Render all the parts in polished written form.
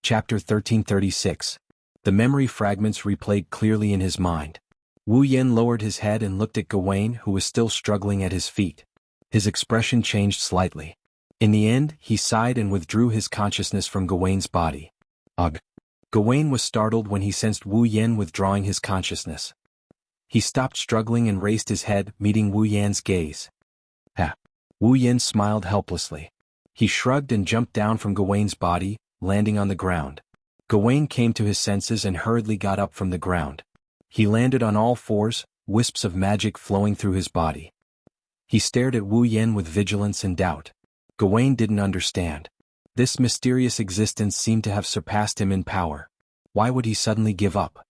Chapter 1336. The memory fragments replayed clearly in his mind. Wu Yan lowered his head and looked at Gawain, who was still struggling at his feet. His expression changed slightly. In the end, he sighed and withdrew his consciousness from Gawain's body. Ugh! Gawain was startled when he sensed Wu Yan withdrawing his consciousness. He stopped struggling and raised his head, meeting Wu Yan's gaze. Ha! Wu Yan smiled helplessly. He shrugged and jumped down from Gawain's body, landing on the ground. Gawain came to his senses and hurriedly got up from the ground. He landed on all fours, wisps of magic flowing through his body. He stared at Wu Yan with vigilance and doubt. Gawain didn't understand. This mysterious existence seemed to have surpassed him in power. Why would he suddenly give up?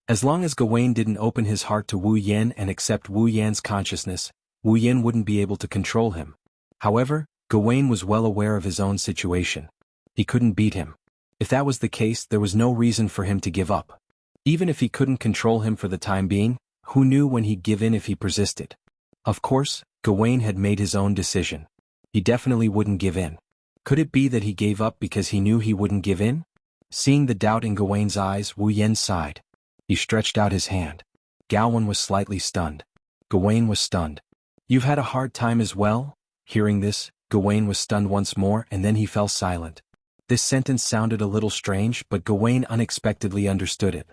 As long as Gawain didn't open his heart to Wu Yan and accept Wu Yan's consciousness, Wu Yan wouldn't be able to control him. However, Gawain was well aware of his own situation. He couldn't beat him. If that was the case, there was no reason for him to give up. Even if he couldn't control him for the time being, who knew when he'd give in if he persisted? Of course, Gawain had made his own decision. He definitely wouldn't give in. Could it be that he gave up because he knew he wouldn't give in? Seeing the doubt in Gawain's eyes, Wu Yan sighed. He stretched out his hand. Gawain was slightly stunned. Gawain was stunned. You've had a hard time as well? Hearing this, Gawain was stunned once more and then he fell silent. This sentence sounded a little strange, but Gawain unexpectedly understood it.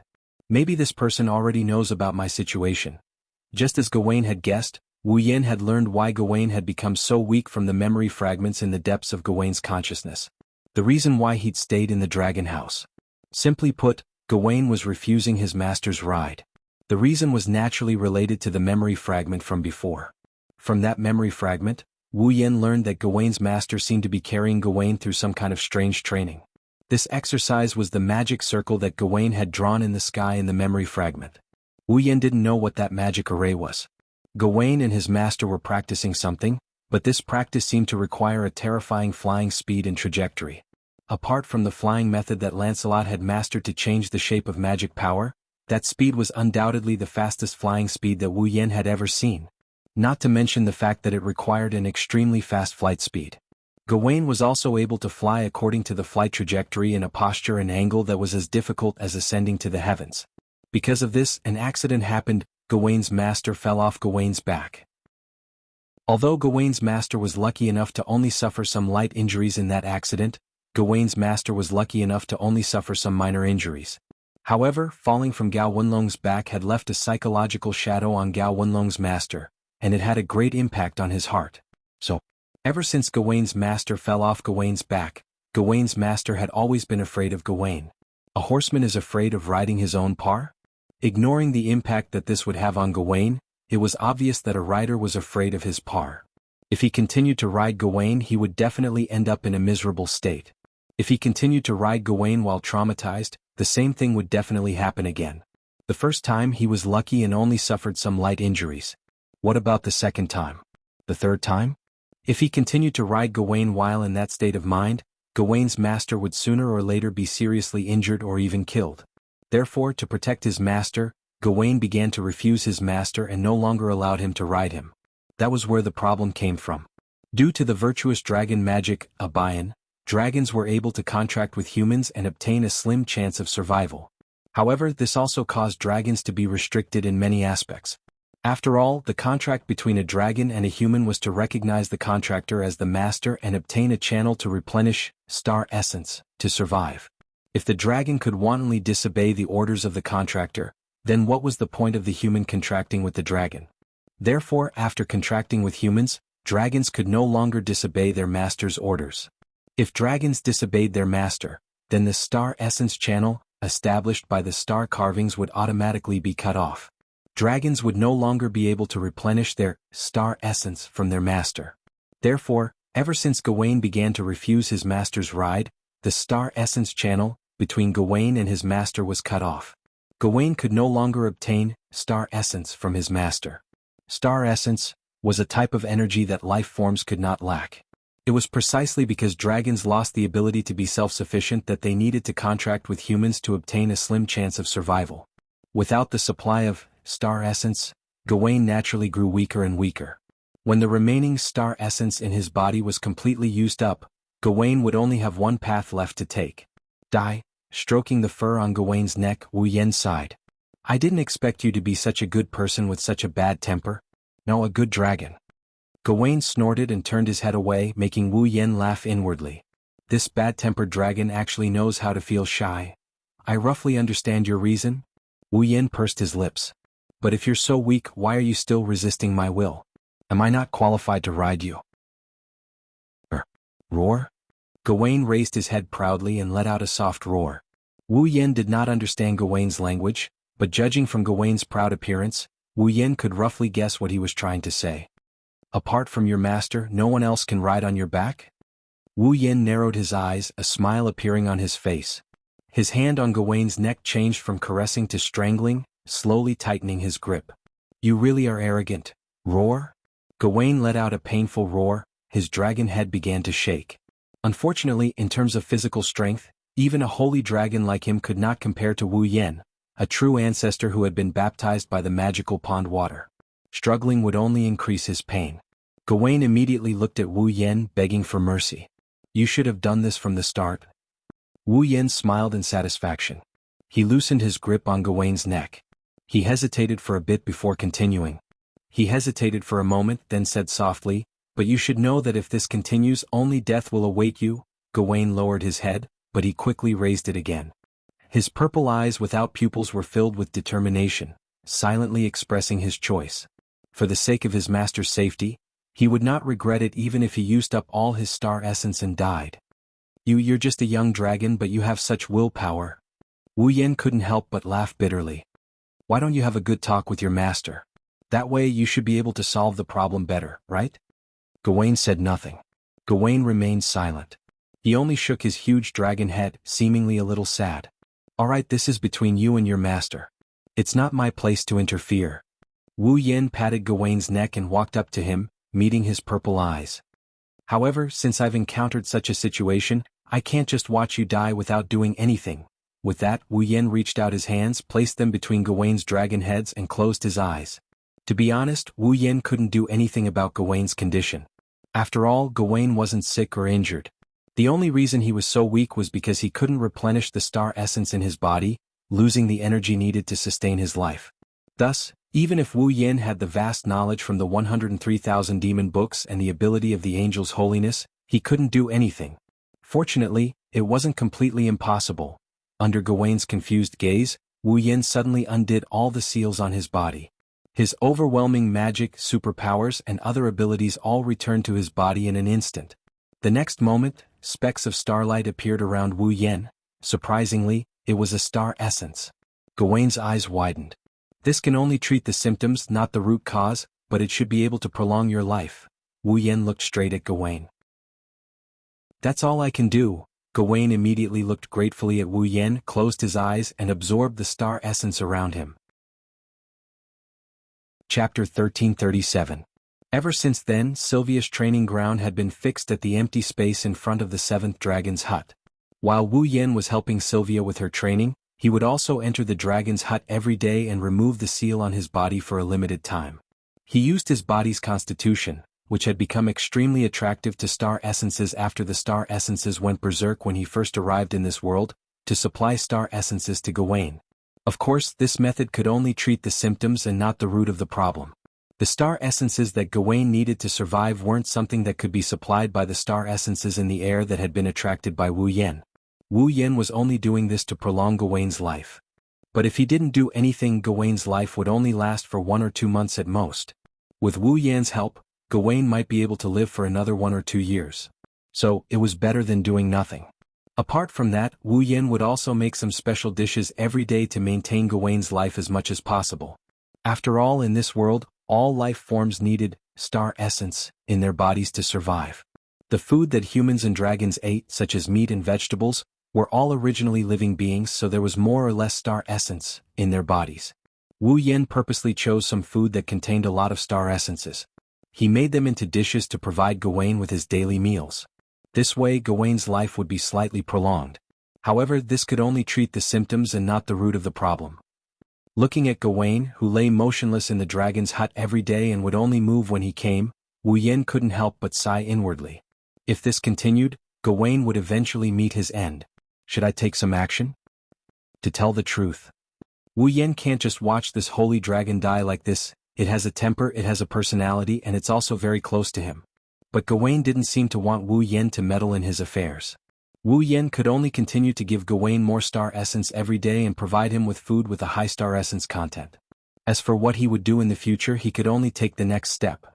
Maybe this person already knows about my situation. Just as Gawain had guessed, Wu Yan had learned why Gawain had become so weak from the memory fragments in the depths of Gawain's consciousness. The reason why he'd stayed in the dragon house. Simply put, Gawain was refusing his master's ride. The reason was naturally related to the memory fragment from before. From that memory fragment, Wu Yan learned that Gawain's master seemed to be carrying Gawain through some kind of strange training. This exercise was the magic circle that Gawain had drawn in the sky in the memory fragment. Wu Yan didn't know what that magic array was. Gawain and his master were practicing something, but this practice seemed to require a terrifying flying speed and trajectory. Apart from the flying method that Lancelot had mastered to change the shape of magic power, that speed was undoubtedly the fastest flying speed that Wu Yan had ever seen. Not to mention the fact that it required an extremely fast flight speed. Gawain was also able to fly according to the flight trajectory in a posture and angle that was as difficult as ascending to the heavens. Because of this, an accident happened. Gawain's master fell off Gawain's back. Although Gawain's master was lucky enough to only suffer some light injuries in that accident, Gawain's master was lucky enough to only suffer some minor injuries. However, falling from Gao Wenlong's back had left a psychological shadow on Gao Wenlong's master, and it had a great impact on his heart. So, ever since Gawain's master fell off Gawain's back, Gawain's master had always been afraid of Gawain. A horseman is afraid of riding his own par? Ignoring the impact that this would have on Gawain, it was obvious that a rider was afraid of his par. If he continued to ride Gawain, he would definitely end up in a miserable state. If he continued to ride Gawain while traumatized, the same thing would definitely happen again. The first time he was lucky and only suffered some light injuries. What about the second time? The third time? If he continued to ride Gawain while in that state of mind, Gawain's master would sooner or later be seriously injured or even killed. Therefore, to protect his master, Gawain began to refuse his master and no longer allowed him to ride him. That was where the problem came from. Due to the virtuous dragon magic, Abayan, dragons were able to contract with humans and obtain a slim chance of survival. However, this also caused dragons to be restricted in many aspects. After all, the contract between a dragon and a human was to recognize the contractor as the master and obtain a channel to replenish star essence to survive. If the dragon could wantonly disobey the orders of the contractor, then what was the point of the human contracting with the dragon? Therefore, after contracting with humans, dragons could no longer disobey their master's orders. If dragons disobeyed their master, then the star essence channel, established by the star carvings, would automatically be cut off. Dragons would no longer be able to replenish their star essence from their master. Therefore, ever since Gawain began to refuse his master's ride, the star essence channel between Gawain and his master was cut off. Gawain could no longer obtain star essence from his master. Star essence was a type of energy that life forms could not lack. It was precisely because dragons lost the ability to be self-sufficient that they needed to contract with humans to obtain a slim chance of survival. Without the supply of star essence, Gawain naturally grew weaker and weaker. When the remaining star essence in his body was completely used up, Gawain would only have one path left to take: die. Stroking the fur on Gawain's neck, Wu Yen sighed. I didn't expect you to be such a good person with such a bad temper. No, a good dragon. Gawain snorted and turned his head away, making Wu Yen laugh inwardly. This bad-tempered dragon actually knows how to feel shy. I roughly understand your reason. Wu Yen pursed his lips. But if you're so weak, why are you still resisting my will? Am I not qualified to ride you? Roar? Gawain raised his head proudly and let out a soft roar. Wu Yen did not understand Gawain's language, but judging from Gawain's proud appearance, Wu Yen could roughly guess what he was trying to say. Apart from your master, no one else can ride on your back? Wu Yen narrowed his eyes, a smile appearing on his face. His hand on Gawain's neck changed from caressing to strangling, slowly tightening his grip. You really are arrogant. Roar? Gawain let out a painful roar, his dragon head began to shake. Unfortunately, in terms of physical strength, even a holy dragon like him could not compare to Wu Yen, a true ancestor who had been baptized by the magical pond water. Struggling would only increase his pain. Gawain immediately looked at Wu Yen, begging for mercy. You should have done this from the start. Wu Yen smiled in satisfaction. He loosened his grip on Gawain's neck. He hesitated for a bit before continuing. He hesitated for a moment, then said softly, but you should know that if this continues, only death will await you. Gawain lowered his head, but he quickly raised it again. His purple eyes without pupils were filled with determination, silently expressing his choice. For the sake of his master's safety, he would not regret it even if he used up all his star essence and died. You're just a young dragon, but you have such willpower. Wu Yen couldn't help but laugh bitterly. Why don't you have a good talk with your master? That way you should be able to solve the problem better, right? Gawain said nothing. Gawain remained silent. He only shook his huge dragon head, seemingly a little sad. All right, this is between you and your master. It's not my place to interfere. Wu Yen patted Gawain's neck and walked up to him, meeting his purple eyes. However, since I've encountered such a situation, I can't just watch you die without doing anything. With that, Wu Yen reached out his hands, placed them between Gawain's dragon heads and closed his eyes. To be honest, Wu Yen couldn't do anything about Gawain's condition. After all, Gawain wasn't sick or injured. The only reason he was so weak was because he couldn't replenish the star essence in his body, losing the energy needed to sustain his life. Thus, even if Wu Yen had the vast knowledge from the 103,000 demon books and the ability of the angel's holiness, he couldn't do anything. Fortunately, it wasn't completely impossible. Under Gawain's confused gaze, Wu Yen suddenly undid all the seals on his body. His overwhelming magic, superpowers, and other abilities all returned to his body in an instant. The next moment, specks of starlight appeared around Wu Yen. Surprisingly, it was a star essence. Gawain's eyes widened. This can only treat the symptoms, not the root cause, but it should be able to prolong your life. Wu Yen looked straight at Gawain. That's all I can do. Gawain immediately looked gratefully at Wu Yen, closed his eyes, and absorbed the star essence around him. Chapter 1337. Ever since then, Sylvia's training ground had been fixed at the empty space in front of the seventh dragon's hut. While Wu Yen was helping Sylvia with her training, he would also enter the dragon's hut every day and remove the seal on his body for a limited time. He used his body's constitution, which had become extremely attractive to star essences after the star essences went berserk when he first arrived in this world, to supply star essences to Gawain. Of course, this method could only treat the symptoms and not the root of the problem. The star essences that Gawain needed to survive weren't something that could be supplied by the star essences in the air that had been attracted by Wu Yen. Wu Yen was only doing this to prolong Gawain's life. But if he didn't do anything, Gawain's life would only last for 1 or 2 months at most. With Wu Yen's help, Gawain might be able to live for another 1 or 2 years. So, it was better than doing nothing. Apart from that, Wu Yen would also make some special dishes every day to maintain Gawain's life as much as possible. After all, in this world, all life forms needed star essence in their bodies to survive. The food that humans and dragons ate, such as meat and vegetables, were all originally living beings, so there was more or less star essence in their bodies. Wu Yen purposely chose some food that contained a lot of star essences. He made them into dishes to provide Gawain with his daily meals. This way, Gawain's life would be slightly prolonged. However, this could only treat the symptoms and not the root of the problem. Looking at Gawain, who lay motionless in the dragon's hut every day and would only move when he came, Wu Yen couldn't help but sigh inwardly. If this continued, Gawain would eventually meet his end. Should I take some action? To tell the truth, Wu Yen can't just watch this holy dragon die like this. It has a temper, it has a personality, and it's also very close to him. But Gawain didn't seem to want Wu Yen to meddle in his affairs. Wu Yen could only continue to give Gawain more star essence every day and provide him with food with a high star essence content. As for what he would do in the future, he could only take the next step.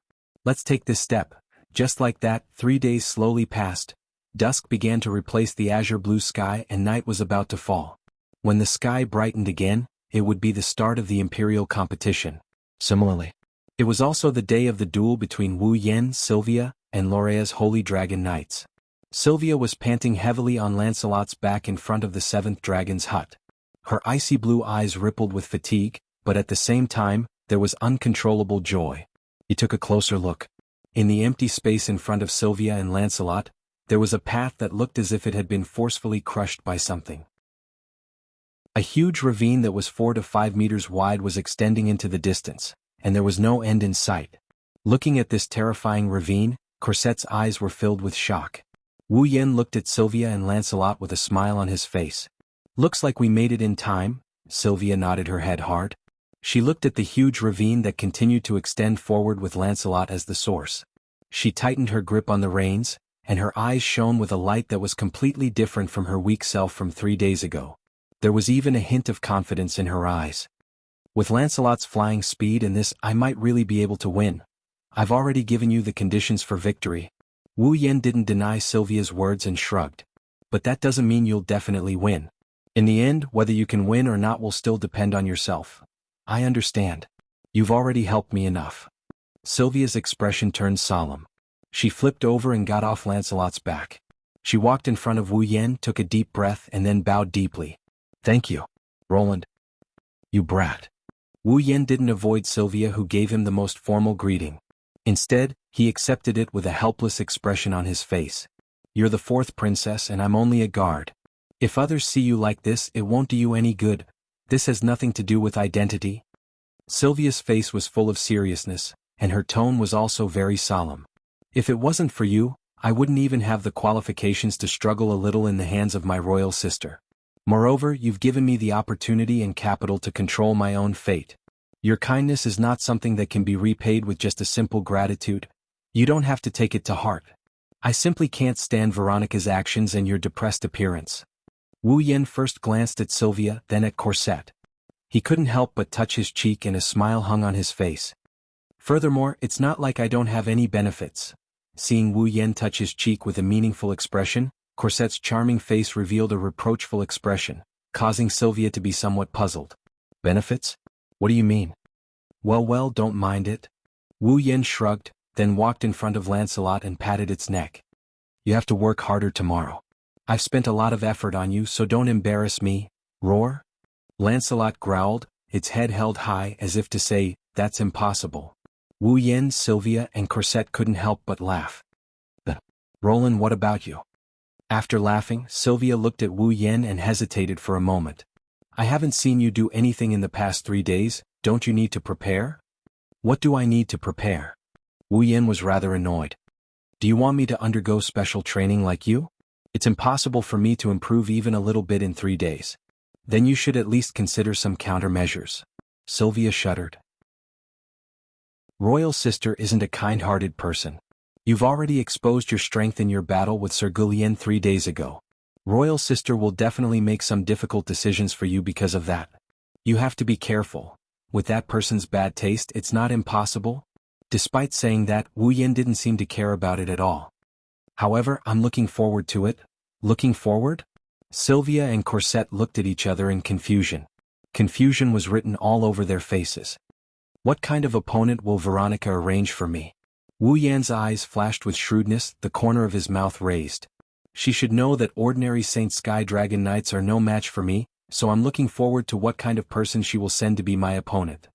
Let's take this step. Just like that, 3 days slowly passed. Dusk began to replace the azure blue sky and night was about to fall. When the sky brightened again, it would be the start of the imperial competition. Similarly, it was also the day of the duel between Wu Yen, Sylvia, and Lorea's Holy Dragon Knights. Sylvia was panting heavily on Lancelot's back in front of the seventh dragon's hut. Her icy blue eyes rippled with fatigue, but at the same time, there was uncontrollable joy. He took a closer look. In the empty space in front of Sylvia and Lancelot, there was a path that looked as if it had been forcefully crushed by something. A huge ravine that was 4 to 5 meters wide was extending into the distance, and there was no end in sight. Looking at this terrifying ravine, Corset's eyes were filled with shock. Wu Yen looked at Sylvia and Lancelot with a smile on his face. "Looks like we made it in time," Sylvia nodded her head hard. She looked at the huge ravine that continued to extend forward with Lancelot as the source. She tightened her grip on the reins, and her eyes shone with a light that was completely different from her weak self from 3 days ago. There was even a hint of confidence in her eyes. "With Lancelot's flying speed and this, I might really be able to win. I've already given you the conditions for victory." Wu Yen didn't deny Sylvia's words and shrugged. "But that doesn't mean you'll definitely win. In the end, whether you can win or not will still depend on yourself." "I understand. You've already helped me enough." Sylvia's expression turned solemn. She flipped over and got off Lancelot's back. She walked in front of Wu Yen, took a deep breath and then bowed deeply. "Thank you, Roland." "You brat." Wu Yen didn't avoid Sylvia, who gave him the most formal greeting. Instead, he accepted it with a helpless expression on his face. "You're the 4th princess and I'm only a guard. If others see you like this, it won't do you any good. This has nothing to do with identity." Sylvia's face was full of seriousness, and her tone was also very solemn. "If it wasn't for you, I wouldn't even have the qualifications to struggle a little in the hands of my royal sister. Moreover, you've given me the opportunity and capital to control my own fate. Your kindness is not something that can be repaid with just a simple gratitude. You don't have to take it to heart. I simply can't stand Veronica's actions and your depressed appearance." Wu Yen first glanced at Sylvia, then at Corset. He couldn't help but touch his cheek and a smile hung on his face. "Furthermore, it's not like I don't have any benefits." Seeing Wu Yen touch his cheek with a meaningful expression, Corset's charming face revealed a reproachful expression, causing Sylvia to be somewhat puzzled. "Benefits? What do you mean?" Well, don't mind it." Wu Yen shrugged, then walked in front of Lancelot and patted its neck. "You have to work harder tomorrow. I've spent a lot of effort on you, so don't embarrass me." "Roar?" Lancelot growled, its head held high as if to say, "That's impossible." Wu Yen, Sylvia, and Corset couldn't help but laugh. "Roland, what about you?" After laughing, Sylvia looked at Wu Yen and hesitated for a moment. "I haven't seen you do anything in the past 3 days, don't you need to prepare?" "What do I need to prepare?" Wu Yen was rather annoyed. "Do you want me to undergo special training like you? It's impossible for me to improve even a little bit in 3 days. Then you should at least consider some countermeasures." Sylvia shuddered. "Royal sister isn't a kind-hearted person. You've already exposed your strength in your battle with Sir Gulien 3 days ago. Royal sister will definitely make some difficult decisions for you because of that. You have to be careful. With that person's bad taste, it's not impossible." Despite saying that, Wu Yen didn't seem to care about it at all. "However, I'm looking forward to it." "Looking forward?" Sylvia and Corset looked at each other in confusion. Confusion was written all over their faces. "What kind of opponent will Veronica arrange for me?" Wu Yan's eyes flashed with shrewdness, the corner of his mouth raised. "She should know that ordinary Saint Sky Dragon Knights are no match for me, so I'm looking forward to what kind of person she will send to be my opponent."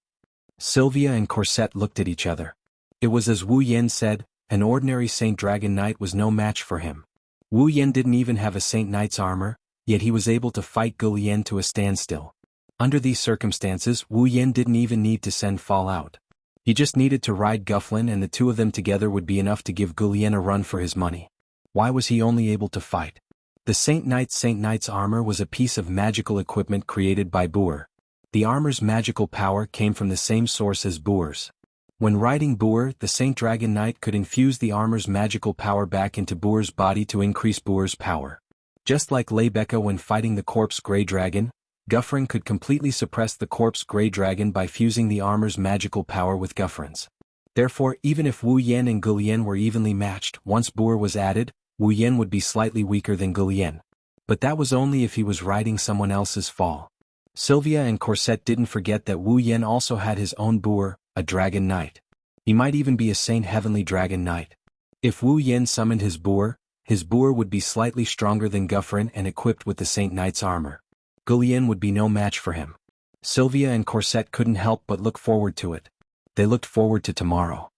Sylvia and Corset looked at each other. It was as Wu Yen said, an ordinary Saint Dragon Knight was no match for him. Wu Yen didn't even have a Saint Knight's armor, yet he was able to fight Gulien to a standstill. Under these circumstances, Wu Yen didn't even need to send Fall out. He just needed to ride Gufflin and the two of them together would be enough to give Gulien a run for his money. Why was he only able to fight? The Saint Knight's armor was a piece of magical equipment created by Boer. The armor's magical power came from the same source as Boer's. When riding Boer, the Saint Dragon Knight could infuse the armor's magical power back into Boer's body to increase Boer's power. Just like Leibeke when fighting the Corpse Grey Dragon, Guthrum could completely suppress the Corpse Grey Dragon by fusing the armor's magical power with Guthrum's. Therefore, even if Wu Yan and Gulian were evenly matched, once Boer was added, Wu Yan would be slightly weaker than Gulian. But that was only if he was riding someone else's fall. Sylvia and Corset didn't forget that Wu Yan also had his own Boer, a Dragon Knight. He might even be a Saint Heavenly Dragon Knight. If Wu Yan summoned his Boer would be slightly stronger than Guthrum and equipped with the Saint Knight's armor. Gulian would be no match for him. Sylvia and Corset couldn't help but look forward to it. They looked forward to tomorrow.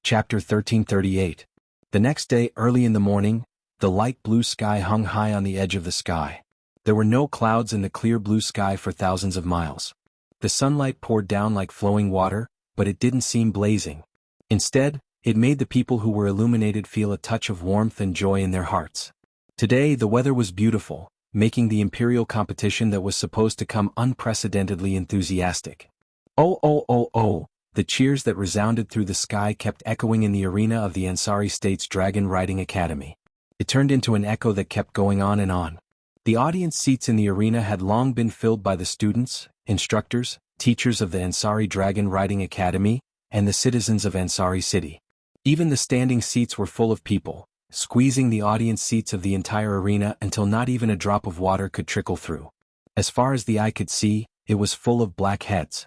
Chapter 1338. The next day, early in the morning, the light blue sky hung high on the edge of the sky. There were no clouds in the clear blue sky for thousands of miles. The sunlight poured down like flowing water, but it didn't seem blazing. Instead, it made the people who were illuminated feel a touch of warmth and joy in their hearts. Today the weather was beautiful, making the imperial competition that was supposed to come unprecedentedly enthusiastic. Oh oh oh oh! The cheers that resounded through the sky kept echoing in the arena of the Ansari State's Dragon Riding Academy. It turned into an echo that kept going on and on. The audience seats in the arena had long been filled by the students, instructors, teachers of the Ansari Dragon Riding Academy, and the citizens of Ansari City. Even the standing seats were full of people, squeezing the audience seats of the entire arena until not even a drop of water could trickle through. As far as the eye could see, it was full of black heads.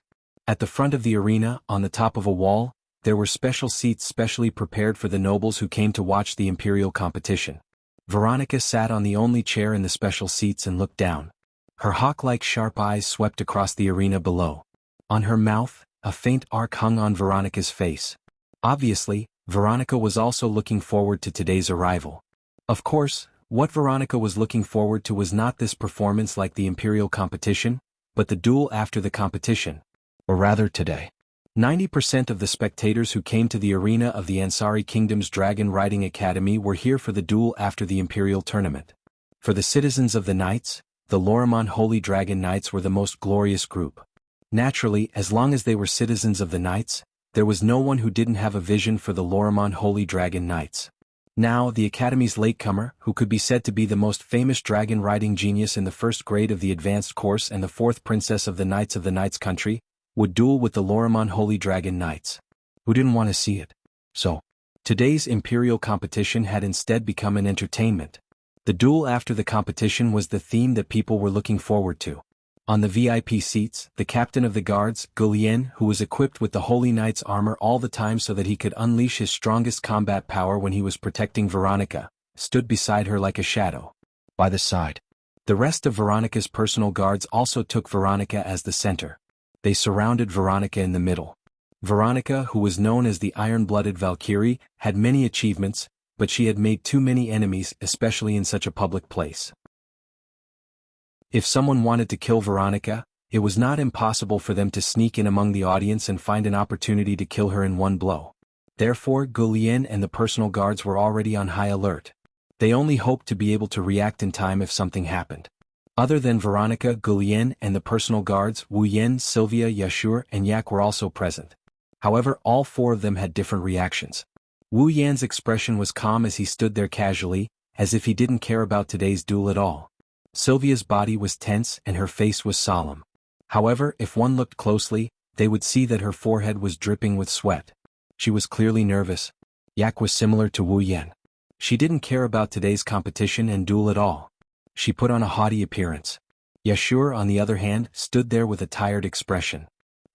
At the front of the arena, on the top of a wall, there were special seats specially prepared for the nobles who came to watch the imperial competition. Veronica sat on the only chair in the special seats and looked down. Her hawk-like sharp eyes swept across the arena below. On her mouth, a faint arc hung on Veronica's face. Obviously, Veronica was also looking forward to today's arrival. Of course, what Veronica was looking forward to was not this performance like the imperial competition, but the duel after the competition. Or rather today. 90% of the spectators who came to the arena of the Ansari Kingdom's Dragon Riding Academy were here for the duel after the imperial tournament. For the citizens of the Knights, the Lorimon Holy Dragon Knights were the most glorious group. Naturally, as long as they were citizens of the Knights, there was no one who didn't have a vision for the Lorimon Holy Dragon Knights. Now, the Academy's latecomer, who could be said to be the most famous dragon riding genius in the first grade of the advanced course and the fourth princess of the Knights country, would duel with the Lorimon Holy Dragon Knights. Who didn't want to see it? So, today's imperial competition had instead become an entertainment. The duel after the competition was the theme that people were looking forward to. On the VIP seats, the captain of the guards, Gulian, who was equipped with the Holy Knight's armor all the time so that he could unleash his strongest combat power when he was protecting Veronica, stood beside her like a shadow. By the side. The rest of Veronica's personal guards also took Veronica as the center. They surrounded Veronica in the middle. Veronica, who was known as the Iron-Blooded Valkyrie, had many achievements, but she had made too many enemies, especially in such a public place. If someone wanted to kill Veronica, it was not impossible for them to sneak in among the audience and find an opportunity to kill her in one blow. Therefore, Gulian and the personal guards were already on high alert. They only hoped to be able to react in time if something happened. Other than Veronica, Gulian, and the personal guards, Wu Yan, Sylvia, Yashur, and Yak were also present. However, all four of them had different reactions. Wu Yan's expression was calm as he stood there casually, as if he didn't care about today's duel at all. Sylvia's body was tense and her face was solemn. However, if one looked closely, they would see that her forehead was dripping with sweat. She was clearly nervous. Yak was similar to Wu Yan. She didn't care about today's competition and duel at all. She put on a haughty appearance. Yashur, on the other hand, stood there with a tired expression.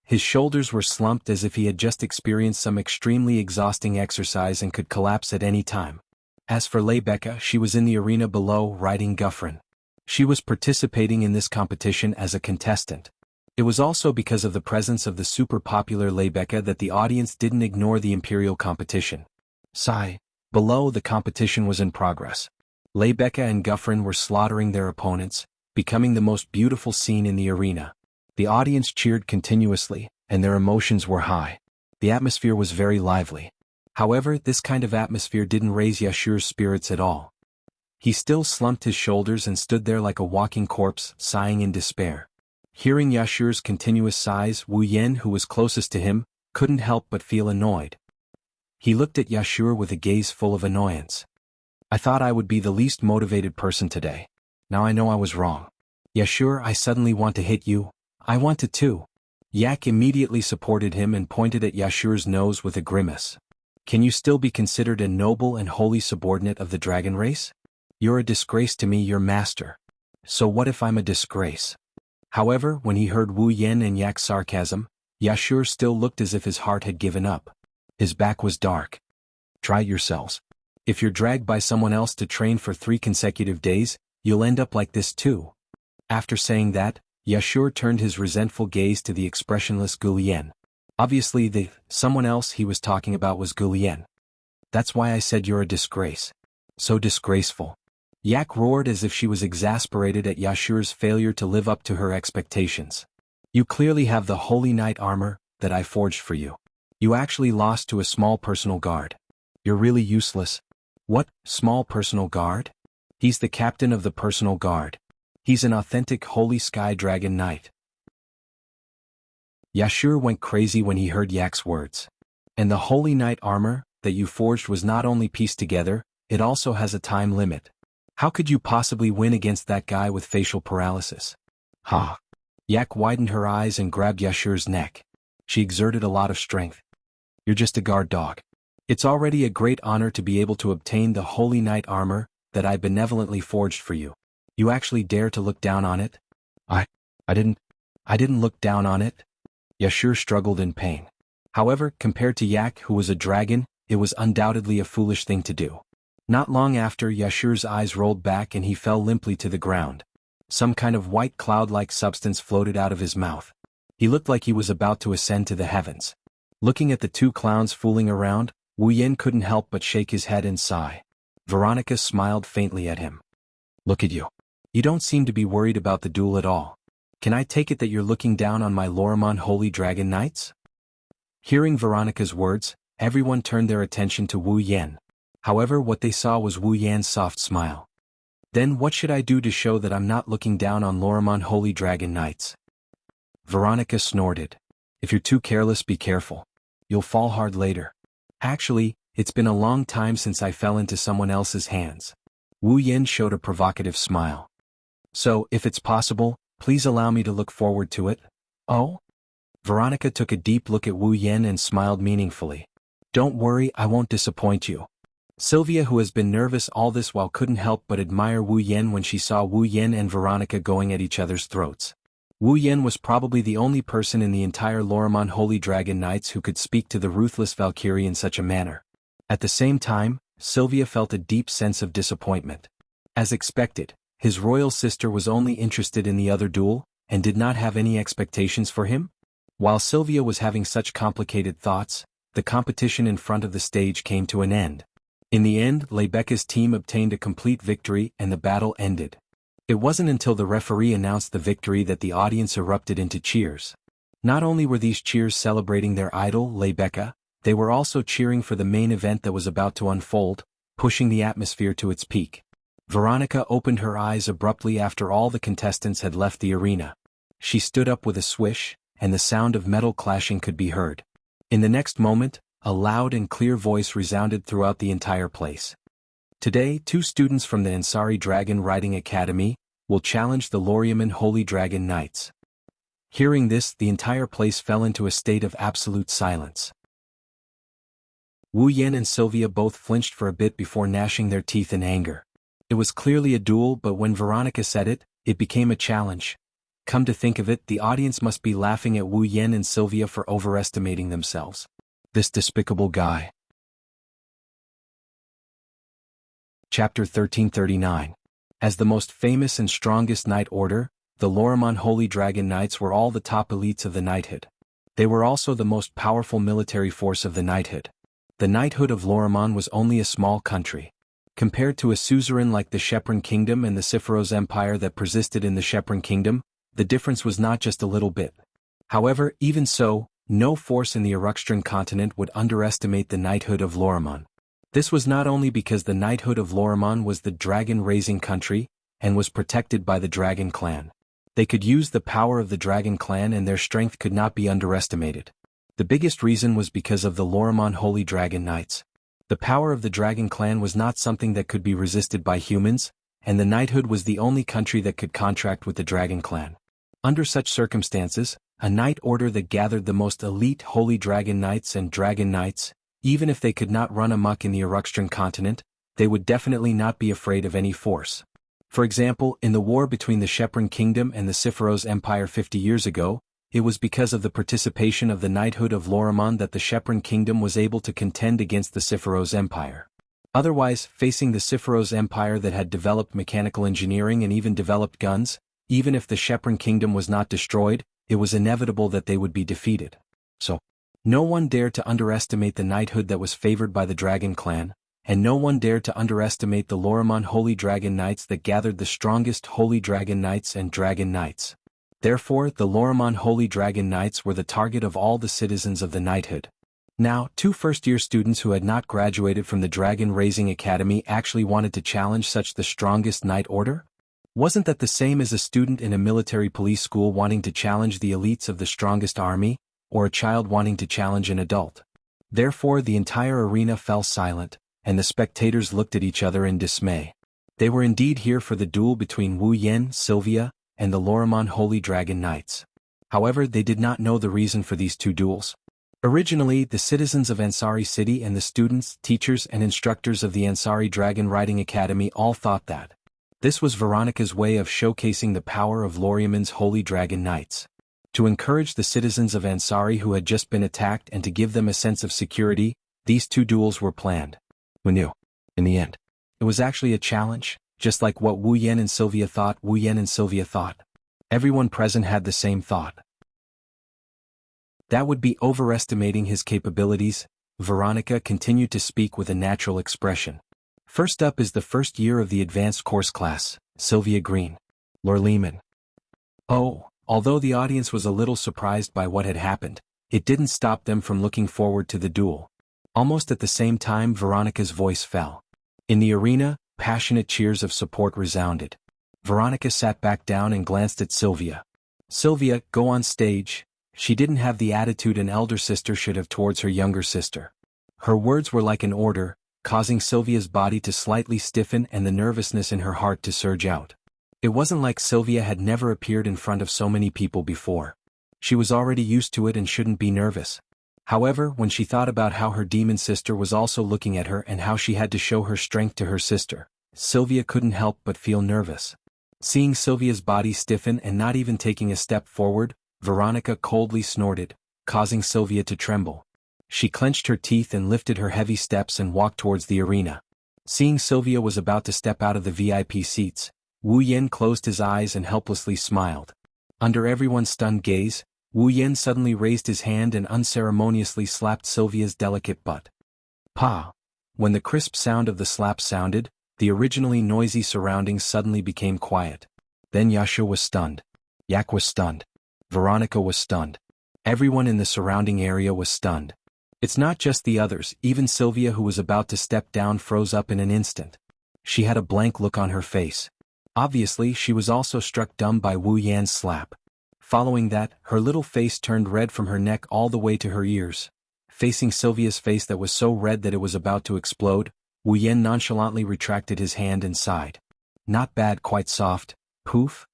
His shoulders were slumped as if he had just experienced some extremely exhausting exercise and could collapse at any time. As for Leibeke, she was in the arena below, riding Guthrum. She was participating in this competition as a contestant. It was also because of the presence of the super popular Leibeke that the audience didn't ignore the imperial competition. Below, the competition was in progress. Leibeke and Guthrum were slaughtering their opponents, becoming the most beautiful scene in the arena. The audience cheered continuously, and their emotions were high. The atmosphere was very lively. However, this kind of atmosphere didn't raise Yashur's spirits at all. He still slumped his shoulders and stood there like a walking corpse, sighing in despair. Hearing Yashur's continuous sighs, Wu Yan, who was closest to him, couldn't help but feel annoyed. He looked at Yashur with a gaze full of annoyance. I thought I would be the least motivated person today. Now I know I was wrong. Yashur, I suddenly want to hit you. I want to too. Yak immediately supported him and pointed at Yashur's nose with a grimace. Can you still be considered a noble and holy subordinate of the dragon race? You're a disgrace to me, your master. So what if I'm a disgrace? However, when he heard Wu Yan and Yak's sarcasm, Yashur still looked as if his heart had given up. His back was dark. Try it yourselves. If you're dragged by someone else to train for 3 consecutive days, you'll end up like this too. After saying that, Yashur turned his resentful gaze to the expressionless Gu Lian. Obviously the someone else he was talking about was Gu Lian. That's why I said you're a disgrace. So disgraceful. Yak roared as if she was exasperated at Yashur's failure to live up to her expectations. You clearly have the holy knight armor that I forged for you. You actually lost to a small personal guard. You're really useless. What, small personal guard? He's the captain of the personal guard. He's an authentic holy sky dragon knight. Yashur went crazy when he heard Yak's words. And the holy knight armor that you forged was not only pieced together, it also has a time limit. How could you possibly win against that guy with facial paralysis? Ha! Yak widened her eyes and grabbed Yashur's neck. She exerted a lot of strength. You're just a guard dog. It's already a great honor to be able to obtain the holy knight armor that I benevolently forged for you. You actually dare to look down on it? I didn't look down on it. Yashur struggled in pain. However, compared to Yak, who was a dragon, it was undoubtedly a foolish thing to do. Not long after, Yashur's eyes rolled back and he fell limply to the ground. Some kind of white cloud-like substance floated out of his mouth. He looked like he was about to ascend to the heavens. Looking at the 2 clowns fooling around, Wu Yan couldn't help but shake his head and sigh. Veronica smiled faintly at him. Look at you. You don't seem to be worried about the duel at all. Can I take it that you're looking down on my Lorimon Holy Dragon Knights? Hearing Veronica's words, everyone turned their attention to Wu Yan. However, what they saw was Wu Yan's soft smile. Then what should I do to show that I'm not looking down on Lorimon Holy Dragon Knights? Veronica snorted. If you're too careless, be careful. You'll fall hard later. Actually, it's been a long time since I fell into someone else's hands. Wu Yan showed a provocative smile. So, if it's possible, please allow me to look forward to it. Oh? Veronica took a deep look at Wu Yan and smiled meaningfully. Don't worry, I won't disappoint you. Sylvia, who has been nervous all this while, couldn't help but admire Wu Yan when she saw Wu Yan and Veronica going at each other's throats. Wu Yan was probably the only person in the entire Lorimon Holy Dragon Knights who could speak to the ruthless Valkyrie in such a manner. At the same time, Sylvia felt a deep sense of disappointment. As expected, his royal sister was only interested in the other duel, and did not have any expectations for him? While Sylvia was having such complicated thoughts, the competition in front of the stage came to an end. In the end, Lebecca's team obtained a complete victory and the battle ended. It wasn't until the referee announced the victory that the audience erupted into cheers. Not only were these cheers celebrating their idol, Lebecca, they were also cheering for the main event that was about to unfold, pushing the atmosphere to its peak. Veronica opened her eyes abruptly after all the contestants had left the arena. She stood up with a swish, and the sound of metal clashing could be heard. In the next moment, a loud and clear voice resounded throughout the entire place. Today, 2 students from the Ansari Dragon Riding Academy will challenge the Lorimon Holy Dragon Knights. Hearing this, the entire place fell into a state of absolute silence. Wu Yan and Sylvia both flinched for a bit before gnashing their teeth in anger. It was clearly a duel, but when Veronica said it, it became a challenge. Come to think of it, the audience must be laughing at Wu Yan and Sylvia for overestimating themselves. This despicable guy. Chapter 1339. As the most famous and strongest knight order, the Lorimon Holy Dragon Knights were all the top elites of the knighthood. They were also the most powerful military force of the knighthood. The knighthood of Lorimon was only a small country. Compared to a suzerain like the Shepron Kingdom and the Siphoros Empire that persisted in the Shepron Kingdom, the difference was not just a little bit. However, even so, No force in the Eruxtran continent would underestimate the knighthood of Lorimon. This was not only because the knighthood of Lorimon was the dragon-raising country, and was protected by the Dragon Clan. They could use the power of the Dragon Clan and their strength could not be underestimated. The biggest reason was because of the Lorimon Holy Dragon Knights. The power of the Dragon Clan was not something that could be resisted by humans, and the knighthood was the only country that could contract with the Dragon Clan. Under such circumstances, a knight order that gathered the most elite Holy Dragon Knights and Dragon Knights, even if they could not run amok in the Eruxtran continent, they would definitely not be afraid of any force. For example, in the war between the Shepron Kingdom and the Siphoros Empire 50 years ago, it was because of the participation of the knighthood of Lorimon that the Shepron Kingdom was able to contend against the Siphoros Empire. Otherwise, facing the Siphoros Empire that had developed mechanical engineering and even developed guns, even if the Shepron Kingdom was not destroyed, it was inevitable that they would be defeated. So, no one dared to underestimate the knighthood that was favored by the Dragon Clan, and no one dared to underestimate the Lorimon Holy Dragon Knights that gathered the strongest Holy Dragon Knights and Dragon Knights. Therefore, the Lorimon Holy Dragon Knights were the target of all the citizens of the knighthood. Now, 2 first-year students who had not graduated from the Dragon Raising Academy actually wanted to challenge such the strongest knight order? Wasn't that the same as a student in a military police school wanting to challenge the elites of the strongest army, or a child wanting to challenge an adult? Therefore, the entire arena fell silent, and the spectators looked at each other in dismay. They were indeed here for the duel between Wu Yen, Sylvia, and the Lorimon Holy Dragon Knights. However, they did not know the reason for these 2 duels. Originally, the citizens of Ansari City and the students, teachers, and instructors of the Ansari Dragon Riding Academy all thought that this was Veronica's way of showcasing the power of Lorimon's Holy Dragon Knights. To encourage the citizens of Ansari who had just been attacked and to give them a sense of security, these 2 duels were planned. Who knew? In the end, it was actually a challenge, just like what Wu Yen and Sylvia thought. Everyone present had the same thought. That would be overestimating his capabilities. Veronica continued to speak with a natural expression. First up is the first year of the advanced course class, Sylvia Green. Lorleman. Oh, although the audience was a little surprised by what had happened, it didn't stop them from looking forward to the duel. Almost at the same time, Veronica's voice fell. In the arena, passionate cheers of support resounded. Veronica sat back down and glanced at Sylvia. Sylvia, go on stage. She didn't have the attitude an elder sister should have towards her younger sister. Her words were like an order, causing Sylvia's body to slightly stiffen and the nervousness in her heart to surge out. It wasn't like Sylvia had never appeared in front of so many people before. She was already used to it and shouldn't be nervous. However, when she thought about how her demon sister was also looking at her and how she had to show her strength to her sister, Sylvia couldn't help but feel nervous. Seeing Sylvia's body stiffen and not even taking a step forward, Veronica coldly snorted, causing Sylvia to tremble. She clenched her teeth and lifted her heavy steps and walked towards the arena. Seeing Sylvia was about to step out of the VIP seats, Wu Yen closed his eyes and helplessly smiled. Under everyone's stunned gaze, Wu Yen suddenly raised his hand and unceremoniously slapped Sylvia's delicate butt. Pa! When the crisp sound of the slap sounded, the originally noisy surroundings suddenly became quiet. Then Yasha was stunned. Yak was stunned. Veronica was stunned. Everyone in the surrounding area was stunned. It's not just the others, even Sylvia who was about to step down froze up in an instant. She had a blank look on her face. Obviously, she was also struck dumb by Wu Yan's slap. Following that, her little face turned red from her neck all the way to her ears. Facing Sylvia's face that was so red that it was about to explode, Wu Yan nonchalantly retracted his hand and sighed. Not bad, quite soft. Poof.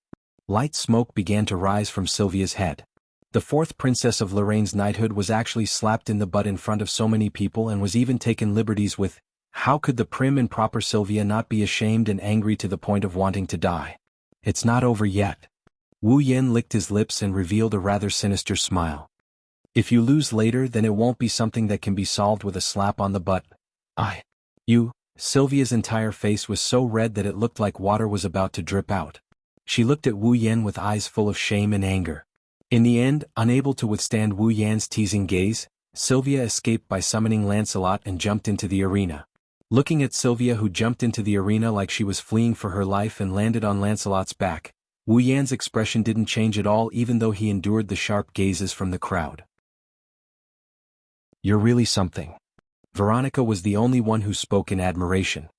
Light smoke began to rise from Sylvia's head. The 4th princess of Lorraine's knighthood was actually slapped in the butt in front of so many people and was even taken liberties with. How could the prim and proper Sylvia not be ashamed and angry to the point of wanting to die? It's not over yet. Wu Yan licked his lips and revealed a rather sinister smile. If you lose later, then it won't be something that can be solved with a slap on the butt. Sylvia's entire face was so red that it looked like water was about to drip out. She looked at Wu Yan with eyes full of shame and anger. In the end, unable to withstand Wu Yan's teasing gaze, Sylvia escaped by summoning Lancelot and jumped into the arena. Looking at Sylvia, who jumped into the arena like she was fleeing for her life and landed on Lancelot's back, Wu Yan's expression didn't change at all even though he endured the sharp gazes from the crowd. You're really something. Veronica was the only one who spoke in admiration.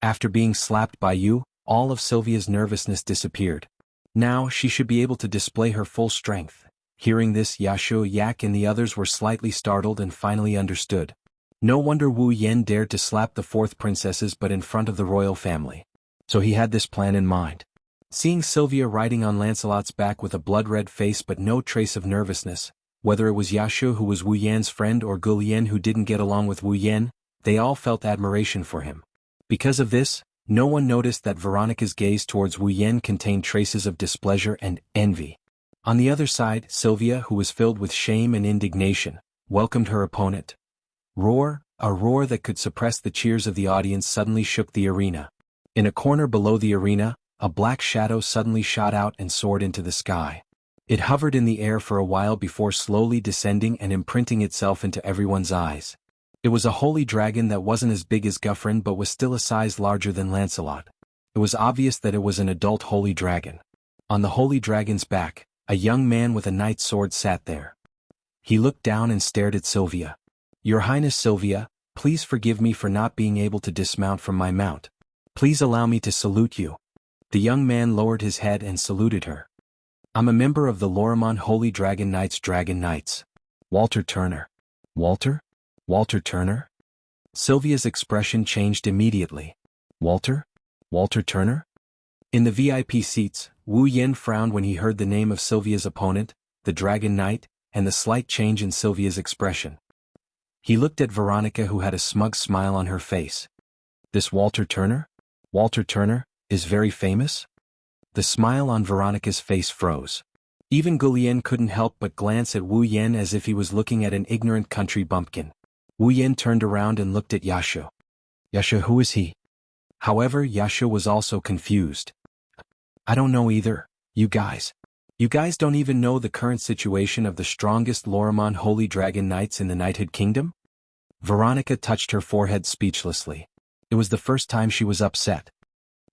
After being slapped by you, all of Sylvia's nervousness disappeared. Now she should be able to display her full strength. Hearing this, Yashu, Yak and the others were slightly startled and finally understood. No wonder Wu Yen dared to slap the fourth princesses but in front of the royal family. So he had this plan in mind. Seeing Sylvia riding on Lancelot's back with a blood-red face but no trace of nervousness, whether it was Yashu who was Wu Yan's friend or Gu Lian who didn't get along with Wu Yan, they all felt admiration for him. Because of this, no one noticed that Veronica's gaze towards Wu Yan contained traces of displeasure and envy. On the other side, Sylvia, who was filled with shame and indignation, welcomed her opponent. A roar that could suppress the cheers of the audience suddenly shook the arena. In a corner below the arena, a black shadow suddenly shot out and soared into the sky. It hovered in the air for a while before slowly descending and imprinting itself into everyone's eyes. It was a holy dragon that wasn't as big as Guffrin but was still a size larger than Lancelot. It was obvious that it was an adult holy dragon. On the holy dragon's back, a young man with a knight's sword sat there. He looked down and stared at Sylvia. Your Highness Sylvia, please forgive me for not being able to dismount from my mount. Please allow me to salute you. The young man lowered his head and saluted her. I'm a member of the Lorimon Holy Dragon Knights. Walter Turner. Walter? Walter Turner? Sylvia's expression changed immediately. Walter? Walter Turner? In the VIP seats, Wu Yen frowned when he heard the name of Sylvia's opponent, the Dragon Knight, and the slight change in Sylvia's expression. He looked at Veronica who had a smug smile on her face. This Walter Turner? Walter Turner, is very famous? The smile on Veronica's face froze. Even Gu Lian couldn't help but glance at Wu Yen as if he was looking at an ignorant country bumpkin. Wu Yen turned around and looked at Yashu. Yashu, who is he? However, Yashu was also confused. I don't know either, you guys. You guys don't even know the current situation of the strongest Lorimon Holy Dragon Knights in the Knighthood Kingdom? Veronica touched her forehead speechlessly. It was the first time she was upset.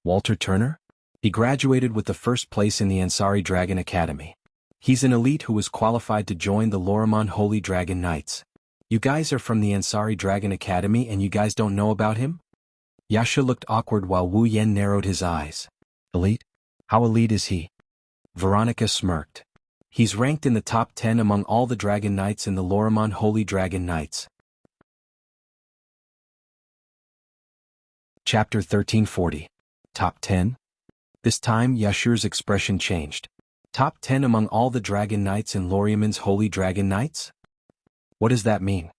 Walter Turner? He graduated with the first place in the Ansari Dragon Academy. He's an elite who was qualified to join the Lorimon Holy Dragon Knights. You guys are from the Ansari Dragon Academy and you guys don't know about him? Yasha looked awkward while Wu Yen narrowed his eyes. Elite? How elite is he? Veronica smirked. He's ranked in the top 10 among all the Dragon Knights in the Lorimon Holy Dragon Knights. Chapter 1340. Top 10? This time Yashu's expression changed. Top 10 among all the Dragon Knights in Lorimon's Holy Dragon Knights? What does that mean?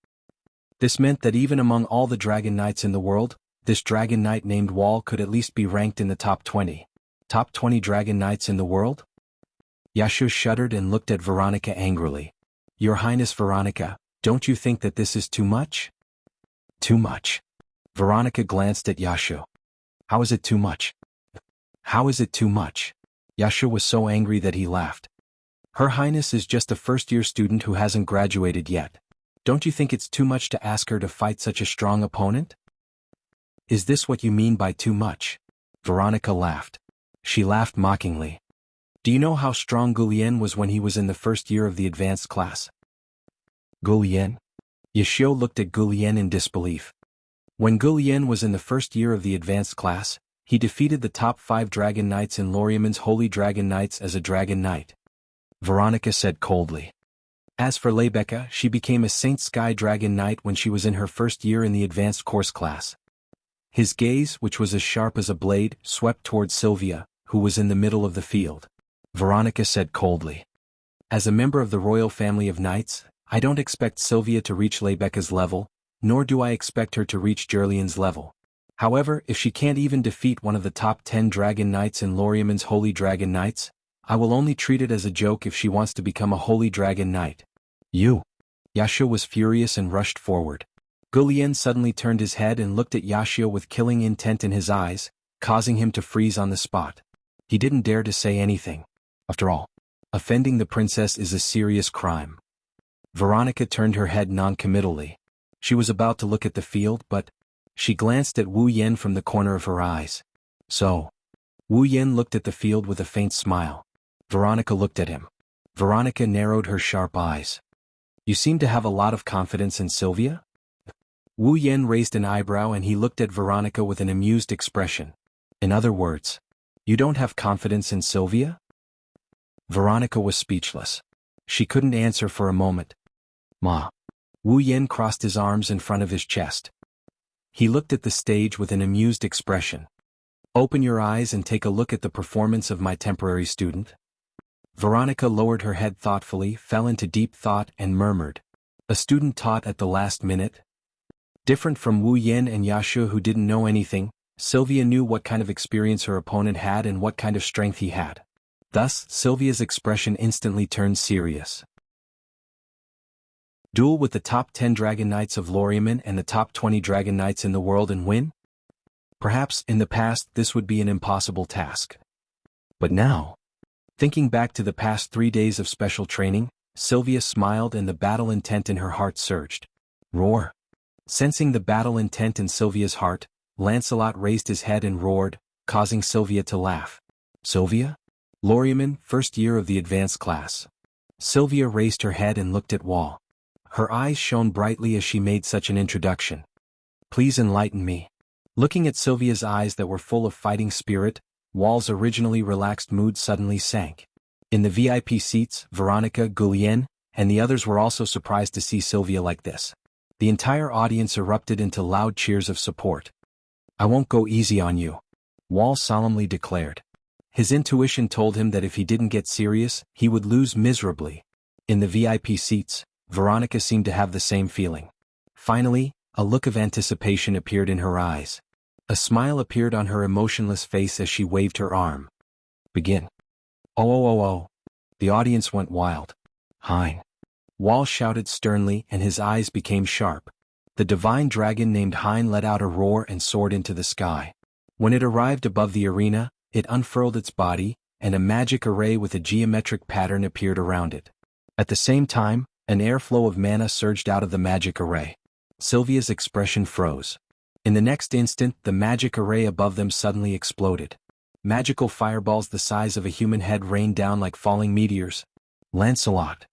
This meant that even among all the Dragon Knights in the world, this Dragon Knight named Wall could at least be ranked in the top 20. Top 20 Dragon Knights in the world? Yashu shuddered and looked at Veronica angrily. Your Highness Veronica, don't you think that this is too much? Too much. Veronica glanced at Yashu. How is it too much? How is it too much? Yashu was so angry that he laughed. Her Highness is just a first-year student who hasn't graduated yet. Don't you think it's too much to ask her to fight such a strong opponent? Is this what you mean by too much? Veronica laughed. She laughed mockingly. Do you know how strong Gu Lian was when he was in the first year of the advanced class? Gu Lian? Yashu looked at Gu Lian in disbelief. When Gu Lian was in the first year of the advanced class, he defeated the top 5 Dragon Knights in Lorimon's Holy Dragon Knights as a Dragon Knight. Veronica said coldly. As for Lebeka, she became a Saint Sky Dragon Knight when she was in her first year in the advanced course class. His gaze, which was as sharp as a blade, swept towards Sylvia, who was in the middle of the field. Veronica said coldly. As a member of the royal family of knights, I don't expect Sylvia to reach Lebeka's level, nor do I expect her to reach Jerlian's level. However, if she can't even defeat one of the top 10 Dragon Knights in Lorimon's Holy Dragon Knights, I will only treat it as a joke if she wants to become a Holy Dragon Knight. You! Yashu was furious and rushed forward. Gu Lian suddenly turned his head and looked at Yashu with killing intent in his eyes, causing him to freeze on the spot. He didn't dare to say anything. After all, offending the princess is a serious crime. Veronica turned her head non-committally. She was about to look at the field but she glanced at Wu Yen from the corner of her eyes. So. Wu Yen looked at the field with a faint smile. Veronica looked at him. Veronica narrowed her sharp eyes. You seem to have a lot of confidence in Sylvia? Wu Yan raised an eyebrow and he looked at Veronica with an amused expression. In other words, you don't have confidence in Sylvia? Veronica was speechless. She couldn't answer for a moment. Ma. Wu Yan crossed his arms in front of his chest. He looked at the stage with an amused expression. Open your eyes and take a look at the performance of my temporary student. Veronica lowered her head thoughtfully, fell into deep thought and murmured. A student taught at the last minute? Different from Wu Yan and Yashu who didn't know anything, Sylvia knew what kind of experience her opponent had and what kind of strength he had. Thus, Sylvia's expression instantly turned serious. Duel with the top 10 Dragon Knights of Lorieman and the top 20 Dragon Knights in the world and win? Perhaps, in the past, this would be an impossible task. But now, thinking back to the past 3 days of special training, Sylvia smiled and the battle intent in her heart surged. Roar! Sensing the battle intent in Sylvia's heart, Lancelot raised his head and roared, causing Sylvia to laugh. Sylvia? Lorieman, first year of the advanced class. Sylvia raised her head and looked at Wall. Her eyes shone brightly as she made such an introduction. Please enlighten me. Looking at Sylvia's eyes that were full of fighting spirit, Wall's originally relaxed mood suddenly sank. In the VIP seats, Veronica, Guilien, and the others were also surprised to see Sylvia like this. The entire audience erupted into loud cheers of support. I won't go easy on you, Wall solemnly declared. His intuition told him that if he didn't get serious, he would lose miserably. In the VIP seats, Veronica seemed to have the same feeling. Finally, a look of anticipation appeared in her eyes. A smile appeared on her emotionless face as she waved her arm. Begin. Oh. The audience went wild. Hein. Wall shouted sternly and his eyes became sharp. The divine dragon named Hein let out a roar and soared into the sky. When it arrived above the arena, it unfurled its body, and a magic array with a geometric pattern appeared around it. At the same time, an airflow of mana surged out of the magic array. Sylvia's expression froze. In the next instant, the magic array above them suddenly exploded. Magical fireballs the size of a human head rained down like falling meteors. Lancelot.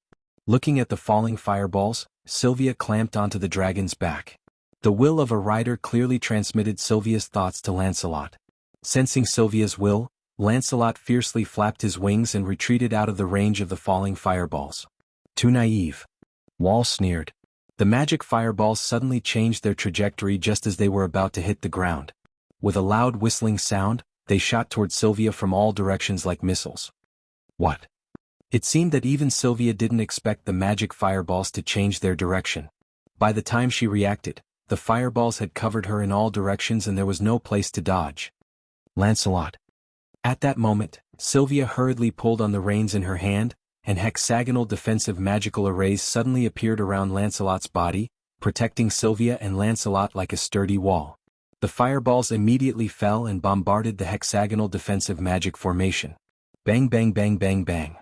Looking at the falling fireballs, Sylvia clamped onto the dragon's back. The will of a rider clearly transmitted Sylvia's thoughts to Lancelot. Sensing Sylvia's will, Lancelot fiercely flapped his wings and retreated out of the range of the falling fireballs. Too naive. Wall sneered. The magic fireballs suddenly changed their trajectory just as they were about to hit the ground. With a loud whistling sound, they shot toward Sylvia from all directions like missiles. What? It seemed that even Sylvia didn't expect the magic fireballs to change their direction. By the time she reacted, the fireballs had covered her in all directions and there was no place to dodge. Lancelot. At that moment, Sylvia hurriedly pulled on the reins in her hand, and hexagonal defensive magical arrays suddenly appeared around Lancelot's body, protecting Sylvia and Lancelot like a sturdy wall. The fireballs immediately fell and bombarded the hexagonal defensive magic formation. Bang bang bang bang bang.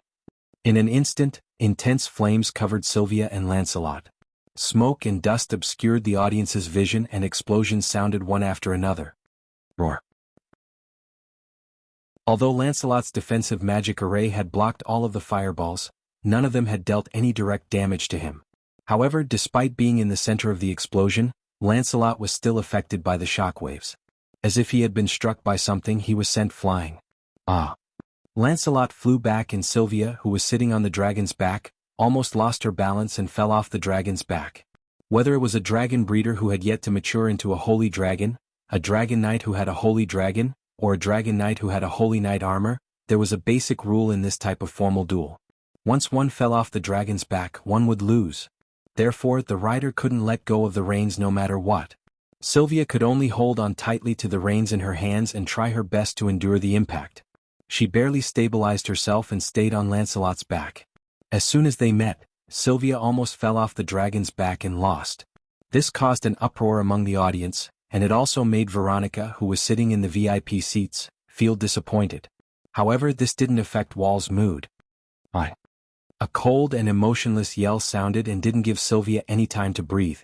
In an instant, intense flames covered Sylvia and Lancelot. Smoke and dust obscured the audience's vision and explosions sounded one after another. Roar. Although Lancelot's defensive magic array had blocked all of the fireballs, none of them had dealt any direct damage to him. However, despite being in the center of the explosion, Lancelot was still affected by the shockwaves. As if he had been struck by something, he was sent flying. Ah! Lancelot flew back and Sylvia, who was sitting on the dragon's back, almost lost her balance and fell off the dragon's back. Whether it was a dragon breeder who had yet to mature into a holy dragon, a dragon knight who had a holy dragon, or a dragon knight who had a holy knight armor, there was a basic rule in this type of formal duel. Once one fell off the dragon's back, one would lose. Therefore, the rider couldn't let go of the reins no matter what. Sylvia could only hold on tightly to the reins in her hands and try her best to endure the impact. She barely stabilized herself and stayed on Lancelot's back. As soon as they met, Sylvia almost fell off the dragon's back and lost. This caused an uproar among the audience, and it also made Veronica, who was sitting in the VIP seats, feel disappointed. However, this didn't affect Wall's mood. A cold and emotionless yell sounded and didn't give Sylvia any time to breathe.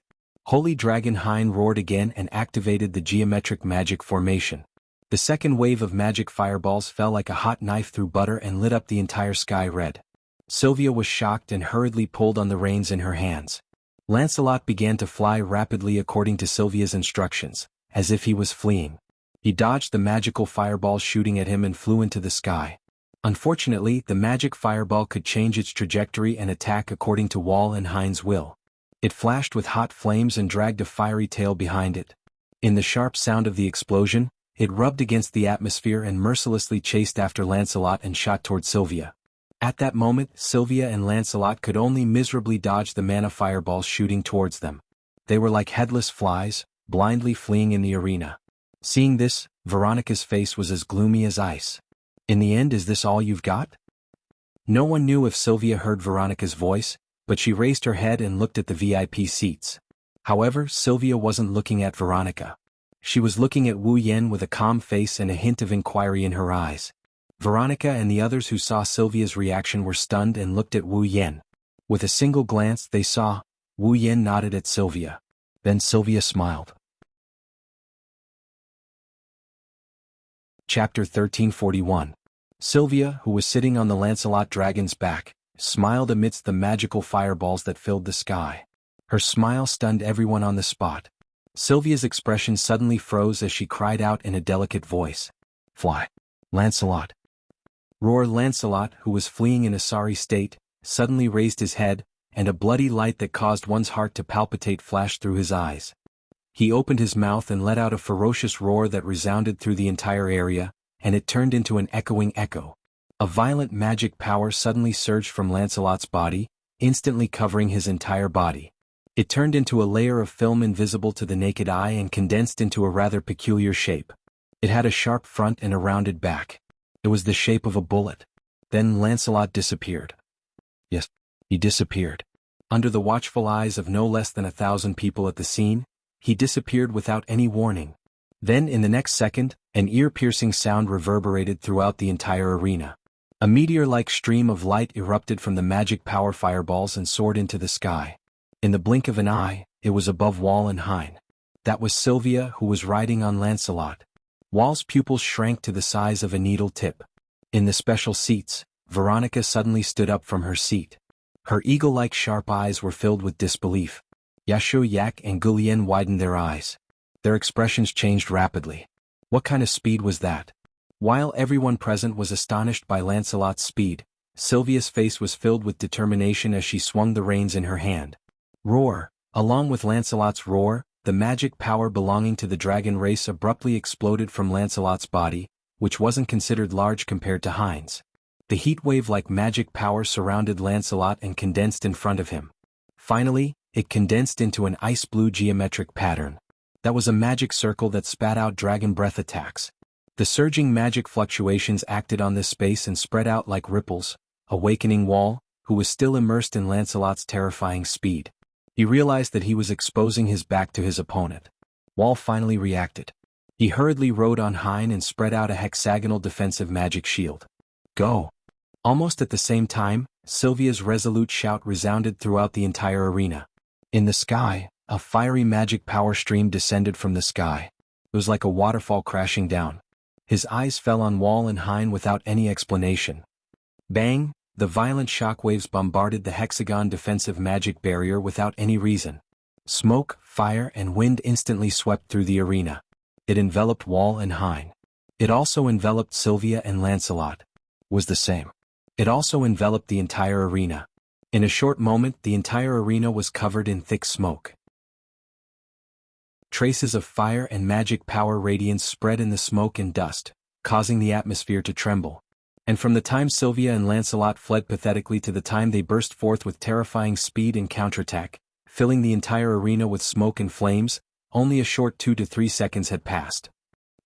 Holy Dragon Hein roared again and activated the geometric magic formation. The second wave of magic fireballs fell like a hot knife through butter and lit up the entire sky red. Sylvia was shocked and hurriedly pulled on the reins in her hands. Lancelot began to fly rapidly according to Sylvia's instructions, as if he was fleeing. He dodged the magical fireballs shooting at him and flew into the sky. Unfortunately, the magic fireball could change its trajectory and attack according to Wall and Hind's will. It flashed with hot flames and dragged a fiery tail behind it. In the sharp sound of the explosion, it rubbed against the atmosphere and mercilessly chased after Lancelot and shot toward Sylvia. At that moment, Sylvia and Lancelot could only miserably dodge the mana fireballs shooting towards them. They were like headless flies, blindly fleeing in the arena. Seeing this, Veronica's face was as gloomy as ice. In the end, is this all you've got? No one knew if Sylvia heard Veronica's voice, but she raised her head and looked at the VIP seats. However, Sylvia wasn't looking at Veronica. She was looking at Wu Yen with a calm face and a hint of inquiry in her eyes. Veronica and the others who saw Sylvia's reaction were stunned and looked at Wu Yen. With a single glance they saw, Wu Yen nodded at Sylvia. Then Sylvia smiled. Chapter 1341. Sylvia, who was sitting on the Lancelot dragon's back, smiled amidst the magical fireballs that filled the sky. Her smile stunned everyone on the spot. Sylvia's expression suddenly froze as she cried out in a delicate voice. "Fly, Lancelot!" Roar. Lancelot, who was fleeing in a sorry state, suddenly raised his head, and a bloody light that caused one's heart to palpitate flashed through his eyes. He opened his mouth and let out a ferocious roar that resounded through the entire area, and it turned into an echoing echo. A violent magic power suddenly surged from Lancelot's body, instantly covering his entire body. It turned into a layer of film invisible to the naked eye and condensed into a rather peculiar shape. It had a sharp front and a rounded back. It was the shape of a bullet. Then Lancelot disappeared. Yes, he disappeared. Under the watchful eyes of no less than 1,000 people at the scene, he disappeared without any warning. Then in the next second, an ear-piercing sound reverberated throughout the entire arena. A meteor-like stream of light erupted from the magic power fireballs and soared into the sky. In the blink of an eye, it was above Wall and Hein. That was Sylvia, who was riding on Lancelot. Wall's pupils shrank to the size of a needle tip. In the special seats, Veronica suddenly stood up from her seat. Her eagle-like sharp eyes were filled with disbelief. Yashu Yak and Gulian widened their eyes. Their expressions changed rapidly. What kind of speed was that? While everyone present was astonished by Lancelot's speed, Sylvia's face was filled with determination as she swung the reins in her hand. Roar! Along with Lancelot's roar, the magic power belonging to the dragon race abruptly exploded from Lancelot's body, which wasn't considered large compared to Hein's. The heatwave-like magic power surrounded Lancelot and condensed in front of him. Finally, it condensed into an ice-blue geometric pattern. That was a magic circle that spat out dragon breath attacks. The surging magic fluctuations acted on this space and spread out like ripples, awakening Wall, who was still immersed in Lancelot's terrifying speed. He realized that he was exposing his back to his opponent. Wall finally reacted. He hurriedly rode on Hein and spread out a hexagonal defensive magic shield. Go! Almost at the same time, Sylvia's resolute shout resounded throughout the entire arena. In the sky, a fiery magic power stream descended from the sky. It was like a waterfall crashing down. His eyes fell on Wall and Hein without any explanation. Bang! The violent shockwaves bombarded the hexagon defensive magic barrier without any reason. Smoke, fire, and wind instantly swept through the arena. It enveloped Wall and Hein. It also enveloped Sylvia and Lancelot. Was the same. It also enveloped the entire arena. In a short moment, the entire arena was covered in thick smoke. Traces of fire and magic power radiance spread in the smoke and dust, causing the atmosphere to tremble. And from the time Sylvia and Lancelot fled pathetically to the time they burst forth with terrifying speed and counterattack, filling the entire arena with smoke and flames, only a short 2 to 3 seconds had passed.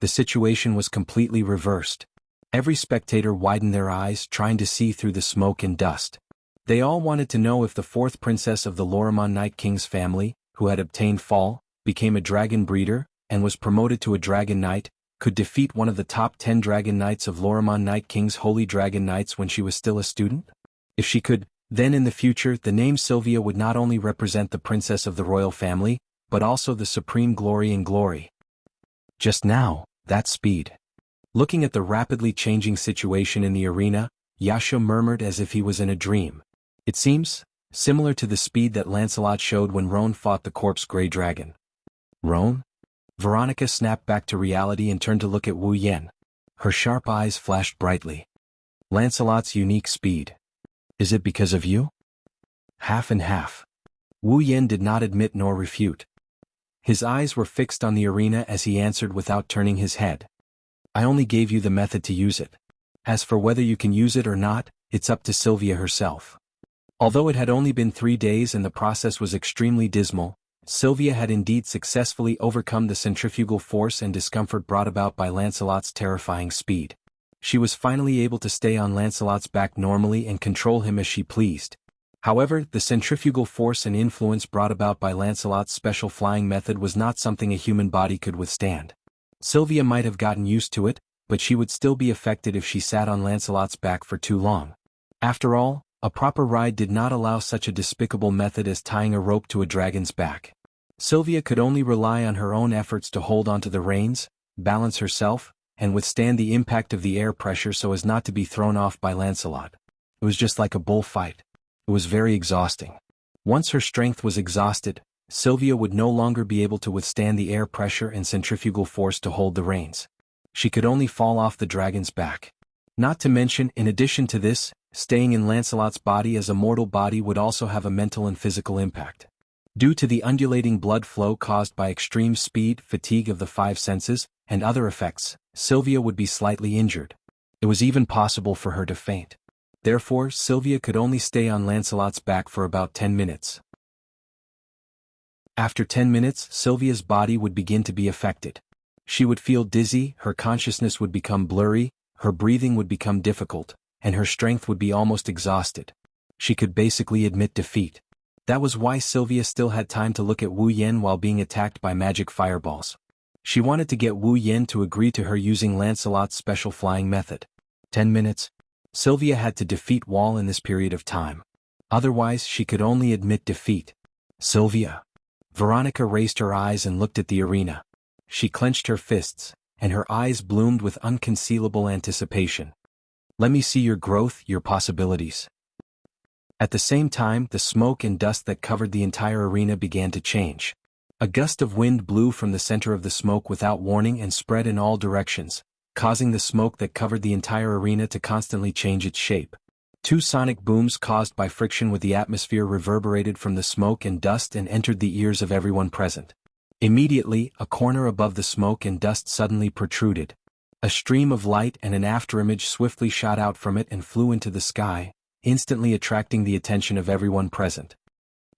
The situation was completely reversed. Every spectator widened their eyes, trying to see through the smoke and dust. They all wanted to know if the fourth princess of the Lorimon Night King's family, who had obtained Fall, became a dragon breeder, and was promoted to a dragon knight, could defeat one of the top 10 dragon knights of Lorimon Night King's holy dragon knights when she was still a student? If she could, then in the future the name Sylvia would not only represent the princess of the royal family, but also the supreme glory in glory. Just now, that speed. Looking at the rapidly changing situation in the arena, Yasha murmured as if he was in a dream. It seems similar to the speed that Lancelot showed when Roan fought the corpse Grey Dragon. Roan? Veronica snapped back to reality and turned to look at Wu Yen. Her sharp eyes flashed brightly. Lancelot's unique speed. Is it because of you? Half and half. Wu Yen did not admit nor refute. His eyes were fixed on the arena as he answered without turning his head. I only gave you the method to use it. As for whether you can use it or not, it's up to Sylvia herself. Although it had only been 3 days and the process was extremely dismal, Sylvia had indeed successfully overcome the centrifugal force and discomfort brought about by Lancelot's terrifying speed. She was finally able to stay on Lancelot's back normally and control him as she pleased. However, the centrifugal force and influence brought about by Lancelot's special flying method was not something a human body could withstand. Sylvia might have gotten used to it, but she would still be affected if she sat on Lancelot's back for too long. After all, a proper ride did not allow such a despicable method as tying a rope to a dragon's back. Sylvia could only rely on her own efforts to hold onto the reins, balance herself, and withstand the impact of the air pressure so as not to be thrown off by Lancelot. It was just like a bullfight. It was very exhausting. Once her strength was exhausted, Sylvia would no longer be able to withstand the air pressure and centrifugal force to hold the reins. She could only fall off the dragon's back. Not to mention, in addition to this, staying in Lancelot's body as a mortal body would also have a mental and physical impact. Due to the undulating blood flow caused by extreme speed, fatigue of the 5 senses, and other effects, Sylvia would be slightly injured. It was even possible for her to faint. Therefore, Sylvia could only stay on Lancelot's back for about 10 minutes. After 10 minutes, Sylvia's body would begin to be affected. She would feel dizzy, her consciousness would become blurry, her breathing would become difficult, and her strength would be almost exhausted. She could basically admit defeat. That was why Sylvia still had time to look at Wu Yen while being attacked by magic fireballs. She wanted to get Wu Yen to agree to her using Lancelot's special flying method. 10 minutes. Sylvia had to defeat Wall in this period of time. Otherwise, she could only admit defeat. Sylvia. Veronica raised her eyes and looked at the arena. She clenched her fists, and her eyes bloomed with unconcealable anticipation. Let me see your growth, your possibilities. At the same time, the smoke and dust that covered the entire arena began to change. A gust of wind blew from the center of the smoke without warning and spread in all directions, causing the smoke that covered the entire arena to constantly change its shape. 2 sonic booms caused by friction with the atmosphere reverberated from the smoke and dust and entered the ears of everyone present. Immediately, a corner above the smoke and dust suddenly protruded. A stream of light and an afterimage swiftly shot out from it and flew into the sky, instantly attracting the attention of everyone present.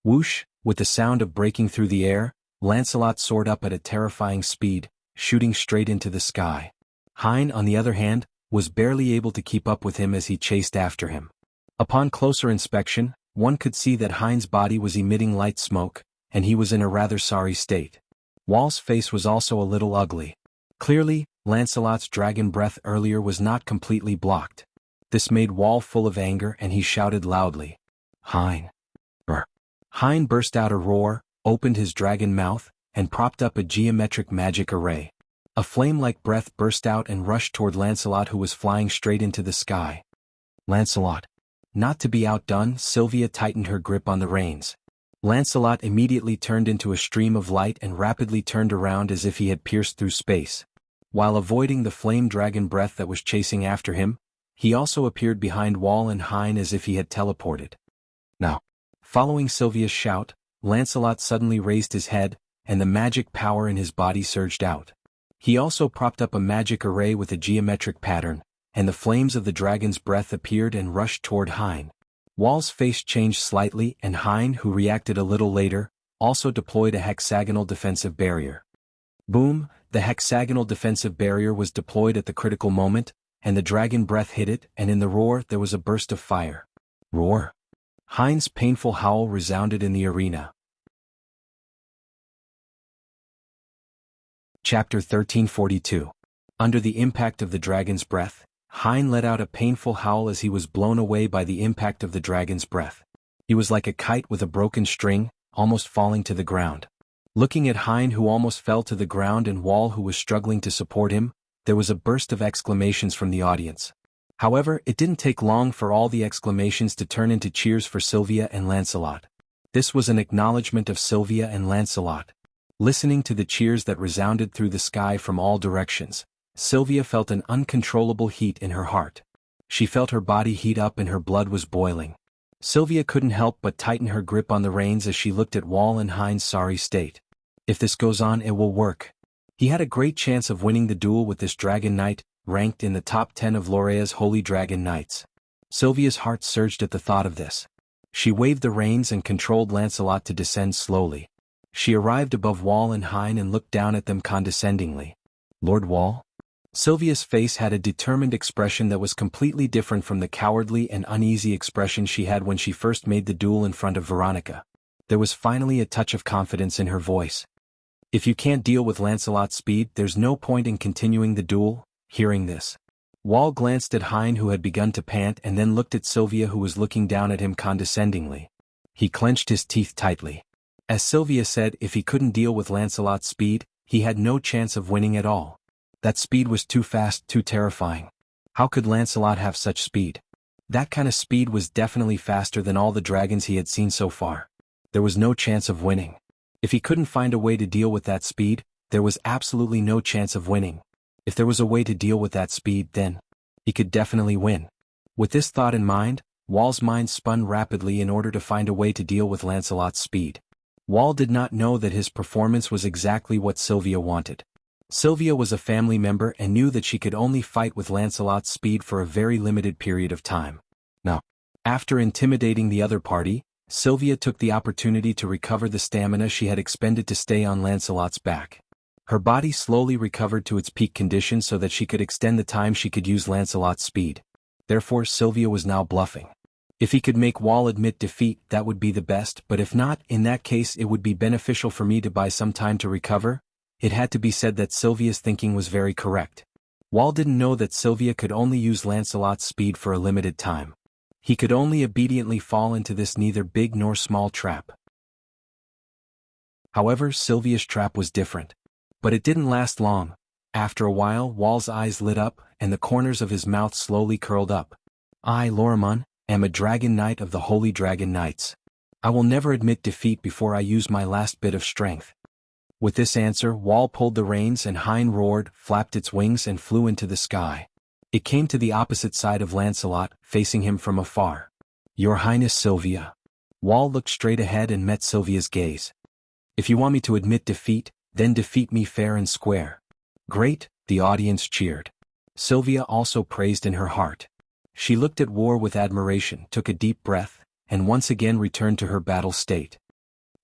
Whoosh, with the sound of breaking through the air, Lancelot soared up at a terrifying speed, shooting straight into the sky. Hein, on the other hand, was barely able to keep up with him as he chased after him. Upon closer inspection, one could see that Hein's body was emitting light smoke, and he was in a rather sorry state. Wall's face was also a little ugly. Clearly, Lancelot's dragon breath earlier was not completely blocked. This made Wall full of anger and he shouted loudly. Hein. Brr. Hein burst out a roar, opened his dragon mouth, and propped up a geometric magic array. A flame-like breath burst out and rushed toward Lancelot, who was flying straight into the sky. Lancelot. Not to be outdone, Sylvia tightened her grip on the reins. Lancelot immediately turned into a stream of light and rapidly turned around as if he had pierced through space. While avoiding the flame dragon breath that was chasing after him, he also appeared behind Wall and Hein as if he had teleported. Now, following Sylvia's shout, Lancelot suddenly raised his head, and the magic power in his body surged out. He also propped up a magic array with a geometric pattern, and the flames of the dragon's breath appeared and rushed toward Hein. Wall's face changed slightly, and Hein, who reacted a little later, also deployed a hexagonal defensive barrier. Boom, the hexagonal defensive barrier was deployed at the critical moment, and the dragon breath hit it, and in the roar there was a burst of fire. Roar. Hein's painful howl resounded in the arena. Chapter 1342. Under the impact of the dragon's breath, Hein let out a painful howl as he was blown away by the impact of the dragon's breath. He was like a kite with a broken string, almost falling to the ground. Looking at Hein, who almost fell to the ground, and Wall, who was struggling to support him, there was a burst of exclamations from the audience. However, it didn't take long for all the exclamations to turn into cheers for Sylvia and Lancelot. This was an acknowledgement of Sylvia and Lancelot. Listening to the cheers that resounded through the sky from all directions, Sylvia felt an uncontrollable heat in her heart. She felt her body heat up and her blood was boiling. Sylvia couldn't help but tighten her grip on the reins as she looked at Wall and Hines' sorry state. If this goes on, it will work. He had a great chance of winning the duel with this Dragon Knight, ranked in the top 10 of Lorea's Holy Dragon Knights. Sylvia's heart surged at the thought of this. She waved the reins and controlled Lancelot to descend slowly. She arrived above Wall and Hine and looked down at them condescendingly. "Lord Wall?" Sylvia's face had a determined expression that was completely different from the cowardly and uneasy expression she had when she first made the duel in front of Veronica. There was finally a touch of confidence in her voice. "If you can't deal with Lancelot's speed, there's no point in continuing the duel." Hearing this, Wall glanced at Hine, who had begun to pant, and then looked at Sylvia, who was looking down at him condescendingly. He clenched his teeth tightly. As Sylvia said, if he couldn't deal with Lancelot's speed, he had no chance of winning at all. That speed was too fast, too terrifying. How could Lancelot have such speed? That kind of speed was definitely faster than all the dragons he had seen so far. There was no chance of winning. If he couldn't find a way to deal with that speed, there was absolutely no chance of winning. If there was a way to deal with that speed, then he could definitely win. With this thought in mind, Wall's mind spun rapidly in order to find a way to deal with Lancelot's speed. Wall did not know that his performance was exactly what Sylvia wanted. Sylvia was a family member and knew that she could only fight with Lancelot's speed for a very limited period of time. Now, after intimidating the other party, Sylvia took the opportunity to recover the stamina she had expended to stay on Lancelot's back. Her body slowly recovered to its peak condition so that she could extend the time she could use Lancelot's speed. Therefore, Sylvia was now bluffing. If he could make Wall admit defeat, that would be the best, but if not, in that case it would be beneficial for me to buy some time to recover. It had to be said that Sylvia's thinking was very correct. Wall didn't know that Sylvia could only use Lancelot's speed for a limited time. He could only obediently fall into this neither big nor small trap. However, Sylvia's trap was different. But it didn't last long. After a while, Wall's eyes lit up, and the corners of his mouth slowly curled up. "I, Lorimon, am a Dragon Knight of the Holy Dragon Knights. I will never admit defeat before I use my last bit of strength." With this answer, Wall pulled the reins and Hine roared, flapped its wings and flew into the sky. It came to the opposite side of Lancelot, facing him from afar. "Your Highness Sylvia." Wall looked straight ahead and met Sylvia's gaze. "If you want me to admit defeat, then defeat me fair and square." "Great," the audience cheered. Sylvia also praised in her heart. She looked at War with admiration, took a deep breath, and once again returned to her battle state.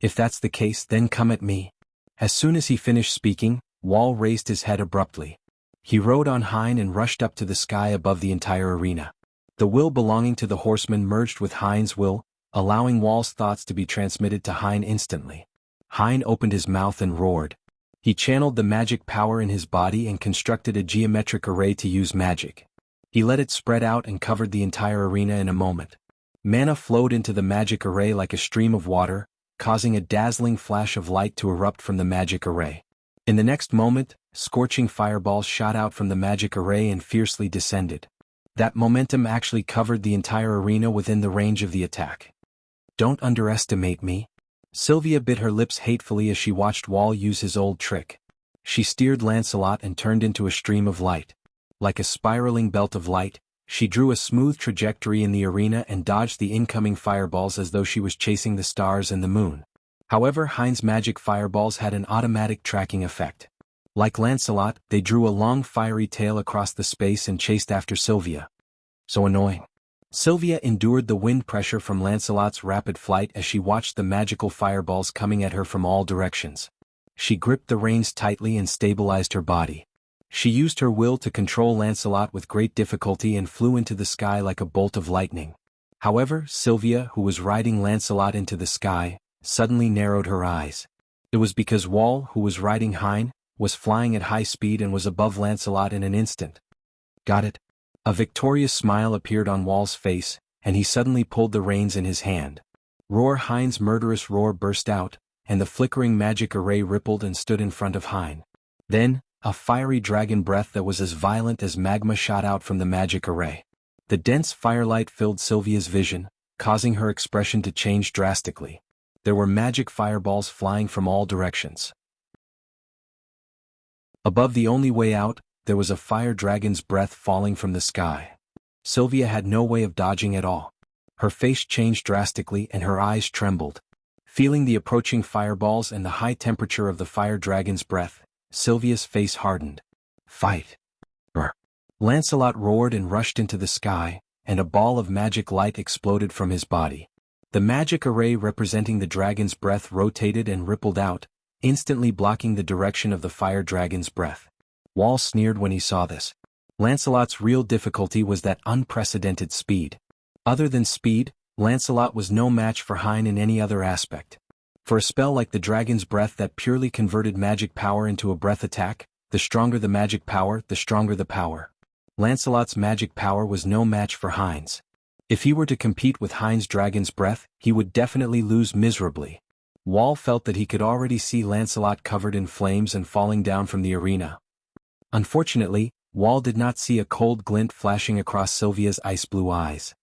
"If that's the case, then come at me." As soon as he finished speaking, Wall raised his head abruptly. He rode on Hine and rushed up to the sky above the entire arena. The will belonging to the horseman merged with Hine's will, allowing Wall's thoughts to be transmitted to Hine instantly. Hine opened his mouth and roared. He channeled the magic power in his body and constructed a geometric array to use magic. He let it spread out and covered the entire arena in a moment. Mana flowed into the magic array like a stream of water, causing a dazzling flash of light to erupt from the magic array. In the next moment, scorching fireballs shot out from the magic array and fiercely descended. That momentum actually covered the entire arena within the range of the attack. "Don't underestimate me." Sylvia bit her lips hatefully as she watched Wall use his old trick. She steered Lancelot and turned into a stream of light. Like a spiraling belt of light, she drew a smooth trajectory in the arena and dodged the incoming fireballs as though she was chasing the stars and the moon. However, Hine's magic fireballs had an automatic tracking effect. Like Lancelot, they drew a long fiery tail across the space and chased after Sylvia. So annoying. Sylvia endured the wind pressure from Lancelot's rapid flight as she watched the magical fireballs coming at her from all directions. She gripped the reins tightly and stabilized her body. She used her will to control Lancelot with great difficulty and flew into the sky like a bolt of lightning. However, Sylvia, who was riding Lancelot into the sky, suddenly narrowed her eyes. It was because Wall, who was riding Hine, was flying at high speed and was above Lancelot in an instant. "Got it?" A victorious smile appeared on Wall's face, and he suddenly pulled the reins in his hand. Roar! Hine's murderous roar burst out, and the flickering magic array rippled and stood in front of Hine. Then, a fiery dragon breath that was as violent as magma shot out from the magic array. The dense firelight filled Sylvia's vision, causing her expression to change drastically. There were magic fireballs flying from all directions. Above the only way out, there was a fire dragon's breath falling from the sky. Sylvia had no way of dodging at all. Her face changed drastically and her eyes trembled. Feeling the approaching fireballs and the high temperature of the fire dragon's breath, Sylvia's face hardened. Fight! Lancelot roared and rushed into the sky, and a ball of magic light exploded from his body. The magic array representing the dragon's breath rotated and rippled out, instantly blocking the direction of the fire dragon's breath. Wall sneered when he saw this. Lancelot's real difficulty was that unprecedented speed. Other than speed, Lancelot was no match for Hein in any other aspect. For a spell like the dragon's breath that purely converted magic power into a breath attack, the stronger the magic power, the stronger the power. Lancelot's magic power was no match for Hein's. If he were to compete with Hein's dragon's breath, he would definitely lose miserably. Wall felt that he could already see Lancelot covered in flames and falling down from the arena. Unfortunately, Wall did not see a cold glint flashing across Sylvia's ice-blue eyes.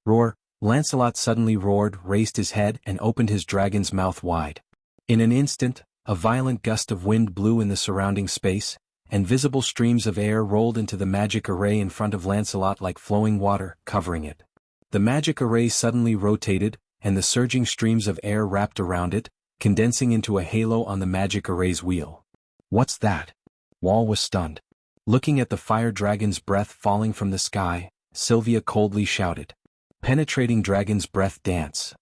Roar! Lancelot suddenly roared, raised his head and opened his dragon's mouth wide. In an instant, a violent gust of wind blew in the surrounding space, and visible streams of air rolled into the magic array in front of Lancelot like flowing water, covering it. The magic array suddenly rotated, and the surging streams of air wrapped around it, condensing into a halo on the magic array's wheel. What's that? Wall was stunned. Looking at the fire dragon's breath falling from the sky, Sylvia coldly shouted. Penetrating dragon's breath dance.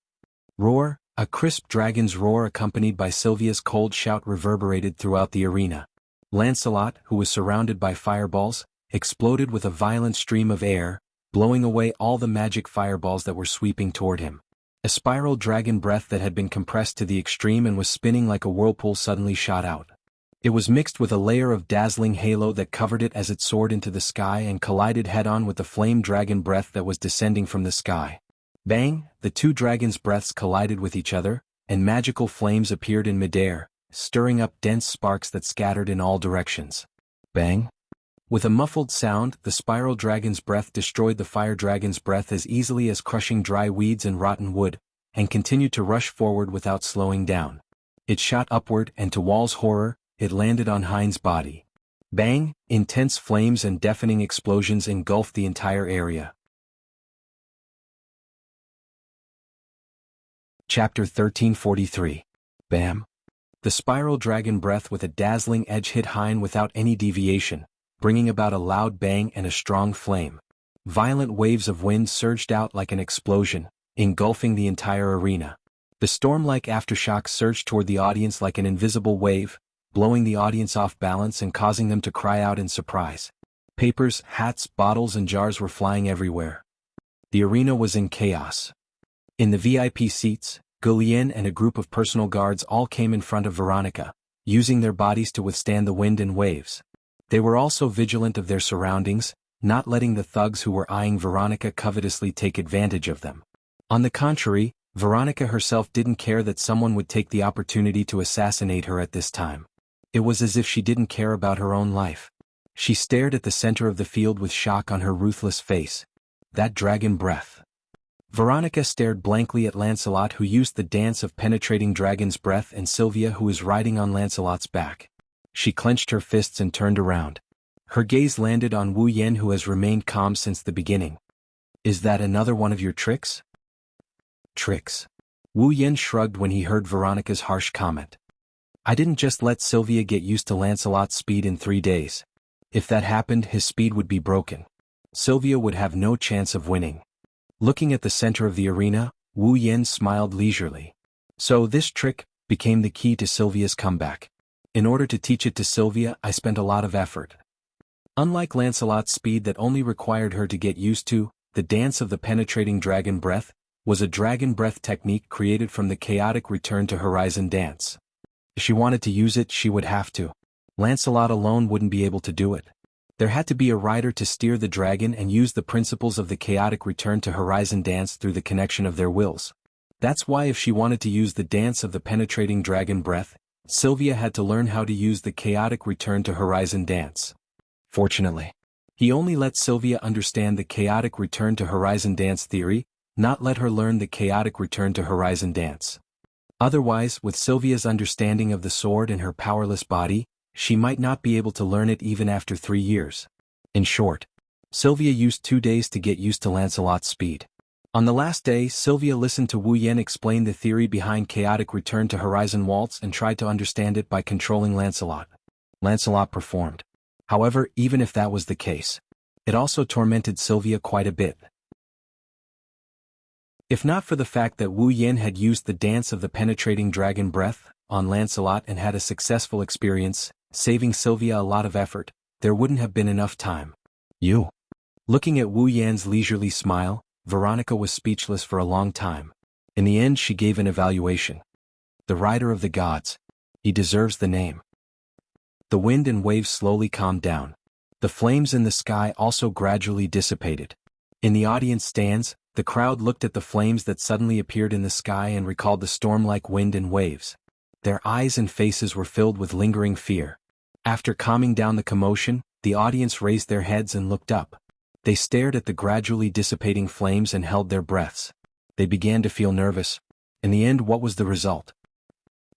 Roar! A crisp dragon's roar accompanied by Sylvia's cold shout reverberated throughout the arena. Lancelot, who was surrounded by fireballs, exploded with a violent stream of air, blowing away all the magic fireballs that were sweeping toward him. A spiral dragon breath that had been compressed to the extreme and was spinning like a whirlpool suddenly shot out. It was mixed with a layer of dazzling halo that covered it as it soared into the sky and collided head-on with the flame dragon breath that was descending from the sky. Bang! The two dragons' breaths collided with each other, and magical flames appeared in midair, stirring up dense sparks that scattered in all directions. Bang! With a muffled sound, the spiral dragon's breath destroyed the fire dragon's breath as easily as crushing dry weeds and rotten wood, and continued to rush forward without slowing down. It shot upward and to Wall's horror, it landed on Hein's body. Bang! Intense flames and deafening explosions engulfed the entire area. Chapter 1343. Bam! The spiral dragon breath with a dazzling edge hit Hein without any deviation, bringing about a loud bang and a strong flame. Violent waves of wind surged out like an explosion, engulfing the entire arena. The storm-like aftershock surged toward the audience like an invisible wave, blowing the audience off balance and causing them to cry out in surprise. Papers, hats, bottles and jars were flying everywhere. The arena was in chaos. In the VIP seats, Gulian and a group of personal guards all came in front of Veronica, using their bodies to withstand the wind and waves. They were also vigilant of their surroundings, not letting the thugs who were eyeing Veronica covetously take advantage of them. On the contrary, Veronica herself didn't care that someone would take the opportunity to assassinate her at this time. It was as if she didn't care about her own life. She stared at the center of the field with shock on her ruthless face. That dragon breath. Veronica stared blankly at Lancelot, who used the dance of penetrating dragon's breath, and Sylvia, who was riding on Lancelot's back. She clenched her fists and turned around. Her gaze landed on Wu Yen, who has remained calm since the beginning. Is that another one of your tricks? Tricks. Wu Yen shrugged when he heard Veronica's harsh comment. I didn't just let Sylvia get used to Lancelot's speed in 3 days. If that happened, his speed would be broken. Sylvia would have no chance of winning. Looking at the center of the arena, Wu Yen smiled leisurely. So this trick became the key to Sylvia's comeback. In order to teach it to Sylvia, I spent a lot of effort. Unlike Lancelot's speed that only required her to get used to, the dance of the penetrating dragon breath was a dragon breath technique created from the chaotic return to horizon dance. If she wanted to use it, she would have to. Lancelot alone wouldn't be able to do it. There had to be a rider to steer the dragon and use the principles of the chaotic return to horizon dance through the connection of their wills. That's why if she wanted to use the dance of the penetrating dragon breath, Sylvia had to learn how to use the chaotic return to horizon dance. Fortunately, He only let Sylvia understand the chaotic return to horizon dance theory, not let her learn the chaotic return to horizon dance. Otherwise, with Sylvia's understanding of the sword and her powerless body, she might not be able to learn it even after 3 years. In short, Sylvia used 2 days to get used to Lancelot's speed. On the last day, Sylvia listened to Wu Yen explain the theory behind chaotic return to horizon waltz and tried to understand it by controlling Lancelot. Lancelot performed. However, even if that was the case, it also tormented Sylvia quite a bit. If not for the fact that Wu Yen had used the dance of the penetrating dragon breath on Lancelot and had a successful experience, saving Sylvia a lot of effort, there wouldn't have been enough time. You. Looking at Wu Yan's leisurely smile, Veronica was speechless for a long time. In the end, she gave an evaluation. The rider of the gods. He deserves the name. The wind and waves slowly calmed down. The flames in the sky also gradually dissipated. In the audience stands, the crowd looked at the flames that suddenly appeared in the sky and recalled the storm-like wind and waves. Their eyes and faces were filled with lingering fear. After calming down the commotion, the audience raised their heads and looked up. They stared at the gradually dissipating flames and held their breaths. They began to feel nervous. In the end, what was the result?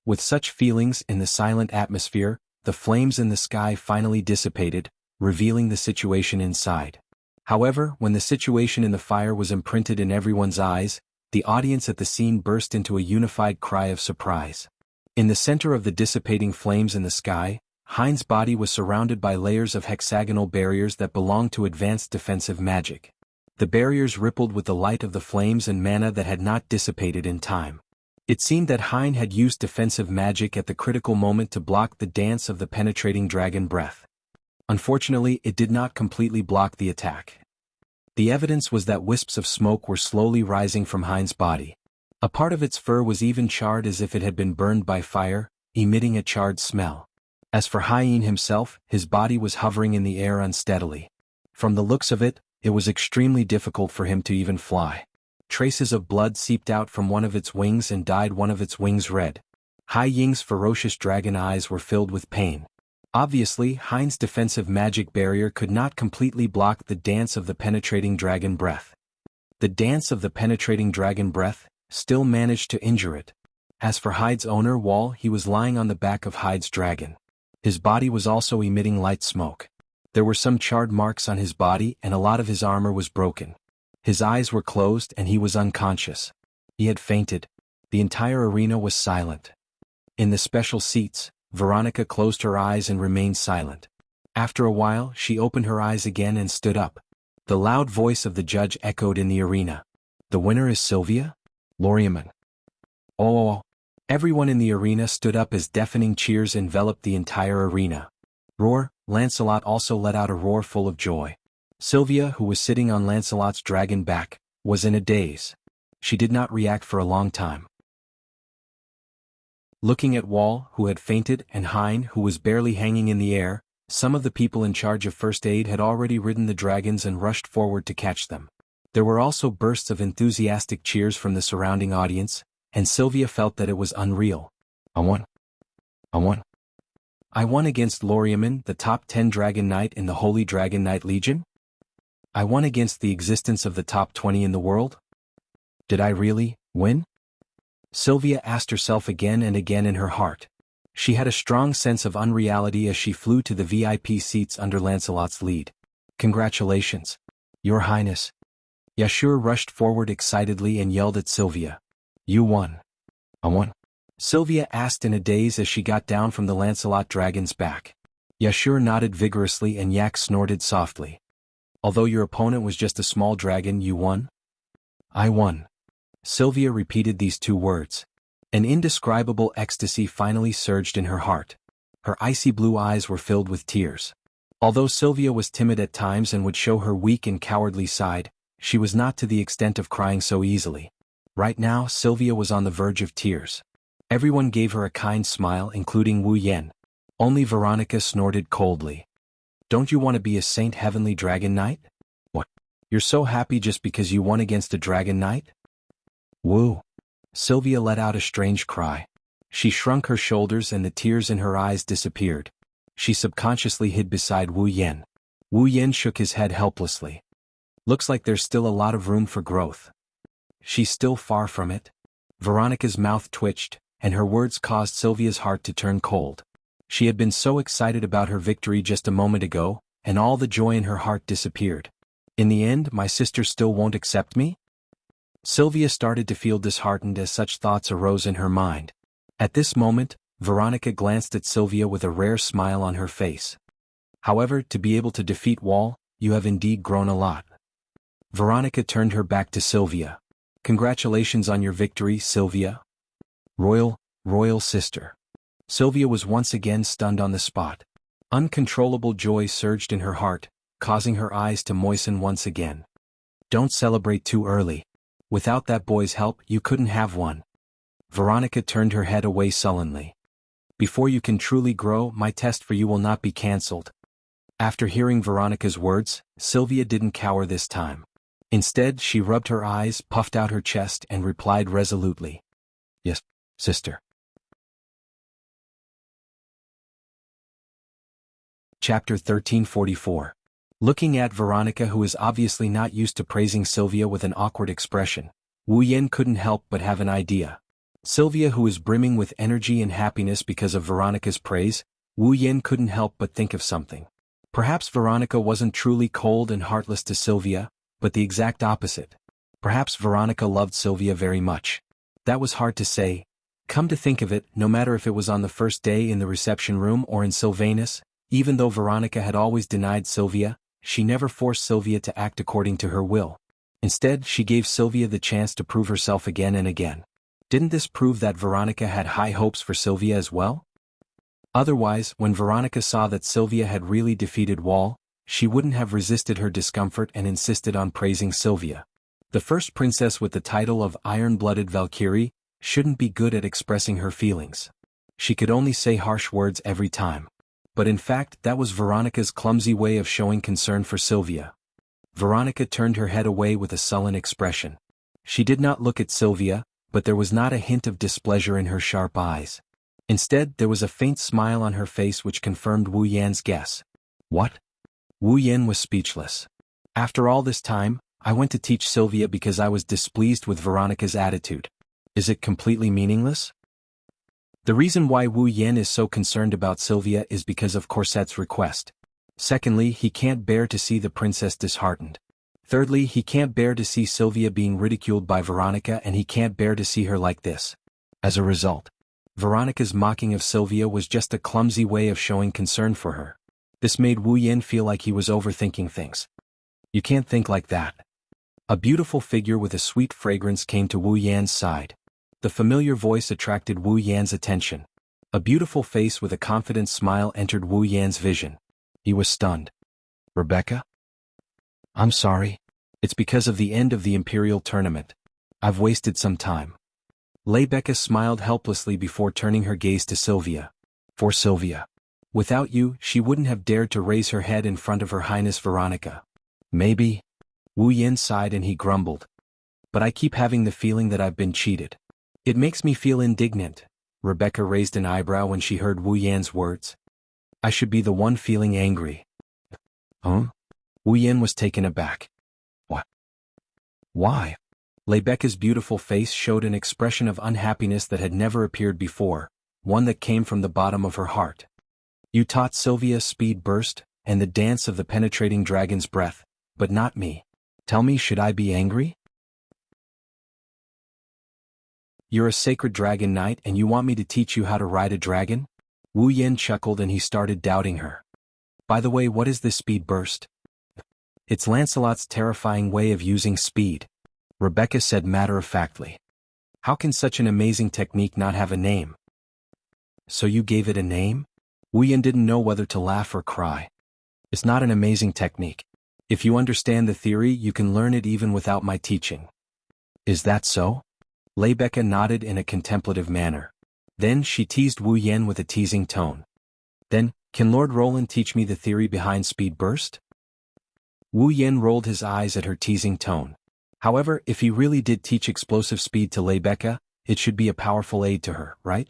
With such feelings in the silent atmosphere, the flames in the sky finally dissipated, revealing the situation inside. However, when the situation in the fire was imprinted in everyone's eyes, the audience at the scene burst into a unified cry of surprise. In the center of the dissipating flames in the sky, Hein's body was surrounded by layers of hexagonal barriers that belonged to advanced defensive magic. The barriers rippled with the light of the flames and mana that had not dissipated in time. It seemed that Hein had used defensive magic at the critical moment to block the dance of the penetrating dragon breath. Unfortunately, it did not completely block the attack. The evidence was that wisps of smoke were slowly rising from Hein's body. A part of its fur was even charred as if it had been burned by fire, emitting a charred smell. As for Hein himself, his body was hovering in the air unsteadily. From the looks of it, it was extremely difficult for him to even fly. Traces of blood seeped out from one of its wings and dyed one of its wings red. Hai Ying's ferocious dragon eyes were filled with pain. Obviously, Hein's defensive magic barrier could not completely block the dance of the penetrating dragon breath. The dance of the penetrating dragon breath still managed to injure it. As for Hyde's owner Wall, he was lying on the back of Hyde's dragon. His body was also emitting light smoke. There were some charred marks on his body and a lot of his armor was broken. His eyes were closed and he was unconscious. He had fainted. The entire arena was silent. In the special seats, Veronica closed her eyes and remained silent. After a while, she opened her eyes again and stood up. The loud voice of the judge echoed in the arena. The winner is Sylvia? Loriaman. Oh! Everyone in the arena stood up as deafening cheers enveloped the entire arena. Roar! Lancelot also let out a roar full of joy. Sylvia, who was sitting on Lancelot's dragon back, was in a daze. She did not react for a long time. Looking at Wall, who had fainted, and Hein, who was barely hanging in the air, some of the people in charge of first aid had already ridden the dragons and rushed forward to catch them. There were also bursts of enthusiastic cheers from the surrounding audience, and Sylvia felt that it was unreal. I won. I won against Loriaman, the top 10 Dragon Knight in the Holy Dragon Knight Legion? I won against the existence of the top 20 in the world? Did I really win? Sylvia asked herself again and again in her heart. She had a strong sense of unreality as she flew to the VIP seats under Lancelot's lead. Congratulations, Your Highness. Yashur rushed forward excitedly and yelled at Sylvia. You won. I won. Sylvia asked in a daze as she got down from the Lancelot dragon's back. Yashur nodded vigorously and Yak snorted softly. Although your opponent was just a small dragon, you won? I won. Sylvia repeated these 2 words. An indescribable ecstasy finally surged in her heart. Her icy blue eyes were filled with tears. Although Sylvia was timid at times and would show her weak and cowardly side, she was not to the extent of crying so easily. Right now, Sylvia was on the verge of tears. Everyone gave her a kind smile, including Wu Yen. Only Veronica snorted coldly. Don't you want to be a Saint Heavenly Dragon Knight? What? You're so happy just because you won against a Dragon Knight? Woo! Sylvia let out a strange cry. She shrunk her shoulders and the tears in her eyes disappeared. She subconsciously hid beside Wu Yen. Wu Yen shook his head helplessly. Looks like there's still a lot of room for growth. She's still far from it. Veronica's mouth twitched, and her words caused Sylvia's heart to turn cold. She had been so excited about her victory just a moment ago, and all the joy in her heart disappeared. In the end, my sister still won't accept me? Sylvia started to feel disheartened as such thoughts arose in her mind. At this moment, Veronica glanced at Sylvia with a rare smile on her face. However, to be able to defeat Wall, you have indeed grown a lot. Veronica turned her back to Sylvia. Congratulations on your victory, Sylvia. Royal sister. Sylvia was once again stunned on the spot. Uncontrollable joy surged in her heart, causing her eyes to moisten once again. Don't celebrate too early. Without that boy's help, you couldn't have won. Veronica turned her head away sullenly. Before you can truly grow, my test for you will not be cancelled. After hearing Veronica's words, Sylvia didn't cower this time. Instead, she rubbed her eyes, puffed out her chest, and replied resolutely. Yes, sister. Chapter 1344. Looking at Veronica, who is obviously not used to praising Sylvia, with an awkward expression, Wu Yen couldn't help but have an idea. Sylvia, who is brimming with energy and happiness because of Veronica's praise, Wu Yen couldn't help but think of something. Perhaps Veronica wasn't truly cold and heartless to Sylvia, but the exact opposite. Perhaps Veronica loved Sylvia very much. That was hard to say. Come to think of it, no matter if it was on the first day in the reception room or in Sylvanus, even though Veronica had always denied Sylvia, she never forced Sylvia to act according to her will. Instead, she gave Sylvia the chance to prove herself again and again. Didn't this prove that Veronica had high hopes for Sylvia as well? Otherwise, when Veronica saw that Sylvia had really defeated Wall, she wouldn't have resisted her discomfort and insisted on praising Sylvia. The first princess with the title of Iron-Blooded Valkyrie shouldn't be good at expressing her feelings. She could only say harsh words every time. But in fact, that was Veronica's clumsy way of showing concern for Sylvia. Veronica turned her head away with a sullen expression. She did not look at Sylvia, but there was not a hint of displeasure in her sharp eyes. Instead, there was a faint smile on her face which confirmed Wu Yan's guess. What? Wu Yan was speechless. After all this time, I went to teach Sylvia because I was displeased with Veronica's attitude. Is it completely meaningless? The reason why Wu Yan is so concerned about Sylvia is because of Corset's request. Secondly, he can't bear to see the princess disheartened. Thirdly, he can't bear to see Sylvia being ridiculed by Veronica, and he can't bear to see her like this. As a result, Veronica's mocking of Sylvia was just a clumsy way of showing concern for her. This made Wu Yan feel like he was overthinking things. You can't think like that. A beautiful figure with a sweet fragrance came to Wu Yan's side. The familiar voice attracted Wu Yan's attention. A beautiful face with a confident smile entered Wu Yan's vision. He was stunned. Rebecca? I'm sorry. It's because of the end of the Imperial tournament. I've wasted some time. Rebecca smiled helplessly before turning her gaze to Sylvia. For Sylvia. Without you, she wouldn't have dared to raise her head in front of Her Highness Veronica. Maybe. Wu Yan sighed and he grumbled. But I keep having the feeling that I've been cheated. It makes me feel indignant. Rebecca raised an eyebrow when she heard Wu Yan's words. I should be the one feeling angry. Huh? Wu Yan was taken aback. What? Why? Rebecca's beautiful face showed an expression of unhappiness that had never appeared before, one that came from the bottom of her heart. You taught Sylvia speed burst, and the dance of the penetrating dragon's breath, but not me. Tell me, should I be angry? You're a sacred dragon knight and you want me to teach you how to ride a dragon? Wu Yan chuckled and he started doubting her. By the way, what is this speed burst? It's Lancelot's terrifying way of using speed, Rebecca said matter-of-factly. How can such an amazing technique not have a name? So you gave it a name? Wu Yan didn't know whether to laugh or cry. It's not an amazing technique. If you understand the theory, you can learn it even without my teaching. Is that so? Rebecca nodded in a contemplative manner. Then she teased Wu Yan with a teasing tone. Then, can Lord Roland teach me the theory behind speed burst? Wu Yan rolled his eyes at her teasing tone. However, if he really did teach explosive speed to Rebecca, it should be a powerful aid to her, right?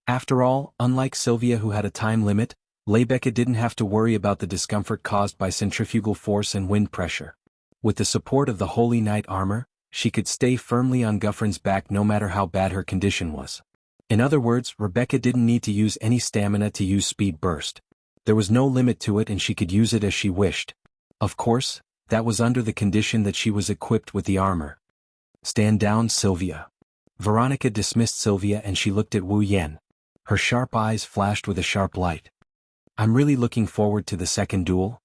After all, unlike Sylvia who had a time limit, Rebecca didn't have to worry about the discomfort caused by centrifugal force and wind pressure. With the support of the Holy Knight armor, she could stay firmly on Guffrin's back no matter how bad her condition was. In other words, Rebecca didn't need to use any stamina to use speed burst. There was no limit to it and she could use it as she wished. Of course, that was under the condition that she was equipped with the armor. Stand down, Sylvia. Veronica dismissed Sylvia and she looked at Wu Yan. Her sharp eyes flashed with a sharp light. I'm really looking forward to the second duel.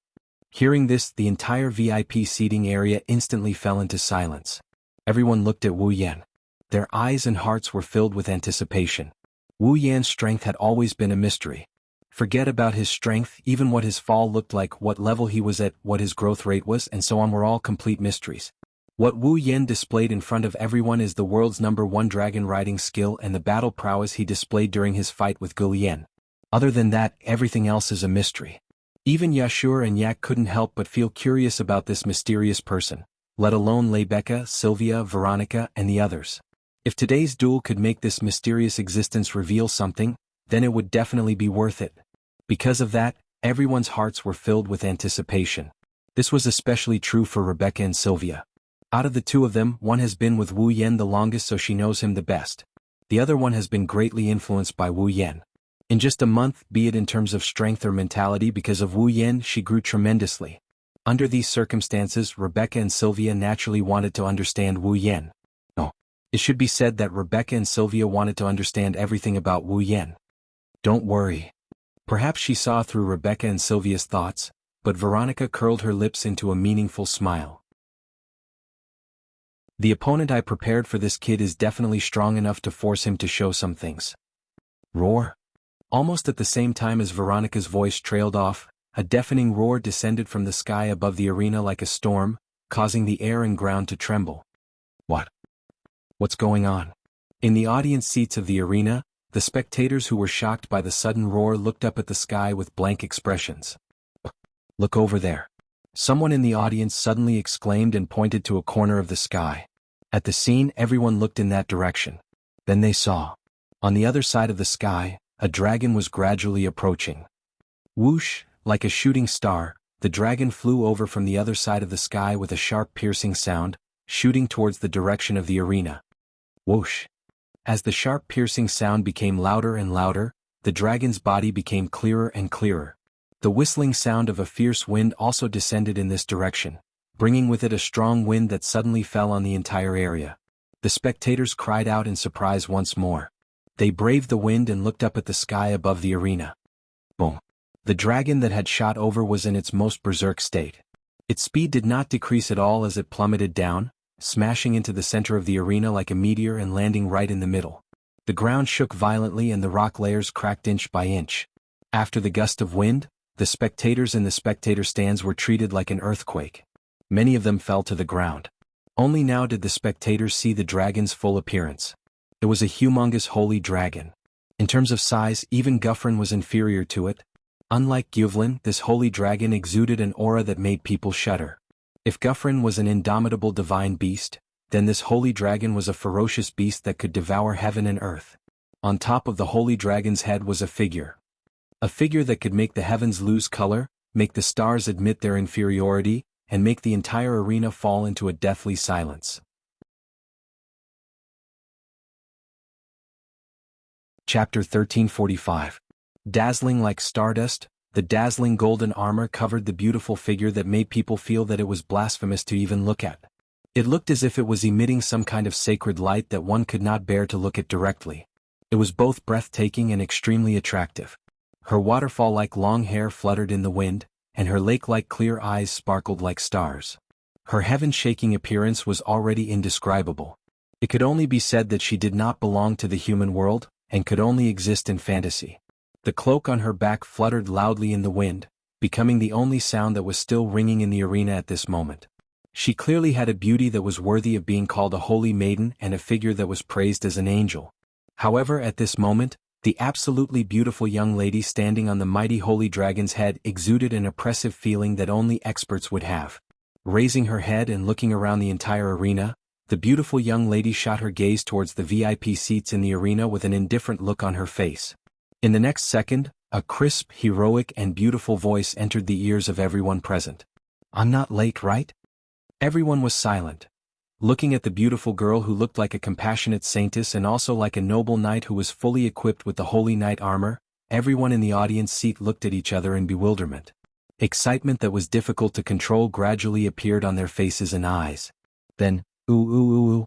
Hearing this, the entire VIP seating area instantly fell into silence. Everyone looked at Wu Yan. Their eyes and hearts were filled with anticipation. Wu Yan's strength had always been a mystery. Forget about his strength, even what his fall looked like, what level he was at, what his growth rate was, and so on were all complete mysteries. What Wu Yan displayed in front of everyone is the world's #1 dragon riding skill and the battle prowess he displayed during his fight with Gu Yan. Other than that, everything else is a mystery. Even Yashur and Yak couldn't help but feel curious about this mysterious person, let alone Rebecca, Sylvia, Veronica, and the others. If today's duel could make this mysterious existence reveal something, then it would definitely be worth it. Because of that, everyone's hearts were filled with anticipation. This was especially true for Rebecca and Sylvia. Out of the two of them, one has been with Wu Yan the longest, so she knows him the best. The other one has been greatly influenced by Wu Yan. In just a month, be it in terms of strength or mentality, because of Wu Yan, she grew tremendously. Under these circumstances, Rebecca and Sylvia naturally wanted to understand Wu Yan. No. It should be said that Rebecca and Sylvia wanted to understand everything about Wu Yan. Don't worry. Perhaps she saw through Rebecca and Sylvia's thoughts, but Veronica curled her lips into a meaningful smile. The opponent I prepared for this kid is definitely strong enough to force him to show some things. Roar. Almost at the same time as Veronica's voice trailed off, a deafening roar descended from the sky above the arena like a storm, causing the air and ground to tremble. What? What's going on? In the audience seats of the arena, the spectators who were shocked by the sudden roar looked up at the sky with blank expressions. Look over there. Someone in the audience suddenly exclaimed and pointed to a corner of the sky. At the scene, everyone looked in that direction. Then they saw. On the other side of the sky, a dragon was gradually approaching. Whoosh, like a shooting star, the dragon flew over from the other side of the sky with a sharp piercing sound, shooting towards the direction of the arena. Whoosh. As the sharp piercing sound became louder and louder, the dragon's body became clearer and clearer. The whistling sound of a fierce wind also descended in this direction, bringing with it a strong wind that suddenly fell on the entire area. The spectators cried out in surprise once more. They braved the wind and looked up at the sky above the arena. Boom. The dragon that had shot over was in its most berserk state. Its speed did not decrease at all as it plummeted down, smashing into the center of the arena like a meteor and landing right in the middle. The ground shook violently and the rock layers cracked inch by inch. After the gust of wind, the spectators in the spectator stands were treated like an earthquake. Many of them fell to the ground. Only now did the spectators see the dragon's full appearance. It was a humongous holy dragon. In terms of size, even Guffrin was inferior to it. Unlike Gyuvlin, this holy dragon exuded an aura that made people shudder. If Guffrin was an indomitable divine beast, then this holy dragon was a ferocious beast that could devour heaven and earth. On top of the holy dragon's head was a figure. A figure that could make the heavens lose color, make the stars admit their inferiority, and make the entire arena fall into a deathly silence. Chapter 1345. Dazzling like stardust, the dazzling golden armor covered the beautiful figure that made people feel that it was blasphemous to even look at. It looked as if it was emitting some kind of sacred light that one could not bear to look at directly. It was both breathtaking and extremely attractive. Her waterfall-like long hair fluttered in the wind, and her lake-like clear eyes sparkled like stars. Her heaven-shaking appearance was already indescribable. It could only be said that she did not belong to the human world, and could only exist in fantasy. The cloak on her back fluttered loudly in the wind, becoming the only sound that was still ringing in the arena at this moment. She clearly had a beauty that was worthy of being called a holy maiden and a figure that was praised as an angel. However, at this moment, the absolutely beautiful young lady standing on the mighty holy dragon's head exuded an oppressive feeling that only experts would have. Raising her head and looking around the entire arena, the beautiful young lady shot her gaze towards the VIP seats in the arena with an indifferent look on her face. In the next second, A crisp, heroic and beautiful voice entered the ears of everyone present. "I'm not late, right?" Everyone was silent, looking at the beautiful girl who looked like a compassionate saintess and also like a noble knight who was fully equipped with the holy knight armor. Everyone in the audience seat looked at each other in bewilderment. Excitement that was difficult to control gradually appeared on their faces and eyes. Then, ooh ooh ooh ooh.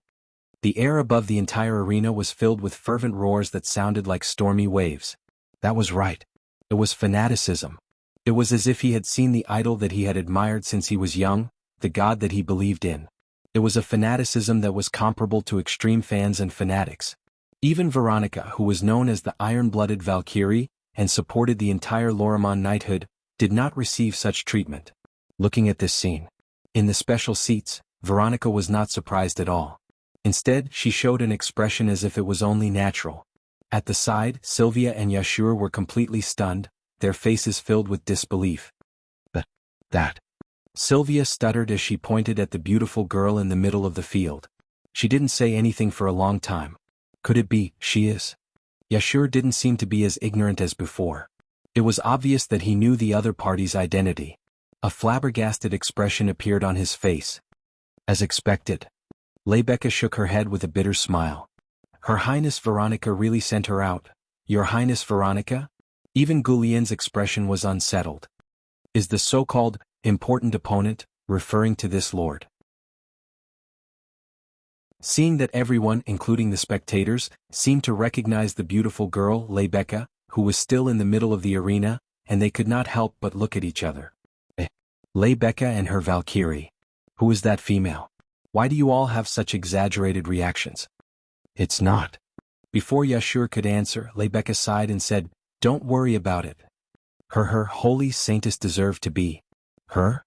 The air above the entire arena was filled with fervent roars that sounded like stormy waves. That was right. It was fanaticism. It was as if he had seen the idol that he had admired since he was young, the god that he believed in. It was a fanaticism that was comparable to extreme fans and fanatics. Even Veronica, who was known as the iron-blooded Valkyrie, and supported the entire Lorimon knighthood, did not receive such treatment. Looking at this scene, in the special seats, Veronica was not surprised at all. Instead, she showed an expression as if it was only natural. At the side, Sylvia and Yashur were completely stunned, their faces filled with disbelief. That. Sylvia stuttered as she pointed at the beautiful girl in the middle of the field. She didn't say anything for a long time. Could it be, she is? Yashur didn't seem to be as ignorant as before. It was obvious that he knew the other party's identity. A flabbergasted expression appeared on his face. As expected. Lebecca shook her head with a bitter smile. Her Highness Veronica really sent her out. Your Highness Veronica? Even Gulien's expression was unsettled. Is the so-called important opponent referring to this lord? Seeing that everyone, including the spectators, seemed to recognize the beautiful girl, Lebecca, who was still in the middle of the arena, and they could not help but look at each other. Lebecca and her Valkyrie. Who is that female? Why do you all have such exaggerated reactions? It's not. Before Yashur could answer, Lebecca sighed and said, Don't worry about it. Her holy saintess deserved to be. Her?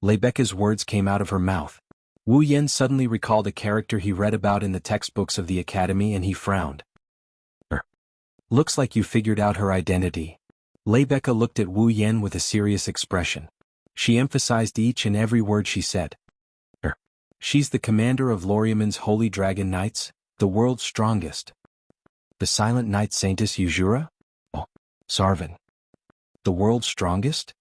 Lebecca's words came out of her mouth. Wu Yen suddenly recalled a character he read about in the textbooks of the academy and he frowned. Looks like you figured out her identity. Lebecca looked at Wu Yen with a serious expression. She emphasized each and every word she said. She's the commander of Loriamon's Holy Dragon Knights, the world's strongest. The silent knight saintess Yuzura? Oh, Sarvan. The world's strongest?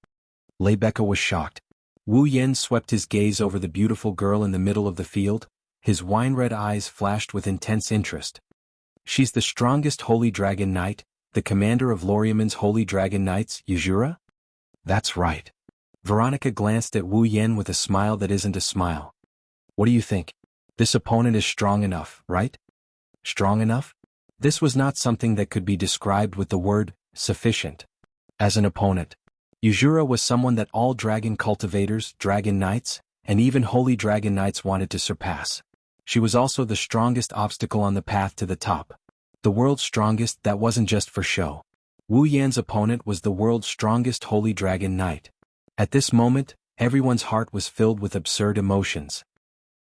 Lebecca was shocked. Wu Yen swept his gaze over the beautiful girl in the middle of the field, his wine-red eyes flashed with intense interest. She's the strongest Holy Dragon Knight, the commander of Loriamon's Holy Dragon Knights, Yuzura? That's right. Veronica glanced at Wu Yen with a smile that isn't a smile. What do you think? This opponent is strong enough, right? Strong enough? This was not something that could be described with the word sufficient. As an opponent, Yuzura was someone that all dragon cultivators, dragon knights, and even holy dragon knights wanted to surpass. She was also the strongest obstacle on the path to the top. The world's strongest that wasn't just for show. Wu Yan's opponent was the world's strongest holy dragon knight. At this moment, everyone's heart was filled with absurd emotions.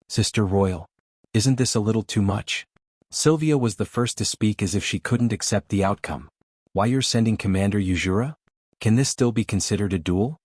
Sister Royal, isn't this a little too much? Sylvia was the first to speak as if she couldn't accept the outcome. Why you're sending Commander Yuzura? Can this still be considered a duel?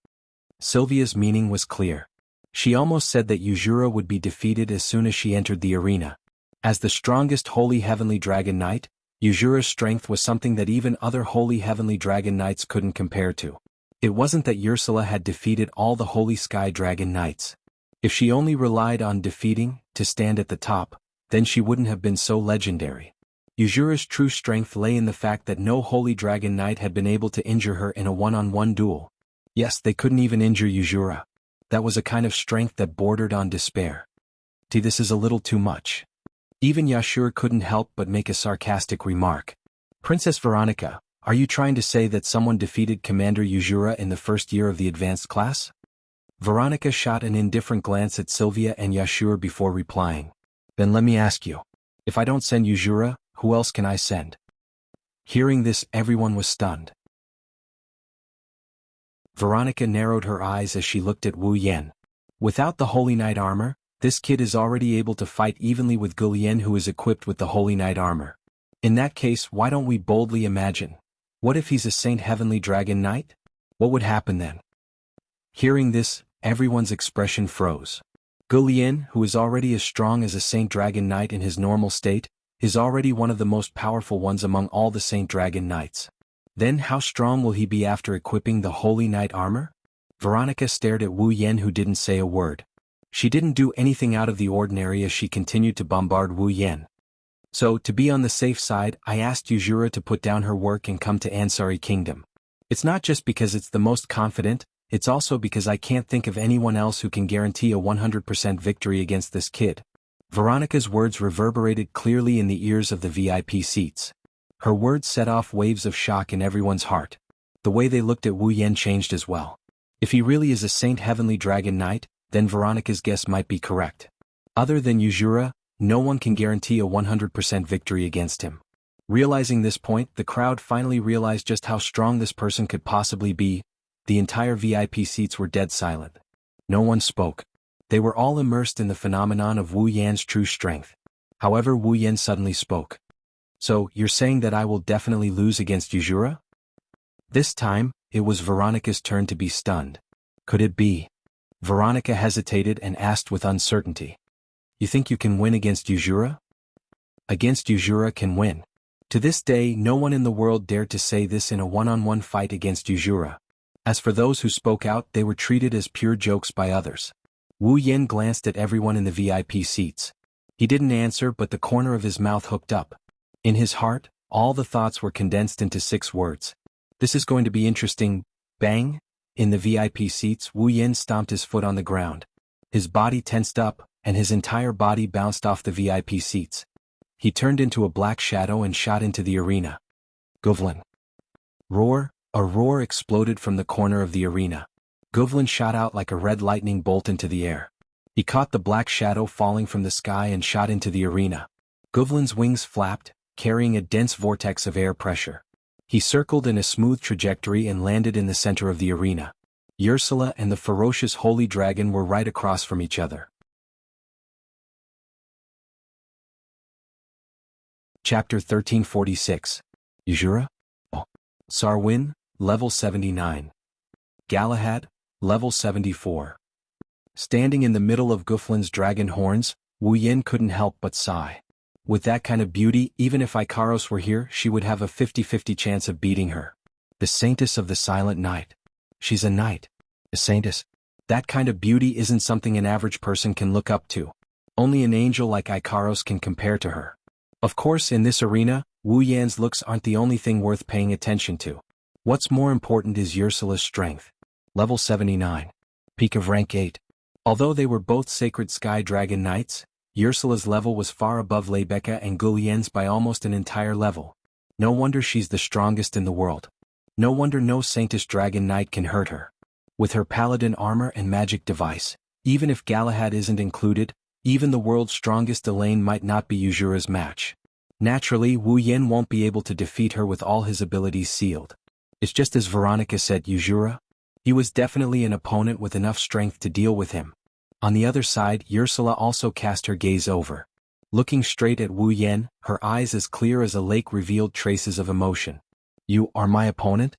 Sylvia's meaning was clear. She almost said that Yuzura would be defeated as soon as she entered the arena. As the strongest holy heavenly dragon knight, Yuzura's strength was something that even other holy heavenly dragon knights couldn't compare to. It wasn't that Ursula had defeated all the holy sky dragon knights. If she only relied on defeating, to stand at the top, then she wouldn't have been so legendary. Yuzura's true strength lay in the fact that no holy dragon knight had been able to injure her in a one-on-one duel. Yes, they couldn't even injure Yuzura. That was a kind of strength that bordered on despair. This is a little too much. Even Yashur couldn't help but make a sarcastic remark. Princess Veronica, are you trying to say that someone defeated Commander Yuzura in the first year of the advanced class? Veronica shot an indifferent glance at Sylvia and Yashur before replying. Then let me ask you. If I don't send Yuzura, who else can I send? Hearing this, everyone was stunned. Veronica narrowed her eyes as she looked at Wu Yen. Without the Holy Knight armor, this kid is already able to fight evenly with Gulien, who is equipped with the Holy Knight armor. In that case, why don't we boldly imagine? What if he's a Saint Heavenly Dragon Knight? What would happen then? Hearing this, everyone's expression froze. Gulien, who is already as strong as a Saint Dragon Knight in his normal state, is already one of the most powerful ones among all the Saint Dragon Knights. Then how strong will he be after equipping the Holy Knight armor? Veronica stared at Wu Yan, who didn't say a word. She didn't do anything out of the ordinary as she continued to bombard Wu Yan. So, to be on the safe side, I asked Yuzura to put down her work and come to Ansari Kingdom. It's not just because it's the most confident, it's also because I can't think of anyone else who can guarantee a 100% victory against this kid. Veronica's words reverberated clearly in the ears of the VIP seats. Her words set off waves of shock in everyone's heart. The way they looked at Wu Yan changed as well. If he really is a Saint Heavenly Dragon Knight, then Veronica's guess might be correct. Other than Yuzura, no one can guarantee a 100% victory against him. Realizing this point, the crowd finally realized just how strong this person could possibly be. The entire VIP seats were dead silent. No one spoke. They were all immersed in the phenomenon of Wu Yan's true strength. However, Wu Yan suddenly spoke. So, you're saying that I will definitely lose against Yuzura? This time, it was Veronica's turn to be stunned. Could it be? Veronica hesitated and asked with uncertainty. You think you can win against Yuzura? Against Yuzura can win. To this day, no one in the world dared to say this in a one-on-one fight against Yuzura. As for those who spoke out, they were treated as pure jokes by others. Wu Yan glanced at everyone in the VIP seats. He didn't answer, but the corner of his mouth hooked up. In his heart, all the thoughts were condensed into 6 words. This is going to be interesting. Bang! In the VIP seats, Wu Yan stomped his foot on the ground. His body tensed up, and his entire body bounced off the VIP seats. He turned into a black shadow and shot into the arena. Guvlin. Roar! A roar exploded from the corner of the arena. Guvlin shot out like a red lightning bolt into the air. He caught the black shadow falling from the sky and shot into the arena. Guvlin's wings flapped, carrying a dense vortex of air pressure. He circled in a smooth trajectory and landed in the center of the arena. Ursula and the ferocious holy dragon were right across from each other. Chapter 1346. Yuzura? Sarwin, level 79. Galahad, level 74. Standing in the middle of Guflin's dragon horns, Wu Yan couldn't help but sigh. With that kind of beauty, even if Ikaros were here, she would have a 50-50 chance of beating her. The Saintess of the Silent Night. She's a knight. A saintess. That kind of beauty isn't something an average person can look up to. Only an angel like Ikaros can compare to her. Of course, in this arena, Wu Yan's looks aren't the only thing worth paying attention to. What's more important is Ursula's strength. Level 79. Peak of rank 8. Although they were both sacred sky dragon knights, Ursula's level was far above Lebecca and Gulien's by almost an entire level. No wonder she's the strongest in the world. No wonder no Saintess Dragon Knight can hurt her. With her paladin armor and magic device, even if Galahad isn't included, even the world's strongest Elaine might not be Yuzura's match. Naturally, Wu Yan won't be able to defeat her with all his abilities sealed. It's just as Veronica said, Yuzura. He was definitely an opponent with enough strength to deal with him. On the other side, Ursula also cast her gaze over. Looking straight at Wu Yan, her eyes as clear as a lake revealed traces of emotion. You are my opponent?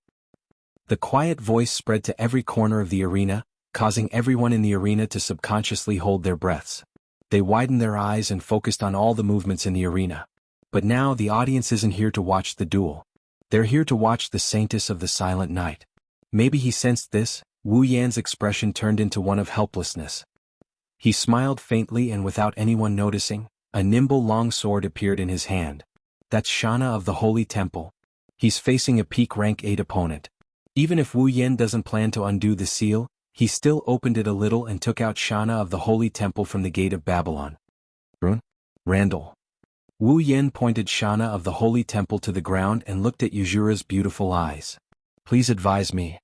The quiet voice spread to every corner of the arena, causing everyone in the arena to subconsciously hold their breaths. They widened their eyes and focused on all the movements in the arena. But now the audience isn't here to watch the duel. They're here to watch the Saintess of the Silent Night. Maybe he sensed this. Wu Yan's expression turned into one of helplessness. He smiled faintly, and without anyone noticing, a nimble long sword appeared in his hand. That's Shana of the Holy Temple. He's facing a peak rank 8 opponent. Even if Wu Yan doesn't plan to undo the seal, he still opened it a little and took out Shana of the Holy Temple from the gate of Babylon. Randall. Wu Yan pointed Shana of the Holy Temple to the ground and looked at Yuzura's beautiful eyes. Please advise me.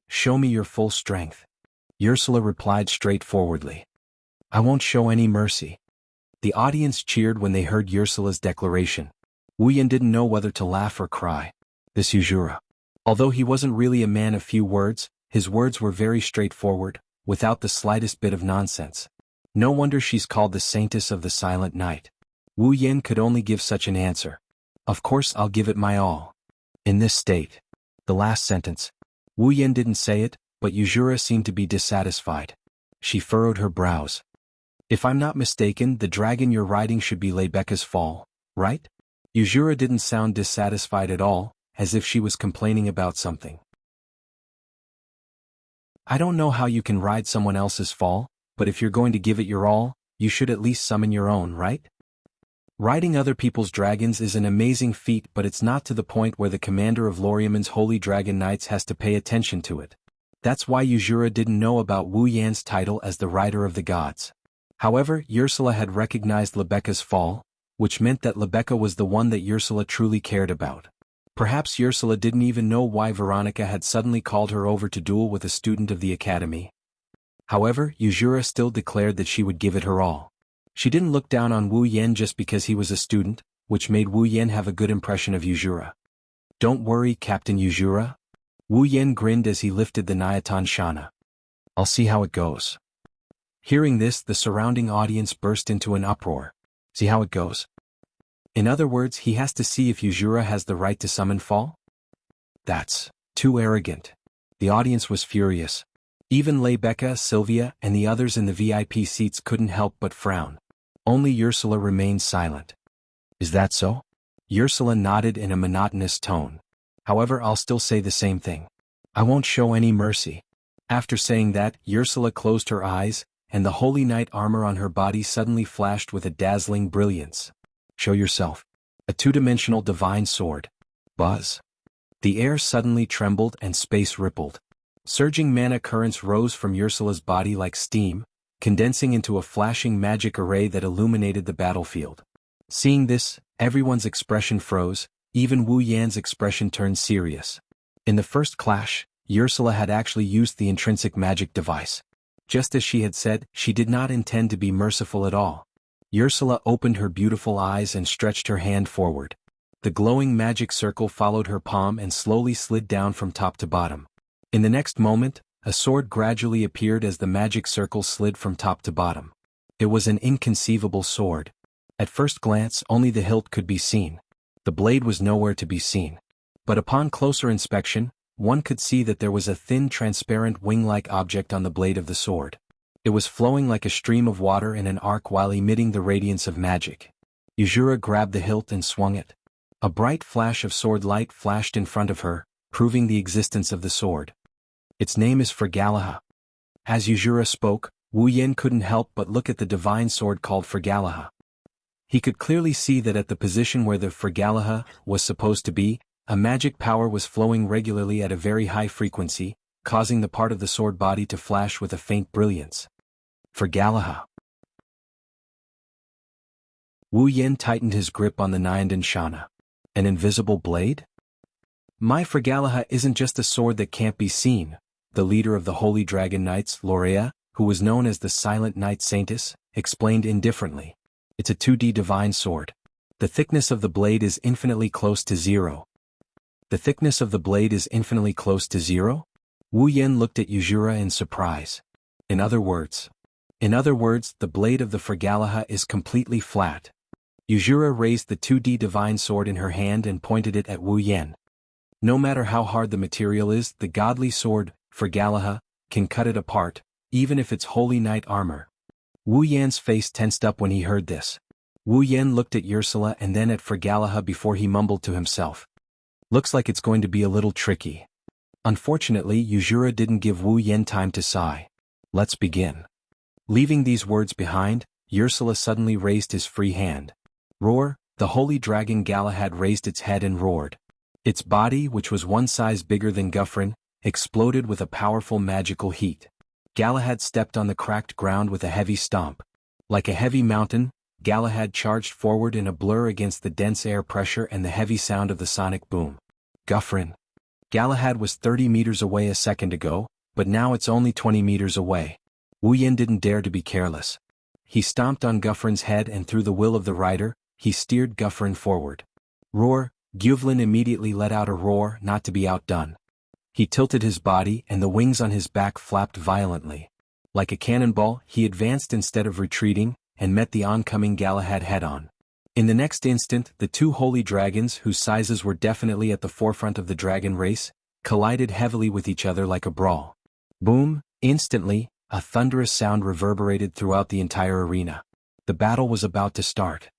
Show me your full strength. Ursula replied straightforwardly. I won't show any mercy. The audience cheered when they heard Ursula's declaration. Wu Yan didn't know whether to laugh or cry. This Yuzura. Although he wasn't really a man of few words, his words were very straightforward, without the slightest bit of nonsense. No wonder she's called the Saintess of the Silent Night. Wu Yan could only give such an answer. Of course I'll give it my all. In this state. The last sentence. Wu Yan didn't say it, but Yuzura seemed to be dissatisfied. She furrowed her brows. If I'm not mistaken, the dragon you're riding should be Lebecca's fall, right? Yuzura didn't sound dissatisfied at all. as if she was complaining about something. I don't know how you can ride someone else's fall, but if you're going to give it your all, you should at least summon your own, right? Riding other people's dragons is an amazing feat, but it's not to the point where the commander of Loriaman's Holy Dragon Knights has to pay attention to it. That's why Yuzura didn't know about Wu Yan's title as the Rider of the Gods. However, Ursula had recognized Lebecca's fall, which meant that Lebecca was the one that Ursula truly cared about. Perhaps Ursula didn't even know why Veronica had suddenly called her over to duel with a student of the academy. However, Yuzura still declared that she would give it her all. She didn't look down on Wu Yan just because he was a student, which made Wu Yan have a good impression of Yuzura. Don't worry, Captain Yuzura. Wu Yan grinned as he lifted the Nyaton Shana. I'll see how it goes. Hearing this, the surrounding audience burst into an uproar. See how it goes? In other words, he has to see if Yuzura has the right to summon fall? That's too arrogant. The audience was furious. Even Lebecca, Sylvia, and the others in the VIP seats couldn't help but frown. Only Ursula remained silent. Is that so? Ursula nodded in a monotonous tone. However, I'll still say the same thing. I won't show any mercy. After saying that, Ursula closed her eyes, and the holy knight armor on her body suddenly flashed with a dazzling brilliance. Show yourself. A two-dimensional divine sword. Buzz. The air suddenly trembled and space rippled. Surging mana currents rose from Ursula's body like steam, condensing into a flashing magic array that illuminated the battlefield. Seeing this, everyone's expression froze, even Wu Yan's expression turned serious. In the first clash, Ursula had actually used the intrinsic magic device. Just as she had said, she did not intend to be merciful at all. Ursula opened her beautiful eyes and stretched her hand forward. The glowing magic circle followed her palm and slowly slid down from top to bottom. In the next moment, a sword gradually appeared as the magic circle slid from top to bottom. It was an inconceivable sword. At first glance, only the hilt could be seen. The blade was nowhere to be seen. But upon closer inspection, one could see that there was a thin transparent wing-like object on the blade of the sword. It was flowing like a stream of water in an arc while emitting the radiance of magic. Yuzura grabbed the hilt and swung it. A bright flash of sword light flashed in front of her, proving the existence of the sword. Its name is Fergalaha. As Yuzura spoke, Wu Yan couldn't help but look at the divine sword called Fergalaha. He could clearly see that at the position where the Fergalaha was supposed to be, a magic power was flowing regularly at a very high frequency, causing the part of the sword body to flash with a faint brilliance. Fergalaha. Wu Yan tightened his grip on the Nyandan Shana. An invisible blade? My Fergalaha isn't just a sword that can't be seen, the leader of the Holy Dragon Knights, Lorea, who was known as the Silent Knight Saintess, explained indifferently. It's a 2D divine sword. The thickness of the blade is infinitely close to zero. The thickness of the blade is infinitely close to zero? Wu Yan looked at Yuzura in surprise. In other words, the blade of the Fergalaha is completely flat. Yuzura raised the 2D divine sword in her hand and pointed it at Wu Yan. No matter how hard the material is, the godly sword, Fergalaha, can cut it apart, even if it's holy knight armor. Wu Yan's face tensed up when he heard this. Wu Yan looked at Ursula and then at Fergalaha before he mumbled to himself. Looks like it's going to be a little tricky. Unfortunately, Yuzura didn't give Wu Yan time to sigh. Let's begin. Leaving these words behind, Ursula suddenly raised his free hand. Roar, the holy dragon Galahad raised its head and roared. Its body, which was one size bigger than Guthrin, exploded with a powerful magical heat. Galahad stepped on the cracked ground with a heavy stomp. Like a heavy mountain, Galahad charged forward in a blur against the dense air pressure and the heavy sound of the sonic boom. Guthrin. Galahad was 30 meters away a second ago, but now it's only 20 meters away. Wu Yan didn't dare to be careless. He stomped on Guthrin's head and through the will of the rider, he steered Guthrin forward. Roar, Gyuvlin immediately let out a roar not to be outdone. He tilted his body and the wings on his back flapped violently. Like a cannonball, he advanced instead of retreating, and met the oncoming Galahad head-on. In the next instant, the two holy dragons, whose sizes were definitely at the forefront of the dragon race, collided heavily with each other like a brawl. Boom! Instantly, a thunderous sound reverberated throughout the entire arena. The battle was about to start.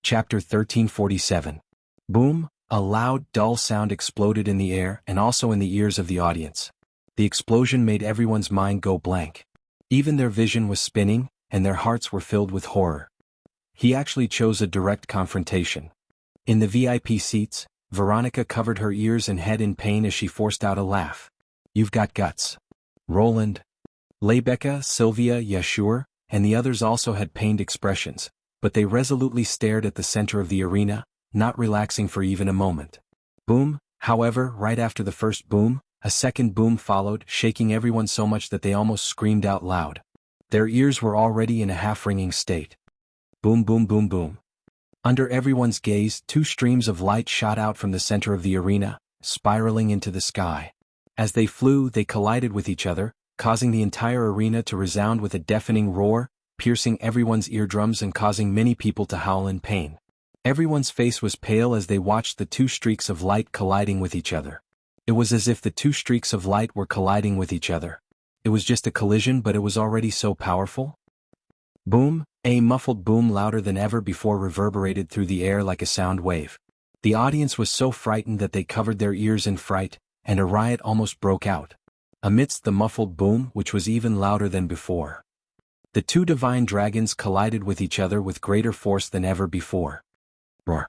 Chapter 1347. Boom! A loud, dull sound exploded in the air and also in the ears of the audience. The explosion made everyone's mind go blank. Even their vision was spinning, and their hearts were filled with horror. He actually chose a direct confrontation. In the VIP seats, Veronica covered her ears and head in pain as she forced out a laugh. "You've got guts." Roland, Lebecca, Sylvia, Yashur, and the others also had pained expressions, but they resolutely stared at the center of the arena, not relaxing for even a moment. Boom! However, right after the first boom, a second boom followed, shaking everyone so much that they almost screamed out loud. Their ears were already in a half-ringing state. Boom, boom, boom, boom. Under everyone's gaze, two streams of light shot out from the center of the arena, spiraling into the sky. As they flew, they collided with each other, causing the entire arena to resound with a deafening roar, piercing everyone's eardrums and causing many people to howl in pain. Everyone's face was pale as they watched the two streaks of light colliding with each other. It was as if the two streaks of light were colliding with each other. It was just a collision, but it was already so powerful. Boom! A muffled boom louder than ever before reverberated through the air like a sound wave. The audience was so frightened that they covered their ears in fright, and a riot almost broke out. Amidst the muffled boom, which was even louder than before, the two divine dragons collided with each other with greater force than ever before. Roar!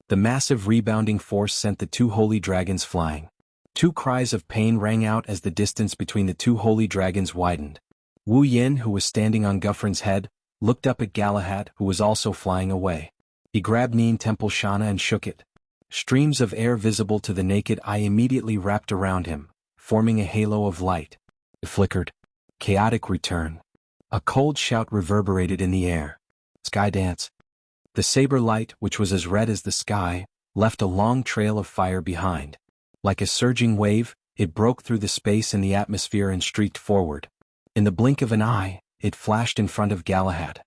The massive rebounding force sent the two holy dragons flying. Two cries of pain rang out as the distance between the two holy dragons widened. Wu Yin, who was standing on Guffrin's head, looked up at Galahad, who was also flying away. He grabbed Neen Temple Shana and shook it. Streams of air visible to the naked eye immediately wrapped around him, forming a halo of light. It flickered. Chaotic return. A cold shout reverberated in the air. Sky dance. The saber light, which was as red as the sky, left a long trail of fire behind. Like a surging wave, it broke through the space and the atmosphere and streaked forward. In the blink of an eye, it flashed in front of Galahad.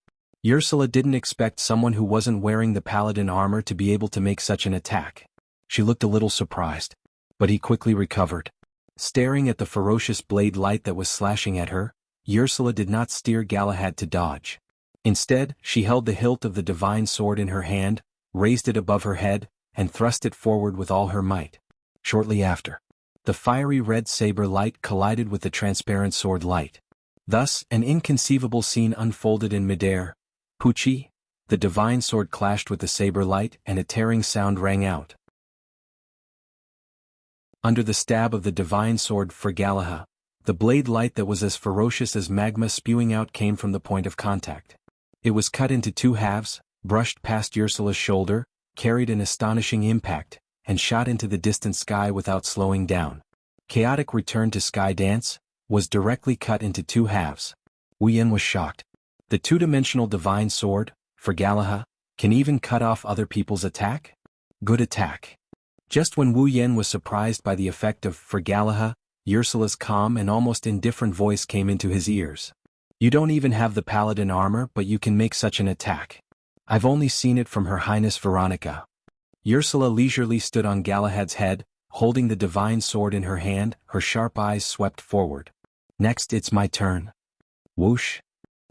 Ursula didn't expect someone who wasn't wearing the paladin armor to be able to make such an attack. She looked a little surprised, but he quickly recovered. Staring at the ferocious blade light that was slashing at her, Ursula did not steer Galahad to dodge. Instead, she held the hilt of the divine sword in her hand, raised it above her head, and thrust it forward with all her might. Shortly after, the fiery red saber light collided with the transparent sword light. Thus, an inconceivable scene unfolded in midair. Pucci, the divine sword clashed with the saber light and a tearing sound rang out. Under the stab of the divine sword for Galahad, the blade light that was as ferocious as magma spewing out came from the point of contact. It was cut into two halves, brushed past Ursula's shoulder, carried an astonishing impact, and shot into the distant sky without slowing down. Chaotic return to sky dance was directly cut into two halves. Wu Yin was shocked. The two-dimensional divine sword, for Galahad, can even cut off other people's attack? Good attack. Just when Wu Yin was surprised by the effect of for Galahad, Ursula's calm and almost indifferent voice came into his ears. "You don't even have the paladin armor, but you can make such an attack. I've only seen it from Her Highness Veronica." Ursula leisurely stood on Galahad's head, holding the divine sword in her hand, her sharp eyes swept forward. "Next it's my turn." Whoosh!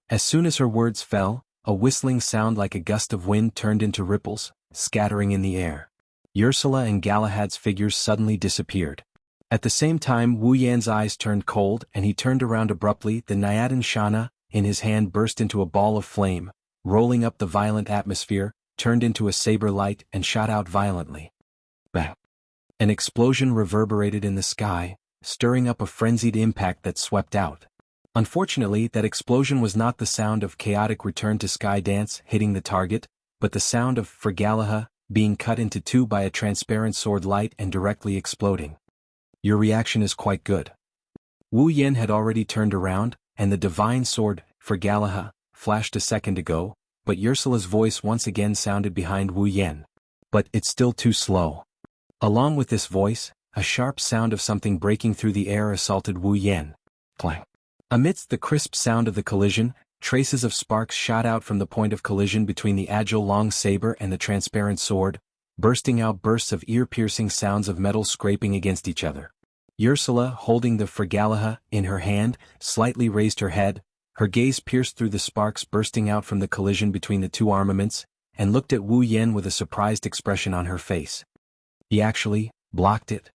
As soon as her words fell, a whistling sound like a gust of wind turned into ripples, scattering in the air. Ursula and Galahad's figures suddenly disappeared. At the same time, Wu Yan's eyes turned cold and he turned around abruptly. The Nyadan Shana, in his hand, burst into a ball of flame, rolling up the violent atmosphere, turned into a saber light and shot out violently. Bang! An explosion reverberated in the sky, stirring up a frenzied impact that swept out. Unfortunately, that explosion was not the sound of chaotic return to sky dance hitting the target, but the sound of for Galahad being cut into two by a transparent sword light and directly exploding. "Your reaction is quite good." Wu Yin had already turned around, and the divine sword, for Galahad, flashed a second ago, but Ursula's voice once again sounded behind Wu Yin. "But it's still too slow." Along with this voice, a sharp sound of something breaking through the air assaulted Wu Yin. Clang! Amidst the crisp sound of the collision, traces of sparks shot out from the point of collision between the agile long saber and the transparent sword, bursting out bursts of ear-piercing sounds of metal scraping against each other. Ursula, holding the for Galahad in her hand, slightly raised her head, her gaze pierced through the sparks bursting out from the collision between the two armaments, and looked at Wu Yan with a surprised expression on her face. He actually blocked it.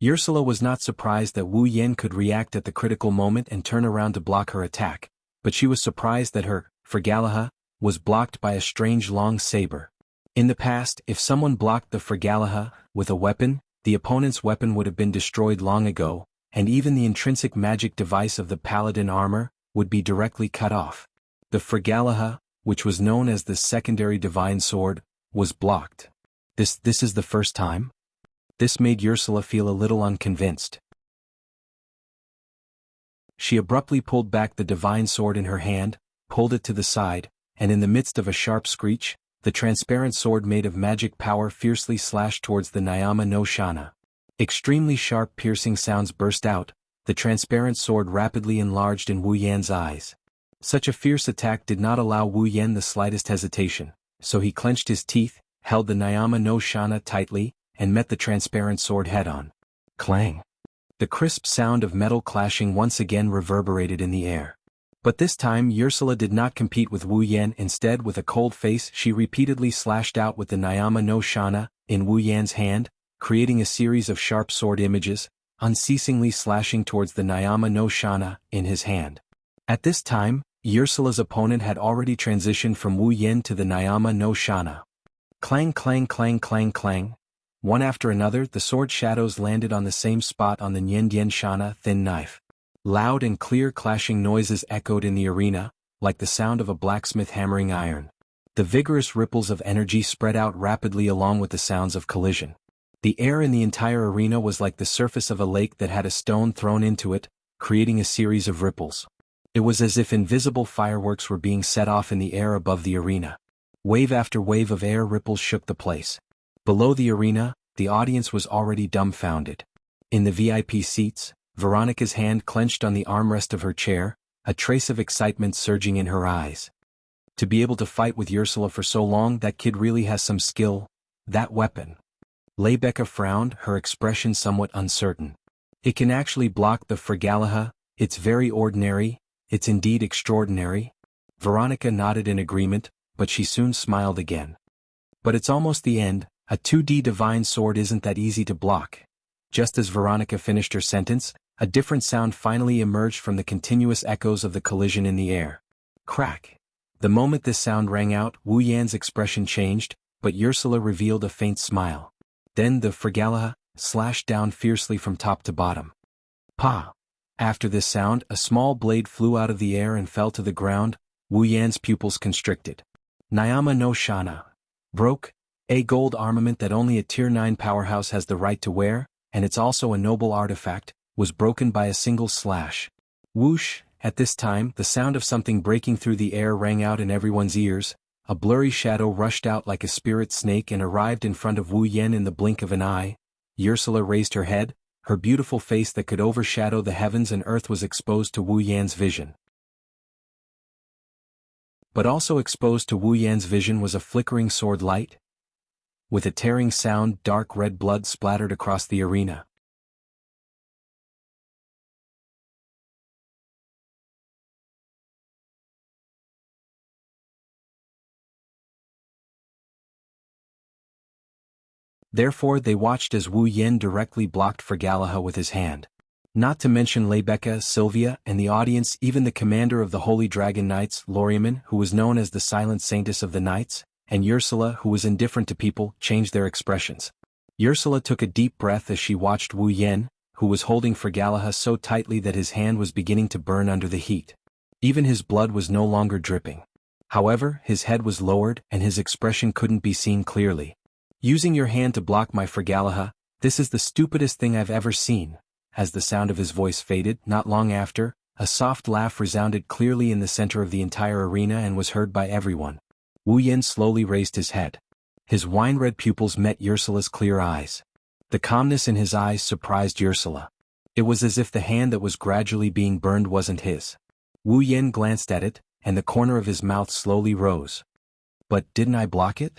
Ursula was not surprised that Wu Yan could react at the critical moment and turn around to block her attack, but she was surprised that her Fragalaha was blocked by a strange long saber. In the past, if someone blocked the Fragalaha with a weapon, the opponent's weapon would have been destroyed long ago, and even the intrinsic magic device of the paladin armor would be directly cut off. The Fragalaha, which was known as the secondary divine sword, was blocked. This is the first time? This made Ursula feel a little unconvinced. She abruptly pulled back the divine sword in her hand, pulled it to the side, and in the midst of a sharp screech, the transparent sword made of magic power fiercely slashed towards the Nyama no Shana. Extremely sharp piercing sounds burst out, the transparent sword rapidly enlarged in Wu Yan's eyes. Such a fierce attack did not allow Wu Yan the slightest hesitation, so he clenched his teeth, held the Nyama no Shana tightly, and met the transparent sword head-on. Clang! The crisp sound of metal clashing once again reverberated in the air. But this time Ursula did not compete with Wu Yan. Instead, with a cold face she repeatedly slashed out with the Nyama no Shana in Wu Yan's hand, creating a series of sharp sword images, unceasingly slashing towards the Nyama no Shana in his hand. At this time, Ursula's opponent had already transitioned from Wu Yan to the Nyama no Shana. Clang clang clang clang clang. One after another the sword shadows landed on the same spot on the Nyen Shana thin knife. Loud and clear clashing noises echoed in the arena, like the sound of a blacksmith hammering iron. The vigorous ripples of energy spread out rapidly along with the sounds of collision. The air in the entire arena was like the surface of a lake that had a stone thrown into it, creating a series of ripples. It was as if invisible fireworks were being set off in the air above the arena. Wave after wave of air ripples shook the place. Below the arena, the audience was already dumbfounded. In the VIP seats, Veronica's hand clenched on the armrest of her chair, a trace of excitement surging in her eyes. To be able to fight with Ursula for so long, that kid really has some skill. That weapon. Leibeka frowned, her expression somewhat uncertain. It can actually block the Fragalaha. It's very ordinary, it's indeed extraordinary. Veronica nodded in agreement, but she soon smiled again. But it's almost the end. A 2D divine sword isn't that easy to block. Just as Veronica finished her sentence, a different sound finally emerged from the continuous echoes of the collision in the air. Crack! The moment this sound rang out, Wu Yan's expression changed, but Ursula revealed a faint smile. Then the Fragalaha slashed down fiercely from top to bottom. Pa! After this sound, a small blade flew out of the air and fell to the ground. Wu Yan's pupils constricted. Nyama no Shana. Broke. A gold armament that only a Tier 9 powerhouse has the right to wear, and it's also a noble artifact, was broken by a single slash. Whoosh! At this time, the sound of something breaking through the air rang out in everyone's ears. A blurry shadow rushed out like a spirit snake and arrived in front of Wu Yan in the blink of an eye. Ursula raised her head, her beautiful face that could overshadow the heavens and earth was exposed to Wu Yan's vision. But also exposed to Wu Yan's vision was a flickering sword light. With a tearing sound, dark red blood splattered across the arena. Therefore they watched as Wu Yan directly blocked Fragalaha with his hand. Not to mention Leibeka, Sylvia, and the audience, even the commander of the Holy Dragon Knights, Loriaman, who was known as the Silent Saintess of the Knights, and Ursula, who was indifferent to people, changed their expressions. Ursula took a deep breath as she watched Wu Yan, who was holding Fragalaha so tightly that his hand was beginning to burn under the heat. Even his blood was no longer dripping. However, his head was lowered and his expression couldn't be seen clearly. Using your hand to block my Fragalaha, this is the stupidest thing I've ever seen. As the sound of his voice faded, not long after, a soft laugh resounded clearly in the center of the entire arena and was heard by everyone. Wu Yan slowly raised his head. His wine-red pupils met Ursula's clear eyes. The calmness in his eyes surprised Ursula. It was as if the hand that was gradually being burned wasn't his. Wu Yan glanced at it, and the corner of his mouth slowly rose. But didn't I block it?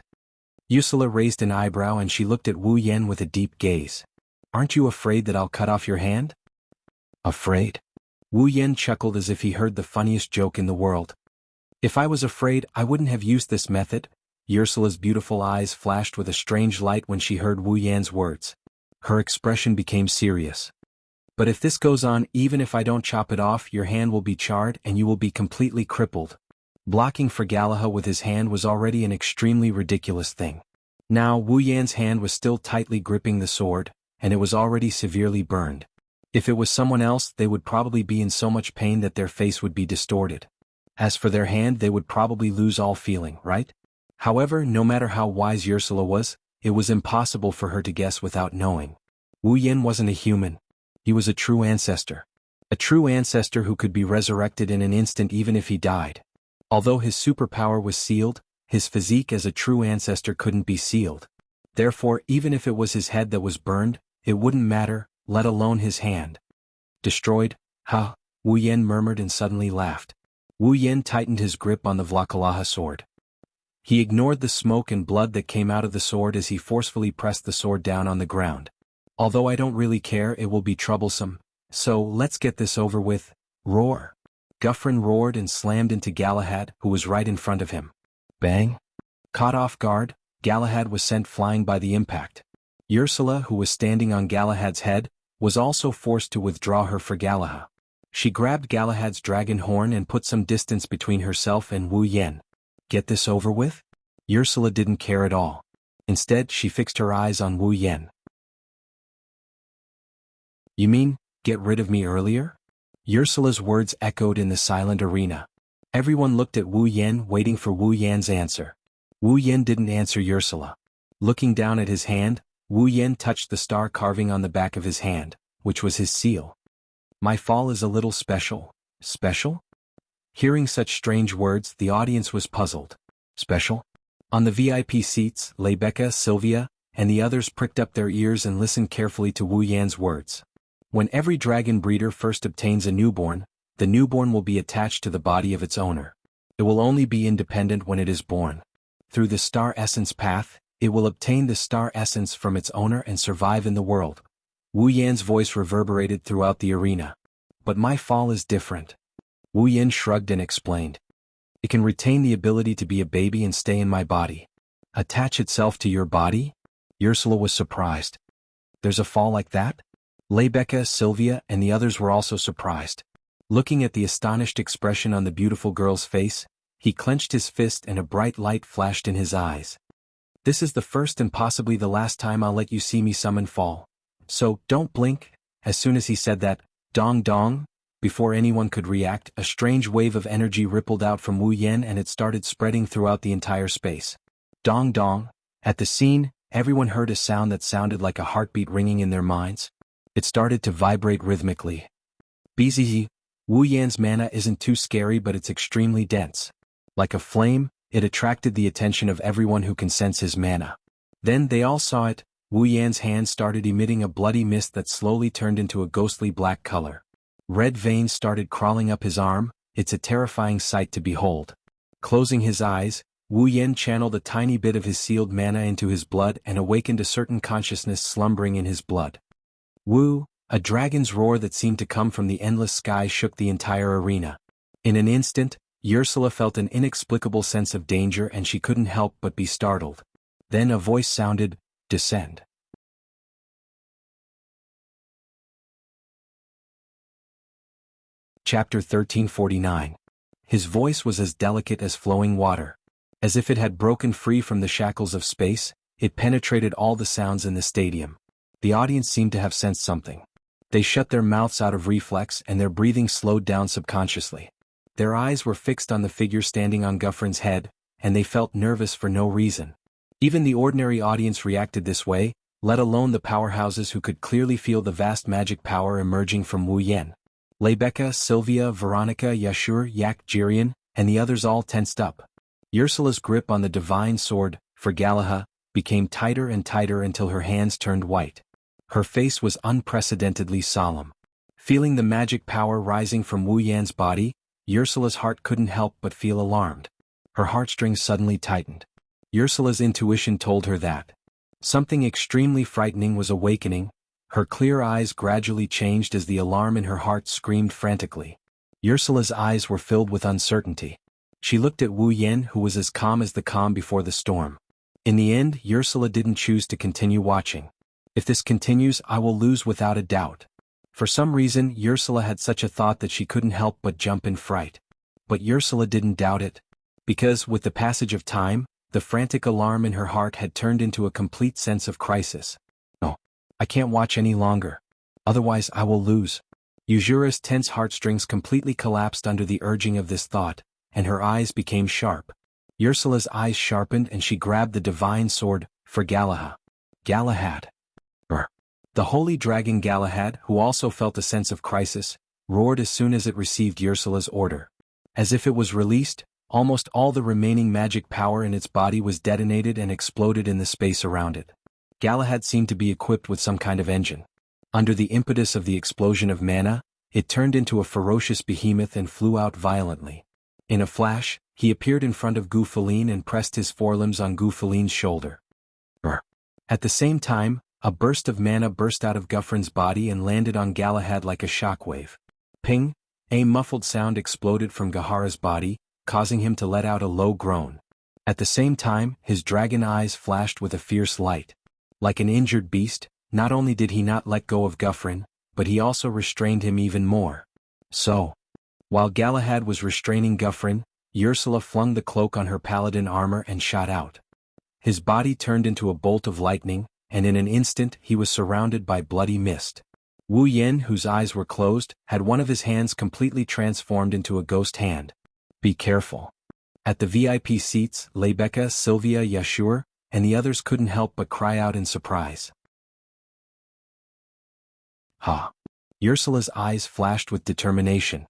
Ursula raised an eyebrow and she looked at Wu Yan with a deep gaze. Aren't you afraid that I'll cut off your hand? Afraid? Wu Yan chuckled as if he heard the funniest joke in the world. If I was afraid, I wouldn't have used this method. Ursula's beautiful eyes flashed with a strange light when she heard Wu Yan's words. Her expression became serious. But if this goes on, even if I don't chop it off, your hand will be charred and you will be completely crippled. Blocking Fragalaha with his hand was already an extremely ridiculous thing. Now Wu Yan's hand was still tightly gripping the sword, and it was already severely burned. If it was someone else, they would probably be in so much pain that their face would be distorted. As for their hand, they would probably lose all feeling, right? However, no matter how wise Ursula was, it was impossible for her to guess without knowing. Wu Yan wasn't a human. He was a true ancestor. A true ancestor who could be resurrected in an instant even if he died. Although his superpower was sealed, his physique as a true ancestor couldn't be sealed. Therefore, even if it was his head that was burned, it wouldn't matter, let alone his hand. Destroyed? Ha! Wu Yan murmured and suddenly laughed. Wu Yan tightened his grip on the Vlakalaha sword. He ignored the smoke and blood that came out of the sword as he forcefully pressed the sword down on the ground. Although I don't really care, it will be troublesome, so let's get this over with. Roar! Guffrin roared and slammed into Galahad, who was right in front of him. Bang! Caught off guard, Galahad was sent flying by the impact. Ursula, who was standing on Galahad's head, was also forced to withdraw her Fragalaha. She grabbed Galahad's dragon horn and put some distance between herself and Wu Yan. Get this over with? Ursula didn't care at all. Instead, she fixed her eyes on Wu Yan. You mean, get rid of me earlier? Ursula's words echoed in the silent arena. Everyone looked at Wu Yan, waiting for Wu Yan's answer. Wu Yan didn't answer Ursula. Looking down at his hand, Wu Yan touched the star carving on the back of his hand, which was his seal. My fall is a little special. Special? Hearing such strange words, the audience was puzzled. Special? On the VIP seats, Lebecca, Sylvia, and the others pricked up their ears and listened carefully to Wu Yan's words. When every dragon breeder first obtains a newborn, the newborn will be attached to the body of its owner. It will only be independent when it is born. Through the star essence path, it will obtain the star essence from its owner and survive in the world. Wu Yan's voice reverberated throughout the arena. But my fall is different. Wu Yan shrugged and explained. It can retain the ability to be a baby and stay in my body. Attach itself to your body? Ursula was surprised. There's a fall like that? Lebecca, Sylvia, and the others were also surprised. Looking at the astonished expression on the beautiful girl's face, he clenched his fist and a bright light flashed in his eyes. This is the first and possibly the last time I'll let you see me summon fall. So, don't blink. As soon as he said that, dong dong, before anyone could react, a strange wave of energy rippled out from Wu Yan and it started spreading throughout the entire space. Dong dong. At the scene, everyone heard a sound that sounded like a heartbeat ringing in their minds. It started to vibrate rhythmically. Bzz. Wu Yan's mana isn't too scary, but it's extremely dense. Like a flame, it attracted the attention of everyone who can sense his mana. Then they all saw it. Wu Yan's hand started emitting a bloody mist that slowly turned into a ghostly black color. Red veins started crawling up his arm. It's a terrifying sight to behold. Closing his eyes, Wu Yan channeled a tiny bit of his sealed mana into his blood and awakened a certain consciousness slumbering in his blood. Wu, a dragon's roar that seemed to come from the endless sky shook the entire arena. In an instant, Ursula felt an inexplicable sense of danger and she couldn't help but be startled. Then a voice sounded, "Descend." Chapter 1349. His voice was as delicate as flowing water. As if it had broken free from the shackles of space, it penetrated all the sounds in the stadium. The audience seemed to have sensed something. They shut their mouths out of reflex and their breathing slowed down subconsciously. Their eyes were fixed on the figure standing on Guffrin's head, and they felt nervous for no reason. Even the ordinary audience reacted this way, let alone the powerhouses who could clearly feel the vast magic power emerging from Wu Yan. Lebecca, Sylvia, Veronica, Yashur, Yak, Jirian, and the others all tensed up. Ursula's grip on the divine sword, Fragalaha, became tighter and tighter until her hands turned white. Her face was unprecedentedly solemn. Feeling the magic power rising from Wu Yan's body, Ursula's heart couldn't help but feel alarmed. Her heartstrings suddenly tightened. Ursula's intuition told her that something extremely frightening was awakening. Her clear eyes gradually changed as the alarm in her heart screamed frantically. Ursula's eyes were filled with uncertainty. She looked at Wu Yan, who was as calm as the calm before the storm. In the end, Ursula didn't choose to continue watching. If this continues, I will lose without a doubt. For some reason, Ursula had such a thought that she couldn't help but jump in fright. But Ursula didn't doubt it. Because, with the passage of time, the frantic alarm in her heart had turned into a complete sense of crisis. No, I can't watch any longer. Otherwise I will lose. Yuzura's tense heartstrings completely collapsed under the urging of this thought, and her eyes became sharp. Ursula's eyes sharpened and she grabbed the divine sword, for Galahad. Galahad. The holy dragon Galahad, who also felt a sense of crisis, roared as soon as it received Ursula's order. As if it was released, almost all the remaining magic power in its body was detonated and exploded in the space around it. Galahad seemed to be equipped with some kind of engine. Under the impetus of the explosion of mana, it turned into a ferocious behemoth and flew out violently. In a flash, he appeared in front of Gu Feline and pressed his forelimbs on Gu Feline's shoulder. At the same time, a burst of mana burst out of Guthrin's body and landed on Galahad like a shockwave. Ping! A muffled sound exploded from Gahara's body, causing him to let out a low groan. At the same time, his dragon eyes flashed with a fierce light. Like an injured beast, not only did he not let go of Guthrin, but he also restrained him even more. So, while Galahad was restraining Guthrin, Ursula flung the cloak on her paladin armor and shot out. His body turned into a bolt of lightning, and in an instant he was surrounded by bloody mist. Wu Yan, whose eyes were closed, had one of his hands completely transformed into a ghost hand. Be careful. At the VIP seats, Lebecca, Sylvia, Yashur, and the others couldn't help but cry out in surprise. Ha! Ursula's eyes flashed with determination.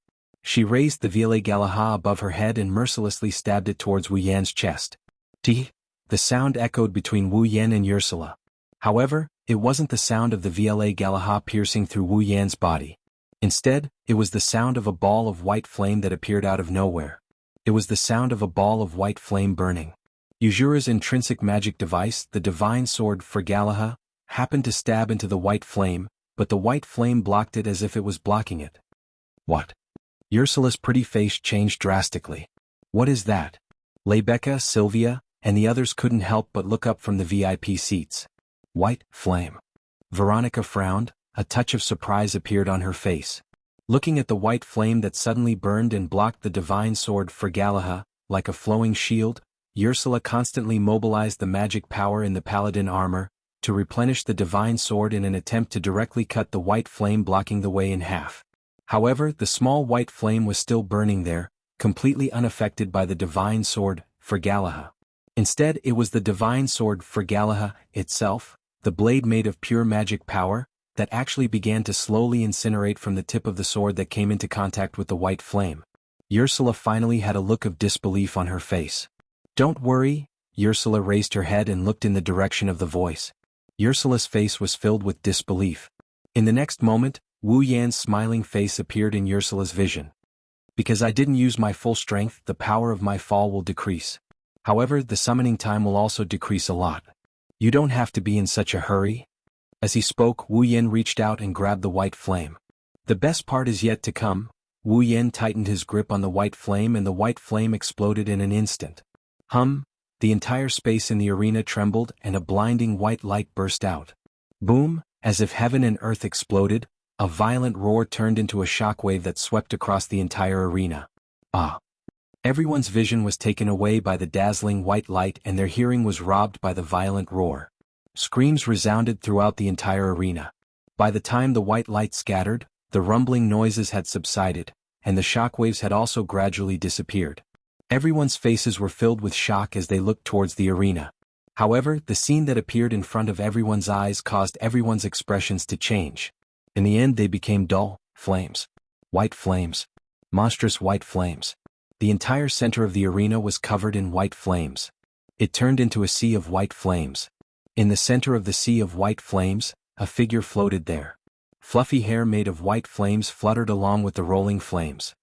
She raised the Vile Galahad above her head and mercilessly stabbed it towards Wu Yan's chest. Tee! The sound echoed between Wu Yan and Ursula. However, it wasn't the sound of the Vla Galahad piercing through Wu Yan's body. Instead, it was the sound of a ball of white flame that appeared out of nowhere. It was the sound of a ball of white flame burning. Yuzura's intrinsic magic device, the divine sword for Galahad, happened to stab into the white flame, but the white flame blocked it as if it was blocking it. What? Ursula's pretty face changed drastically. What is that? Lebecca, Sylvia, and the others couldn't help but look up from the VIP seats. White flame. Veronica frowned, a touch of surprise appeared on her face. Looking at the white flame that suddenly burned and blocked the divine sword for Galahad, like a flowing shield, Ursula constantly mobilized the magic power in the paladin armor, to replenish the divine sword in an attempt to directly cut the white flame blocking the way in half. However, the small white flame was still burning there, completely unaffected by the divine sword for Galahad. Instead, it was the divine sword for Galahad itself, the blade made of pure magic power, that actually began to slowly incinerate from the tip of the sword that came into contact with the white flame. Ursula finally had a look of disbelief on her face. Don't worry, Ursula raised her head and looked in the direction of the voice. Ursula's face was filled with disbelief. In the next moment, Wu Yan's smiling face appeared in Ursula's vision. Because I didn't use my full strength, the power of my fall will decrease. However, the summoning time will also decrease a lot. You don't have to be in such a hurry. As he spoke, Wu Yan reached out and grabbed the white flame. The best part is yet to come. Wu Yan tightened his grip on the white flame and the white flame exploded in an instant. The entire space in the arena trembled and a blinding white light burst out. Boom, as if heaven and earth exploded, a violent roar turned into a shockwave that swept across the entire arena. Everyone's vision was taken away by the dazzling white light and their hearing was robbed by the violent roar. Screams resounded throughout the entire arena. By the time the white light scattered, the rumbling noises had subsided, and the shockwaves had also gradually disappeared. Everyone's faces were filled with shock as they looked towards the arena. However, the scene that appeared in front of everyone's eyes caused everyone's expressions to change. In the end, they became dull flames. White flames. Monstrous white flames. The entire center of the arena was covered in white flames. It turned into a sea of white flames. In the center of the sea of white flames, a figure floated there. Fluffy hair made of white flames fluttered along with the rolling flames.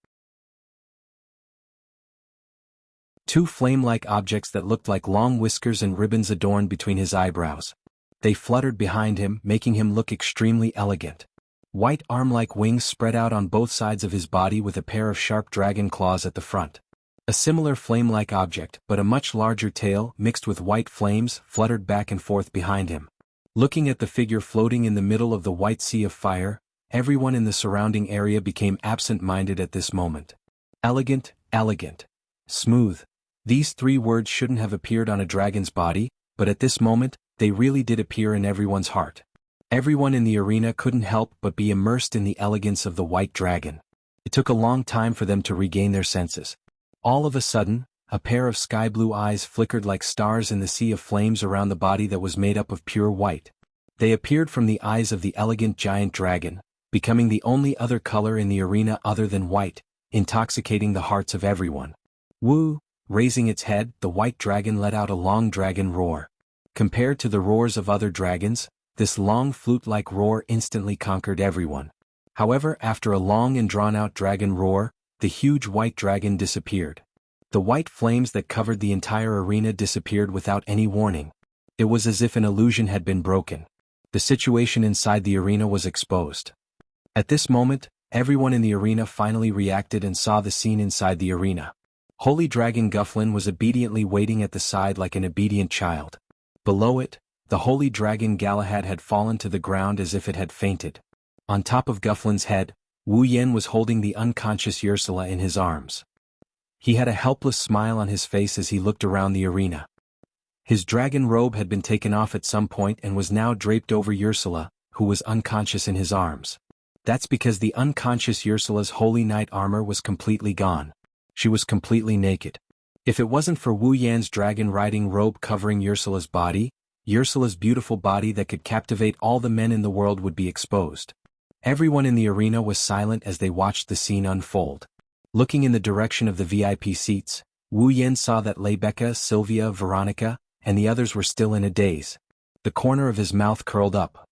Two flame-like objects that looked like long whiskers and ribbons adorned between his eyebrows. They fluttered behind him, making him look extremely elegant. White arm-like wings spread out on both sides of his body with a pair of sharp dragon claws at the front. A similar flame-like object, but a much larger tail mixed with white flames, fluttered back and forth behind him. Looking at the figure floating in the middle of the white sea of fire, everyone in the surrounding area became absent-minded at this moment. Elegant, elegant. Smooth. These three words shouldn't have appeared on a dragon's body, but at this moment, they really did appear in everyone's heart. Everyone in the arena couldn't help but be immersed in the elegance of the white dragon. It took a long time for them to regain their senses. All of a sudden, a pair of sky-blue eyes flickered like stars in the sea of flames around the body that was made up of pure white. They appeared from the eyes of the elegant giant dragon, becoming the only other color in the arena other than white, intoxicating the hearts of everyone. Woo! Raising its head, the white dragon let out a long dragon roar. Compared to the roars of other dragons, this long flute-like roar instantly conquered everyone. However, after a long and drawn-out dragon roar, the huge white dragon disappeared. The white flames that covered the entire arena disappeared without any warning. It was as if an illusion had been broken. The situation inside the arena was exposed. At this moment, everyone in the arena finally reacted and saw the scene inside the arena. Holy Dragon Gufflin was obediently waiting at the side like an obedient child. Below it, the Holy Dragon Galahad had fallen to the ground as if it had fainted. On top of Gufflin's head, Wu Yen was holding the unconscious Ursula in his arms. He had a helpless smile on his face as he looked around the arena. His dragon robe had been taken off at some point and was now draped over Ursula, who was unconscious in his arms. That's because the unconscious Ursula's holy knight armor was completely gone. She was completely naked. If it wasn't for Wu Yan's dragon-riding robe covering Ursula's body, Ursula's beautiful body that could captivate all the men in the world would be exposed. Everyone in the arena was silent as they watched the scene unfold. Looking in the direction of the VIP seats, Wu Yan saw that Lebecca, Sylvia, Veronica, and the others were still in a daze. The corner of his mouth curled up.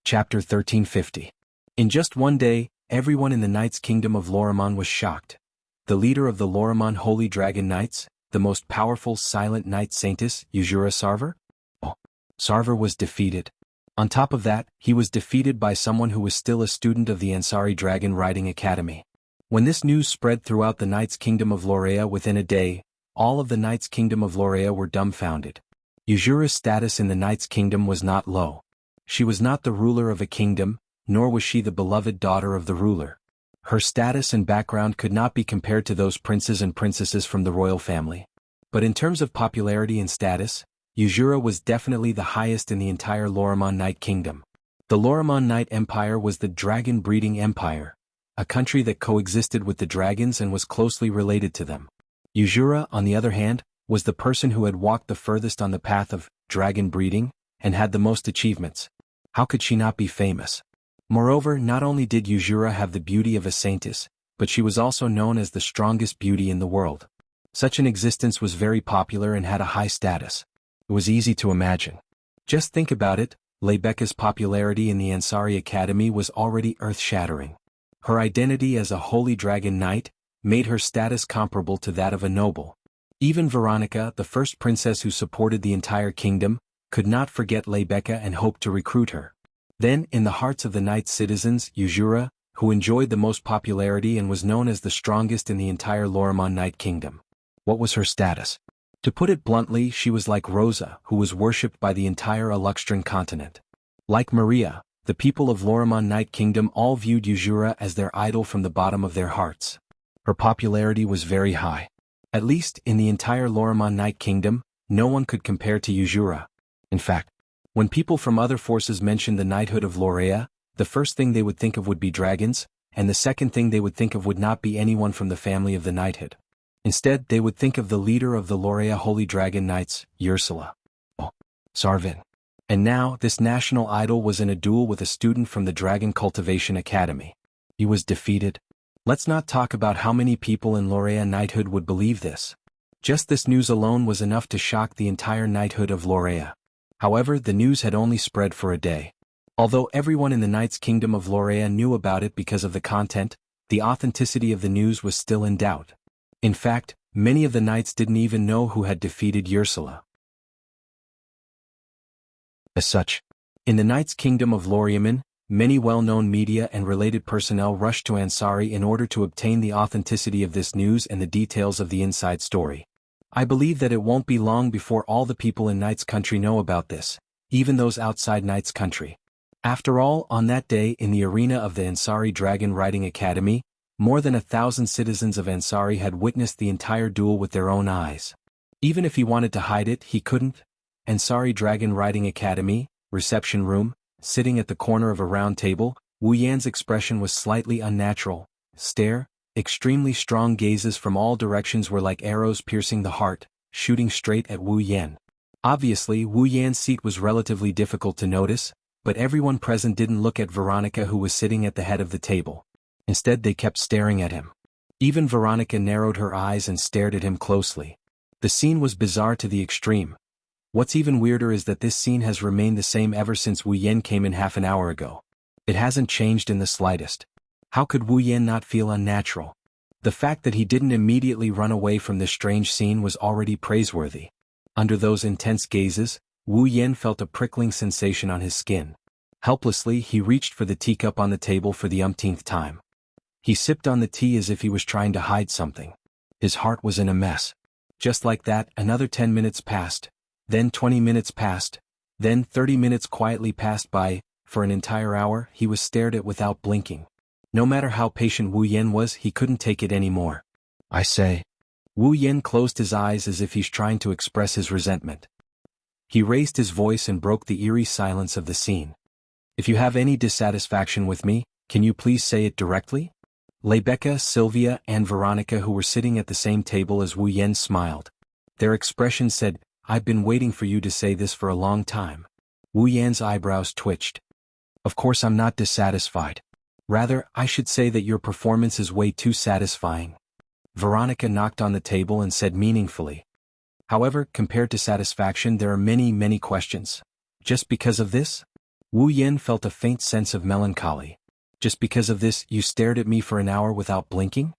Chapter 1350. In just one day, everyone in the Knights' Kingdom of Lorimon was shocked. The leader of the Lorimon Holy Dragon Knights, the most powerful silent knight saintess, Yuzura Sarver? Sarver was defeated. On top of that, he was defeated by someone who was still a student of the Ansari Dragon Riding Academy. When this news spread throughout the Knights' Kingdom of Lorea within a day, all of the Knights' Kingdom of Lorea were dumbfounded. Yuzura's status in the Knights' Kingdom was not low. She was not the ruler of a kingdom, nor was she the beloved daughter of the ruler. Her status and background could not be compared to those princes and princesses from the royal family. But in terms of popularity and status, Yuzura was definitely the highest in the entire Lorimon Knight Kingdom. The Lorimon Knight Empire was the dragon-breeding empire, a country that coexisted with the dragons and was closely related to them. Yuzura, on the other hand, was the person who had walked the furthest on the path of dragon breeding and had the most achievements. How could she not be famous? Moreover, not only did Yuzura have the beauty of a saintess, but she was also known as the strongest beauty in the world. Such an existence was very popular and had a high status. It was easy to imagine. Just think about it, Lebecca's popularity in the Ansari Academy was already earth-shattering. Her identity as a holy dragon knight made her status comparable to that of a noble. Even Veronica, the first princess who supported the entire kingdom, could not forget Lebecca and hoped to recruit her. Then, in the hearts of the knight's citizens, Yuzura, who enjoyed the most popularity and was known as the strongest in the entire Lorimon Knight Kingdom. What was her status? To put it bluntly, she was like Rosa, who was worshipped by the entire Aluxtran continent. Like Maria, the people of Lorimon Knight Kingdom all viewed Yuzura as their idol from the bottom of their hearts. Her popularity was very high. At least, in the entire Lorimon Knight Kingdom, no one could compare to Yuzura. In fact, when people from other forces mentioned the knighthood of Lorea, the first thing they would think of would be dragons, and the second thing they would think of would not be anyone from the family of the knighthood. Instead, they would think of the leader of the Lorea Holy Dragon Knights, Ursula. Sarvin. And now, this national idol was in a duel with a student from the Dragon Cultivation Academy. He was defeated. Let's not talk about how many people in Lorea knighthood would believe this. Just this news alone was enough to shock the entire knighthood of Lorea. However, the news had only spread for a day. Although everyone in the Knights' Kingdom of Lorea knew about it because of the content, the authenticity of the news was still in doubt. In fact, many of the knights didn't even know who had defeated Ursula. As such, in the Knights' Kingdom of Loriaman, Many well-known media and related personnel rushed to Ansari in order to obtain the authenticity of this news and the details of the inside story. I believe that it won't be long before all the people in Knight's country know about this, even those outside Knight's country. After all, on that day in the arena of the Ansari Dragon Riding Academy, more than 1,000 citizens of Ansari had witnessed the entire duel with their own eyes. Even if he wanted to hide it, he couldn't. Ansari Dragon Riding Academy, reception room, sitting at the corner of a round table, Wu Yan's expression was slightly unnatural. Stare, extremely strong gazes from all directions were like arrows piercing the heart, shooting straight at Wu Yan. Obviously, Wu Yan's seat was relatively difficult to notice, but everyone present didn't look at Veronica, who was sitting at the head of the table. Instead, they kept staring at him. Even Veronica narrowed her eyes and stared at him closely. The scene was bizarre to the extreme. What's even weirder is that this scene has remained the same ever since Wu Yan came in half an hour ago. It hasn't changed in the slightest. How could Wu Yan not feel unnatural? The fact that he didn't immediately run away from this strange scene was already praiseworthy. Under those intense gazes, Wu Yan felt a prickling sensation on his skin. Helplessly, he reached for the teacup on the table for the umpteenth time. He sipped on the tea as if he was trying to hide something. His heart was in a mess. Just like that, another 10 minutes passed. Then 20 minutes passed. Then 30 minutes quietly passed by. For an entire hour, he was stared at without blinking. No matter how patient Wu Yan was, he couldn't take it anymore. I say. Wu Yan closed his eyes as if he's trying to express his resentment. He raised his voice and broke the eerie silence of the scene. If you have any dissatisfaction with me, can you please say it directly? Rebecca, Sylvia, and Veronica, who were sitting at the same table as Wu Yan, smiled. Their expressions said, "I've been waiting for you to say this for a long time." Wu Yan's eyebrows twitched. Of course I'm not dissatisfied. Rather, I should say that your performance is way too satisfying. Veronica knocked on the table and said meaningfully. However, compared to satisfaction, there are many questions. Just because of this? Wu Yan felt a faint sense of melancholy. Just because of this, you stared at me for an hour without blinking?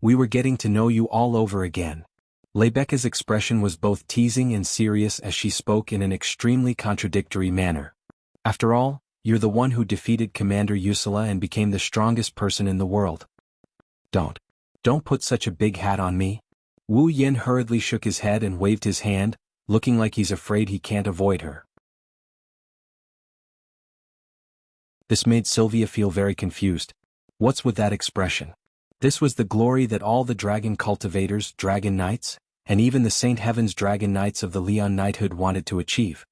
We were getting to know you all over again. Rebecca's expression was both teasing and serious as she spoke in an extremely contradictory manner. After all, you're the one who defeated Commander Wuxia and became the strongest person in the world. Don't put such a big hat on me. Wu Yan hurriedly shook his head and waved his hand, looking like he's afraid he can't avoid her. This made Sylvia feel very confused. What's with that expression? This was the glory that all the dragon cultivators, dragon knights, and even the Saint Heaven's dragon knights of the Leon Knighthood wanted to achieve.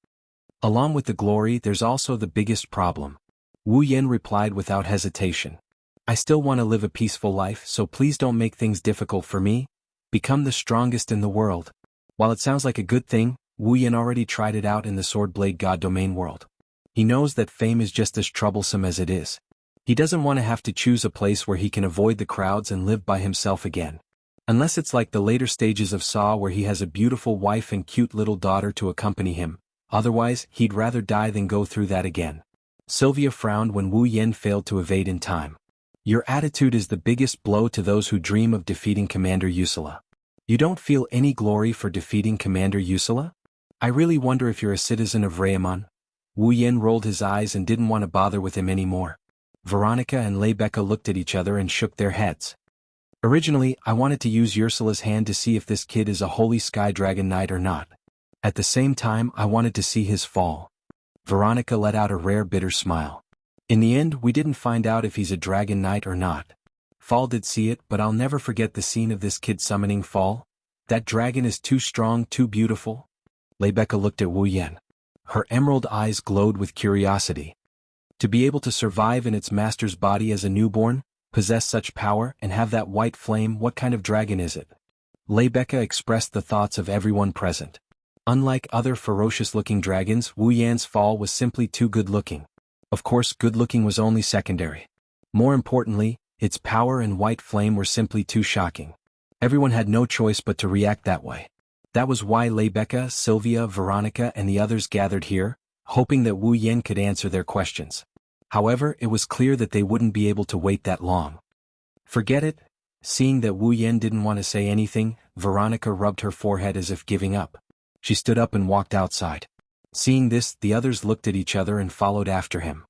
Along with the glory, there's also the biggest problem. Wu Yan replied without hesitation. I still want to live a peaceful life, so please don't make things difficult for me. Become the strongest in the world. While it sounds like a good thing, Wu Yan already tried it out in the Swordblade God domain world. He knows that fame is just as troublesome as it is. He doesn't want to have to choose a place where he can avoid the crowds and live by himself again. Unless it's like the later stages of Saw where he has a beautiful wife and cute little daughter to accompany him. Otherwise, he'd rather die than go through that again. Sylvia frowned when Wu Yan failed to evade in time. Your attitude is the biggest blow to those who dream of defeating Commander Wuxia. You don't feel any glory for defeating Commander Wuxia? I really wonder if you're a citizen of Raymond. Wu Yan rolled his eyes and didn't want to bother with him anymore. Veronica and Rebecca looked at each other and shook their heads. Originally, I wanted to use Ursula's hand to see if this kid is a holy sky dragon knight or not. At the same time, I wanted to see his fall. Veronica let out a rare bitter smile. In the end, we didn't find out if he's a dragon knight or not. Fall did see it, but I'll never forget the scene of this kid summoning Fall. That dragon is too strong, too beautiful. Rebecca looked at Wu Yan. Her emerald eyes glowed with curiosity. To be able to survive in its master's body as a newborn, possess such power, and have that white flame, what kind of dragon is it? Rebecca expressed the thoughts of everyone present. Unlike other ferocious-looking dragons, Wu Yan's Fall was simply too good-looking. Of course, good-looking was only secondary. More importantly, its power and white flame were simply too shocking. Everyone had no choice but to react that way. That was why Rebecca, Sylvia, Veronica, and the others gathered here, hoping that Wu Yan could answer their questions. However, it was clear that they wouldn't be able to wait that long. Forget it. Seeing that Wu Yan didn't want to say anything, Veronica rubbed her forehead as if giving up. She stood up and walked outside. Seeing this, the others looked at each other and followed after him.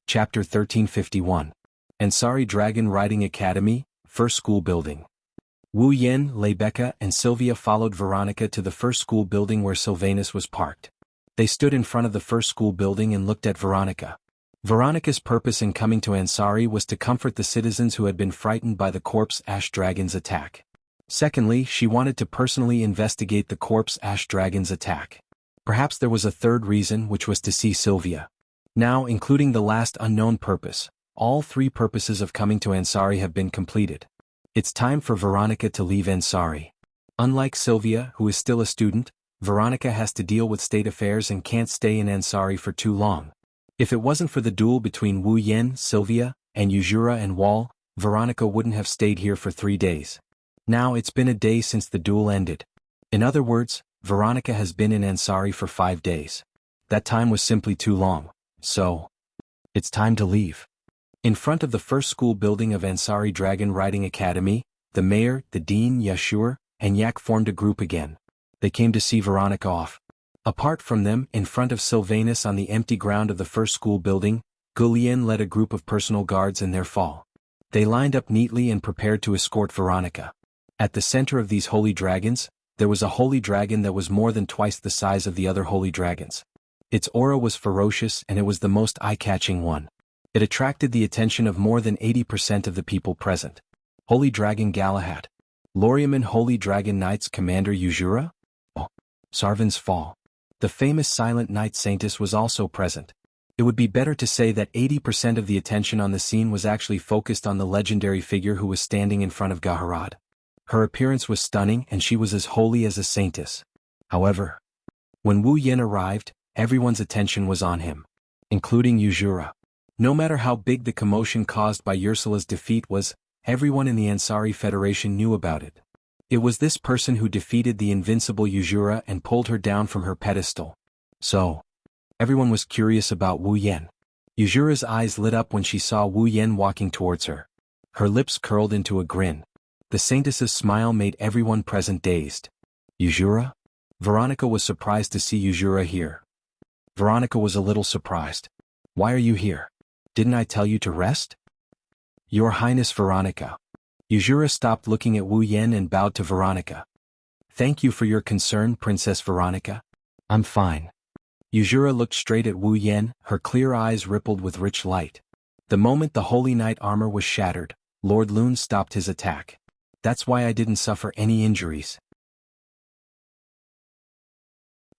Chapter 1351. Ansari Dragon Riding Academy, First School Building. Wu Yen, Lebecca, and Sylvia followed Veronica to the first school building where Sylvanus was parked. They stood in front of the first school building and looked at Veronica. Veronica's purpose in coming to Ansari was to comfort the citizens who had been frightened by the Corpse Ash Dragon's attack. Secondly, she wanted to personally investigate the Corpse Ash Dragon's attack. Perhaps there was a third reason, which was to see Sylvia. Now, including the last unknown purpose, all three purposes of coming to Ansari have been completed. It's time for Veronica to leave Ansari. Unlike Sylvia, who is still a student, Veronica has to deal with state affairs and can't stay in Ansari for too long. If it wasn't for the duel between Wu Yen, Sylvia, and Yuzura and Wall, Veronica wouldn't have stayed here for 3 days. Now it's been a day since the duel ended. In other words, Veronica has been in Ansari for 5 days. That time was simply too long. So, it's time to leave. In front of the first school building of Ansari Dragon Riding Academy, the mayor, the dean, Yashur, and Yak formed a group again. They came to see Veronica off. Apart from them, in front of Sylvanus on the empty ground of the first school building, Gulien led a group of personal guards in their fall. They lined up neatly and prepared to escort Veronica. At the center of these holy dragons, there was a holy dragon that was more than twice the size of the other holy dragons. Its aura was ferocious and it was the most eye-catching one. It attracted the attention of more than 80% of the people present. Holy Dragon Galahad. Loriaman Holy Dragon Knights Commander Yuzura? Oh, Sarvan's Fall. The famous Silent Knight Saintess was also present. It would be better to say that 80% of the attention on the scene was actually focused on the legendary figure who was standing in front of Gaharad. Her appearance was stunning and she was as holy as a saintess. However, when Wu Yen arrived, everyone's attention was on him, including Yuzura. No matter how big the commotion caused by Ursula's defeat was, everyone in the Ansari Federation knew about it. It was this person who defeated the invincible Yuzura and pulled her down from her pedestal. So, everyone was curious about Wu Yen. Yuzura's eyes lit up when she saw Wu Yen walking towards her. Her lips curled into a grin. The saintess's smile made everyone present dazed. Yuzura? Veronica was surprised to see Yuzura here. Veronica was a little surprised. Why are you here? Didn't I tell you to rest? Your Highness Veronica. Yuzura stopped looking at Wu Yen and bowed to Veronica. Thank you for your concern, Princess Veronica. I'm fine. Yuzura looked straight at Wu Yen, her clear eyes rippled with rich light. The moment the Holy Knight armor was shattered, Lord Lune stopped his attack. That's why I didn't suffer any injuries.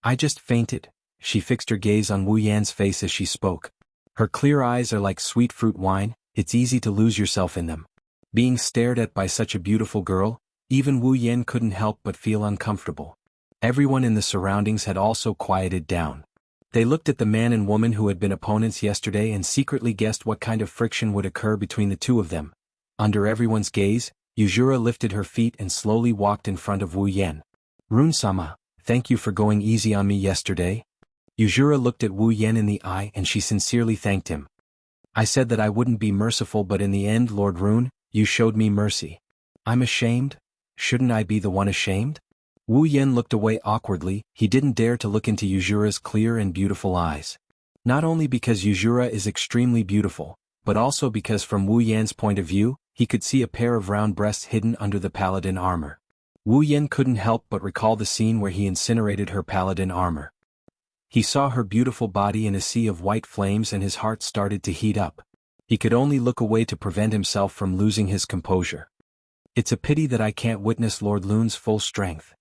I just fainted. She fixed her gaze on Wu Yan's face as she spoke. Her clear eyes are like sweet fruit wine, it's easy to lose yourself in them. Being stared at by such a beautiful girl, even Wu Yen couldn't help but feel uncomfortable. Everyone in the surroundings had also quieted down. They looked at the man and woman who had been opponents yesterday and secretly guessed what kind of friction would occur between the two of them. Under everyone's gaze, Yuzura lifted her feet and slowly walked in front of Wu Yen. Rune-sama, thank you for going easy on me yesterday. Yuzura looked at Wu Yen in the eye and she sincerely thanked him. I said that I wouldn't be merciful, but in the end, Lord Rune, you showed me mercy. I'm ashamed? Shouldn't I be the one ashamed? Wu Yen looked away awkwardly. He didn't dare to look into Yuzura's clear and beautiful eyes. Not only because Yuzura is extremely beautiful, but also because from Wu Yan's point of view, he could see a pair of round breasts hidden under the paladin armor. Wu Yen couldn't help but recall the scene where he incinerated her paladin armor. He saw her beautiful body in a sea of white flames and his heart started to heat up. He could only look away to prevent himself from losing his composure. It's a pity that I can't witness Lord Lune's full strength.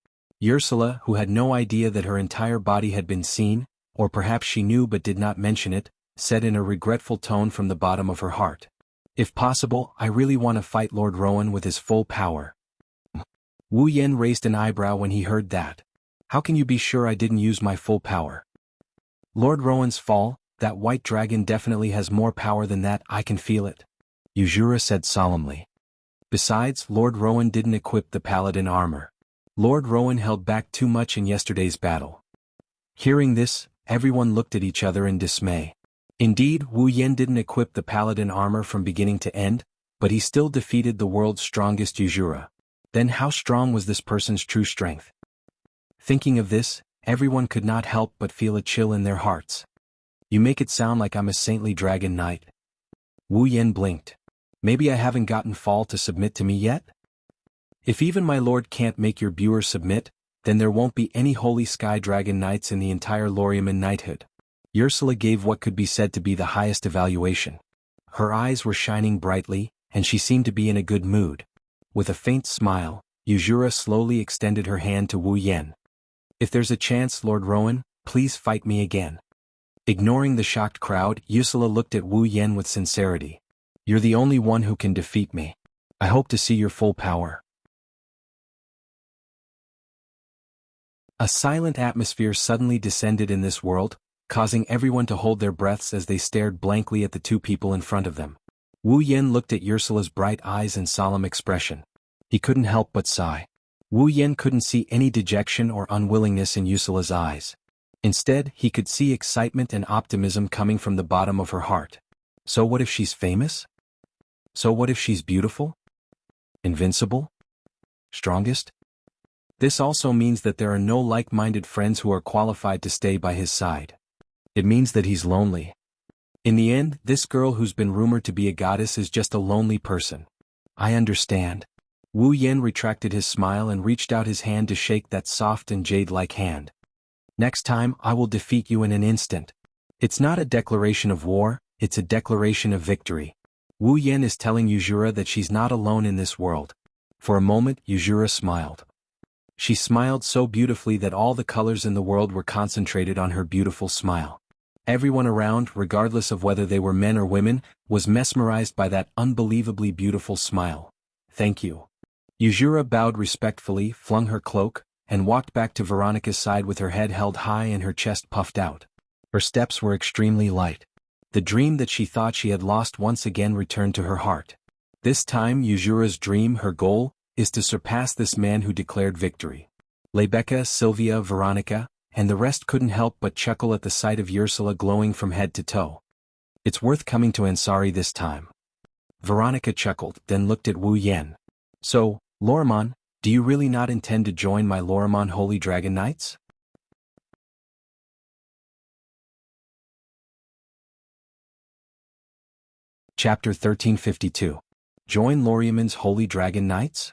Ursula, who had no idea that her entire body had been seen, or perhaps she knew but did not mention it, said in a regretful tone from the bottom of her heart. If possible, I really want to fight Lord Rowan with his full power. Wu Yen raised an eyebrow when he heard that. How can you be sure I didn't use my full power? Lord Rowan's fall, that white dragon definitely has more power than that, I can feel it. Yuzura said solemnly. Besides, Lord Rowan didn't equip the paladin armor. Lord Rowan held back too much in yesterday's battle. Hearing this, everyone looked at each other in dismay. Indeed, Wu Yen didn't equip the paladin armor from beginning to end, but he still defeated the world's strongest Yuzura. Then how strong was this person's true strength? Thinking of this, everyone could not help but feel a chill in their hearts. You make it sound like I'm a saintly dragon knight, Wu Yen blinked. Maybe I haven't gotten Fall to submit to me yet? If even my lord can't make your Buer submit, then there won't be any holy sky dragon knights in the entire Loriaman knighthood. Ursula gave what could be said to be the highest evaluation. Her eyes were shining brightly, and she seemed to be in a good mood. With a faint smile, Yuzura slowly extended her hand to Wu Yen. If there's a chance, Lord Rowan, please fight me again. Ignoring the shocked crowd, Ursula looked at Wu Yen with sincerity. You're the only one who can defeat me. I hope to see your full power. A silent atmosphere suddenly descended in this world, causing everyone to hold their breaths as they stared blankly at the two people in front of them. Wu Yen looked at Ursula's bright eyes and solemn expression. He couldn't help but sigh. Wu Yen couldn't see any dejection or unwillingness in Ursula's eyes. Instead, he could see excitement and optimism coming from the bottom of her heart. So what if she's famous? So what if she's beautiful? Invincible? Strongest? This also means that there are no like-minded friends who are qualified to stay by his side. It means that he's lonely. In the end, this girl who's been rumored to be a goddess is just a lonely person. I understand. Wu Yen retracted his smile and reached out his hand to shake that soft and jade-like hand. Next time, I will defeat you in an instant. It's not a declaration of war, it's a declaration of victory. Wu Yen is telling Yuzura that she's not alone in this world. For a moment, Yuzura smiled. She smiled so beautifully that all the colors in the world were concentrated on her beautiful smile. Everyone around, regardless of whether they were men or women, was mesmerized by that unbelievably beautiful smile. Thank you. Yuzura bowed respectfully, flung her cloak, and walked back to Veronica's side with her head held high and her chest puffed out. Her steps were extremely light. The dream that she thought she had lost once again returned to her heart. This time Yuzura's dream, her goal, is to surpass this man who declared victory. Lebecca, Sylvia, Veronica, and the rest couldn't help but chuckle at the sight of Ursula glowing from head to toe. It's worth coming to Ansari this time. Veronica chuckled, then looked at Wu Yen. So, Loriman, do you really not intend to join my Loriman Holy Dragon Knights? Chapter 1352. Join Loriaman's Holy Dragon Knights?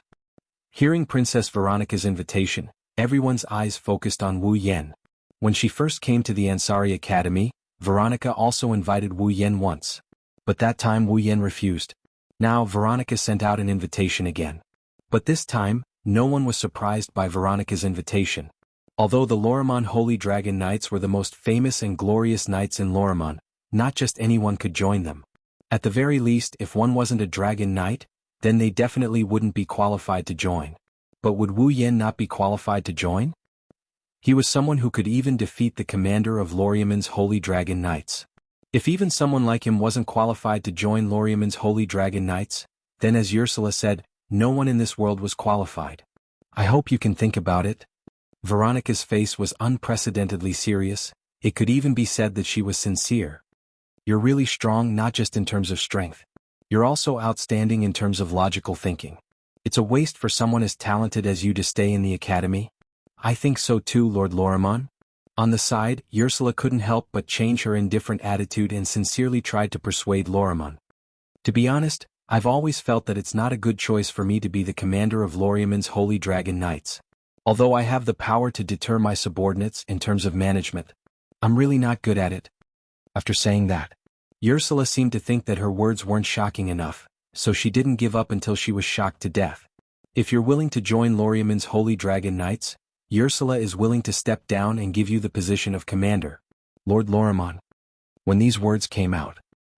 Hearing Princess Veronica's invitation, everyone's eyes focused on Wu Yen. When she first came to the Ansari Academy, Veronica also invited Wu Yen once. But that time Wu Yen refused. Now Veronica sent out an invitation again. But this time, no one was surprised by Veronica's invitation. Although the Loriman Holy Dragon Knights were the most famous and glorious knights in Loriman, not just anyone could join them. At the very least, if one wasn't a dragon knight, then they definitely wouldn't be qualified to join. But would Wu Yen not be qualified to join? He was someone who could even defeat the commander of Loriaman's Holy Dragon Knights. If even someone like him wasn't qualified to join Loriaman's Holy Dragon Knights, then as Ursula said, no one in this world was qualified. I hope you can think about it. Veronica's face was unprecedentedly serious. It could even be said that she was sincere. You're really strong not just in terms of strength. You're also outstanding in terms of logical thinking. It's a waste for someone as talented as you to stay in the academy. I think so too, Lord Loriman. On the side, Ursula couldn't help but change her indifferent attitude and sincerely tried to persuade Loriman. To be honest, I've always felt that it's not a good choice for me to be the commander of Loriaman's Holy Dragon Knights. Although I have the power to deter my subordinates in terms of management, I'm really not good at it. After saying that, Ursula seemed to think that her words weren't shocking enough, so she didn't give up until she was shocked to death. If you're willing to join Loriaman's Holy Dragon Knights, Ursula is willing to step down and give you the position of commander. Lord Loriman. When these words came out,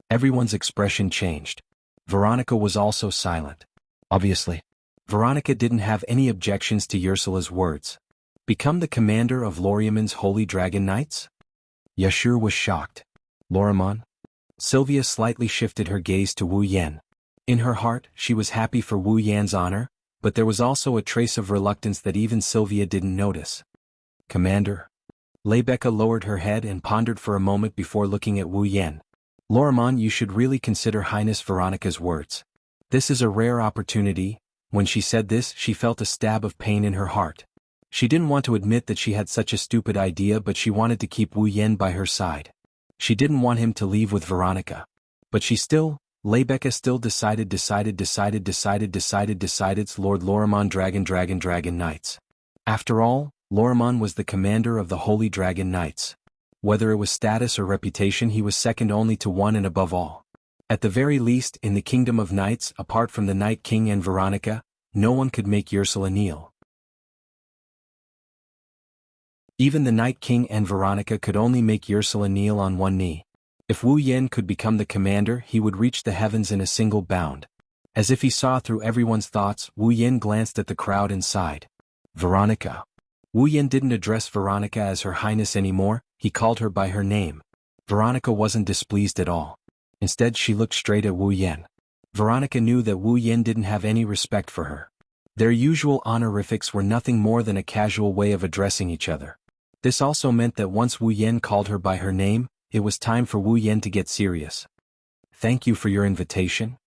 everyone's expression changed. Veronica was also silent. Obviously, Veronica didn't have any objections to Ursula's words. Become the commander of Loriaman's Holy Dragon Knights? Yashur was shocked. Loriman? Sylvia slightly shifted her gaze to Wu Yen. In her heart, she was happy for Wu Yan's honor, but there was also a trace of reluctance that even Sylvia didn't notice. Commander? Lebecca lowered her head and pondered for a moment before looking at Wu Yen. Loriman, you should really consider Highness Veronica's words. This is a rare opportunity. When she said this, she felt a stab of pain in her heart. She didn't want to admit that she had such a stupid idea, but she wanted to keep Wu Yen by her side. She didn't want him to leave with Veronica. But she still Lebecca still decided Lord Lorimon Dragon Knights. After all, Lorimon was the commander of the Holy Dragon Knights. Whether it was status or reputation, he was second only to one and above all. At the very least, in the Kingdom of Knights, apart from the Night King and Veronica, no one could make Ursula kneel. Even the Night King and Veronica could only make Ursula kneel on one knee. If Wu Yen could become the commander, he would reach the heavens in a single bound. As if he saw through everyone's thoughts, Wu Yen glanced at the crowd and sighed. Veronica. Wu Yen didn't address Veronica as Her Highness anymore, he called her by her name. Veronica wasn't displeased at all. Instead, she looked straight at Wu Yen. Veronica knew that Wu Yen didn't have any respect for her. Their usual honorifics were nothing more than a casual way of addressing each other. This also meant that once Wu Yen called her by her name, it was time for Wu Yen to get serious. Thank you for your invitation?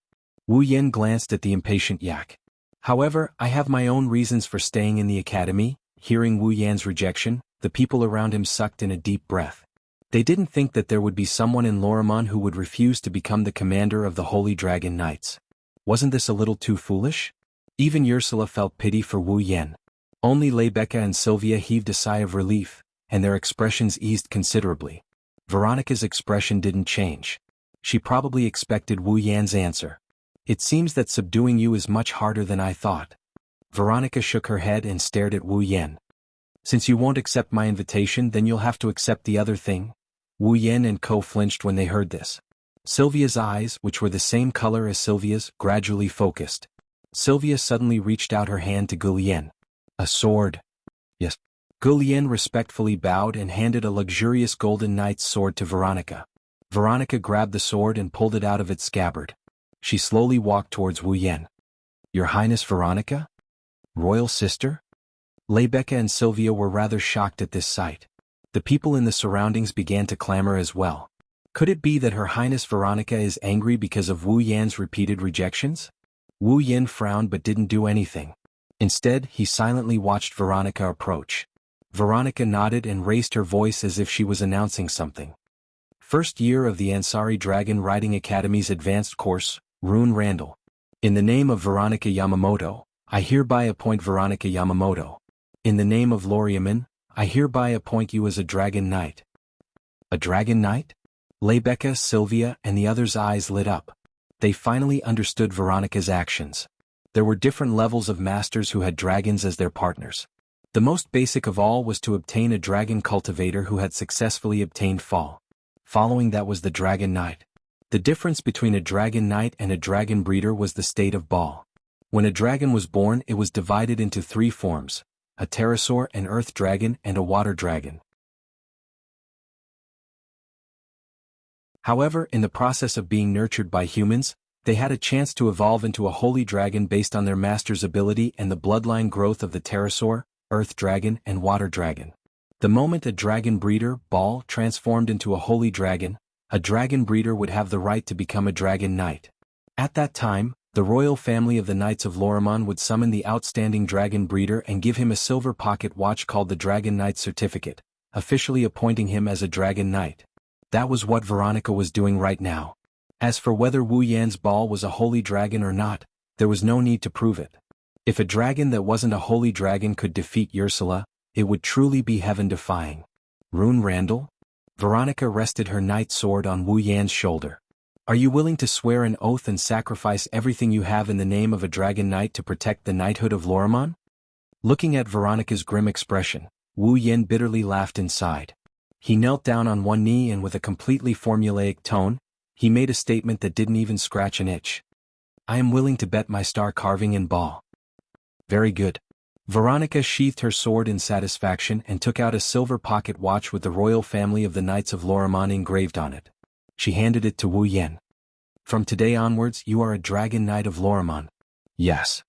Wu Yen glanced at the impatient yak. However, I have my own reasons for staying in the academy. Hearing Wu Yan's rejection, the people around him sucked in a deep breath. They didn't think that there would be someone in Lorimon who would refuse to become the commander of the Holy Dragon Knights. Wasn't this a little too foolish? Even Ursula felt pity for Wu Yen. Only Lebecca and Sylvia heaved a sigh of relief, and their expressions eased considerably. Veronica's expression didn't change. She probably expected Wu Yan's answer. It seems that subduing you is much harder than I thought. Veronica shook her head and stared at Wu Yen. Since you won't accept my invitation, then you'll have to accept the other thing. Wu Yen and Co flinched when they heard this. Sylvia's eyes, which were the same color as Sylvia's, gradually focused. Sylvia suddenly reached out her hand to Gulien. A sword. Yes. Gulien respectfully bowed and handed a luxurious golden knight's sword to Veronica. Veronica grabbed the sword and pulled it out of its scabbard. She slowly walked towards Wu Yen. Your Highness Veronica? Royal sister? Lebecca and Sylvia were rather shocked at this sight. The people in the surroundings began to clamor as well. Could it be that Her Highness Veronica is angry because of Wu Yan's repeated rejections? Wu Yen frowned but didn't do anything. Instead, he silently watched Veronica approach. Veronica nodded and raised her voice as if she was announcing something. First year of the Ansari Dragon Riding Academy's advanced course, Rune Randall. In the name of Veronica Yamamoto, I hereby appoint Veronica Yamamoto. In the name of Loriaman, I hereby appoint you as a Dragon Knight. A Dragon Knight? Lebecca, Sylvia, and the others' eyes lit up. They finally understood Veronica's actions. There were different levels of masters who had dragons as their partners. The most basic of all was to obtain a dragon cultivator who had successfully obtained fall. Following that was the Dragon Knight. The difference between a Dragon Knight and a dragon breeder was the state of ball. When a dragon was born, it was divided into three forms: a pterosaur, an earth dragon, and a water dragon. However, in the process of being nurtured by humans, they had a chance to evolve into a holy dragon based on their master's ability and the bloodline growth of the pterosaur, earth dragon, and water dragon. The moment a dragon breeder, Ball, transformed into a holy dragon, a dragon breeder would have the right to become a dragon knight. At that time, the royal family of the Knights of Lorimon would summon the outstanding dragon breeder and give him a silver pocket watch called the Dragon Knight Certificate, officially appointing him as a dragon knight. That was what Veronica was doing right now. As for whether Wu Yan's Ball was a holy dragon or not, there was no need to prove it. If a dragon that wasn't a holy dragon could defeat Ursula, it would truly be heaven-defying. Rune Randall? Veronica rested her knight sword on Wu Yan's shoulder. Are you willing to swear an oath and sacrifice everything you have in the name of a dragon knight to protect the knighthood of Lorimon? Looking at Veronica's grim expression, Wu Yan bitterly laughed inside. He knelt down on one knee and with a completely formulaic tone, he made a statement that didn't even scratch an itch. I am willing to bet my star carving in Ball. Very good. Veronica sheathed her sword in satisfaction and took out a silver pocket watch with the royal family of the Knights of Lorimon engraved on it. She handed it to Wu Yan. From today onwards, you are a Dragon Knight of Lorimon. Yes.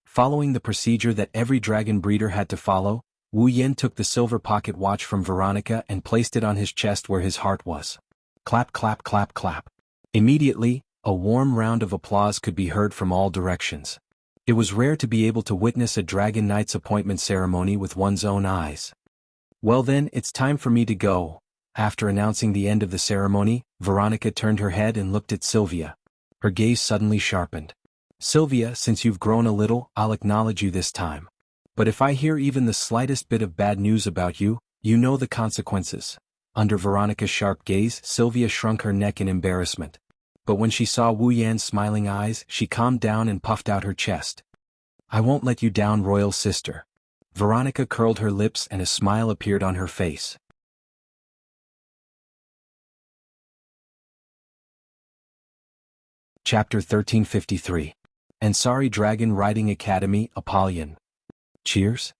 Following the procedure that every dragon breeder had to follow, Wu Yan took the silver pocket watch from Veronica and placed it on his chest where his heart was. Clap, clap, clap, clap. Immediately, a warm round of applause could be heard from all directions. It was rare to be able to witness a Dragon Knight's appointment ceremony with one's own eyes. Well then, it's time for me to go. After announcing the end of the ceremony, Veronica turned her head and looked at Sylvia. Her gaze suddenly sharpened. Sylvia, since you've grown a little, I'll acknowledge you this time. But if I hear even the slightest bit of bad news about you, you know the consequences. Under Veronica's sharp gaze, Sylvia shrunk her neck in embarrassment. But when she saw Wu Yan's smiling eyes, she calmed down and puffed out her chest. I won't let you down, royal sister. Veronica curled her lips and a smile appeared on her face. Chapter 1353. Ansari Dragon Riding Academy, Apollyon. Cheers?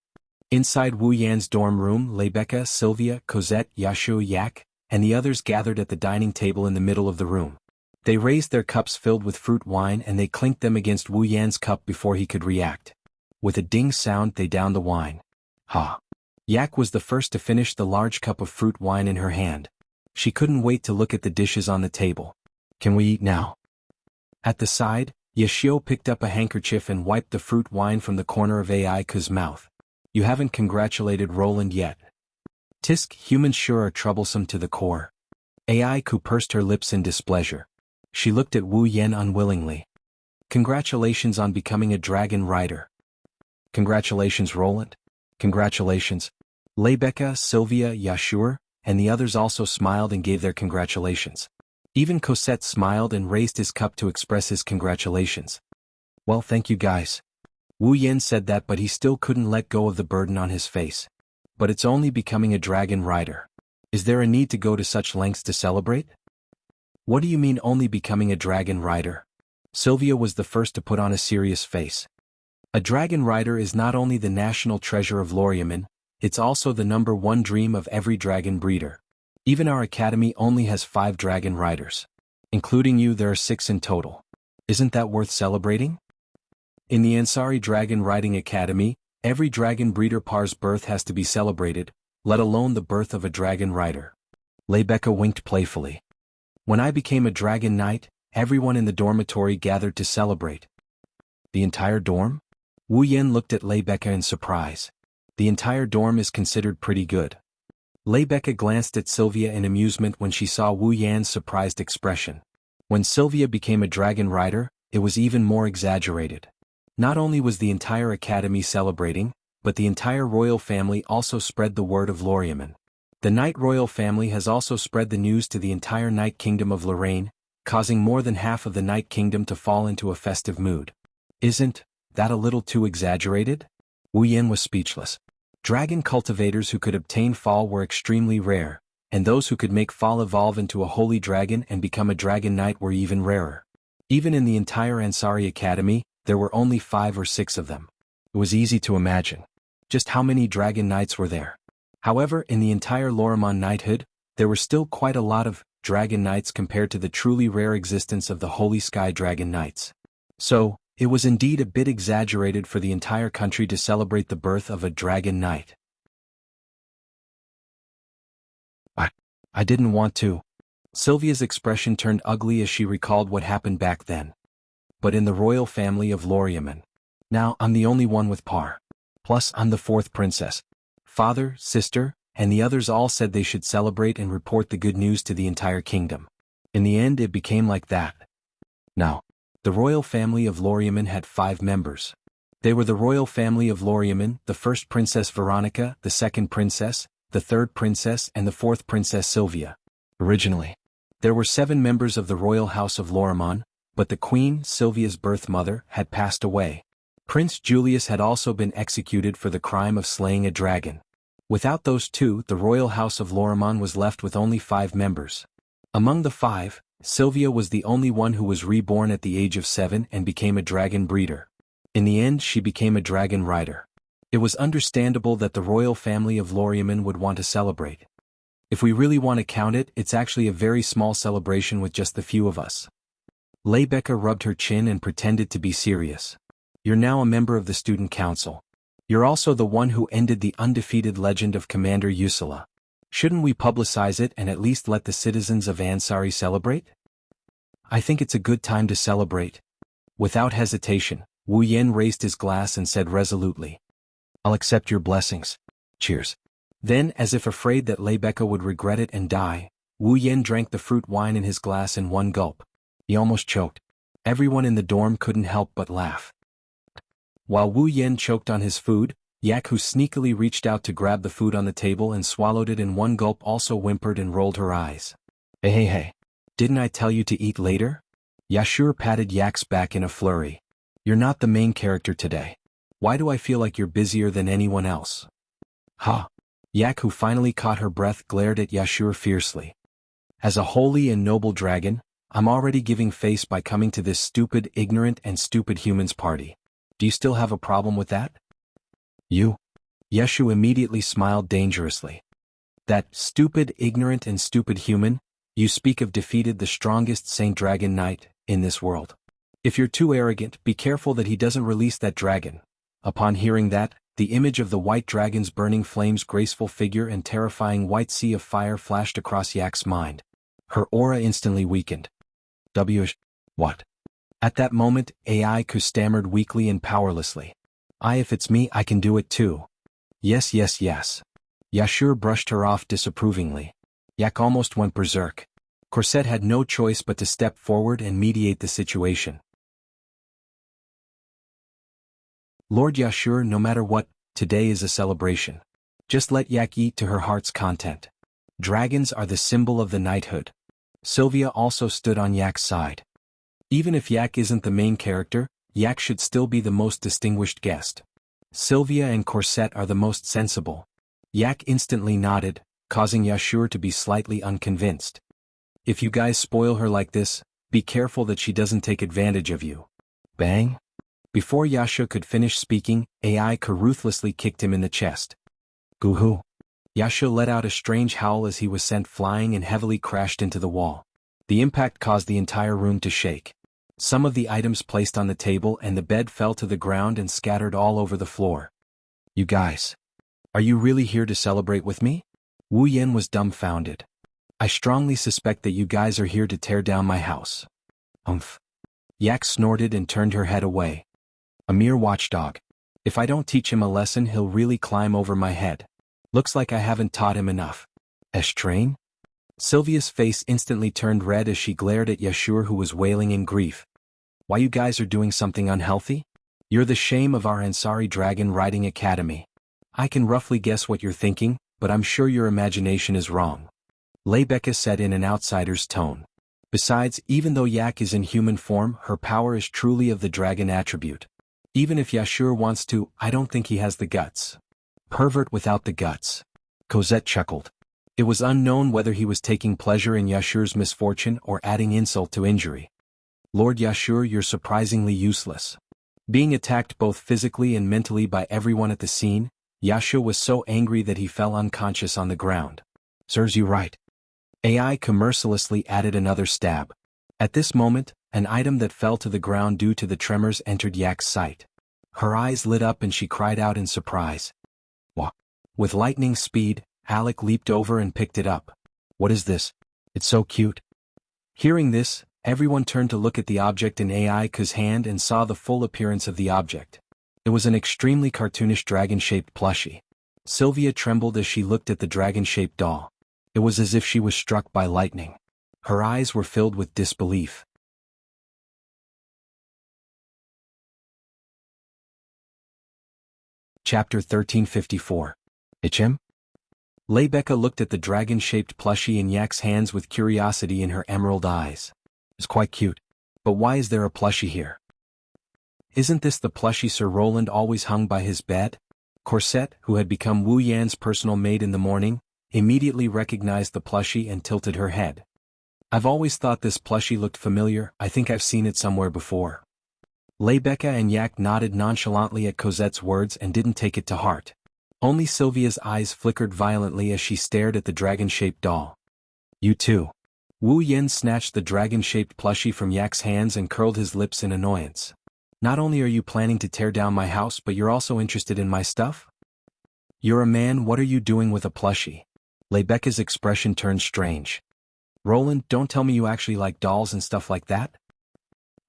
Inside Wu Yan's dorm room, Lebecca, Sylvia, Cosette, Yashu, Yak, and the others gathered at the dining table in the middle of the room. They raised their cups filled with fruit wine and they clinked them against Wu Yan's cup before he could react. With a ding sound they downed the wine. Ha! Yak was the first to finish the large cup of fruit wine in her hand. She couldn't wait to look at the dishes on the table. Can we eat now? At the side, Yashio picked up a handkerchief and wiped the fruit wine from the corner of Aika's mouth. You haven't congratulated Roland yet. Tisk, humans sure are troublesome to the core. Aiku pursed her lips in displeasure. She looked at Wu Yan unwillingly. Congratulations on becoming a dragon rider. Congratulations, Roland. Congratulations. Lebecca, Sylvia, Yashur, and the others also smiled and gave their congratulations. Even Cosette smiled and raised his cup to express his congratulations. Well, thank you guys. Wu Yan said that, but he still couldn't let go of the burden on his face. But it's only becoming a dragon rider. Is there a need to go to such lengths to celebrate? What do you mean only becoming a dragon rider? Sylvia was the first to put on a serious face. A dragon rider is not only the national treasure of Loriaman, it's also the #1 dream of every dragon breeder. Even our academy only has 5 dragon riders. Including you, there are 6 in total. Isn't that worth celebrating? In the Ansari Dragon Riding Academy, every dragon breeder par's birth has to be celebrated, let alone the birth of a dragon rider. Lebecca winked playfully. When I became a dragon knight, everyone in the dormitory gathered to celebrate. The entire dorm? Wu Yan looked at Lebecca in surprise. The entire dorm is considered pretty good. Lebecca glanced at Sylvia in amusement when she saw Wu Yan's surprised expression. When Sylvia became a dragon rider, it was even more exaggerated. Not only was the entire academy celebrating, but the entire royal family also spread the word of Loriaman. The Knight royal family has also spread the news to the entire Knight Kingdom of Lorraine, causing more than half of the Knight Kingdom to fall into a festive mood. Isn't that a little too exaggerated? Wu Yan was speechless. Dragon cultivators who could obtain fall were extremely rare, and those who could make fall evolve into a holy dragon and become a dragon knight were even rarer. Even in the entire Ansari Academy, there were only 5 or 6 of them. It was easy to imagine just how many dragon knights were there. However, in the entire Loriaman knighthood, there were still quite a lot of dragon knights compared to the truly rare existence of the Holy Sky Dragon Knights. So, it was indeed a bit exaggerated for the entire country to celebrate the birth of a dragon knight. I didn't want to. Sylvia's expression turned ugly as she recalled what happened back then. But in the royal family of Loriaman. Now I'm the only one with par. Plus I'm the 4th princess. Father, sister, and the others all said they should celebrate and report the good news to the entire kingdom. In the end it became like that. Now, the royal family of Loriaman had 5 members. They were the royal family of Loriaman, the 1st princess Veronica, the 2nd princess, the 3rd princess and the 4th princess Sylvia. Originally, there were 7 members of the royal house of Loriaman, but the queen, Sylvia's birth mother, had passed away. Prince Julius had also been executed for the crime of slaying a dragon. Without those 2, the royal house of Loriaman was left with only 5 members. Among the 5, Sylvia was the only one who was reborn at the age of 7 and became a dragon breeder. In the end she became a dragon rider. It was understandable that the royal family of Loriaman would want to celebrate. If we really want to count it, it's actually a very small celebration with just the few of us. Lebecca rubbed her chin and pretended to be serious. You're now a member of the student council. You're also the one who ended the undefeated legend of Commander Usula. Shouldn't we publicize it and at least let the citizens of Ansari celebrate? I think it's a good time to celebrate. Without hesitation, Wu Yan raised his glass and said resolutely, I'll accept your blessings. Cheers. Then, as if afraid that Lebecca would regret it and die, Wu Yan drank the fruit wine in his glass in one gulp. He almost choked. Everyone in the dorm couldn't help but laugh. While Wu Yen choked on his food, Yak, who sneakily reached out to grab the food on the table and swallowed it in one gulp, also whimpered and rolled her eyes. Hey. Didn't I tell you to eat later? Yashur patted Yak's back in a flurry. You're not the main character today. Why do I feel like you're busier than anyone else? Ha! Yak, who finally caught her breath, glared at Yashur fiercely. As a holy and noble dragon, I'm already giving face by coming to this stupid, ignorant and stupid humans party. Do you still have a problem with that? You? Yeshu immediately smiled dangerously. That stupid, ignorant and stupid human? You speak of defeated the strongest Saint Dragon Knight in this world. If you're too arrogant, be careful that he doesn't release that dragon. Upon hearing that, the image of the white dragon's burning flames, graceful figure and terrifying white sea of fire flashed across Yak's mind. Her aura instantly weakened. What? At that moment, AI stammered weakly and powerlessly. If it's me, I can do it too. Yes. Yashur brushed her off disapprovingly. Yak almost went berserk. Corset had no choice but to step forward and mediate the situation. Lord Yashur, no matter what, today is a celebration. Just let Yak eat to her heart's content. Dragons are the symbol of the knighthood. Sylvia also stood on Yak's side. Even if Yak isn't the main character, Yak should still be the most distinguished guest. Sylvia and Corset are the most sensible. Yak instantly nodded, causing Yashur to be slightly unconvinced. If you guys spoil her like this, be careful that she doesn't take advantage of you. Bang! Before Yasha could finish speaking, AI ruthlessly kicked him in the chest. Goo-hoo! Yasha let out a strange howl as he was sent flying and heavily crashed into the wall. The impact caused the entire room to shake. Some of the items placed on the table and the bed fell to the ground and scattered all over the floor. You guys. Are you really here to celebrate with me? Wu Yen was dumbfounded. I strongly suspect that you guys are here to tear down my house. Yak snorted and turned her head away. A mere watchdog. If I don't teach him a lesson, he'll really climb over my head. Looks like I haven't taught him enough. Train? Sylvia's face instantly turned red as she glared at Yashur, who was wailing in grief. Why, you guys are doing something unhealthy? You're the shame of our Ansari Dragon Riding Academy. I can roughly guess what you're thinking, but I'm sure your imagination is wrong. Lebecca said in an outsider's tone. Besides, even though Yak is in human form, her power is truly of the dragon attribute. Even if Yashur wants to, I don't think he has the guts. Pervert without the guts. Cosette chuckled. It was unknown whether he was taking pleasure in Yashur's misfortune or adding insult to injury. Lord Yashur, you're surprisingly useless. Being attacked both physically and mentally by everyone at the scene, Yashur was so angry that he fell unconscious on the ground. Serves you right. AI mercilessly added another stab. At this moment, an item that fell to the ground due to the tremors entered Yak's sight. Her eyes lit up and she cried out in surprise. What? With lightning speed, Alec leaped over and picked it up. What is this? It's so cute. Hearing this, everyone turned to look at the object in AI's hand and saw the full appearance of the object. It was an extremely cartoonish dragon-shaped plushie. Sylvia trembled as she looked at the dragon-shaped doll. It was as if she was struck by lightning. Her eyes were filled with disbelief. Chapter 1354. Ichem? Lebecca looked at the dragon-shaped plushie in Yak's hands with curiosity in her emerald eyes. It's quite cute. But why is there a plushie here? Isn't this the plushie Sir Roland always hung by his bed? Corset, who had become Wu Yan's personal maid in the morning, immediately recognized the plushie and tilted her head. I've always thought this plushie looked familiar. I think I've seen it somewhere before. Lebecca and Yak nodded nonchalantly at Cosette's words and didn't take it to heart. Only Sylvia's eyes flickered violently as she stared at the dragon-shaped doll. You too. Wu Yen snatched the dragon-shaped plushie from Yak's hands and curled his lips in annoyance. Not only are you planning to tear down my house, but you're also interested in my stuff? You're a man, what are you doing with a plushie? Lebecca's expression turned strange. Roland, don't tell me you actually like dolls and stuff like that?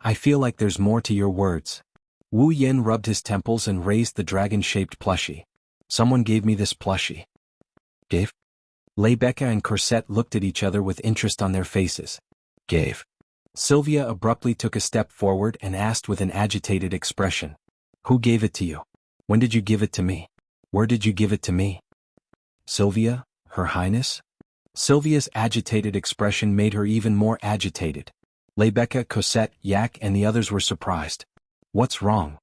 I feel like there's more to your words. Wu Yen rubbed his temples and raised the dragon-shaped plushie. Someone gave me this plushie. Gave? Lebecca and Corset looked at each other with interest on their faces. Gave. Sylvia abruptly took a step forward and asked with an agitated expression. Who gave it to you? When did you give it to me? Where did you give it to me? Sylvia, Her Highness? Sylvia's agitated expression made her even more agitated. Rebecca, Cosette, Yak and the others were surprised. What's wrong?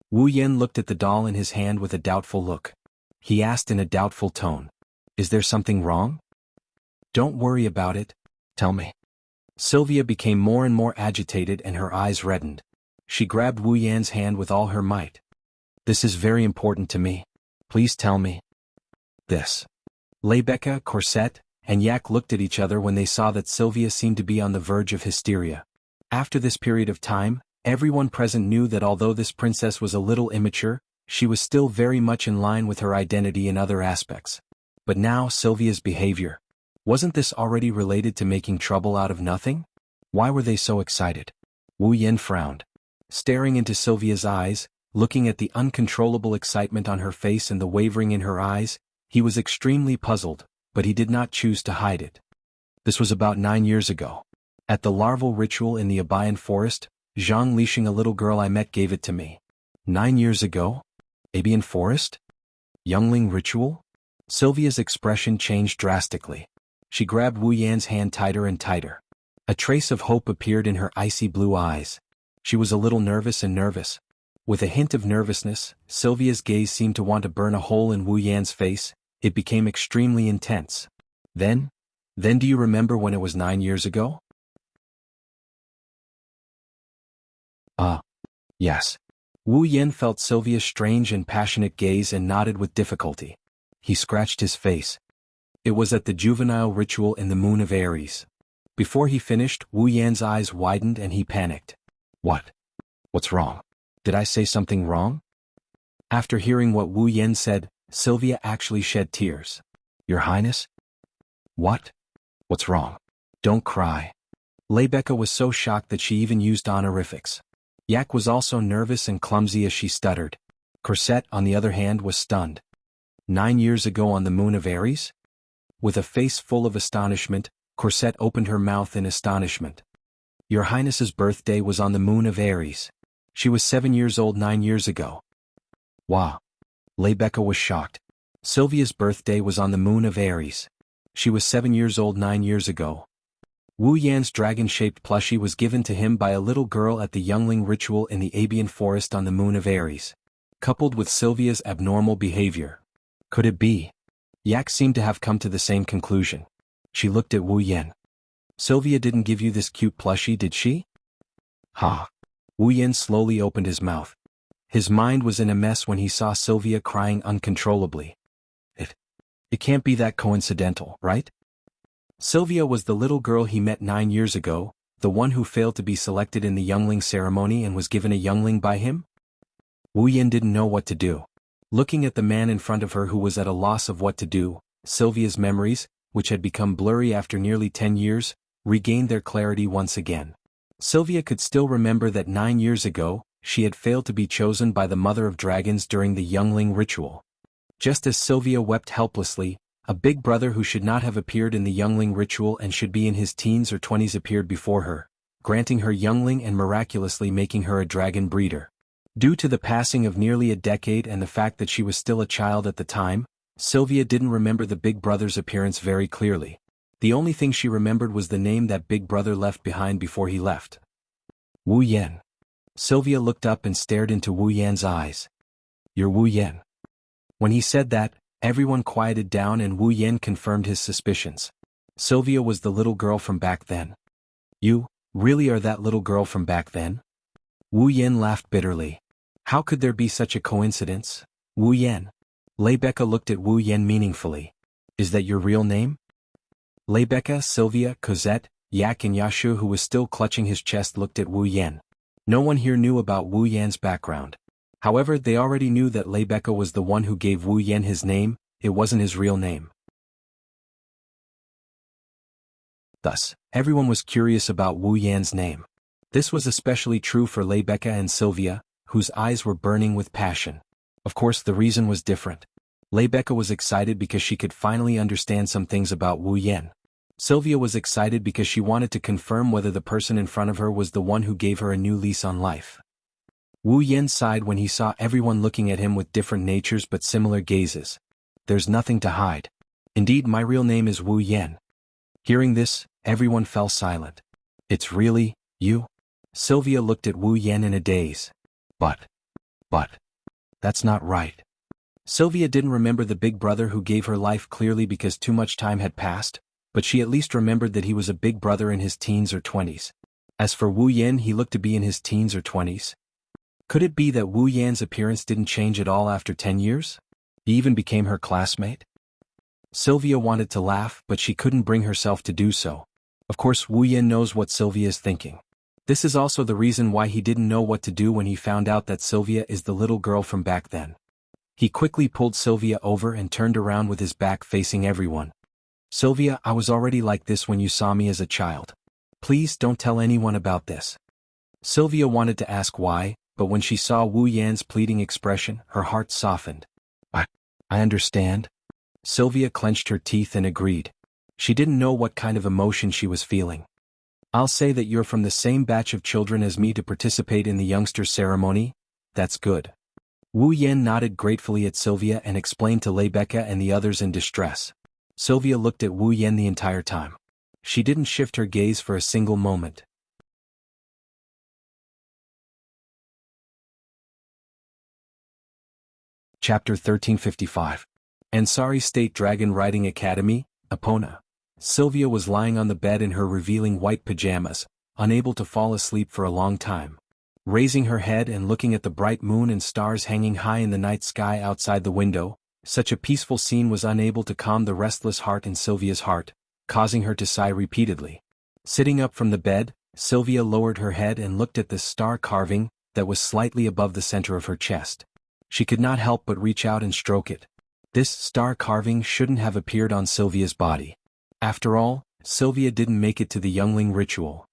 Wu Yen looked at the doll in his hand with a doubtful look. He asked in a doubtful tone. Is there something wrong? Don't worry about it. Tell me. Sylvia became more and more agitated and her eyes reddened. She grabbed Wu Yan's hand with all her might. This is very important to me. Please tell me. This. Rebecca, Cosette, and Yak looked at each other when they saw that Sylvia seemed to be on the verge of hysteria. After this period of time, everyone present knew that although this princess was a little immature, she was still very much in line with her identity in other aspects. But now Sylvia's behavior. Wasn't this already related to making trouble out of nothing? Why were they so excited? Wu Yen frowned. Staring into Sylvia's eyes, looking at the uncontrollable excitement on her face and the wavering in her eyes, he was extremely puzzled, but he did not choose to hide it. This was about 9 years ago. At the larval ritual in the Abian forest, Zhang Lixing, a little girl I met, gave it to me. 9 years ago? Abian forest? Youngling ritual? Sylvia's expression changed drastically. She grabbed Wu Yan's hand tighter and tighter. A trace of hope appeared in her icy blue eyes. She was a little nervous. With a hint of nervousness, Sylvia's gaze seemed to want to burn a hole in Wu Yan's face. It became extremely intense. Then do you remember when it was 9 years ago? Yes. Wu Yan felt Sylvia's strange and passionate gaze and nodded with difficulty. He scratched his face. It was at the juvenile ritual in the moon of Aries. Before he finished, Wu Yan's eyes widened and he panicked. What? What's wrong? Did I say something wrong? After hearing what Wu Yan said, Sylvia actually shed tears. Your Highness? What? What's wrong? Don't cry. Rebecca was so shocked that she even used honorifics. Yak was also nervous and clumsy as she stuttered. Cosette, on the other hand, was stunned. 9 years ago on the moon of Aries? With a face full of astonishment, Cosette opened her mouth in astonishment. Your Highness's birthday was on the moon of Aries. She was 7 years old 9 years ago. Wow. Rebecca was shocked. Sylvia's birthday was on the moon of Aries. She was 7 years old 9 years ago. Wu Yan's dragon-shaped plushie was given to him by a little girl at the Youngling ritual in the Abian forest on the moon of Aries. Coupled with Sylvia's abnormal behavior. Could it be? Yak seemed to have come to the same conclusion. She looked at Wu Yan. Sylvia didn't give you this cute plushie, did she? Ha. Wu Yan slowly opened his mouth. His mind was in a mess when he saw Sylvia crying uncontrollably. It can't be that coincidental, right? Sylvia was the little girl he met 9 years ago, the one who failed to be selected in the Youngling ceremony and was given a Youngling by him? Wu Yan didn't know what to do. Looking at the man in front of her who was at a loss of what to do, Sylvia's memories, which had become blurry after nearly 10 years, regained their clarity once again. Sylvia could still remember that 9 years ago, she had failed to be chosen by the Mother of Dragons during the Youngling ritual. Just as Sylvia wept helplessly, a big brother who should not have appeared in the Youngling ritual and should be in his teens or 20s appeared before her, granting her Youngling and miraculously making her a dragon breeder. Due to the passing of nearly a decade and the fact that she was still a child at the time, Sylvia didn't remember the big brother's appearance very clearly. The only thing she remembered was the name that big brother left behind before he left. Wu Yan. Sylvia looked up and stared into Wu Yan's eyes. You're Wu Yan. When he said that, everyone quieted down and Wu Yan confirmed his suspicions. Sylvia was the little girl from back then. You, really are that little girl from back then? Wu Yan laughed bitterly. How could there be such a coincidence? Wu Yan. Rebecca looked at Wu Yan meaningfully. Is that your real name? Rebecca, Sylvia, Cosette, Yak and Yashu, who was still clutching his chest, looked at Wu Yan. No one here knew about Wu Yan's background. However, they already knew that Rebecca was the one who gave Wu Yan his name. It wasn't his real name. Thus, everyone was curious about Wu Yan's name. This was especially true for Rebecca and Sylvia, whose eyes were burning with passion. Of course, the reason was different. Rebecca was excited because she could finally understand some things about Wu Yan. Sylvia was excited because she wanted to confirm whether the person in front of her was the one who gave her a new lease on life. Wu Yen sighed when he saw everyone looking at him with different natures but similar gazes. There's nothing to hide. Indeed, my real name is Wu Yen. Hearing this, everyone fell silent. It's really, you? Sylvia looked at Wu Yen in a daze. But, that's not right. Sylvia didn't remember the big brother who gave her life clearly because too much time had passed, but she at least remembered that he was a big brother in his teens or 20s. As for Wu Yen, he looked to be in his teens or 20s. Could it be that Wu Yan's appearance didn't change at all after 10 years? He even became her classmate? Sylvia wanted to laugh, but she couldn't bring herself to do so. Of course, Wu Yen knows what Sylvia is thinking. This is also the reason why he didn't know what to do when he found out that Sylvia is the little girl from back then. He quickly pulled Sylvia over and turned around with his back facing everyone. Sylvia, I was already like this when you saw me as a child. Please don't tell anyone about this. Sylvia wanted to ask why, but when she saw Wu Yan's pleading expression, her heart softened. I understand. Sylvia clenched her teeth and agreed. She didn't know what kind of emotion she was feeling. I'll say that you're from the same batch of children as me to participate in the youngsters' ceremony? That's good. Wu Yan nodded gratefully at Sylvia and explained to Rebecca and the others in distress. Sylvia looked at Wu Yan the entire time. She didn't shift her gaze for a single moment. Chapter 1355. Ansari State Dragon Riding Academy, Epona. Sylvia was lying on the bed in her revealing white pajamas, unable to fall asleep for a long time. Raising her head and looking at the bright moon and stars hanging high in the night sky outside the window, such a peaceful scene was unable to calm the restless heart in Sylvia's heart, causing her to sigh repeatedly. Sitting up from the bed, Sylvia lowered her head and looked at the star carving that was slightly above the center of her chest. She could not help but reach out and stroke it. This star carving shouldn't have appeared on Sylvia's body. After all, Sylvia didn't make it to the youngling ritual.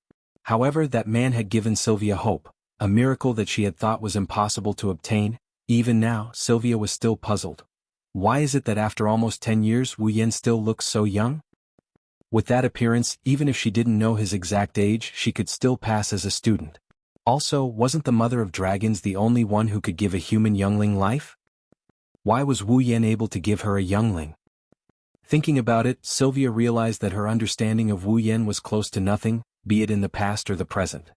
However, that man had given Sylvia hope, a miracle that she had thought was impossible to obtain. Even now, Sylvia was still puzzled. Why is it that after almost 10 years Wu Yan still looks so young? With that appearance, even if she didn't know his exact age, she could still pass as a student. Also, wasn't the Mother of Dragons the only one who could give a human youngling life? Why was Wu Yan able to give her a youngling? Thinking about it, Sylvia realized that her understanding of Wu Yan was close to nothing, be it in the past or the present.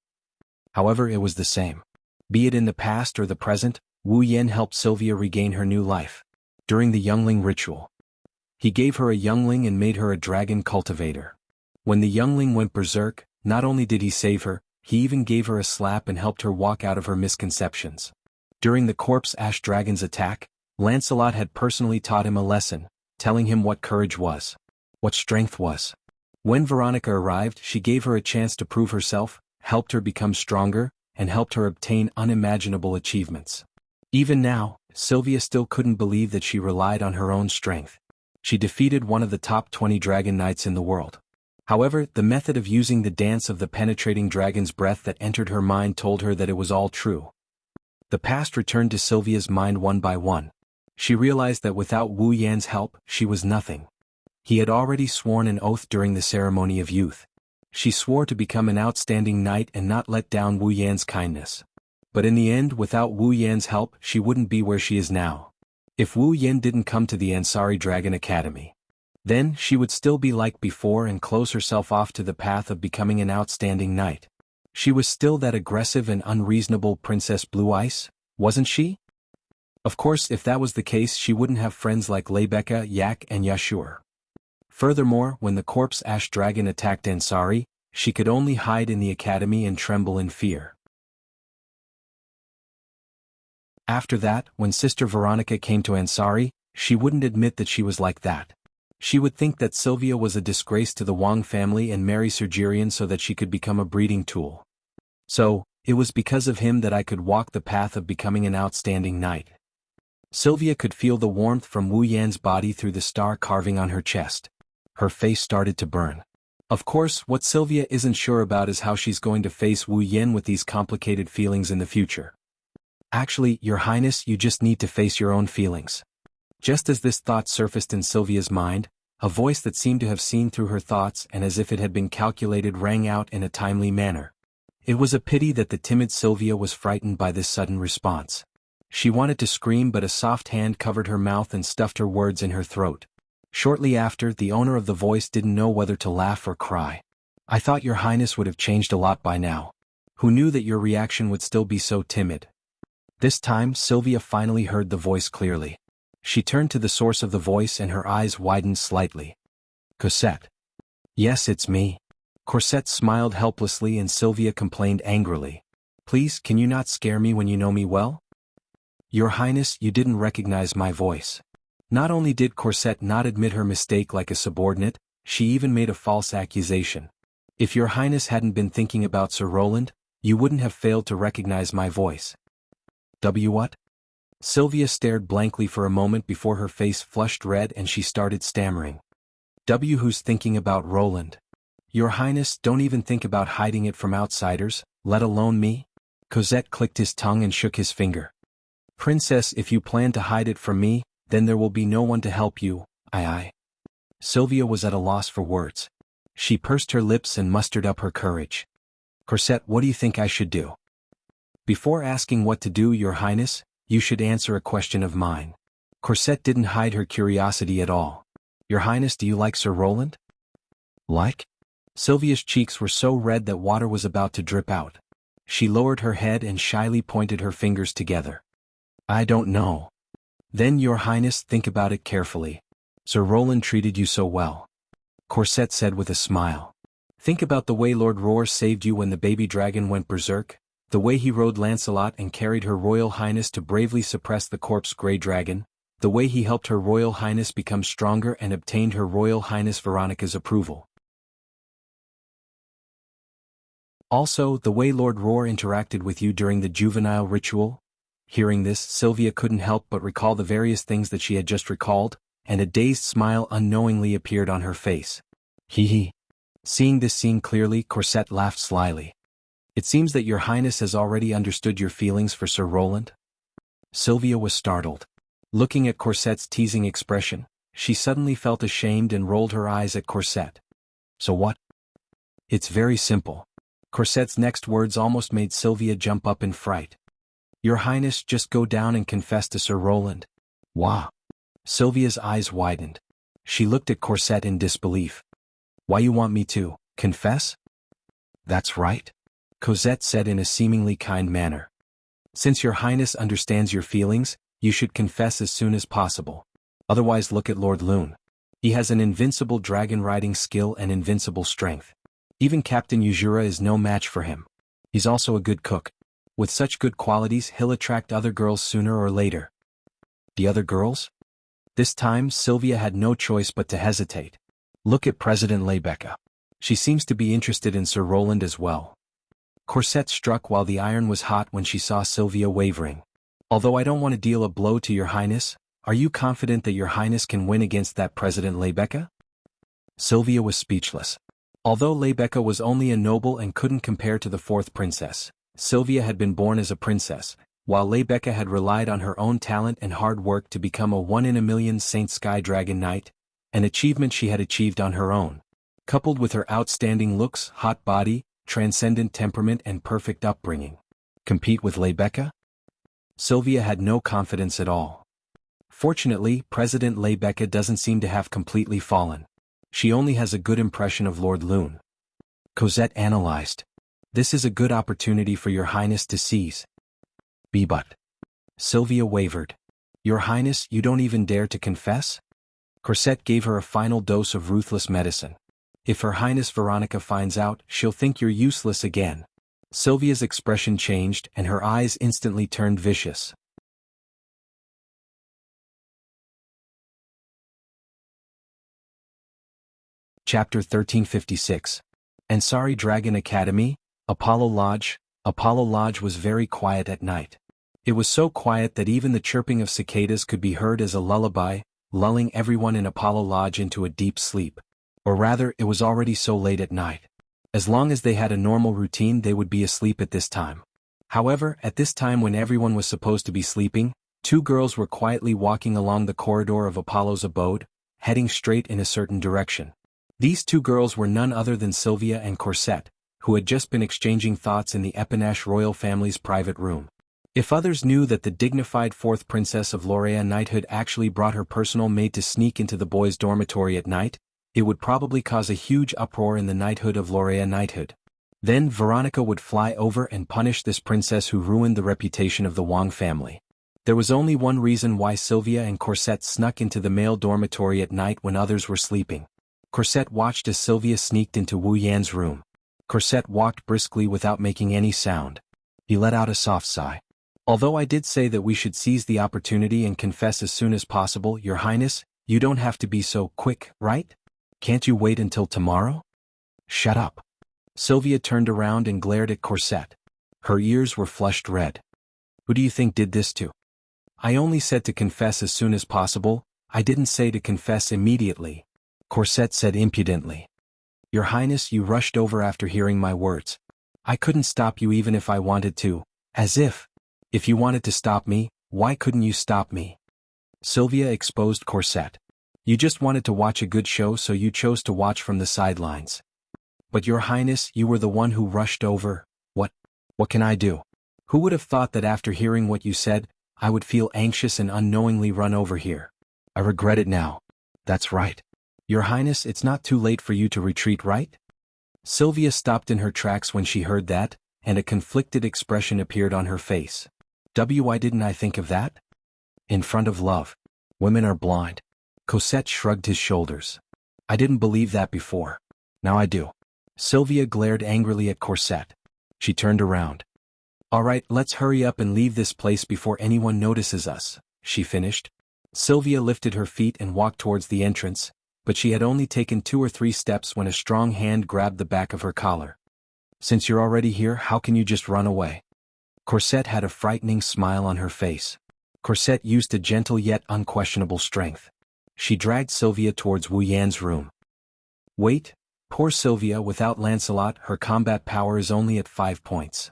However, it was the same. Be it in the past or the present, Wu Yan helped Sylvia regain her new life. During the youngling ritual, he gave her a youngling and made her a dragon cultivator. When the youngling went berserk, not only did he save her, he even gave her a slap and helped her walk out of her misconceptions. During the corpse ash dragon's attack, Lancelot had personally taught him a lesson, telling him what courage was, what strength was. When Veronica arrived, she gave her a chance to prove herself, helped her become stronger, and helped her obtain unimaginable achievements. Even now, Sylvia still couldn't believe that she relied on her own strength. She defeated one of the top 20 dragon knights in the world. However, the method of using the dance of the penetrating dragon's breath that entered her mind told her that it was all true. The past returned to Sylvia's mind one by one. She realized that without Wu Yan's help, she was nothing. He had already sworn an oath during the ceremony of youth. She swore to become an outstanding knight and not let down Wu Yan's kindness. But in the end, without Wu Yan's help, she wouldn't be where she is now. If Wu Yan didn't come to the Ansari Dragon Academy, then she would still be like before and close herself off to the path of becoming an outstanding knight. She was still that aggressive and unreasonable Princess Blue Ice, wasn't she? Of course, if that was the case, she wouldn't have friends like Rebecca, Yak and Yashur. Furthermore, when the corpse ash dragon attacked Ansari, she could only hide in the academy and tremble in fear. After that, when Sister Veronica came to Ansari, she wouldn't admit that she was like that. She would think that Sylvia was a disgrace to the Wang family and marry Sergerian so that she could become a breeding tool. So, it was because of him that I could walk the path of becoming an outstanding knight. Sylvia could feel the warmth from Wu Yan's body through the star carving on her chest. Her face started to burn. Of course, what Sylvia isn't sure about is how she's going to face Wu Yan with these complicated feelings in the future. Actually, Your Highness, you just need to face your own feelings. Just as this thought surfaced in Sylvia's mind, A voice that seemed to have seen through her thoughts and as if it had been calculated rang out in a timely manner. It was a pity that the timid Sylvia was frightened by this sudden response. She wanted to scream, but a soft hand covered her mouth and stuffed her words in her throat. Shortly after, the owner of the voice didn't know whether to laugh or cry. "I thought your highness would have changed a lot by now. Who knew that your reaction would still be so timid?" This time, Sylvia finally heard the voice clearly. She turned to the source of the voice and her eyes widened slightly. "Cosette." "Yes, it's me." Cosette smiled helplessly and Sylvia complained angrily. "Please, can you not scare me when you know me well?" "Your highness, you didn't recognize my voice." Not only did Cosette not admit her mistake like a subordinate, she even made a false accusation. "If your highness hadn't been thinking about Sir Roland, you wouldn't have failed to recognize my voice." What?" Sylvia stared blankly for a moment before her face flushed red and she started stammering. Who's thinking about Roland?" "Your highness, don't even think about hiding it from outsiders, let alone me." Cosette clicked his tongue and shook his finger. "Princess, if you plan to hide it from me, then there will be no one to help you, I. Sylvia was at a loss for words. She pursed her lips and mustered up her courage. "Cosette, what do you think I should do?" "Before asking what to do, your highness, you should answer a question of mine." Cosette didn't hide her curiosity at all. "Your highness, do you like Sir Roland?" "Like?" Sylvia's cheeks were so red that water was about to drip out. She lowered her head and shyly pointed her fingers together. "I don't know." "Then, your highness, think about it carefully. Sir Roland treated you so well," Cosette said with a smile. "Think about the way Lord Roar saved you when the baby dragon went berserk, the way he rode Lancelot and carried Her Royal Highness to bravely suppress the corpse Grey Dragon, the way he helped Her Royal Highness become stronger and obtained Her Royal Highness Veronica's approval. Also, the way Lord Roar interacted with you during the juvenile ritual." Hearing this, Sylvia couldn't help but recall the various things that she had just recalled, and a dazed smile unknowingly appeared on her face. Hee. Seeing this scene clearly, Cosette laughed slyly. "It seems that your highness has already understood your feelings for Sir Roland?" Sylvia was startled. Looking at Cosette's teasing expression, she suddenly felt ashamed and rolled her eyes at Cosette. "So what?" "It's very simple." Cosette's next words almost made Sylvia jump up in fright. "Your highness, just go down and confess to Sir Roland." "Wah." Sylvia's eyes widened. She looked at Cosette in disbelief. "Why you want me to confess?" "That's right," Cosette said in a seemingly kind manner. "Since your highness understands your feelings, you should confess as soon as possible. Otherwise, look at Lord Loon. He has an invincible dragon riding skill and invincible strength. Even Captain Yujura is no match for him. He's also a good cook. With such good qualities, he'll attract other girls sooner or later." "The other girls?" This time, Sylvia had no choice but to hesitate. "Look at President Lebecca. She seems to be interested in Sir Roland as well." Cosette struck while the iron was hot when she saw Sylvia wavering. "Although I don't want to deal a blow to your highness, are you confident that your highness can win against that President Lebecca?" Sylvia was speechless. Although Lebecca was only a noble and couldn't compare to the fourth princess, Sylvia had been born as a princess, while Lebecca had relied on her own talent and hard work to become a one-in-a-million Saint Sky Dragon Knight, an achievement she had achieved on her own. Coupled with her outstanding looks, hot body, transcendent temperament and perfect upbringing. Compete with Lebecca? Sylvia had no confidence at all. Fortunately, President Lebecca doesn't seem to have completely fallen. She only has a good impression of Lord Loon. Cosette analyzed. "This is a good opportunity for your highness to seize." But Sylvia wavered. "Your highness, you don't even dare to confess?" Cosette gave her a final dose of ruthless medicine. "If her highness Veronica finds out, she'll think you're useless again." Sylvia's expression changed and her eyes instantly turned vicious. Chapter 1356. Ansari Dragon Academy, Apollo Lodge. Apollo Lodge was very quiet at night. It was so quiet that even the chirping of cicadas could be heard as a lullaby, lulling everyone in Apollo Lodge into a deep sleep. Or rather, it was already so late at night. As long as they had a normal routine, they would be asleep at this time. However, at this time when everyone was supposed to be sleeping, two girls were quietly walking along the corridor of Apollo's abode, heading straight in a certain direction. These two girls were none other than Sylvia and Corset, who had just been exchanging thoughts in the Epinache royal family's private room. If others knew that the dignified fourth princess of Laurea knighthood actually brought her personal maid to sneak into the boys' dormitory at night, it would probably cause a huge uproar in the knighthood of Laurea knighthood. Then Veronica would fly over and punish this princess who ruined the reputation of the Wang family. There was only one reason why Sylvia and Corset snuck into the male dormitory at night when others were sleeping. Corset watched as Sylvia sneaked into Wu Yan's room. Corset walked briskly without making any sound. He let out a soft sigh. Although I did say that we should seize the opportunity and confess as soon as possible, Your Highness, you don't have to be so quick, right? Can't you wait until tomorrow? Shut up. Sylvia turned around and glared at Corset. Her ears were flushed red. Who do you think did this to? I only said to confess as soon as possible, I didn't say to confess immediately, Corset said impudently. Your Highness, you rushed over after hearing my words. I couldn't stop you even if I wanted to, as if you wanted to stop me, why couldn't you stop me? Sylvia exposed Corset. You just wanted to watch a good show, so you chose to watch from the sidelines. But Your Highness, you were the one who rushed over. What can I do? Who would have thought that after hearing what you said, I would feel anxious and unknowingly run over here? I regret it now. That's right. Your Highness, it's not too late for you to retreat, right? Sylvia stopped in her tracks when she heard that, and a conflicted expression appeared on her face. Why didn't I think of that? In front of love, women are blind. Corset shrugged his shoulders. I didn't believe that before. Now I do. Sylvia glared angrily at Corset. She turned around. All right, let's hurry up and leave this place before anyone notices us, she finished. Sylvia lifted her feet and walked towards the entrance, but she had only taken 2 or 3 steps when a strong hand grabbed the back of her collar. Since you're already here, how can you just run away? Corset had a frightening smile on her face. Corset used a gentle yet unquestionable strength. She dragged Sylvia towards Wu Yan's room. Wait, poor Sylvia, without Lancelot, her combat power is only at 5 points.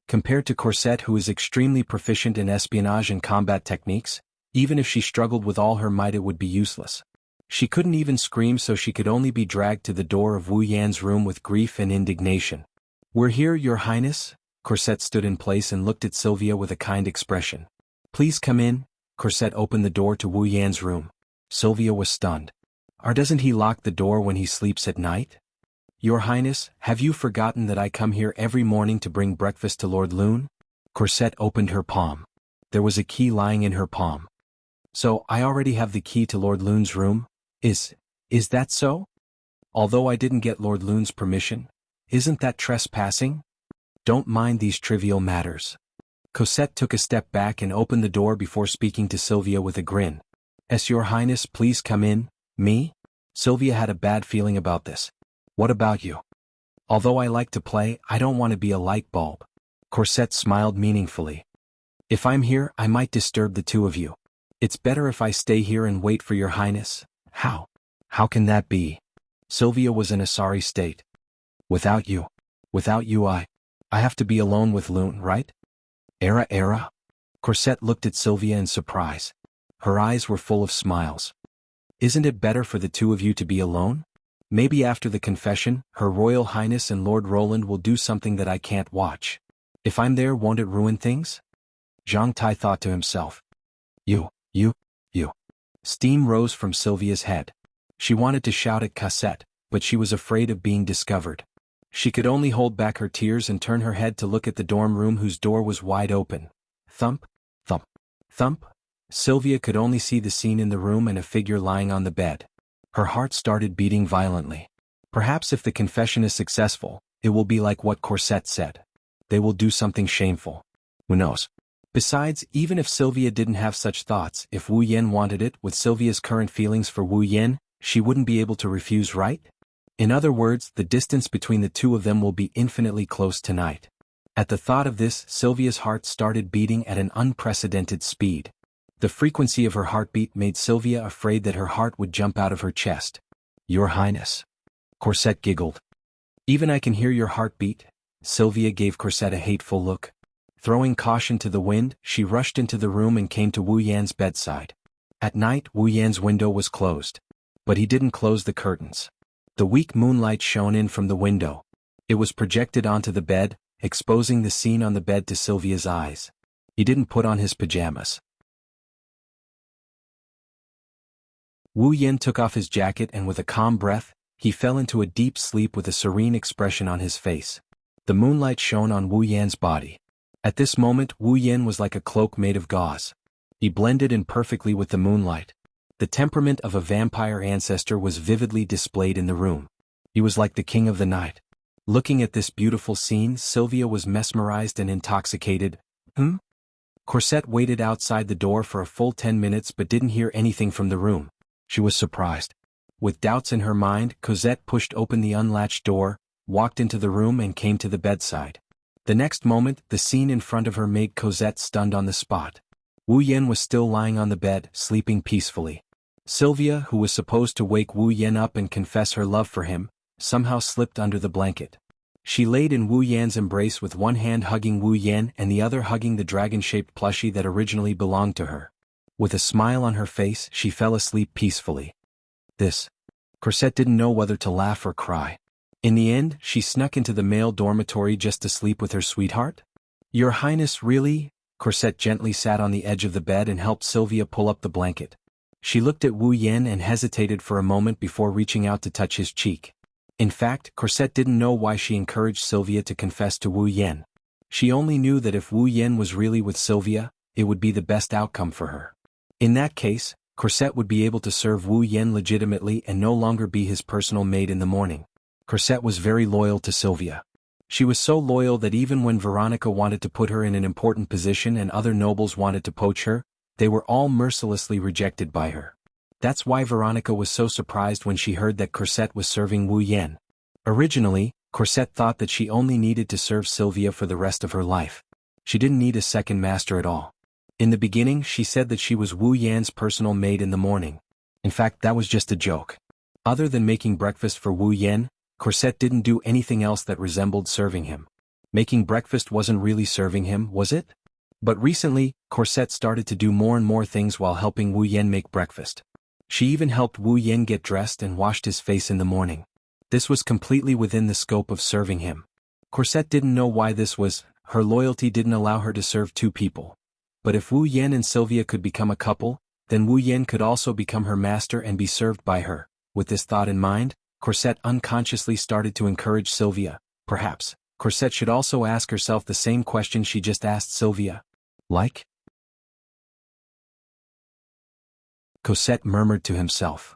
Compared to Corset, who is extremely proficient in espionage and combat techniques, even if she struggled with all her might it would be useless. She couldn't even scream, so she could only be dragged to the door of Wu Yan's room with grief and indignation. We're here, Your Highness. Corset stood in place and looked at Sylvia with a kind expression. Please come in. Corset opened the door to Wu Yan's room. Sylvia was stunned. Or doesn't he lock the door when he sleeps at night? Your Highness, have you forgotten that I come here every morning to bring breakfast to Lord Lune? Corset opened her palm. There was a key lying in her palm. So, I already have the key to Lord Lune's room? Is that so? Although I didn't get Lord Lune's permission, isn't that trespassing? Don't mind these trivial matters. Corset took a step back and opened the door before speaking to Sylvia with a grin. Your Highness, please come in. Me? Sylvia had a bad feeling about this. What about you? Although I like to play, I don't want to be a light bulb. Corset smiled meaningfully. If I'm here, I might disturb the two of you. It's better if I stay here and wait for Your Highness. How can that be? Sylvia was in a sorry state. Without you, I have to be alone with Lune, right? Era? Corset looked at Sylvia in surprise. Her eyes were full of smiles. Isn't it better for the two of you to be alone? Maybe after the confession, Her Royal Highness and Lord Roland will do something that I can't watch. If I'm there, won't it ruin things? Zhang Tai thought to himself. You. Steam rose from Sylvia's head. She wanted to shout at Corset, but she was afraid of being discovered. She could only hold back her tears and turn her head to look at the dorm room, whose door was wide open. Thump, thump, thump. Sylvia could only see the scene in the room and a figure lying on the bed. Her heart started beating violently. Perhaps if the confession is successful, it will be like what Corset said. They will do something shameful. Who knows? Besides, even if Sylvia didn't have such thoughts, if Wu Yan wanted it, with Sylvia's current feelings for Wu Yan, she wouldn't be able to refuse, right? In other words, the distance between the two of them will be infinitely close tonight. At the thought of this, Sylvia's heart started beating at an unprecedented speed. The frequency of her heartbeat made Sylvia afraid that her heart would jump out of her chest. Your Highness. Corset giggled. Even I can hear your heartbeat. Sylvia gave Corset a hateful look. Throwing caution to the wind, she rushed into the room and came to Wu Yan's bedside. At night, Wu Yan's window was closed. But he didn't close the curtains. The weak moonlight shone in from the window. It was projected onto the bed, exposing the scene on the bed to Sylvia's eyes. He didn't put on his pajamas. Wu Yan took off his jacket and with a calm breath, he fell into a deep sleep with a serene expression on his face. The moonlight shone on Wu Yan's body. At this moment, Wu Yan was like a cloak made of gauze. He blended in perfectly with the moonlight. The temperament of a vampire ancestor was vividly displayed in the room. He was like the king of the night. Looking at this beautiful scene, Sylvia was mesmerized and intoxicated. Cosette waited outside the door for a full 10 minutes but didn't hear anything from the room. She was surprised. With doubts in her mind, Cosette pushed open the unlatched door, walked into the room and came to the bedside. The next moment, the scene in front of her made Cosette stunned on the spot. Wu Yan was still lying on the bed, sleeping peacefully. Sylvia, who was supposed to wake Wu Yan up and confess her love for him, somehow slipped under the blanket. She laid in Wu Yan's embrace with one hand hugging Wu Yan and the other hugging the dragon-shaped plushie that originally belonged to her. With a smile on her face, she fell asleep peacefully. Cosette didn't know whether to laugh or cry. In the end, she snuck into the male dormitory just to sleep with her sweetheart? Your Highness, really? Cosette gently sat on the edge of the bed and helped Sylvia pull up the blanket. She looked at Wu Yan and hesitated for a moment before reaching out to touch his cheek. In fact, Cosette didn't know why she encouraged Sylvia to confess to Wu Yan. She only knew that if Wu Yan was really with Sylvia, it would be the best outcome for her. In that case, Cosette would be able to serve Wu Yan legitimately and no longer be his personal maid in the morning. Cosette was very loyal to Sylvia. She was so loyal that even when Veronica wanted to put her in an important position and other nobles wanted to poach her, they were all mercilessly rejected by her. That's why Veronica was so surprised when she heard that Cosette was serving Wu Yan. Originally, Cosette thought that she only needed to serve Sylvia for the rest of her life. She didn't need a second master at all. In the beginning, she said that she was Wu Yan's personal maid in the morning. In fact, that was just a joke. Other than making breakfast for Wu Yan, Cosette didn't do anything else that resembled serving him. Making breakfast wasn't really serving him, was it? But recently, Cosette started to do more and more things while helping Wu Yan make breakfast. She even helped Wu Yan get dressed and washed his face in the morning. This was completely within the scope of serving him. Cosette didn't know why this was. Her loyalty didn't allow her to serve two people. But if Wu Yan and Sylvia could become a couple, then Wu Yan could also become her master and be served by her. With this thought in mind, Cosette unconsciously started to encourage Sylvia. Perhaps, Cosette should also ask herself the same question she just asked Sylvia. Like? Cosette murmured to himself.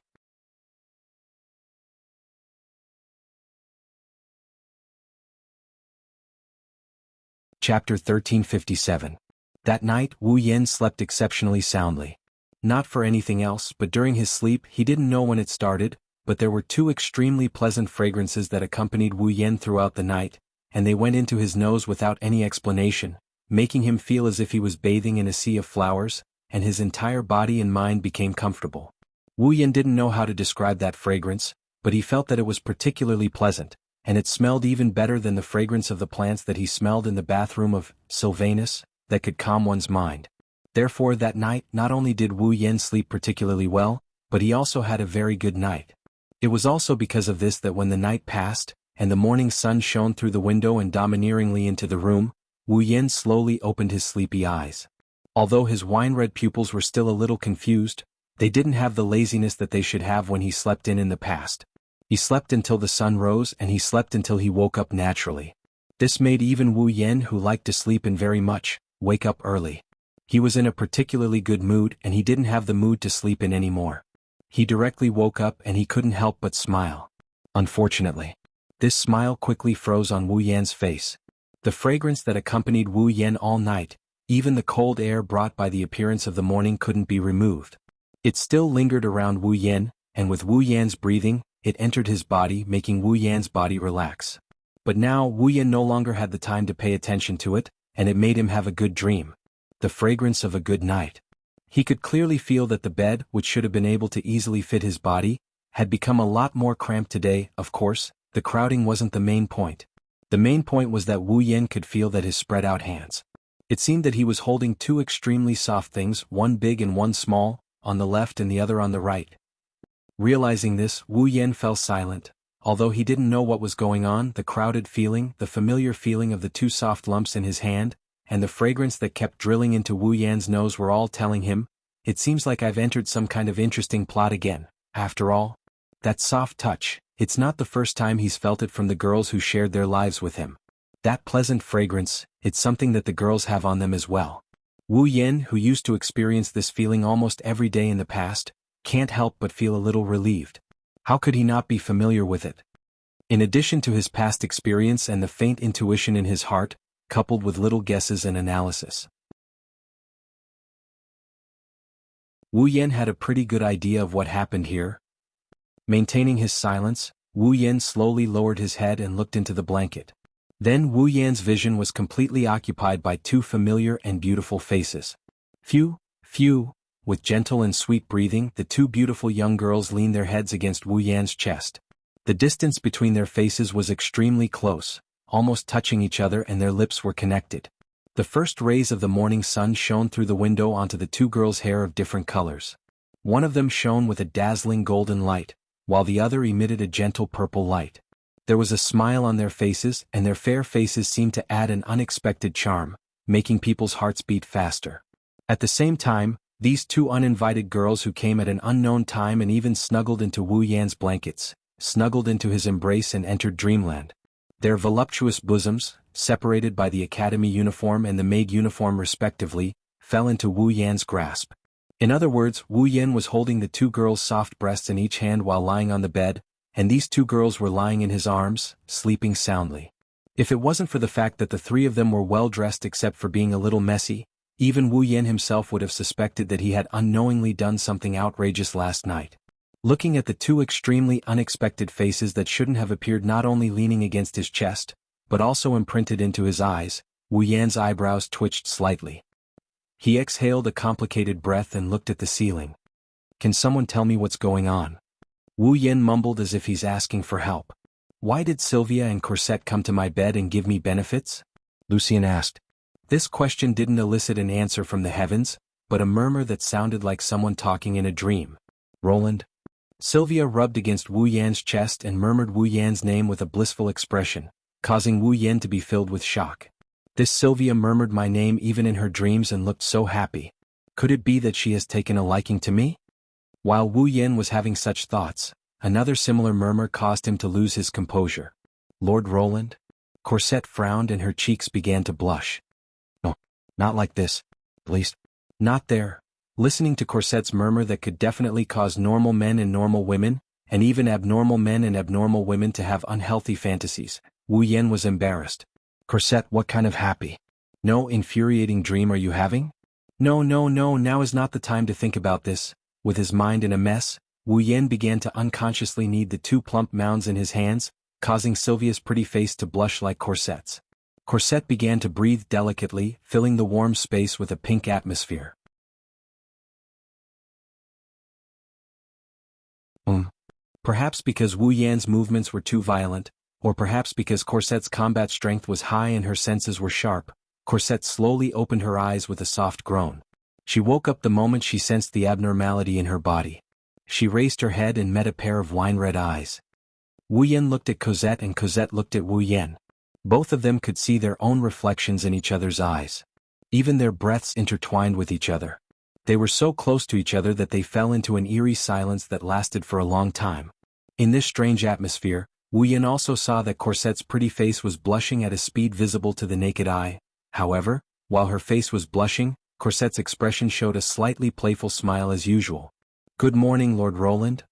Chapter 1357. That night, Wu Yan slept exceptionally soundly. Not for anything else, but during his sleep he didn't know when it started, but there were two extremely pleasant fragrances that accompanied Wu Yan throughout the night, and they went into his nose without any explanation, making him feel as if he was bathing in a sea of flowers, and his entire body and mind became comfortable. Wu Yan didn't know how to describe that fragrance, but he felt that it was particularly pleasant, and it smelled even better than the fragrance of the plants that he smelled in the bathroom of Sylvanus, that could calm one's mind. Therefore that night not only did Wu Yan sleep particularly well, but he also had a very good night. It was also because of this that when the night passed, and the morning sun shone through the window and domineeringly into the room, Wu Yan slowly opened his sleepy eyes. Although his wine-red pupils were still a little confused, they didn't have the laziness that they should have when he slept in the past. He slept until the sun rose and he slept until he woke up naturally. This made even Wu Yan, who liked to sleep in very much, wake up early. He was in a particularly good mood and he didn't have the mood to sleep in anymore. He directly woke up and he couldn't help but smile. Unfortunately, this smile quickly froze on Wu Yan's face. The fragrance that accompanied Wu Yan all night, even the cold air brought by the appearance of the morning, couldn't be removed. It still lingered around Wu Yan, and with Wu Yan's breathing, it entered his body, making Wu Yan's body relax. But now Wu Yan no longer had the time to pay attention to it, and it made him have a good dream. The fragrance of a good night. He could clearly feel that the bed, which should have been able to easily fit his body, had become a lot more cramped today. Of course, the crowding wasn't the main point. The main point was that Wu Yan could feel that his spread out hands. It seemed that he was holding two extremely soft things, one big and one small, on the left and the other on the right. Realizing this, Wu Yan fell silent. Although he didn't know what was going on, the crowded feeling, the familiar feeling of the two soft lumps in his hand, and the fragrance that kept drilling into Wu Yan's nose were all telling him, it seems like I've entered some kind of interesting plot again. After all, that soft touch, it's not the first time he's felt it from the girls who shared their lives with him. That pleasant fragrance, it's something that the girls have on them as well. Wu Yan, who used to experience this feeling almost every day in the past, can't help but feel a little relieved. How could he not be familiar with it? In addition to his past experience and the faint intuition in his heart, coupled with little guesses and analysis, Wu Yan had a pretty good idea of what happened here. Maintaining his silence, Wu Yan slowly lowered his head and looked into the blanket. Then Wu Yan's vision was completely occupied by two familiar and beautiful faces. Phew, phew, with gentle and sweet breathing, the two beautiful young girls leaned their heads against Wu Yan's chest. The distance between their faces was extremely close, almost touching each other, and their lips were connected. The first rays of the morning sun shone through the window onto the two girls' hair of different colors. One of them shone with a dazzling golden light, while the other emitted a gentle purple light. There was a smile on their faces, and their fair faces seemed to add an unexpected charm, making people's hearts beat faster. At the same time, these two uninvited girls who came at an unknown time and even snuggled into Wu Yan's blankets, snuggled into his embrace and entered dreamland. Their voluptuous bosoms, separated by the academy uniform and the maid uniform respectively, fell into Wu Yan's grasp. In other words, Wu Yan was holding the two girls' soft breasts in each hand while lying on the bed, and these two girls were lying in his arms, sleeping soundly. If it wasn't for the fact that the three of them were well dressed except for being a little messy, even Wu Yan himself would have suspected that he had unknowingly done something outrageous last night. Looking at the two extremely unexpected faces that shouldn't have appeared not only leaning against his chest, but also imprinted into his eyes, Wu Yan's eyebrows twitched slightly. He exhaled a complicated breath and looked at the ceiling. Can someone tell me what's going on? Wu Yan mumbled as if he's asking for help. Why did Sylvia and Corsette come to my bed and give me benefits? Lucien asked. This question didn't elicit an answer from the heavens, but a murmur that sounded like someone talking in a dream. Roland? Sylvia rubbed against Wu Yan's chest and murmured Wu Yan's name with a blissful expression, causing Wu Yan to be filled with shock. This Sylvia murmured my name even in her dreams and looked so happy. Could it be that she has taken a liking to me? While Wu Yan was having such thoughts, another similar murmur caused him to lose his composure. Lord Roland? Corsette frowned and her cheeks began to blush. No, not like this. At least, not there. Listening to Corsette's murmur that could definitely cause normal men and normal women, and even abnormal men and abnormal women to have unhealthy fantasies, Wu Yan was embarrassed. Corsette, what kind of happy? No infuriating dream are you having? No, now is not the time to think about this. With his mind in a mess, Wu Yan began to unconsciously knead the two plump mounds in his hands, causing Sylvia's pretty face to blush like Corsette's. Corsette began to breathe delicately, filling the warm space with a pink atmosphere. Perhaps because Wu Yan's movements were too violent, or perhaps because Corsette's combat strength was high and her senses were sharp, Corsette slowly opened her eyes with a soft groan. She woke up the moment she sensed the abnormality in her body. She raised her head and met a pair of wine-red eyes. Wu Yan looked at Cosette and Cosette looked at Wu Yan. Both of them could see their own reflections in each other's eyes. Even their breaths intertwined with each other. They were so close to each other that they fell into an eerie silence that lasted for a long time. In this strange atmosphere, Wu Yan also saw that Corsette's pretty face was blushing at a speed visible to the naked eye. However, while her face was blushing, Corsette's expression showed a slightly playful smile as usual. Good morning, Lord Roland.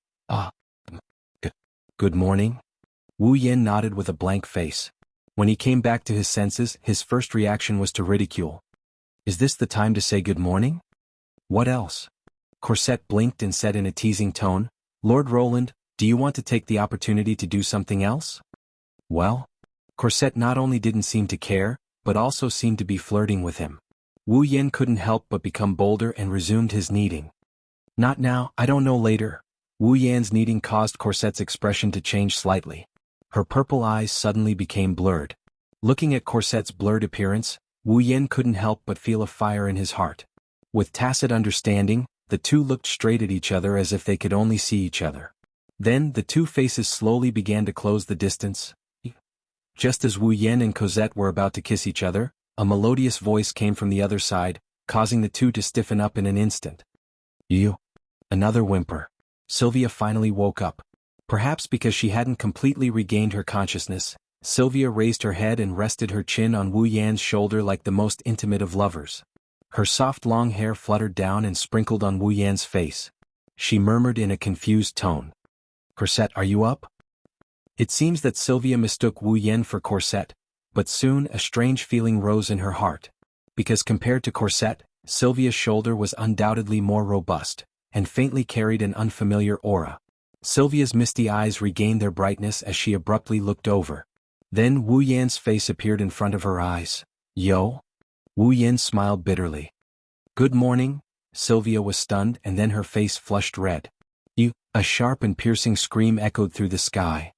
Good morning. Wu Yan nodded with a blank face. When he came back to his senses, his first reaction was to ridicule. Is this the time to say good morning? What else? Corsette blinked and said in a teasing tone, Lord Roland, do you want to take the opportunity to do something else? Well? Corsette not only didn't seem to care, but also seemed to be flirting with him. Wu Yan couldn't help but become bolder and resumed his kneading. Not now, I don't know later. Wu Yan's kneading caused Corsette's expression to change slightly. Her purple eyes suddenly became blurred. Looking at Corsette's blurred appearance, Wu Yen couldn't help but feel a fire in his heart. With tacit understanding, the two looked straight at each other as if they could only see each other. Then the two faces slowly began to close the distance. Just as Wu Yen and Cosette were about to kiss each other, a melodious voice came from the other side, causing the two to stiffen up in an instant. You. Another whimper. Sylvia finally woke up. Perhaps because she hadn't completely regained her consciousness, Sylvia raised her head and rested her chin on Wu Yan's shoulder like the most intimate of lovers. Her soft long hair fluttered down and sprinkled on Wu Yan's face. She murmured in a confused tone. Cosette, are you up? It seems that Sylvia mistook Wu Yan for Cosette, but soon a strange feeling rose in her heart. Because compared to Cosette, Sylvia's shoulder was undoubtedly more robust, and faintly carried an unfamiliar aura. Sylvia's misty eyes regained their brightness as she abruptly looked over. Then Wu Yan's face appeared in front of her eyes. Yo? Wu Yan smiled bitterly. Good morning. Sylvia was stunned and then her face flushed red. You. A sharp and piercing scream echoed through the sky.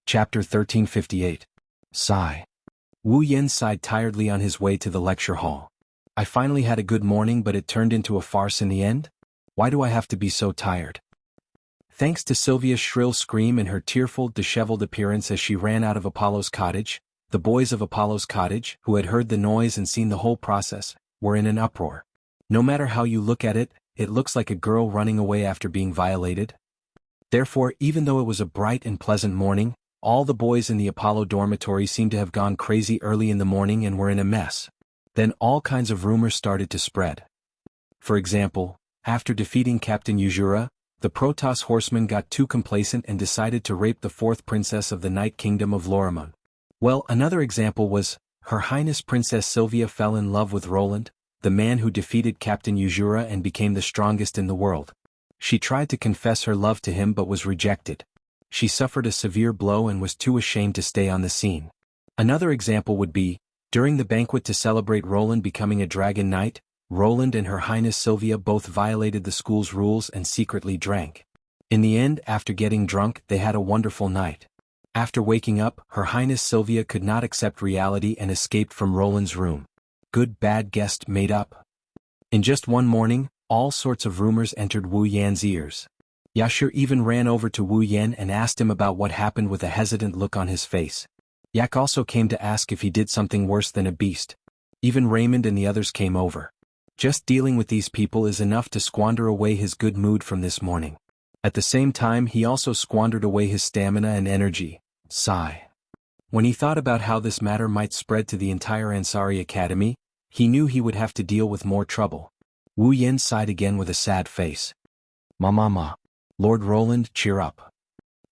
Chapter 1358. Sigh. Wu Yan sighed tiredly on his way to the lecture hall. I finally had a good morning, but it turned into a farce in the end? Why do I have to be so tired? Thanks to Sylvia's shrill scream and her tearful, disheveled appearance as she ran out of Apollo's cottage, the boys of Apollo's cottage, who had heard the noise and seen the whole process, were in an uproar. No matter how you look at it, it looks like a girl running away after being violated. Therefore, even though it was a bright and pleasant morning, all the boys in the Apollo dormitory seemed to have gone crazy early in the morning and were in a mess. Then all kinds of rumors started to spread. For example, after defeating Captain Yuzura, the Protoss horsemen got too complacent and decided to rape the fourth princess of the Night Kingdom of Lorimon. Well, another example was, Her Highness Princess Sylvia fell in love with Roland, the man who defeated Captain Yuzura and became the strongest in the world. She tried to confess her love to him but was rejected. She suffered a severe blow and was too ashamed to stay on the scene. Another example would be, during the banquet to celebrate Roland becoming a dragon knight, Roland and Her Highness Sylvia both violated the school's rules and secretly drank. In the end, after getting drunk, they had a wonderful night. After waking up, Her Highness Sylvia could not accept reality and escaped from Roland's room. Good bad guest made up. In just one morning, all sorts of rumors entered Wu Yan's ears. Yashir even ran over to Wu Yan and asked him about what happened with a hesitant look on his face. Yak also came to ask if he did something worse than a beast. Even Raymond and the others came over. Just dealing with these people is enough to squander away his good mood from this morning. At the same time, he also squandered away his stamina and energy. Sigh. When he thought about how this matter might spread to the entire Ansari Academy, he knew he would have to deal with more trouble. Wu Yan sighed again with a sad face. Ma. Lord Roland, cheer up.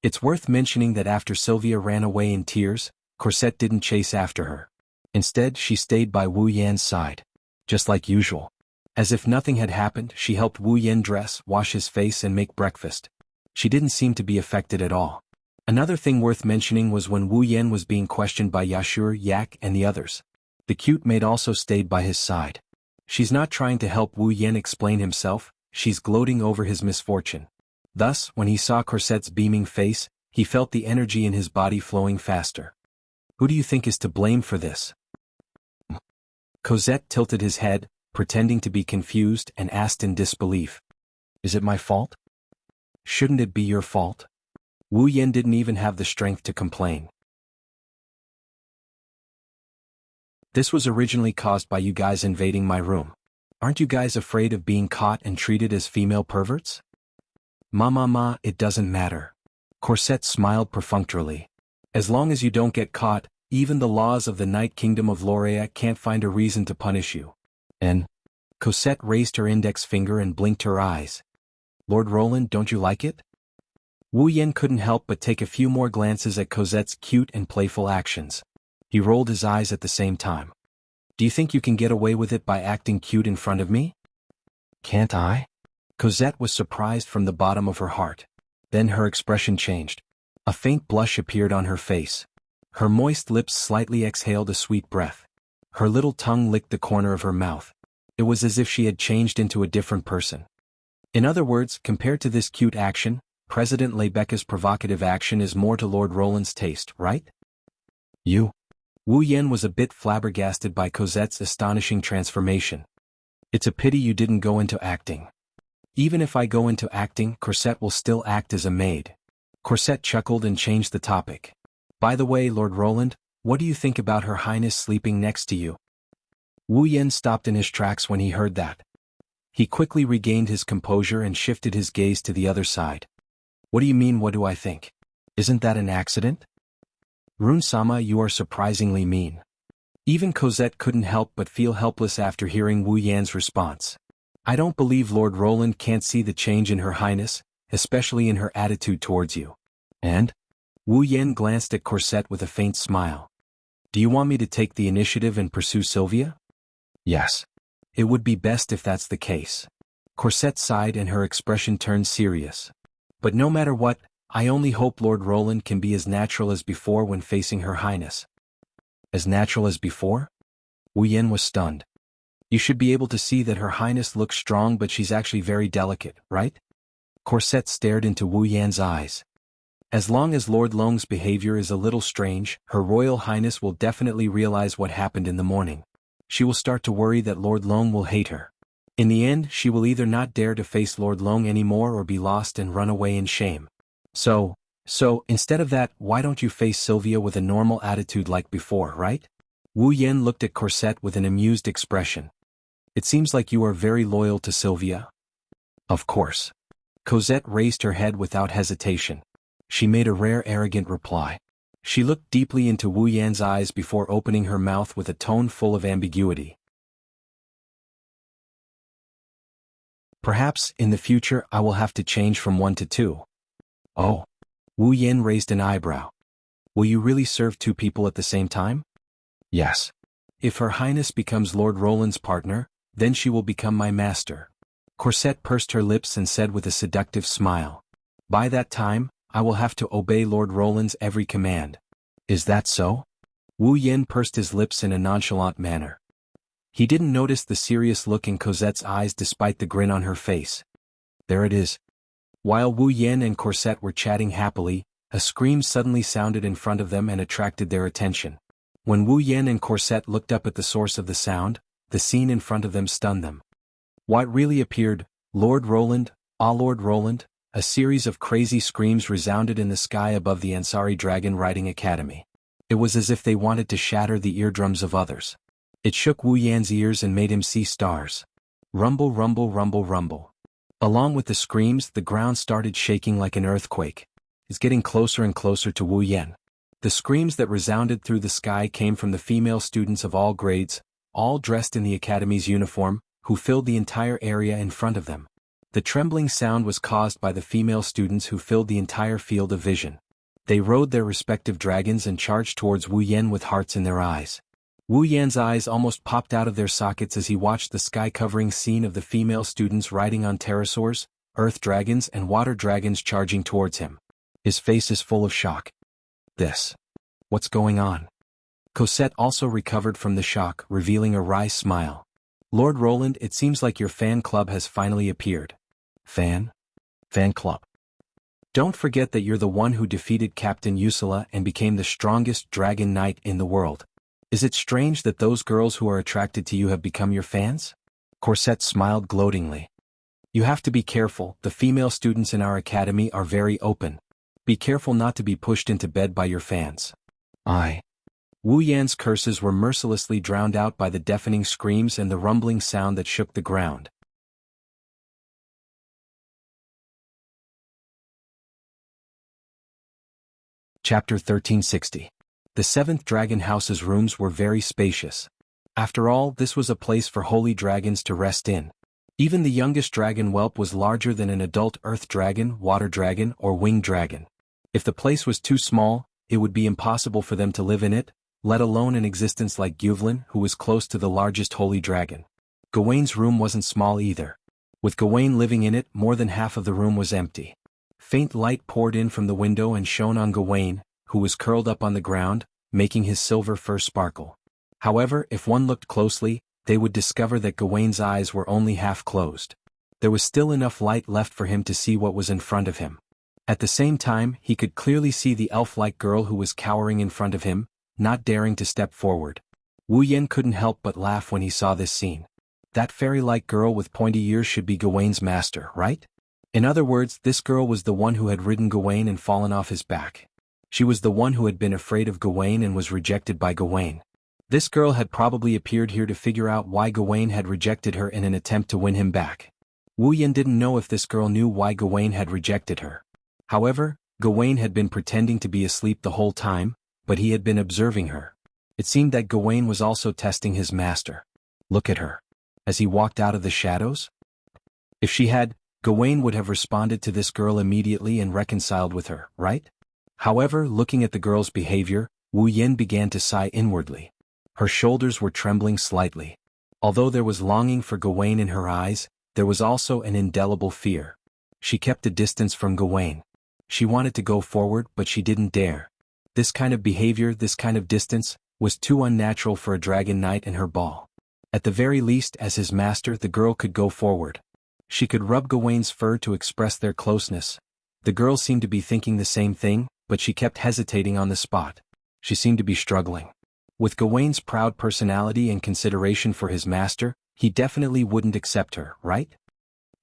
It's worth mentioning that after Sylvia ran away in tears, Cosette didn't chase after her. Instead, she stayed by Wu Yan's side. Just like usual. As if nothing had happened, she helped Wu Yan dress, wash his face and make breakfast. She didn't seem to be affected at all. Another thing worth mentioning was when Wu Yan was being questioned by Yashur, Yak and the others. The cute maid also stayed by his side. She's not trying to help Wu Yan explain himself, she's gloating over his misfortune. Thus, when he saw Cosette's beaming face, he felt the energy in his body flowing faster. Who do you think is to blame for this? Cosette tilted his head, pretending to be confused, and asked in disbelief. Is it my fault? Shouldn't it be your fault? Wu Yan didn't even have the strength to complain. This was originally caused by you guys invading my room. Aren't you guys afraid of being caught and treated as female perverts? Ma, it doesn't matter. Cosette smiled perfunctorily. As long as you don't get caught, even the laws of the Night Kingdom of Lorea can't find a reason to punish you. And? Cosette raised her index finger and blinked her eyes. Lord Roland, don't you like it? Wu Yan couldn't help but take a few more glances at Cosette's cute and playful actions. He rolled his eyes at the same time. Do you think you can get away with it by acting cute in front of me? Can't I? Cosette was surprised from the bottom of her heart. Then her expression changed. A faint blush appeared on her face. Her moist lips slightly exhaled a sweet breath. Her little tongue licked the corner of her mouth. It was as if she had changed into a different person. In other words, compared to this cute action, President Lebecca's provocative action is more to Lord Roland's taste, right? You? Wu Yan was a bit flabbergasted by Cosette's astonishing transformation. It's a pity you didn't go into acting. Even if I go into acting, Cosette will still act as a maid. Cosette chuckled and changed the topic. By the way, Lord Roland, what do you think about Her Highness sleeping next to you? Wu Yan stopped in his tracks when he heard that. He quickly regained his composure and shifted his gaze to the other side. What do you mean, what do I think? Isn't that an accident? Rune-sama, you are surprisingly mean. Even Cosette couldn't help but feel helpless after hearing Wu Yan's response. I don't believe Lord Roland can't see the change in Her Highness, especially in her attitude towards you. And? Wu Yan glanced at Cosette with a faint smile. Do you want me to take the initiative and pursue Sylvia? Yes. It would be best if that's the case. Cosette sighed and her expression turned serious. But no matter what, I only hope Lord Roland can be as natural as before when facing Her Highness. As natural as before? Wu Yan was stunned. You should be able to see that Her Highness looks strong, but she's actually very delicate, right? Cosette stared into Wu Yan's eyes. As long as Lord Long's behavior is a little strange, Her Royal Highness will definitely realize what happened in the morning. She will start to worry that Lord Long will hate her. In the end, she will either not dare to face Lord Long anymore or be lost and run away in shame. So, instead of that, why don't you face Sylvia with a normal attitude like before, right? Wu Yan looked at Cosette with an amused expression. It seems like you are very loyal to Sylvia. Of course. Cosette raised her head without hesitation. She made a rare arrogant reply. She looked deeply into Wu Yan's eyes before opening her mouth with a tone full of ambiguity. Perhaps, in the future, I will have to change from 1 to 2. Oh. Wu Yan raised an eyebrow. Will you really serve 2 people at the same time? Yes. If Her Highness becomes Lord Roland's partner, then she will become my master. Cosette pursed her lips and said with a seductive smile. By that time, I will have to obey Lord Roland's every command. Is that so? Wu Yan pursed his lips in a nonchalant manner. He didn't notice the serious look in Cosette's eyes despite the grin on her face. There it is. While Wu Yan and Cosette were chatting happily, a scream suddenly sounded in front of them and attracted their attention. When Wu Yan and Cosette looked up at the source of the sound, the scene in front of them stunned them. What really appeared? Lord Roland, ah Lord Roland? A series of crazy screams resounded in the sky above the Ansari Dragon Riding Academy. It was as if they wanted to shatter the eardrums of others. It shook Wu Yan's ears and made him see stars. Rumble, rumble, rumble, rumble. Along with the screams, the ground started shaking like an earthquake. It's getting closer and closer to Wu Yan. The screams that resounded through the sky came from the female students of all grades, all dressed in the academy's uniform, who filled the entire area in front of them. The trembling sound was caused by the female students who filled the entire field of vision. They rode their respective dragons and charged towards Wu Yan with hearts in their eyes. Wu Yan's eyes almost popped out of their sockets as he watched the sky-covering scene of the female students riding on pterosaurs, earth dragons and water dragons charging towards him. His face is full of shock. What's going on? Cosette also recovered from the shock, revealing a wry smile. Lord Roland, it seems like your fan club has finally appeared. Fan club. Don't forget that you're the one who defeated Captain Ursula and became the strongest dragon knight in the world. Is it strange that those girls who are attracted to you have become your fans? Cosette smiled gloatingly. You have to be careful, the female students in our academy are very open. Be careful not to be pushed into bed by your fans. Wu Yan's curses were mercilessly drowned out by the deafening screams and the rumbling sound that shook the ground. Chapter 1360. The 7th Dragon House's rooms were very spacious. After all, this was a place for holy dragons to rest in. Even the youngest dragon whelp was larger than an adult earth dragon, water dragon, or winged dragon. If the place was too small, it would be impossible for them to live in it, let alone an existence like Guvlin, who was close to the largest holy dragon. Gawain's room wasn't small either. With Gawain living in it, more than half of the room was empty. Faint light poured in from the window and shone on Gawain, who was curled up on the ground, making his silver fur sparkle. However, if one looked closely, they would discover that Gawain's eyes were only half closed. There was still enough light left for him to see what was in front of him. At the same time, he could clearly see the elf-like girl who was cowering in front of him, not daring to step forward. Wu Yen couldn't help but laugh when he saw this scene. That fairy-like girl with pointy ears should be Gawain's master, right? In other words, this girl was the one who had ridden Gawain and fallen off his back. She was the one who had been afraid of Gawain and was rejected by Gawain. This girl had probably appeared here to figure out why Gawain had rejected her in an attempt to win him back. Wu Yen didn't know if this girl knew why Gawain had rejected her. However, Gawain had been pretending to be asleep the whole time, but he had been observing her. It seemed that Gawain was also testing his master. Look at her. As he walked out of the shadows? If she had, Gawain would have responded to this girl immediately and reconciled with her, right? However, looking at the girl's behavior, Wu Yen began to sigh inwardly. Her shoulders were trembling slightly. Although there was longing for Gawain in her eyes, there was also an indelible fear. She kept a distance from Gawain. She wanted to go forward, but she didn't dare. This kind of behavior, this kind of distance, was too unnatural for a dragon knight and her ball. At the very least, as his master, the girl could go forward. She could rub Gawain's fur to express their closeness. The girl seemed to be thinking the same thing, but she kept hesitating on the spot. She seemed to be struggling. With Gawain's proud personality and consideration for his master, he definitely wouldn't accept her, right?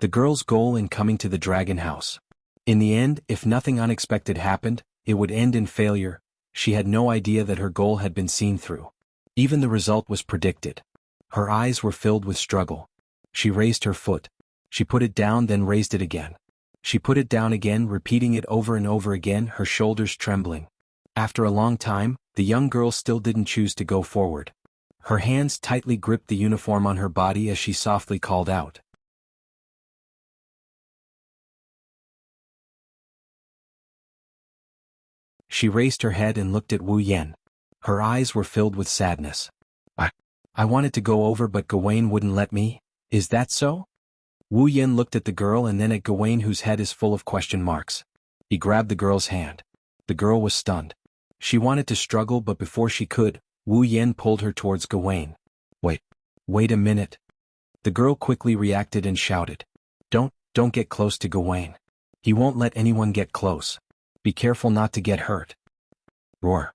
The girl's goal in coming to the dragon house. In the end, if nothing unexpected happened, it would end in failure. She had no idea that her goal had been seen through. Even the result was predicted. Her eyes were filled with struggle. She raised her foot. She put it down, then raised it again. She put it down again, repeating it over and over again, her shoulders trembling. After a long time, the young girl still didn't choose to go forward. Her hands tightly gripped the uniform on her body as she softly called out. She raised her head and looked at Wu Yen. Her eyes were filled with sadness. I wanted to go over, but Gawain wouldn't let me. Is that so? Wu Yen looked at the girl and then at Gawain, whose head is full of question marks. He grabbed the girl's hand. The girl was stunned. She wanted to struggle, but before she could, Wu Yen pulled her towards Gawain. Wait a minute. The girl quickly reacted and shouted. Don't get close to Gawain. He won't let anyone get close. Be careful not to get hurt. Roar.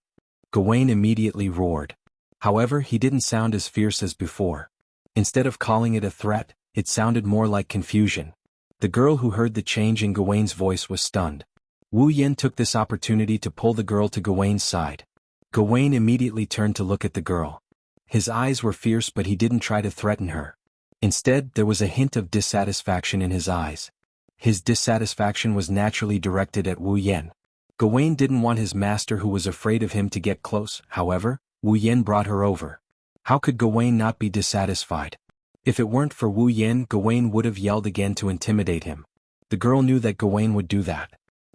Gawain immediately roared. However, he didn't sound as fierce as before. Instead of calling it a threat, it sounded more like confusion. The girl who heard the change in Gawain's voice was stunned. Wu Yen took this opportunity to pull the girl to Gawain's side. Gawain immediately turned to look at the girl. His eyes were fierce, but he didn't try to threaten her. Instead, there was a hint of dissatisfaction in his eyes. His dissatisfaction was naturally directed at Wu Yen. Gawain didn't want his master, who was afraid of him, to get close. However, Wu Yen brought her over. How could Gawain not be dissatisfied? If it weren't for Wu Yen, Gawain would have yelled again to intimidate him. The girl knew that Gawain would do that.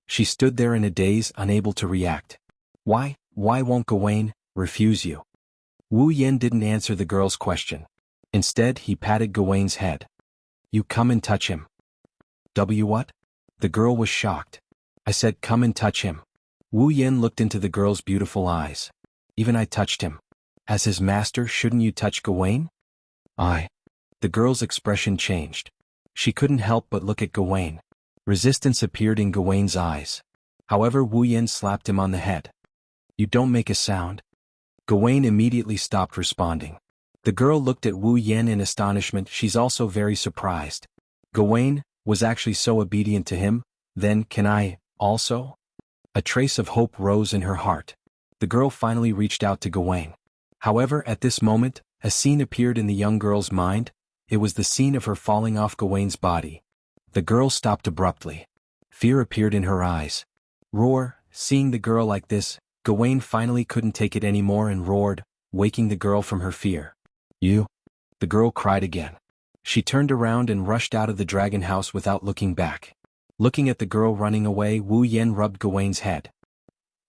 She stood there in a daze, unable to react. Why won't Gawain refuse you? Wu Yen didn't answer the girl's question. Instead, he patted Gawain's head. You come and touch him. What? The girl was shocked. I said come and touch him. Wu Yen looked into the girl's beautiful eyes. Even I touched him. As his master, shouldn't you touch Gawain? The girl's expression changed. She couldn't help but look at Gawain. Resistance appeared in Gawain's eyes. However, Wu Yen slapped him on the head. You don't make a sound. Gawain immediately stopped responding. The girl looked at Wu Yen in astonishment. She's also very surprised. Gawain was actually so obedient to him. Then, can I also? A trace of hope rose in her heart. The girl finally reached out to Gawain. However, at this moment, a scene appeared in the young girl's mind. It was the scene of her falling off Gawain's body. The girl stopped abruptly. Fear appeared in her eyes. Roar. Seeing the girl like this, Gawain finally couldn't take it anymore and roared, waking the girl from her fear. You? The girl cried again. She turned around and rushed out of the dragon house without looking back. Looking at the girl running away, Wu Yen rubbed Gawain's head.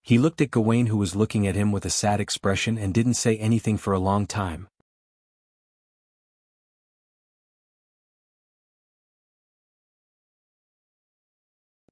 He looked at Gawain, who was looking at him with a sad expression, and didn't say anything for a long time.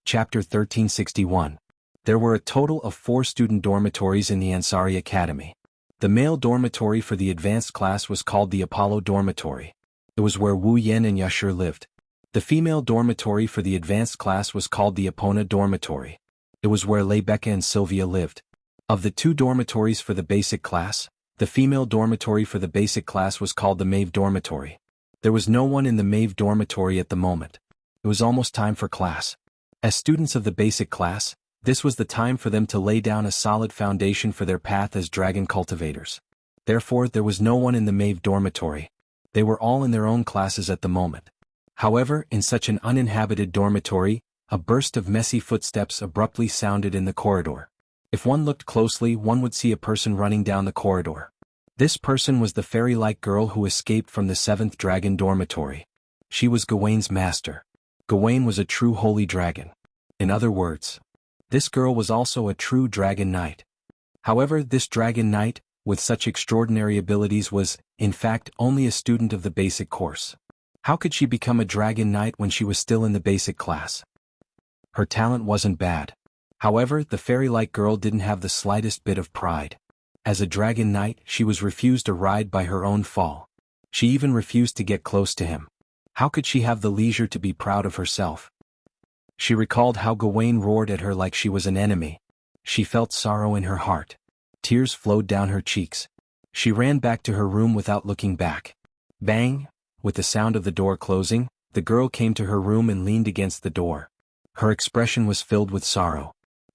Chapter 1361. There were a total of 4 student dormitories in the Ansari Academy. The male dormitory for the advanced class was called the Apollo Dormitory. It was where Wu Yen and Yashir lived. The female dormitory for the advanced class was called the Epona dormitory. It was where Becca and Sylvia lived. Of the two dormitories for the basic class, the female dormitory for the basic class was called the Maeve dormitory. There was no one in the Maeve dormitory at the moment. It was almost time for class. As students of the basic class, this was the time for them to lay down a solid foundation for their path as dragon cultivators. Therefore, there was no one in the Maeve dormitory. They were all in their own classes at the moment. However, in such an uninhabited dormitory, a burst of messy footsteps abruptly sounded in the corridor. If one looked closely, one would see a person running down the corridor. This person was the fairy-like girl who escaped from the 7th dragon dormitory. She was Gawain's master. Gawain was a true holy dragon. In other words, this girl was also a true dragon knight. However, this dragon knight, with such extraordinary abilities, was, in fact, only a student of the basic course. How could she become a dragon knight when she was still in the basic class? Her talent wasn't bad. However, the fairy-like girl didn't have the slightest bit of pride. As a dragon knight, she was refused a ride by her own fall. She even refused to get close to him. How could she have the leisure to be proud of herself? She recalled how Gawain roared at her like she was an enemy. She felt sorrow in her heart. Tears flowed down her cheeks. She ran back to her room without looking back. Bang! With the sound of the door closing, the girl came to her room and leaned against the door. Her expression was filled with sorrow.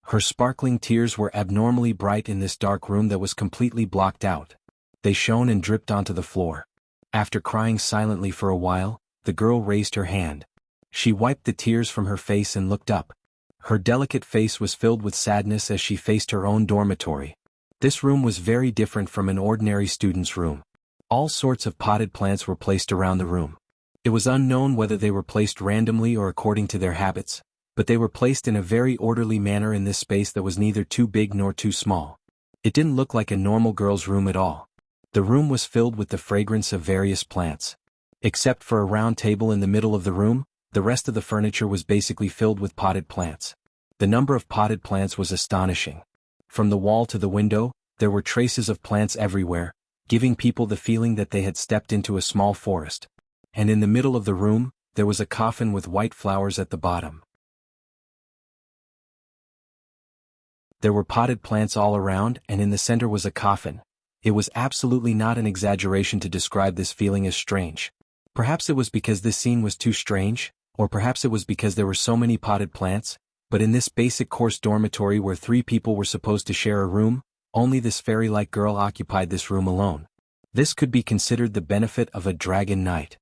Her sparkling tears were abnormally bright in this dark room that was completely blocked out. They shone and dripped onto the floor. After crying silently for a while, the girl raised her hand. She wiped the tears from her face and looked up. Her delicate face was filled with sadness as she faced her own dormitory. This room was very different from an ordinary student's room. All sorts of potted plants were placed around the room. It was unknown whether they were placed randomly or according to their habits, but they were placed in a very orderly manner in this space that was neither too big nor too small. It didn't look like a normal girl's room at all. The room was filled with the fragrance of various plants. Except for a round table in the middle of the room, the rest of the furniture was basically filled with potted plants. The number of potted plants was astonishing. From the wall to the window, there were traces of plants everywhere, giving people the feeling that they had stepped into a small forest. And in the middle of the room, there was a coffin with white flowers at the bottom. There were potted plants all around, and in the center was a coffin. It was absolutely not an exaggeration to describe this feeling as strange. Perhaps it was because this scene was too strange, or perhaps it was because there were so many potted plants, but in this basic course dormitory where 3 people were supposed to share a room, only this fairy-like girl occupied this room alone. This could be considered the benefit of a dragon knight.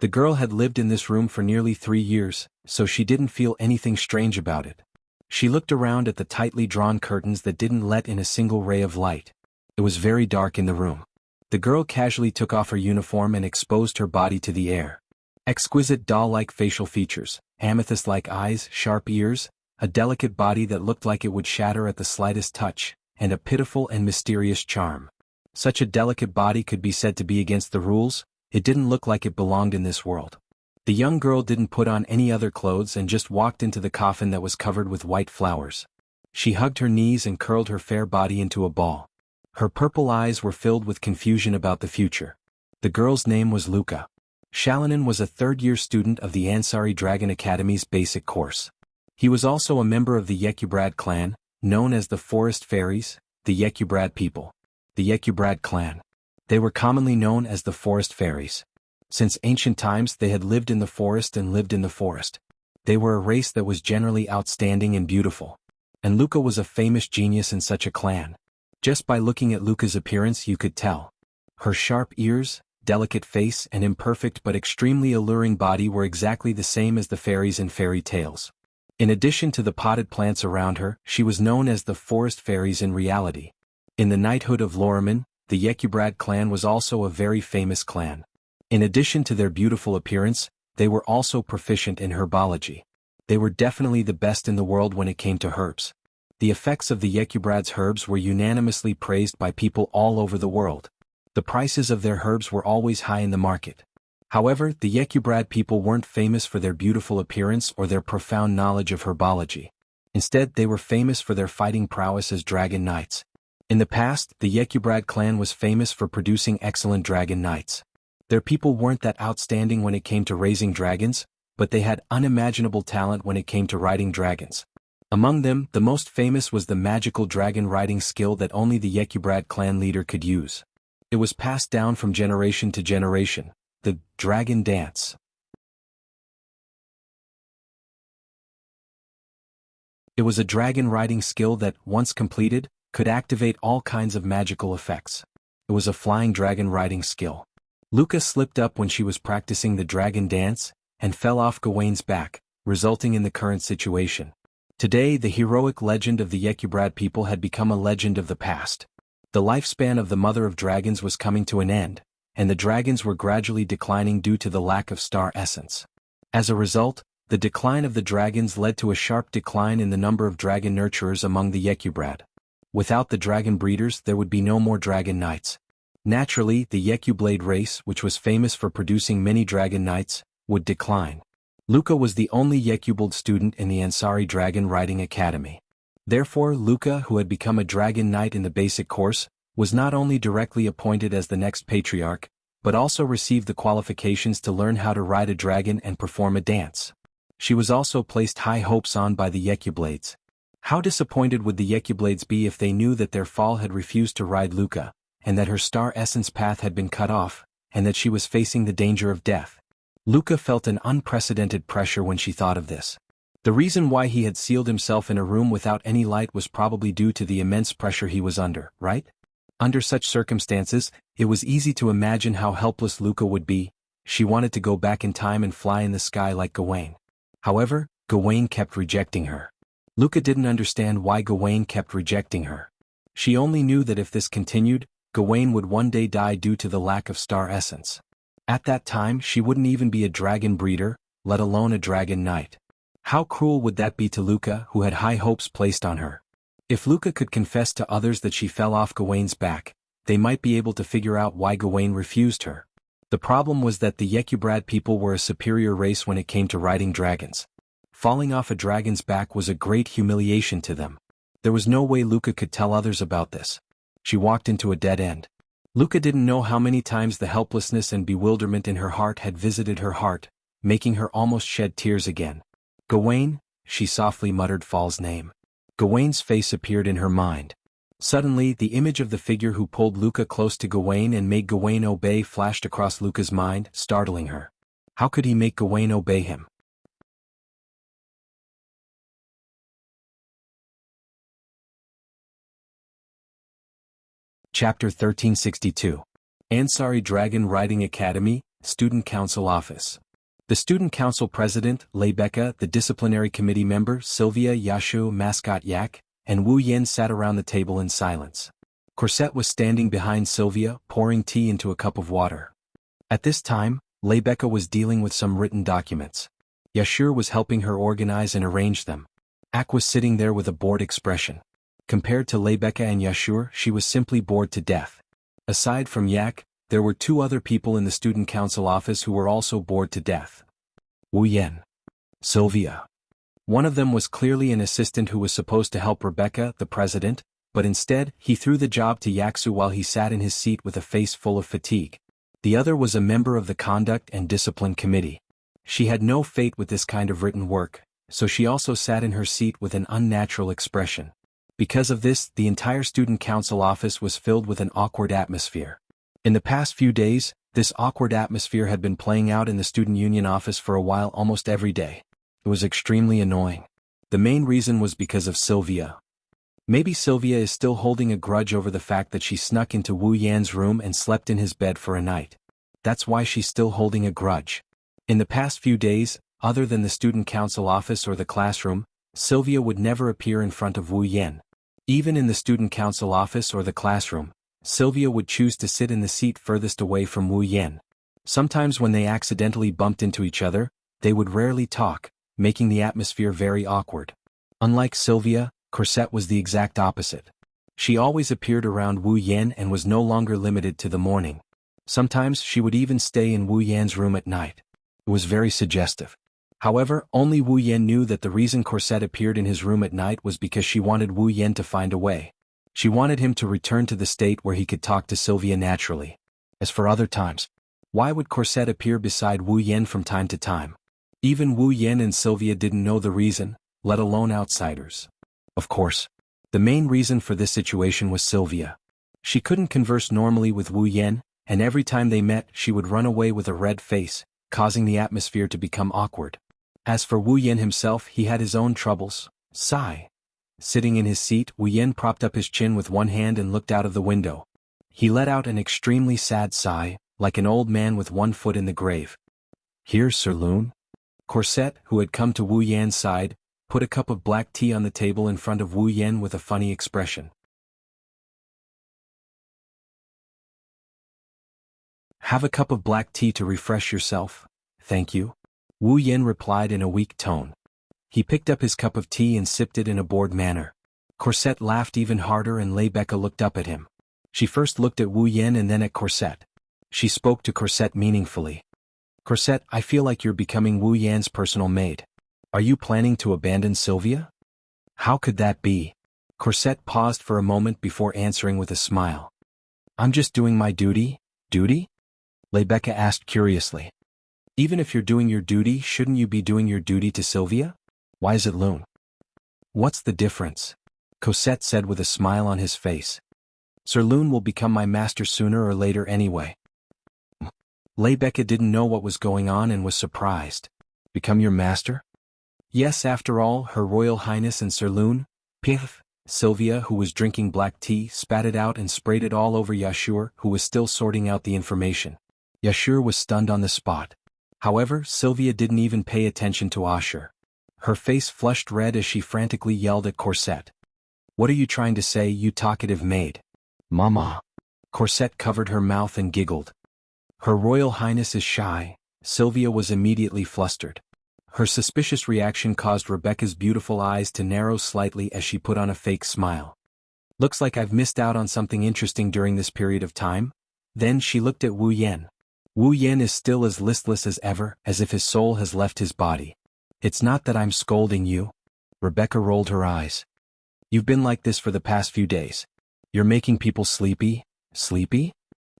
The girl had lived in this room for nearly 3 years, so she didn't feel anything strange about it. She looked around at the tightly drawn curtains that didn't let in a single ray of light. It was very dark in the room. The girl casually took off her uniform and exposed her body to the air. Exquisite doll-like facial features, amethyst-like eyes, sharp ears, a delicate body that looked like it would shatter at the slightest touch, and a pitiful and mysterious charm. Such a delicate body could be said to be against the rules. It didn't look like it belonged in this world. The young girl didn't put on any other clothes and just walked into the coffin that was covered with white flowers. She hugged her knees and curled her fair body into a ball. Her purple eyes were filled with confusion about the future. The girl's name was Luca. Shalanin was a 3rd-year student of the Ansari Dragon Academy's basic course. He was also a member of the Yekybrad clan, known as the Forest Fairies, the Yekybrad people. The Yekybrad clan. They were commonly known as the Forest Fairies. Since ancient times they had lived in the forest and lived in the forest. They were a race that was generally outstanding and beautiful. And Luca was a famous genius in such a clan. Just by looking at Luca's appearance you could tell. Her sharp ears, delicate face and imperfect but extremely alluring body were exactly the same as the fairies in fairy tales. In addition to the potted plants around her, she was known as the Forest Fairies in reality. In the knighthood of Loriman, the Yekybrad clan was also a very famous clan. In addition to their beautiful appearance, they were also proficient in herbology. They were definitely the best in the world when it came to herbs. The effects of the Yekybrad's herbs were unanimously praised by people all over the world. The prices of their herbs were always high in the market. However, the Yekybrad people weren't famous for their beautiful appearance or their profound knowledge of herbology. Instead, they were famous for their fighting prowess as dragon knights. In the past, the Yekybrad clan was famous for producing excellent dragon knights. Their people weren't that outstanding when it came to raising dragons, but they had unimaginable talent when it came to riding dragons. Among them, the most famous was the magical dragon riding skill that only the Yekybrad clan leader could use. It was passed down from generation to generation, the dragon dance. It was a dragon riding skill that, once completed, could activate all kinds of magical effects. It was a flying dragon riding skill. Luca slipped up when she was practicing the dragon dance, and fell off Gawain's back, resulting in the current situation. Today, the heroic legend of the Yekybrad people had become a legend of the past. The lifespan of the Mother of Dragons was coming to an end, and the dragons were gradually declining due to the lack of star essence. As a result, the decline of the dragons led to a sharp decline in the number of dragon nurturers among the Yekybrad. Without the dragon breeders, there would be no more dragon knights. Naturally, the Yekyblade race, which was famous for producing many dragon knights, would decline. Luca was the only Yekyblade student in the Ansari Dragon Riding Academy. Therefore, Luca, who had become a dragon knight in the basic course, was not only directly appointed as the next patriarch, but also received the qualifications to learn how to ride a dragon and perform a dance. She was also placed high hopes on by the Yekyblades. How disappointed would the Yekyblades be if they knew that their fall had refused to ride Luca, and that her star essence path had been cut off, and that she was facing the danger of death. Luca felt an unprecedented pressure when she thought of this. The reason why he had sealed himself in a room without any light was probably due to the immense pressure he was under, right? Under such circumstances, it was easy to imagine how helpless Luca would be. She wanted to go back in time and fly in the sky like Gawain. However, Gawain kept rejecting her. Luca didn't understand why Gawain kept rejecting her. She only knew that if this continued, Gawain would one day die due to the lack of star essence. At that time, she wouldn't even be a dragon breeder, let alone a dragon knight. How cruel would that be to Luca, who had high hopes placed on her? If Luca could confess to others that she fell off Gawain's back, they might be able to figure out why Gawain refused her. The problem was that the Yekybrad people were a superior race when it came to riding dragons. Falling off a dragon's back was a great humiliation to them. There was no way Luca could tell others about this. She walked into a dead end. Luca didn't know how many times the helplessness and bewilderment in her heart had visited her heart, making her almost shed tears again. Gawain, she softly muttered Fall's name. Gawain's face appeared in her mind. Suddenly, the image of the figure who pulled Luca close to Gawain and made Gawain obey flashed across Luca's mind, startling her. How could he make Gawain obey him? Chapter 1362. Ansari Dragon Riding Academy, Student Council Office. The Student Council President, Lebeka, the Disciplinary Committee member, Sylvia, Yashu, Mascot Yak, and Wu Yen sat around the table in silence. Corset was standing behind Sylvia, pouring tea into a cup of water. At this time, Lebeka was dealing with some written documents. Yashur was helping her organize and arrange them. Ak was sitting there with a bored expression. Compared to Lebeka and Yashur, she was simply bored to death. Aside from Yak, there were two other people in the student council office who were also bored to death. Wu Yen. Sylvia. One of them was clearly an assistant who was supposed to help Rebecca, the president, but instead, he threw the job to Yaksu while he sat in his seat with a face full of fatigue. The other was a member of the Conduct and Discipline Committee. She had no fate with this kind of written work, so she also sat in her seat with an unnatural expression. Because of this, the entire student council office was filled with an awkward atmosphere. In the past few days, this awkward atmosphere had been playing out in the student union office for a while almost every day. It was extremely annoying. The main reason was because of Sylvia. Maybe Sylvia is still holding a grudge over the fact that she snuck into Wu Yan's room and slept in his bed for a night. That's why she's still holding a grudge. In the past few days, other than the student council office or the classroom, Sylvia would never appear in front of Wu Yan. Even in the student council office or the classroom, Sylvia would choose to sit in the seat furthest away from Wu Yan. Sometimes when they accidentally bumped into each other, they would rarely talk, making the atmosphere very awkward. Unlike Sylvia, Corset was the exact opposite. She always appeared around Wu Yan and was no longer limited to the morning. Sometimes she would even stay in Wu Yan's room at night. It was very suggestive. However, only Wu Yan knew that the reason Corset appeared in his room at night was because she wanted Wu Yan to find a way. She wanted him to return to the state where he could talk to Sylvia naturally. As for other times, why would Corset appear beside Wu Yan from time to time? Even Wu Yan and Sylvia didn't know the reason, let alone outsiders. Of course, the main reason for this situation was Sylvia. She couldn't converse normally with Wu Yan, and every time they met she would run away with a red face, causing the atmosphere to become awkward. As for Wu Yan himself, he had his own troubles. Sigh. Sitting in his seat, Wu Yan propped up his chin with one hand and looked out of the window. He let out an extremely sad sigh, like an old man with one foot in the grave. "Here, Sir Loon." Corset, who had come to Wu Yan's side, put a cup of black tea on the table in front of Wu Yan with a funny expression. "Have a cup of black tea to refresh yourself, thank you," Wu Yan replied in a weak tone. He picked up his cup of tea and sipped it in a bored manner. Corset laughed even harder and Rebecca looked up at him. She first looked at Wu Yan and then at Corset. She spoke to Corset meaningfully. "Corset, I feel like you're becoming Wu Yan's personal maid. Are you planning to abandon Sylvia?" "How could that be?" Corset paused for a moment before answering with a smile. "I'm just doing my duty." "Duty?" Rebecca asked curiously. "Even if you're doing your duty, shouldn't you be doing your duty to Sylvia? Why is it Loon?" "What's the difference?" Corset said with a smile on his face. "Sir Loon will become my master sooner or later anyway." Rebecca didn't know what was going on and was surprised. "Become your master?" "Yes, after all, Her Royal Highness and Sir Loon." Piff. Sylvia, who was drinking black tea, spat it out and sprayed it all over Yashur, who was still sorting out the information. Yashur was stunned on the spot. However, Sylvia didn't even pay attention to Ashur. Her face flushed red as she frantically yelled at Corset. "What are you trying to say, you talkative maid?" "Mama." Corset covered her mouth and giggled. "Her Royal Highness is shy." Sylvia was immediately flustered. Her suspicious reaction caused Rebecca's beautiful eyes to narrow slightly as she put on a fake smile. "Looks like I've missed out on something interesting during this period of time." Then she looked at Wu Yan. Wu Yan is still as listless as ever, as if his soul has left his body. "It's not that I'm scolding you." Rebecca rolled her eyes. "You've been like this for the past few days. You're making people sleepy." "Sleepy?"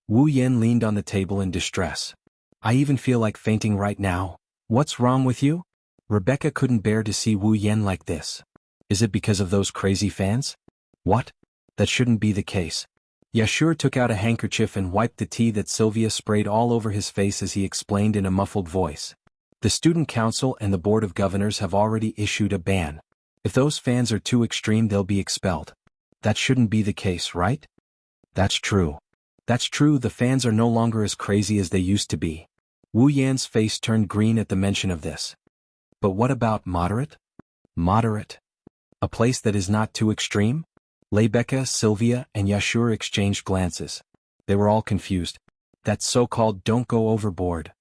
Wu Yan leaned on the table in distress. "I even feel like fainting right now." "What's wrong with you?" Rebecca couldn't bear to see Wu Yan like this. "Is it because of those crazy fans?" "What? That shouldn't be the case." Yashur took out a handkerchief and wiped the tea that Sylvia sprayed all over his face as he explained in a muffled voice. "The Student Council and the Board of Governors have already issued a ban. If those fans are too extreme, they'll be expelled." "That shouldn't be the case, right?" "That's true. That's true, the fans are no longer as crazy as they used to be." Wu Yan's face turned green at the mention of this. "But what about moderate?" "Moderate? A place that is not too extreme?" Rebecca, Sylvia, and Yashur exchanged glances. They were all confused. "That so-called don't go overboard."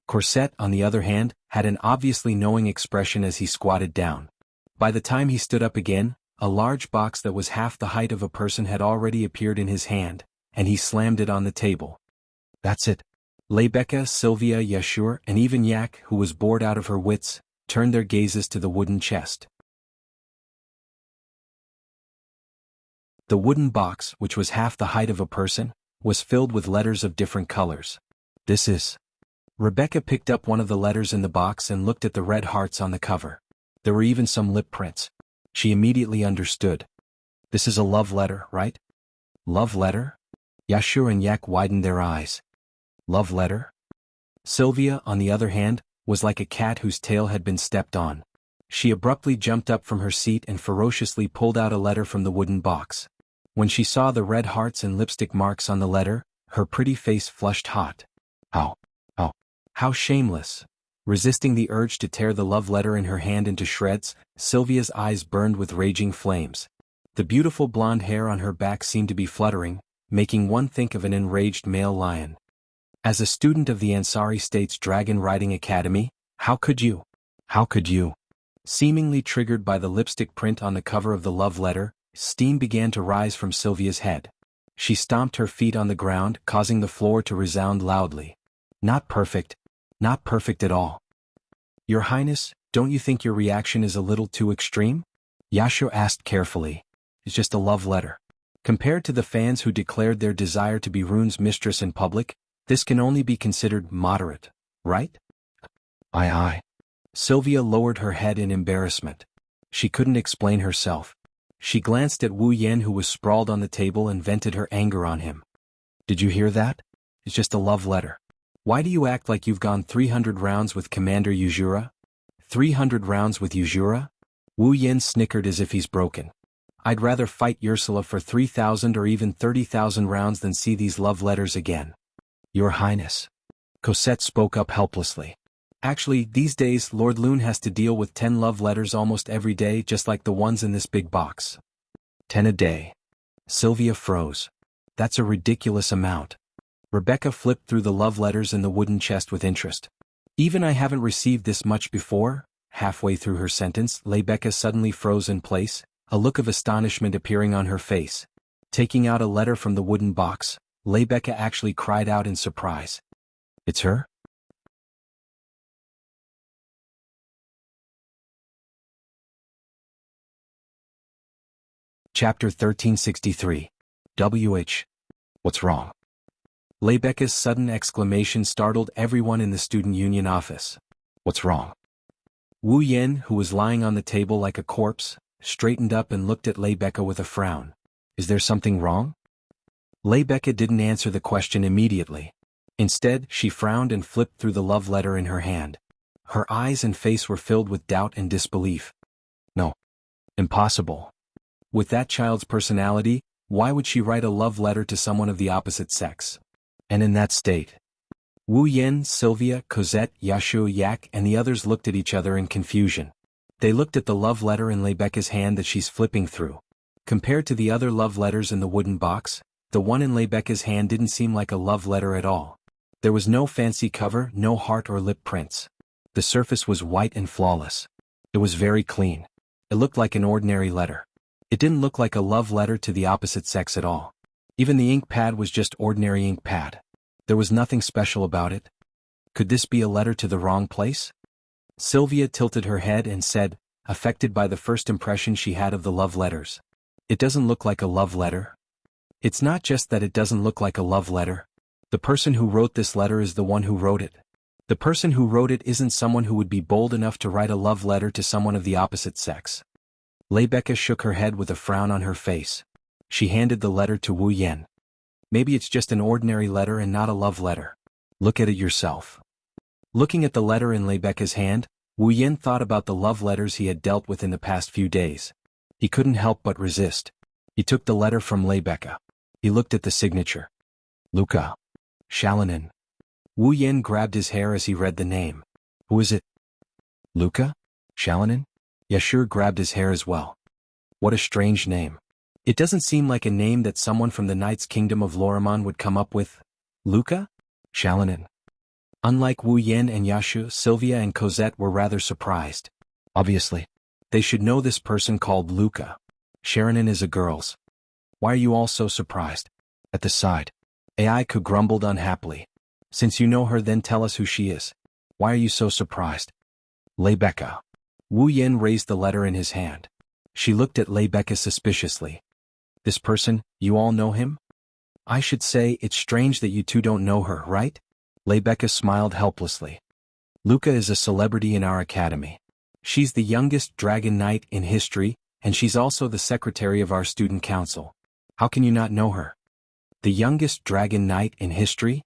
Corset, on the other hand, had an obviously knowing expression as he squatted down. By the time he stood up again, a large box that was half the height of a person had already appeared in his hand, and he slammed it on the table. "That's it." Rebecca, Sylvia, Yashur, and even Yak, who was bored out of her wits, turned their gazes to the wooden chest. The wooden box, which was half the height of a person, was filled with letters of different colors. "This is..." Rebecca picked up one of the letters in the box and looked at the red hearts on the cover. There were even some lip prints. She immediately understood. "This is a love letter, right?" "Love letter?" Yashur and Yak widened their eyes. "Love letter?" Sylvia, on the other hand, was like a cat whose tail had been stepped on. She abruptly jumped up from her seat and ferociously pulled out a letter from the wooden box. When she saw the red hearts and lipstick marks on the letter, her pretty face flushed hot. "How? How shameless!" Resisting the urge to tear the love letter in her hand into shreds, Sylvia's eyes burned with raging flames. The beautiful blonde hair on her back seemed to be fluttering, making one think of an enraged male lion. As a student of the Ansari State's Dragon Riding Academy, how could you? Seemingly triggered by the lipstick print on the cover of the love letter, steam began to rise from Sylvia's head. She stomped her feet on the ground, causing the floor to resound loudly. Not perfect at all." "Your Highness, don't you think your reaction is a little too extreme?" Yashur asked carefully. "It's just a love letter. Compared to the fans who declared their desire to be Rune's mistress in public, this can only be considered moderate, right?" Aye. Sylvia lowered her head in embarrassment. She couldn't explain herself. She glanced at Wu Yan, who was sprawled on the table, and vented her anger on him. Did you hear that? It's just a love letter. Why do you act like you've gone 300 rounds with Commander Yuzura? 300 rounds with Yuzura? Wu Yan snickered as if he's broken. I'd rather fight Ursula for 3,000 or even 30,000 rounds than see these love letters again. Your Highness. Cosette spoke up helplessly. Actually, these days Lord Lune has to deal with 10 love letters almost every day, just like the ones in this big box. 10 a day. Sylvia froze. That's a ridiculous amount. Rebecca flipped through the love letters in the wooden chest with interest. Even I haven't received this much before. Halfway through her sentence, Rebecca suddenly froze in place, a look of astonishment appearing on her face. Taking out a letter from the wooden box, Rebecca actually cried out in surprise. It's her? Chapter 1363. WH. What's wrong? Rebecca's sudden exclamation startled everyone in the student union office. What's wrong? Wu Yan, who was lying on the table like a corpse, straightened up and looked at Rebecca with a frown. Is there something wrong? Rebecca didn't answer the question immediately. Instead, she frowned and flipped through the love letter in her hand. Her eyes and face were filled with doubt and disbelief. No. Impossible. With that child's personality, why would she write a love letter to someone of the opposite sex? And in that state. Wu Yan, Sylvia, Cosette, Yashu, Yak, and the others looked at each other in confusion. They looked at the love letter in Rebecca's hand that she's flipping through. Compared to the other love letters in the wooden box, the one in Rebecca's hand didn't seem like a love letter at all. There was no fancy cover, no heart or lip prints. The surface was white and flawless. It was very clean. It looked like an ordinary letter. It didn't look like a love letter to the opposite sex at all. Even the ink pad was just ordinary ink pad. There was nothing special about it. Could this be a letter to the wrong place? Sylvia tilted her head and said, affected by the first impression she had of the love letters. It doesn't look like a love letter. It's not just that it doesn't look like a love letter. The person who wrote this letter is the one who wrote it. The person who wrote it isn't someone who would be bold enough to write a love letter to someone of the opposite sex. Rebecca shook her head with a frown on her face. She handed the letter to Wu Yan. Maybe it's just an ordinary letter and not a love letter. Look at it yourself. Looking at the letter in Rebecca's hand, Wu Yan thought about the love letters he had dealt with in the past few days. He couldn't help but resist. He took the letter from Rebecca. He looked at the signature. Luca. Shalanin. Wu Yan grabbed his hair as he read the name. Who is it? Luca? Shalanin? Yashur grabbed his hair as well. What a strange name. It doesn't seem like a name that someone from the Knight's Kingdom of Lorimon would come up with. Luca? Shalanin. Unlike Wu Yan and Yashu, Sylvia and Cosette were rather surprised. Obviously. They should know this person called Luca. Sharanin is a girl's. Why are you all so surprised? At the side. Aiko grumbled unhappily. Since you know her, then tell us who she is. Why are you so surprised? Rebecca. Wu Yan raised the letter in his hand. She looked at Rebecca suspiciously. This person, you all know him? I should say it's strange that you two don't know her, right? Rebecca smiled helplessly. Luca is a celebrity in our academy. She's the youngest Dragon Knight in history, and she's also the secretary of our student council. How can you not know her? The youngest Dragon Knight in history?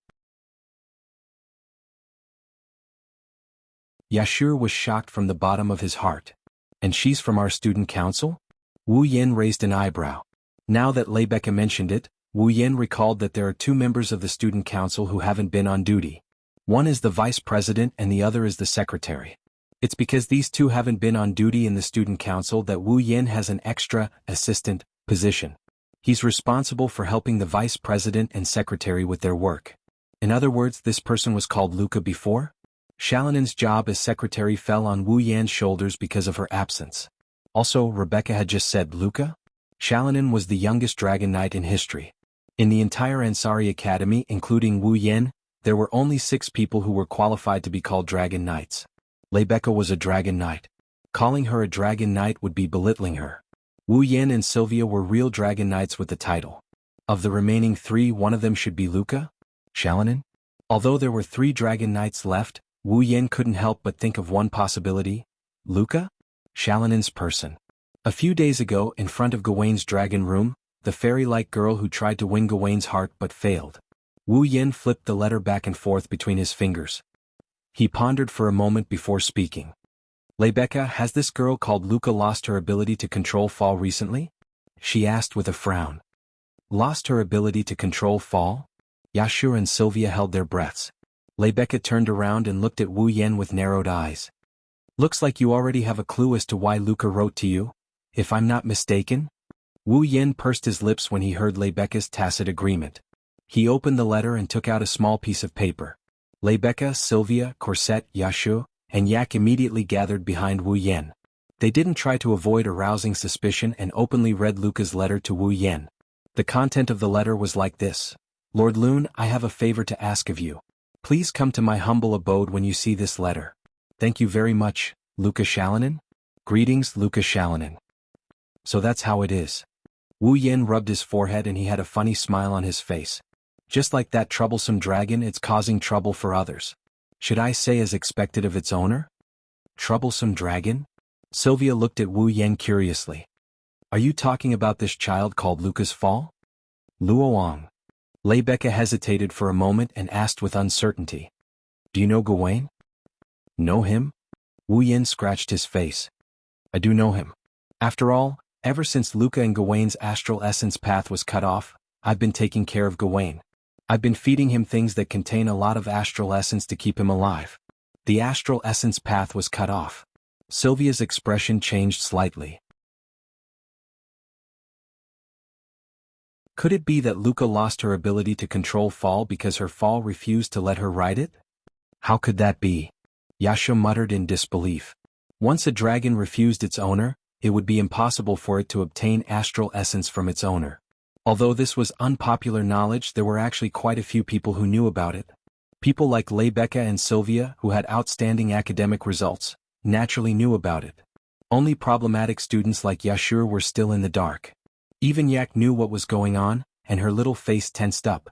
Yashur was shocked from the bottom of his heart. And she's from our student council? Wu Yan raised an eyebrow. Now that Rebecca mentioned it, Wu Yan recalled that there are two members of the student council who haven't been on duty. One is the vice president and the other is the secretary. It's because these two haven't been on duty in the student council that Wu Yan has an extra, assistant, position. He's responsible for helping the vice president and secretary with their work. In other words, this person was called Luca before? Shalanin's job as secretary fell on Wu Yan's shoulders because of her absence. Also, Rebecca had just said Luca? Shalanin was the youngest Dragon Knight in history. In the entire Ansari Academy, including Wu Yan, there were only 6 people who were qualified to be called Dragon Knights. Rebecca was a Dragon Knight. Calling her a Dragon Knight would be belittling her. Wu Yan and Sylvia were real Dragon Knights with the title. Of the remaining 3, one of them should be Luca? Shalanin? Although there were 3 Dragon Knights left, Wu Yen couldn't help but think of one possibility. Luca? Xiaolin's person. A few days ago, in front of Gawain's dragon room, the fairy-like girl who tried to win Gawain's heart but failed. Wu Yen flipped the letter back and forth between his fingers. He pondered for a moment before speaking. Rebecca, has this girl called Luca lost her ability to control fall recently? She asked with a frown. Lost her ability to control fall? Yashu and Sylvia held their breaths. Rebecca turned around and looked at Wu Yen with narrowed eyes. Looks like you already have a clue as to why Luca wrote to you, if I'm not mistaken? Wu Yen pursed his lips when he heard Rebecca's tacit agreement. He opened the letter and took out a small piece of paper. Rebecca, Sylvia, Corset, Yashu, and Yak immediately gathered behind Wu Yen. They didn't try to avoid arousing suspicion and openly read Luca's letter to Wu Yen. The content of the letter was like this. Lord Lune, I have a favor to ask of you. Please come to my humble abode when you see this letter. Thank you very much, Luca Xiaolin. Greetings, Luca Xiaolin. So that's how it is. Wu Yen rubbed his forehead and he had a funny smile on his face. Just like that troublesome dragon, it's causing trouble for others. Should I say as expected of its owner? Troublesome dragon? Sylvia looked at Wu Yen curiously. Are you talking about this child called Luca's Fall? Luoang. Rebecca hesitated for a moment and asked with uncertainty. Do you know Gawain? Know him? Wu Yen scratched his face. I do know him. After all, ever since Luca and Gawain's astral essence path was cut off, I've been taking care of Gawain. I've been feeding him things that contain a lot of astral essence to keep him alive. The astral essence path was cut off. Sylvia's expression changed slightly. Could it be that Luca lost her ability to control fall because her fall refused to let her ride it? How could that be? Yasha muttered in disbelief. Once a dragon refused its owner, it would be impossible for it to obtain astral essence from its owner. Although this was unpopular knowledge, there were actually quite a few people who knew about it. People like Rebecca and Sylvia, who had outstanding academic results, naturally knew about it. Only problematic students like Yashur were still in the dark. Even Yak knew what was going on, and her little face tensed up.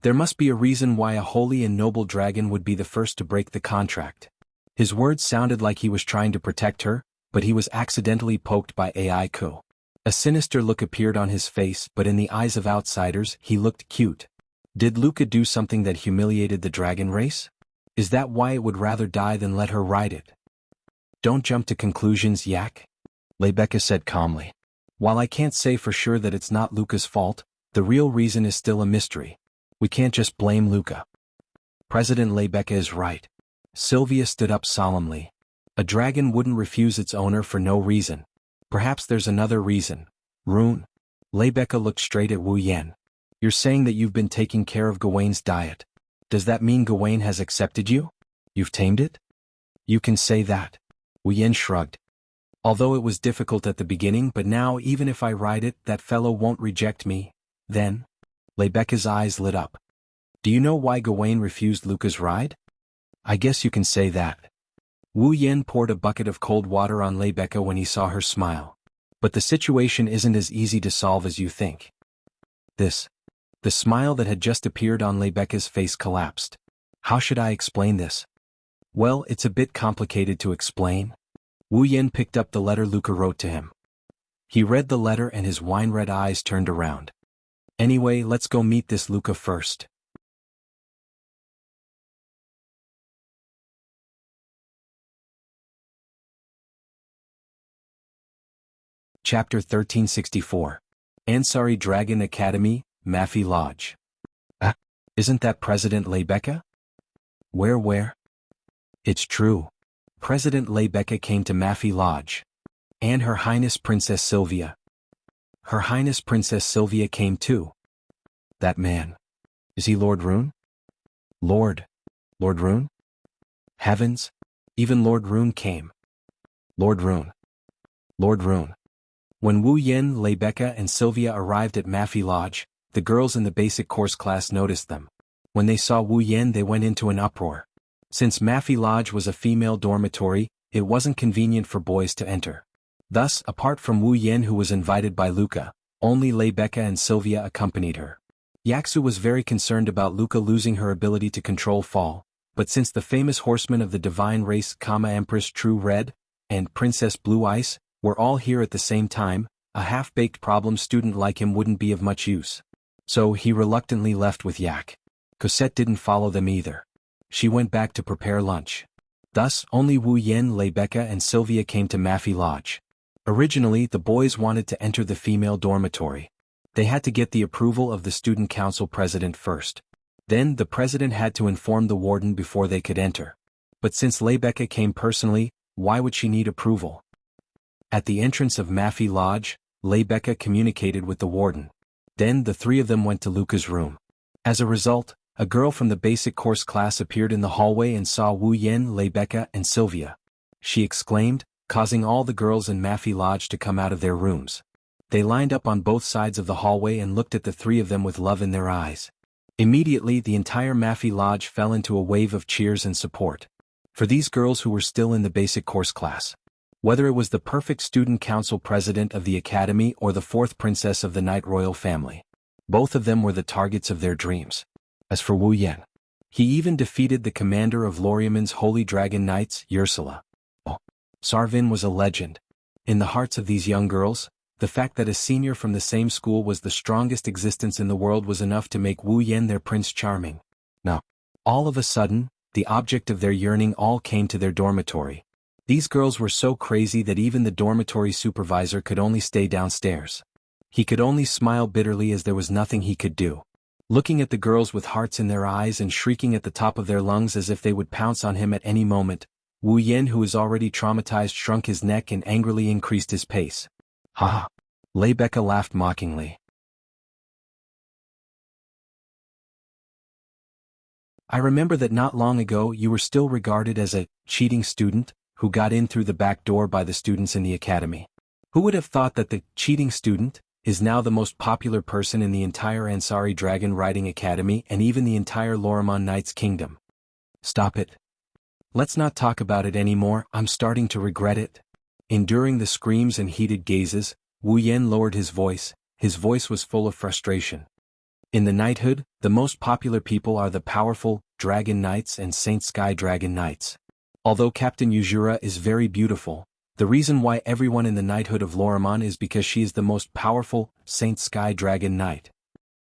There must be a reason why a holy and noble dragon would be the first to break the contract. His words sounded like he was trying to protect her, but he was accidentally poked by Aiku. A sinister look appeared on his face, but in the eyes of outsiders, he looked cute. Did Luca do something that humiliated the dragon race? Is that why it would rather die than let her ride it? Don't jump to conclusions, Yak, Rebecca said calmly. While I can't say for sure that it's not Luca's fault, the real reason is still a mystery. We can't just blame Luca. President Rebecca is right. Sylvia stood up solemnly. A dragon wouldn't refuse its owner for no reason. Perhaps there's another reason. Rune. Rebecca looked straight at Wu Yen. You're saying that you've been taking care of Gawain's diet. Does that mean Gawain has accepted you? You've tamed it? You can say that. Wu Yen shrugged. Although it was difficult at the beginning, but now even if I ride it, that fellow won't reject me. Then? Rebecca's eyes lit up. Do you know why Gawain refused Luca's ride? I guess you can say that. Wu Yen poured a bucket of cold water on Rebecca when he saw her smile. But the situation isn't as easy to solve as you think. The smile that had just appeared on Rebecca's face collapsed. How should I explain this? Well, it's a bit complicated to explain. Wu Yen picked up the letter Luca wrote to him. He read the letter and his wine-red eyes turned around. Anyway, let's go meet this Luca first. Chapter 1364. Ansari Dragon Academy, Mafi Lodge. Isn't that President Rebecca? Where? It's true. President Rebecca came to Mafi Lodge. And Her Highness Princess Sylvia. Her Highness Princess Sylvia came too. That man. Is he Lord Rune? Lord Rune? Heavens! Even Lord Rune came. Lord Rune. When Wu Yen, Rebecca and Sylvia arrived at Mafi Lodge, the girls in the basic course class noticed them. When they saw Wu Yen, they went into an uproar. Since Mafi Lodge was a female dormitory, it wasn't convenient for boys to enter. Thus, apart from Wu Yen who was invited by Luca, only Rebecca and Sylvia accompanied her. Yaksu was very concerned about Luca losing her ability to control fall, But since the famous horsemen of the divine race, Empress True Red, and Princess Blue Ice, were all here at the same time, a half-baked problem student like him wouldn't be of much use. So he reluctantly left with Yak. Cosette didn't follow them either. She went back to prepare lunch. Thus, only Wu Yen, Lebecca and Sylvia came to Maffei Lodge. Originally, the boys wanted to enter the female dormitory. They had to get the approval of the student council president first. Then, the president had to inform the warden before they could enter. But since Lebecca came personally, why would she need approval? At the entrance of Maffei Lodge, Lebecca communicated with the warden. Then the three of them went to Luca's room. As a result, a girl from the basic course class appeared in the hallway and saw Wu Yen, Lebecca and Sylvia. She exclaimed, causing all the girls in Maffei Lodge to come out of their rooms. They lined up on both sides of the hallway and looked at the three of them with love in their eyes. Immediately the entire Maffei Lodge fell into a wave of cheers and support. For these girls who were still in the basic course class. Whether it was the perfect student council president of the academy or the fourth princess of the Night Royal family. Both of them were the targets of their dreams. As for Wu Yen, he even defeated the commander of Loriaman's Holy Dragon Knights, Ursula. Sarvin was a legend. In the hearts of these young girls, the fact that a senior from the same school was the strongest existence in the world was enough to make Wu Yen their Prince Charming. Now, all of a sudden, the object of their yearning all came to their dormitory. These girls were so crazy that even the dormitory supervisor could only stay downstairs. He could only smile bitterly as there was nothing he could do. Looking at the girls with hearts in their eyes and shrieking at the top of their lungs as if they would pounce on him at any moment, Wu Yen, who was already traumatized, shrunk his neck and angrily increased his pace. Ha ha! Lebecca laughed mockingly. I remember that not long ago you were still regarded as a cheating student who got in through the back door by the students in the academy. Who would have thought that the cheating student is now the most popular person in the entire Ansari Dragon Riding Academy and even the entire Loriman Knights Kingdom? Stop it. Let's not talk about it anymore, I'm starting to regret it. Enduring the screams and heated gazes, Wu Yen lowered his voice was full of frustration. In the knighthood, the most popular people are the powerful Dragon Knights and Saint Sky Dragon Knights. Although Captain Yuzura is very beautiful, the reason why everyone in the knighthood of Loriman is because she is the most powerful Saint Sky Dragon Knight.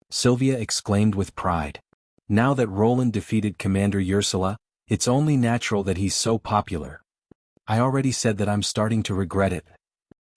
Sylvia exclaimed with pride. Now that Roland defeated Commander Ursula, it's only natural that he's so popular. I already said that I'm starting to regret it.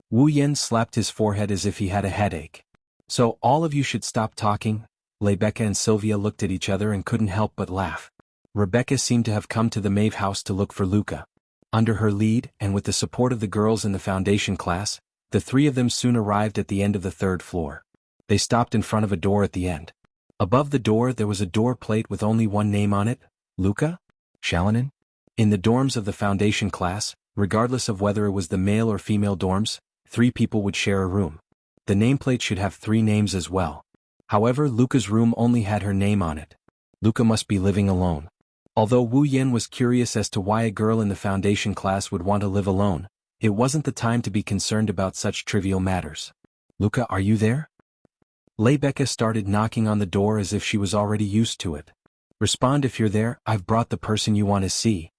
Wu Yen slapped his forehead as if he had a headache. So all of you should stop talking. Lebecca and Sylvia looked at each other and couldn't help but laugh. Rebecca seemed to have come to the Maeve house to look for Luca. Under her lead, and with the support of the girls in the foundation class, the three of them soon arrived at the end of the third floor. They stopped in front of a door at the end. Above the door there was a door plate with only one name on it, Luca? Shalanin? In the dorms of the foundation class, regardless of whether it was the male or female dorms, 3 people would share a room. The nameplate should have 3 names as well. However, Luca's room only had her name on it. Luca must be living alone. Although Wu Yen was curious as to why a girl in the foundation class would want to live alone, it wasn't the time to be concerned about such trivial matters. Luca, are you there? Lebecca started knocking on the door as if she was already used to it. Respond if you're there, I've brought the person you want to see.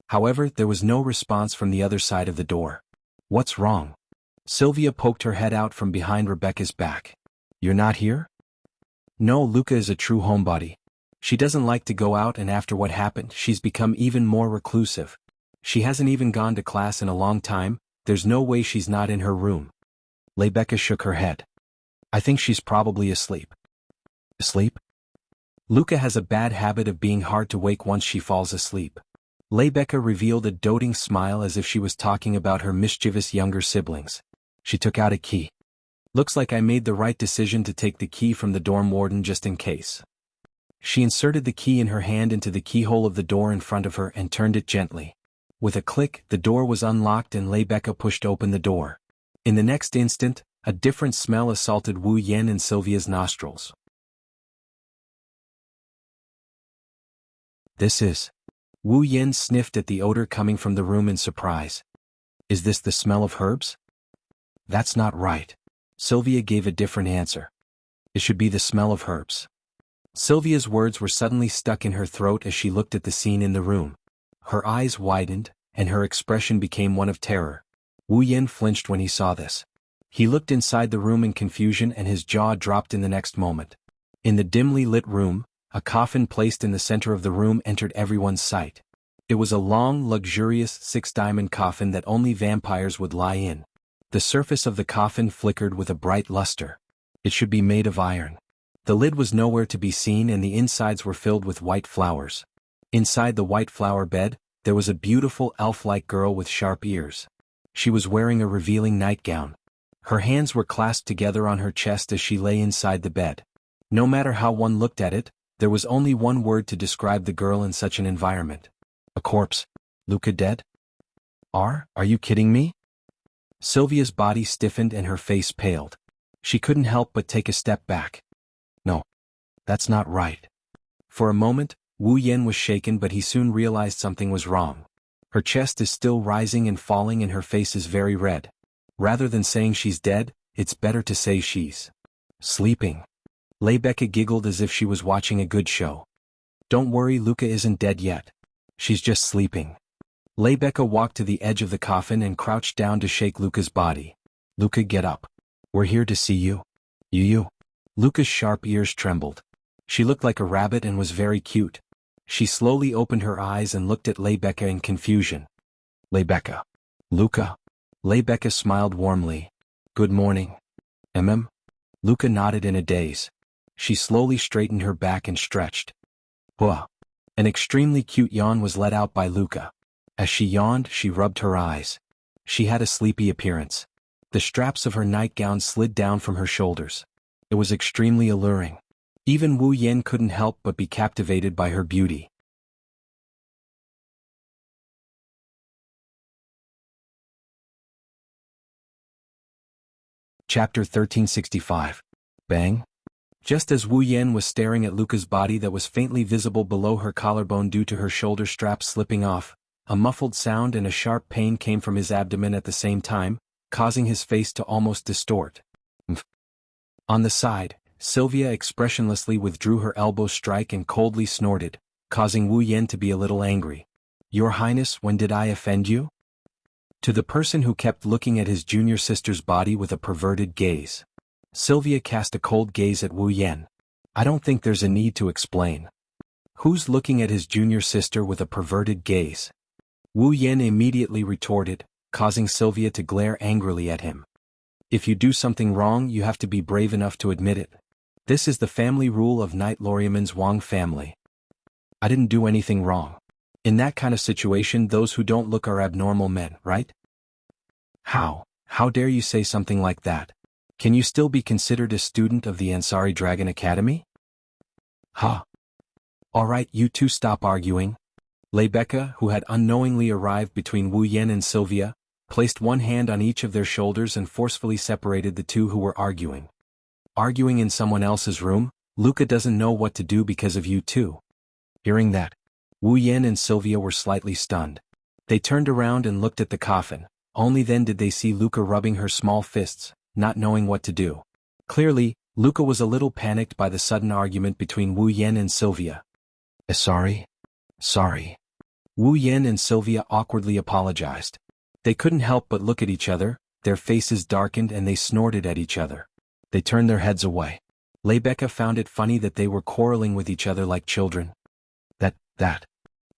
However, there was no response from the other side of the door. What's wrong? Sylvia poked her head out from behind Rebecca's back. You're not here? No, Luca is a true homebody. She doesn't like to go out, and after what happened, she's become even more reclusive. She hasn't even gone to class in a long time, there's no way she's not in her room. Lebecca shook her head. I think she's probably asleep. Asleep? Luca has a bad habit of being hard to wake once she falls asleep. Lebecca revealed a doting smile as if she was talking about her mischievous younger siblings. She took out a key. Looks like I made the right decision to take the key from the dorm warden just in case. She inserted the key in her hand into the keyhole of the door in front of her and turned it gently. With a click, the door was unlocked and Lebecca pushed open the door. In the next instant, a different smell assaulted Wu Yen and Sylvia's nostrils. This is. Wu Yen sniffed at the odor coming from the room in surprise. Is this the smell of herbs? That's not right. Sylvia gave a different answer. It should be the smell of herbs. Sylvia's words were suddenly stuck in her throat as she looked at the scene in the room. Her eyes widened, and her expression became one of terror. Wu Yen flinched when he saw this. He looked inside the room in confusion and his jaw dropped in the next moment. In the dimly lit room, a coffin placed in the center of the room entered everyone's sight. It was a long, luxurious six-diamond coffin that only vampires would lie in. The surface of the coffin flickered with a bright luster. It should be made of iron. The lid was nowhere to be seen and the insides were filled with white flowers. Inside the white flower bed, there was a beautiful elf-like girl with sharp ears. She was wearing a revealing nightgown. Her hands were clasped together on her chest as she lay inside the bed. No matter how one looked at it, there was only one word to describe the girl in such an environment. A corpse. Luca dead? Are you kidding me? Sylvia's body stiffened and her face paled. She couldn't help but take a step back. No. That's not right. For a moment, Wu Yen was shaken but he soon realized something was wrong. Her chest is still rising and falling and her face is very red. Rather than saying she's dead, it's better to say she's sleeping. Leibecca giggled as if she was watching a good show. Don't worry, Luca isn't dead yet. She's just sleeping. Leibecca walked to the edge of the coffin and crouched down to shake Luca's body. Luca, get up. We're here to see you. You. Luca's sharp ears trembled. She looked like a rabbit and was very cute. She slowly opened her eyes and looked at Leibecca in confusion. Leibecca. Luca. Leibecca smiled warmly. Good morning. Luca nodded in a daze. She slowly straightened her back and stretched. Hua. An extremely cute yawn was let out by Luca. As she yawned, she rubbed her eyes. She had a sleepy appearance. The straps of her nightgown slid down from her shoulders. It was extremely alluring. Even Wu Yen couldn't help but be captivated by her beauty. Chapter 1365. Bang. Just as Wu Yen was staring at Luca's body that was faintly visible below her collarbone due to her shoulder straps slipping off, a muffled sound and a sharp pain came from his abdomen at the same time, causing his face to almost distort. On the side, Sylvia expressionlessly withdrew her elbow strike and coldly snorted, causing Wu Yen to be a little angry. Your Highness, when did I offend you? To the person who kept looking at his junior sister's body with a perverted gaze, Sylvia cast a cold gaze at Wu Yen. I don't think there's a need to explain. Who's looking at his junior sister with a perverted gaze? Wu Yen immediately retorted, causing Sylvia to glare angrily at him. If you do something wrong, you have to be brave enough to admit it. This is the family rule of Knight Loriaman's Wang family. I didn't do anything wrong. In that kind of situation, those who don't look are abnormal men, right? How dare you say something like that? Can you still be considered a student of the Ansari Dragon Academy? Alright, you two stop arguing. Leibecca, who had unknowingly arrived between Wu Yen and Sylvia, placed one hand on each of their shoulders and forcefully separated the two who were arguing. Arguing in someone else's room? Luca doesn't know what to do because of you two. Hearing that, Wu Yen and Sylvia were slightly stunned. They turned around and looked at the coffin. Only then did they see Luca rubbing her small fists, not knowing what to do. Clearly, Luca was a little panicked by the sudden argument between Wu Yen and Sylvia. Sorry. Wu Yen and Sylvia awkwardly apologized. They couldn't help but look at each other, their faces darkened and they snorted at each other. They turned their heads away. Leibecca found it funny that they were quarreling with each other like children. That.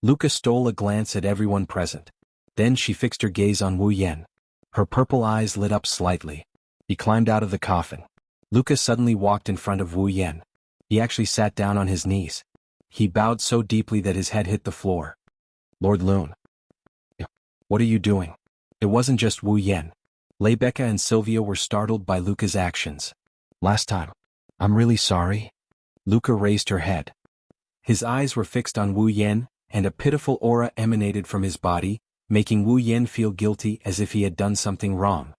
Luca stole a glance at everyone present. Then she fixed her gaze on Wu Yen. Her purple eyes lit up slightly. He climbed out of the coffin. Luca suddenly walked in front of Wu Yen. He actually sat down on his knees. He bowed so deeply that his head hit the floor. Lord Lune. What are you doing? It wasn't just Wu Yen. Leibecca and Sylvia were startled by Luca's actions. Last time. I'm really sorry. Luca raised her head. His eyes were fixed on Wu Yen, and a pitiful aura emanated from his body, making Wu Yen feel guilty as if he had done something wrong.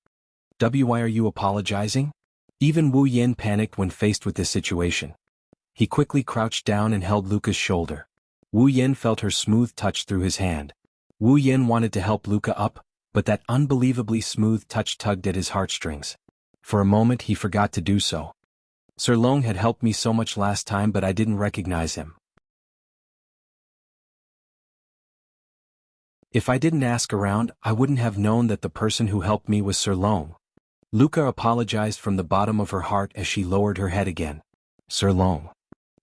Why are you apologizing? Even Wu Yen panicked when faced with this situation. He quickly crouched down and held Luca's shoulder. Wu Yen felt her smooth touch through his hand. Wu Yen wanted to help Luca up, but that unbelievably smooth touch tugged at his heartstrings. For a moment he forgot to do so. Sir Long had helped me so much last time, but I didn't recognize him. If I didn't ask around, I wouldn't have known that the person who helped me was Sir Long. Luca apologized from the bottom of her heart as she lowered her head again. Sir Long.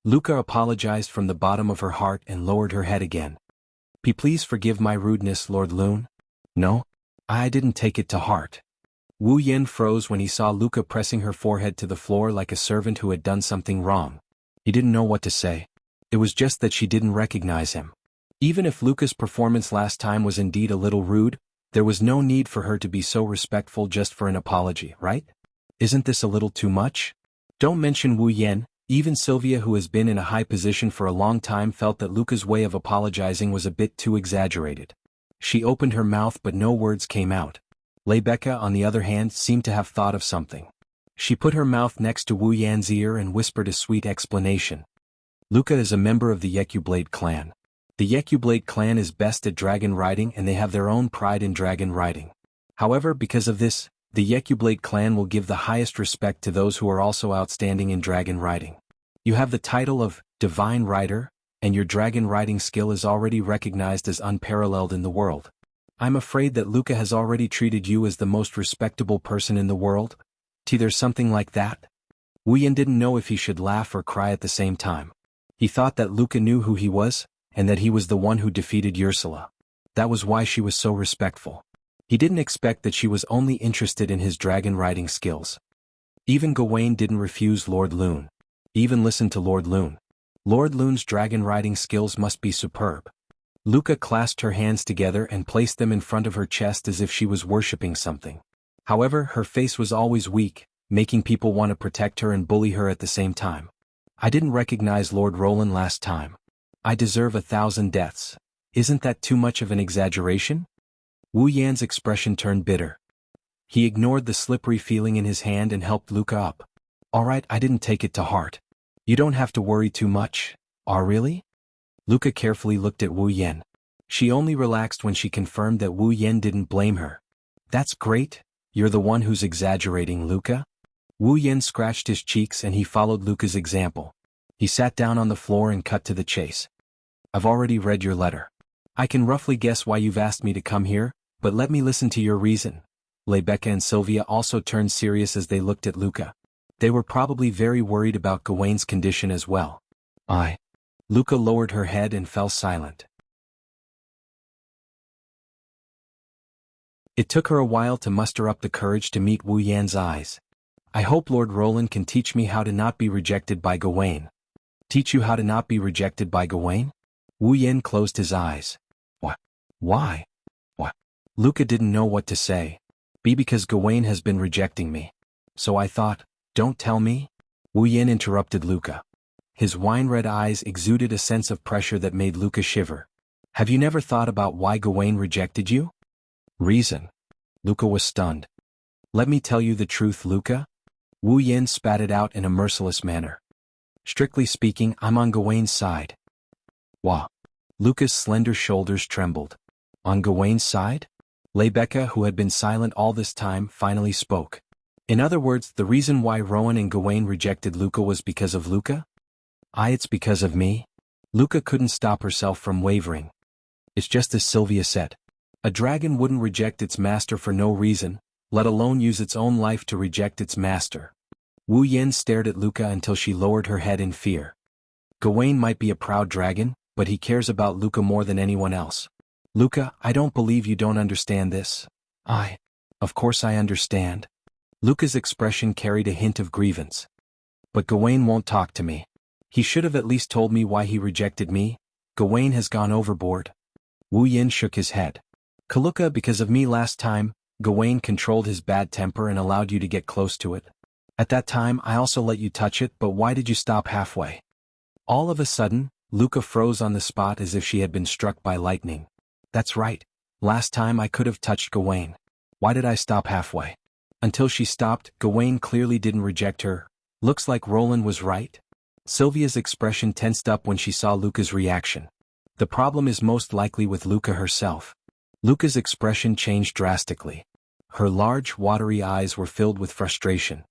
Luca apologized from the bottom of her heart and lowered her head again. Please forgive my rudeness, Lord Lune. No? I didn't take it to heart. Wu Yen froze when he saw Luca pressing her forehead to the floor like a servant who had done something wrong. He didn't know what to say. It was just that she didn't recognize him. Even if Luca's performance last time was indeed a little rude, there was no need for her to be so respectful just for an apology, right? Isn't this a little too much? Don't mention Wu Yen. Even Sylvia, who has been in a high position for a long time, felt that Luca's way of apologizing was a bit too exaggerated. She opened her mouth but no words came out. Rebecca, on the other hand, seemed to have thought of something. She put her mouth next to Wu Yan's ear and whispered a sweet explanation. Luca is a member of the Yequblade clan. The Yequblade clan is best at dragon riding and they have their own pride in dragon riding. However, because of this, the Yequblade clan will give the highest respect to those who are also outstanding in dragon riding. You have the title of Divine Rider, and your dragon riding skill is already recognized as unparalleled in the world. I'm afraid that Luca has already treated you as the most respectable person in the world. There's something like that? Wu Yan didn't know if he should laugh or cry at the same time. He thought that Luca knew who he was, and that he was the one who defeated Ursula. That was why she was so respectful. He didn't expect that she was only interested in his dragon riding skills. Even Gawain didn't refuse Lord Lune. Even listen to Lord Lune. Lord Lune's dragon riding skills must be superb. Luca clasped her hands together and placed them in front of her chest as if she was worshipping something. However, her face was always weak, making people want to protect her and bully her at the same time. I didn't recognize Lord Roland last time. I deserve 1,000 deaths. Isn't that too much of an exaggeration? Wu Yan's expression turned bitter. He ignored the slippery feeling in his hand and helped Luca up. Alright, I didn't take it to heart. You don't have to worry too much. Really? Luca carefully looked at Wu Yan. She only relaxed when she confirmed that Wu Yan didn't blame her. That's great. You're the one who's exaggerating, Luca. Wu Yan scratched his cheeks and he followed Luca's example. He sat down on the floor and cut to the chase. I've already read your letter. I can roughly guess why you've asked me to come here, but let me listen to your reason. Rebecca and Sylvia also turned serious as they looked at Luca. They were probably very worried about Gawain's condition as well. Luca lowered her head and fell silent. It took her a while to muster up the courage to meet Wu Yan's eyes. I hope Lord Roland can teach me how to not be rejected by Gawain. Teach you how to not be rejected by Gawain? Wu Yan closed his eyes. What? Why? What? Luca didn't know what to say. Because Gawain has been rejecting me. So I thought, don't tell me? Wu Yan interrupted Luca. His wine-red eyes exuded a sense of pressure that made Luca shiver. Have you never thought about why Gawain rejected you? Reason. Luca was stunned. Let me tell you the truth, Luca. Wu Yan spat it out in a merciless manner. Strictly speaking, I'm on Gawain's side. What? Luca's slender shoulders trembled. On Gawain's side? Rebecca, who had been silent all this time, finally spoke. In other words, the reason why Rowan and Gawain rejected Luca was because of Luca? It's because of me? Luca couldn't stop herself from wavering. It's just as Sylvia said. A dragon wouldn't reject its master for no reason, let alone use its own life to reject its master. Wu Yan stared at Luca until she lowered her head in fear. Gawain might be a proud dragon, but he cares about Luca more than anyone else. Luca, I don't believe you don't understand this. Of course I understand. Luca's expression carried a hint of grievance. But Gawain won't talk to me. He should have at least told me why he rejected me. Gawain has gone overboard. Wu Yan shook his head. Kaluka, because of me last time, Gawain controlled his bad temper and allowed you to get close to it. At that time I also let you touch it, but why did you stop halfway? All of a sudden, Luca froze on the spot as if she had been struck by lightning. That's right. Last time I could have touched Gawain. Why did I stop halfway? Until she stopped, Gawain clearly didn't reject her. Looks like Roland was right. Sylvia's expression tensed up when she saw Luca's reaction. The problem is most likely with Luca herself. Luca's expression changed drastically. Her large, watery eyes were filled with frustration.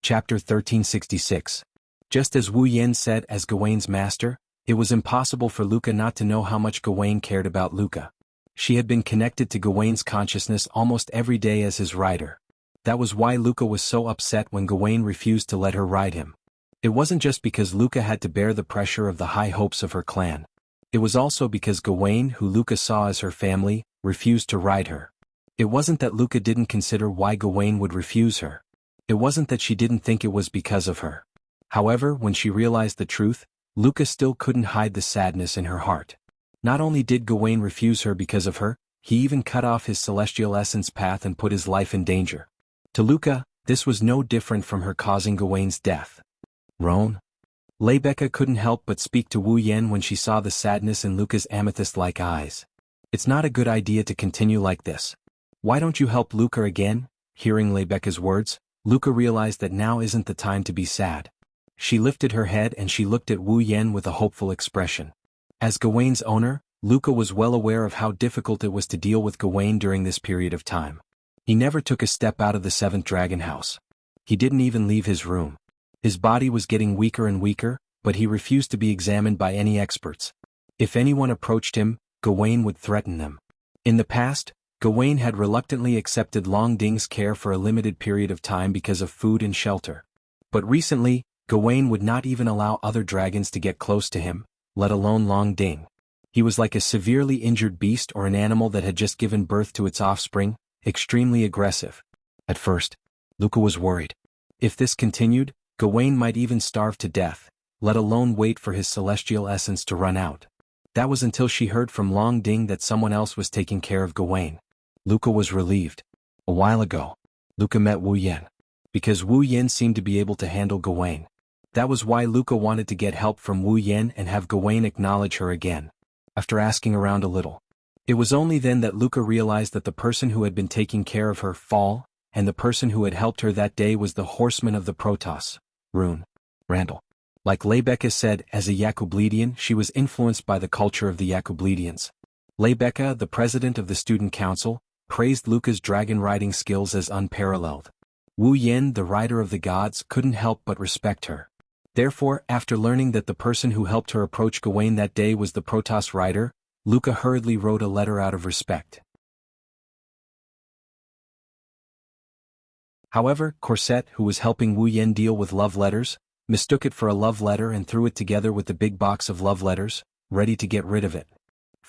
Chapter 1366. Just as Wu Yen said as Gawain's master, it was impossible for Luca not to know how much Gawain cared about Luca. She had been connected to Gawain's consciousness almost every day as his rider. That was why Luca was so upset when Gawain refused to let her ride him. It wasn't just because Luca had to bear the pressure of the high hopes of her clan. It was also because Gawain, who Luca saw as her family, refused to ride her. It wasn't that Luca didn't consider why Gawain would refuse her. It wasn't that she didn't think it was because of her. However, when she realized the truth, Luca still couldn't hide the sadness in her heart. Not only did Gawain refuse her because of her, he even cut off his celestial essence path and put his life in danger. To Luca, this was no different from her causing Gawain's death. Roan? Lebecca couldn't help but speak to Wu Yen when she saw the sadness in Luca's amethyst-like eyes. It's not a good idea to continue like this. Why don't you help Luca again? Hearing Lebecca's words, Luca realized that now isn't the time to be sad. She lifted her head and she looked at Wu Yen with a hopeful expression. As Gawain's owner, Luca was well aware of how difficult it was to deal with Gawain during this period of time. He never took a step out of the seventh dragon house. He didn't even leave his room. His body was getting weaker and weaker, but he refused to be examined by any experts. If anyone approached him, Gawain would threaten them. In the past, Gawain had reluctantly accepted Long Ding's care for a limited period of time because of food and shelter. But recently, Gawain would not even allow other dragons to get close to him, let alone Long Ding. He was like a severely injured beast or an animal that had just given birth to its offspring, extremely aggressive. At first, Luca was worried. If this continued, Gawain might even starve to death, let alone wait for his celestial essence to run out. That was until she heard from Long Ding that someone else was taking care of Gawain. Luca was relieved. A while ago, Luca met Wu Yen. Because Wu Yen seemed to be able to handle Gawain. That was why Luca wanted to get help from Wu Yen and have Gawain acknowledge her again. After asking around a little, it was only then that Luca realized that the person who had been taking care of her fall, and the person who had helped her that day was the horseman of the Protoss, Rune, Randall. Like Lebecca said, as a Yakubledian, she was influenced by the culture of the Yakubledians. Lebecca, the president of the student council, praised Luca's dragon riding skills as unparalleled. Wu Yen, the rider of the gods, couldn't help but respect her. Therefore, after learning that the person who helped her approach Gawain that day was the Protoss rider, Luca hurriedly wrote a letter out of respect. However, Corset, who was helping Wu Yen deal with love letters, mistook it for a love letter and threw it together with the big box of love letters, ready to get rid of it.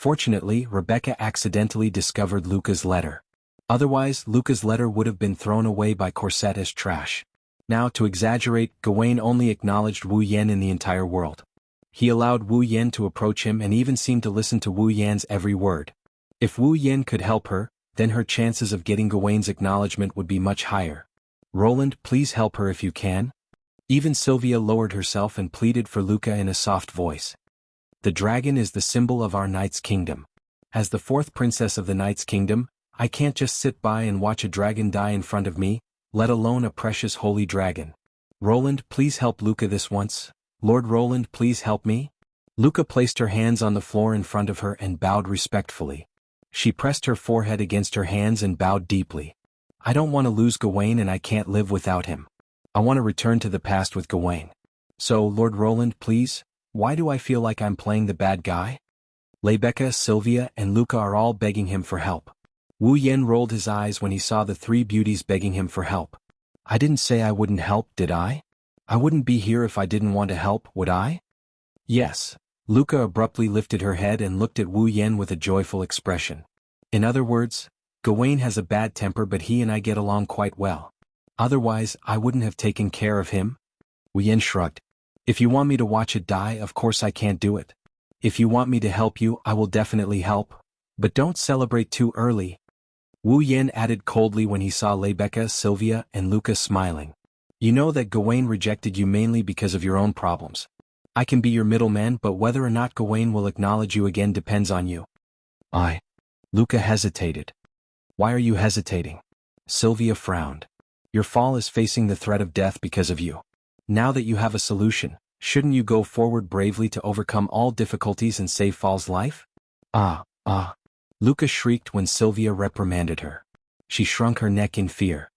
Fortunately, Rebecca accidentally discovered Luca's letter. Otherwise, Luca's letter would have been thrown away by Corset as trash. Now, to exaggerate, Gawain only acknowledged Wu Yen in the entire world. He allowed Wu Yen to approach him and even seemed to listen to Wu Yen's every word. If Wu Yen could help her, then her chances of getting Gawain's acknowledgement would be much higher. Roland, please help her if you can. Even Sylvia lowered herself and pleaded for Luca in a soft voice. The dragon is the symbol of our knight's kingdom. As the fourth princess of the knight's kingdom, I can't just sit by and watch a dragon die in front of me, let alone a precious holy dragon. Roland, please help Luca this once. Lord Roland, please help me. Luca placed her hands on the floor in front of her and bowed respectfully. She pressed her forehead against her hands and bowed deeply. I don't want to lose Gawain and I can't live without him. I want to return to the past with Gawain. So, Lord Roland, please, why do I feel like I'm playing the bad guy? Lebecca, Sylvia, and Luca are all begging him for help. Wu Yen rolled his eyes when he saw the three beauties begging him for help. I didn't say I wouldn't help, did I? I wouldn't be here if I didn't want to help, would I? Yes. Luca abruptly lifted her head and looked at Wu Yen with a joyful expression. In other words, Gawain has a bad temper but he and I get along quite well. Otherwise, I wouldn't have taken care of him. Wu Yen shrugged. If you want me to watch it die, of course I can't do it. If you want me to help you, I will definitely help. But don't celebrate too early. Wu Yen added coldly when he saw Lebecca, Sylvia, and Luca smiling. You know that Gawain rejected you mainly because of your own problems. I can be your middleman, but whether or not Gawain will acknowledge you again depends on you. Luca hesitated. Why are you hesitating? Sylvia frowned. Your fall is facing the threat of death because of you. Now that you have a solution, shouldn't you go forward bravely to overcome all difficulties and save Fall's life? Luca shrieked when Sylvia reprimanded her. She shrunk her neck in fear.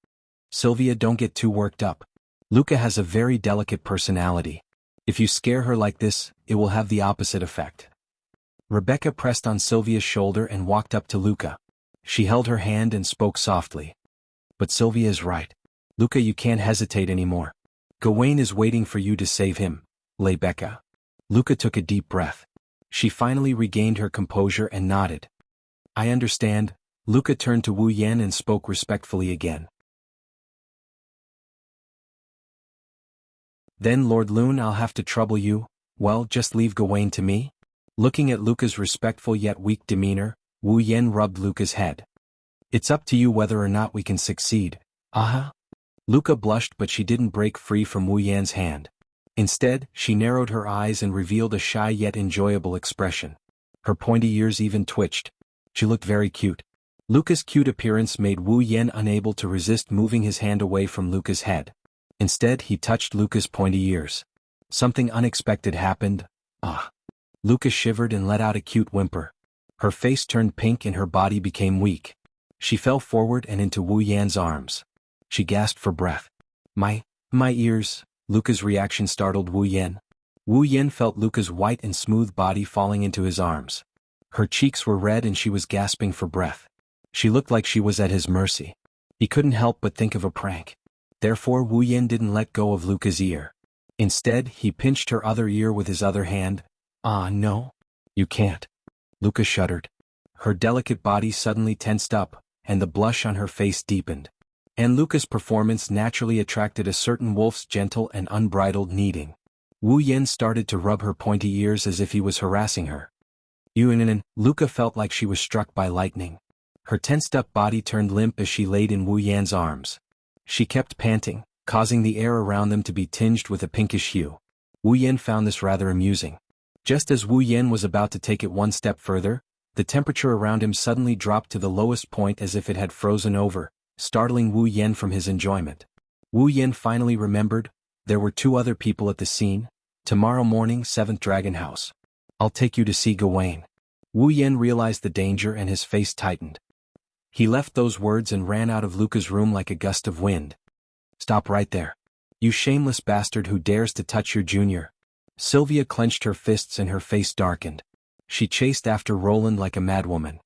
Sylvia, don't get too worked up. Luca has a very delicate personality. If you scare her like this, it will have the opposite effect. Rebecca pressed on Sylvia's shoulder and walked up to Luca. She held her hand and spoke softly. But Sylvia is right. Luca, you can't hesitate anymore. Gawain is waiting for you to save him, Rebecca. Luca took a deep breath. She finally regained her composure and nodded. I understand. Luca turned to Wu Yan and spoke respectfully again. Then Lord Lune, I'll have to trouble you. Well, just leave Gawain to me. Looking at Luca's respectful yet weak demeanor, Wu Yan rubbed Luca's head. It's up to you whether or not we can succeed. Aha. Luca blushed, but she didn't break free from Wu Yan's hand. Instead, she narrowed her eyes and revealed a shy yet enjoyable expression. Her pointy ears even twitched. She looked very cute. Luca's cute appearance made Wu Yan unable to resist moving his hand away from Luca's head. Instead, he touched Luca's pointy ears. Something unexpected happened. Ah. Luca shivered and let out a cute whimper. Her face turned pink and her body became weak. She fell forward and into Wu Yan's arms. She gasped for breath. My ears. Luca's reaction startled Wu Yan. Wu Yan felt Luca's white and smooth body falling into his arms. Her cheeks were red and she was gasping for breath. She looked like she was at his mercy. He couldn't help but think of a prank. Therefore Wu Yan didn't let go of Luca's ear. Instead, he pinched her other ear with his other hand. Ah, no. You can't. Luca shuddered. Her delicate body suddenly tensed up, and the blush on her face deepened. And Luca's performance naturally attracted a certain wolf's gentle and unbridled kneading. Wu Yan started to rub her pointy ears as if he was harassing her. Luca felt like she was struck by lightning. Her tensed-up body turned limp as she laid in Wu Yan's arms. She kept panting, causing the air around them to be tinged with a pinkish hue. Wu Yan found this rather amusing. Just as Wu Yan was about to take it one step further, the temperature around him suddenly dropped to the lowest point as if it had frozen over, startling Wu Yan from his enjoyment. Wu Yan finally remembered, there were two other people at the scene. Tomorrow morning, 7th Dragon House. I'll take you to see Gawain. Wu Yan realized the danger and his face tightened. He left those words and ran out of Luca's room like a gust of wind. Stop right there. You shameless bastard who dares to touch your junior. Sylvia clenched her fists and her face darkened. She chased after Roland like a madwoman.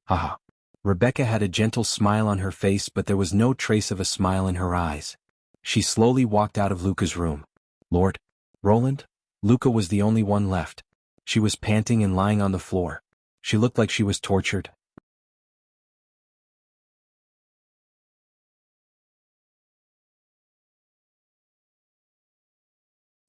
Haha. Rebecca had a gentle smile on her face, but there was no trace of a smile in her eyes. She slowly walked out of Luca's room. Lord Roland? Luca was the only one left. She was panting and lying on the floor. She looked like she was tortured.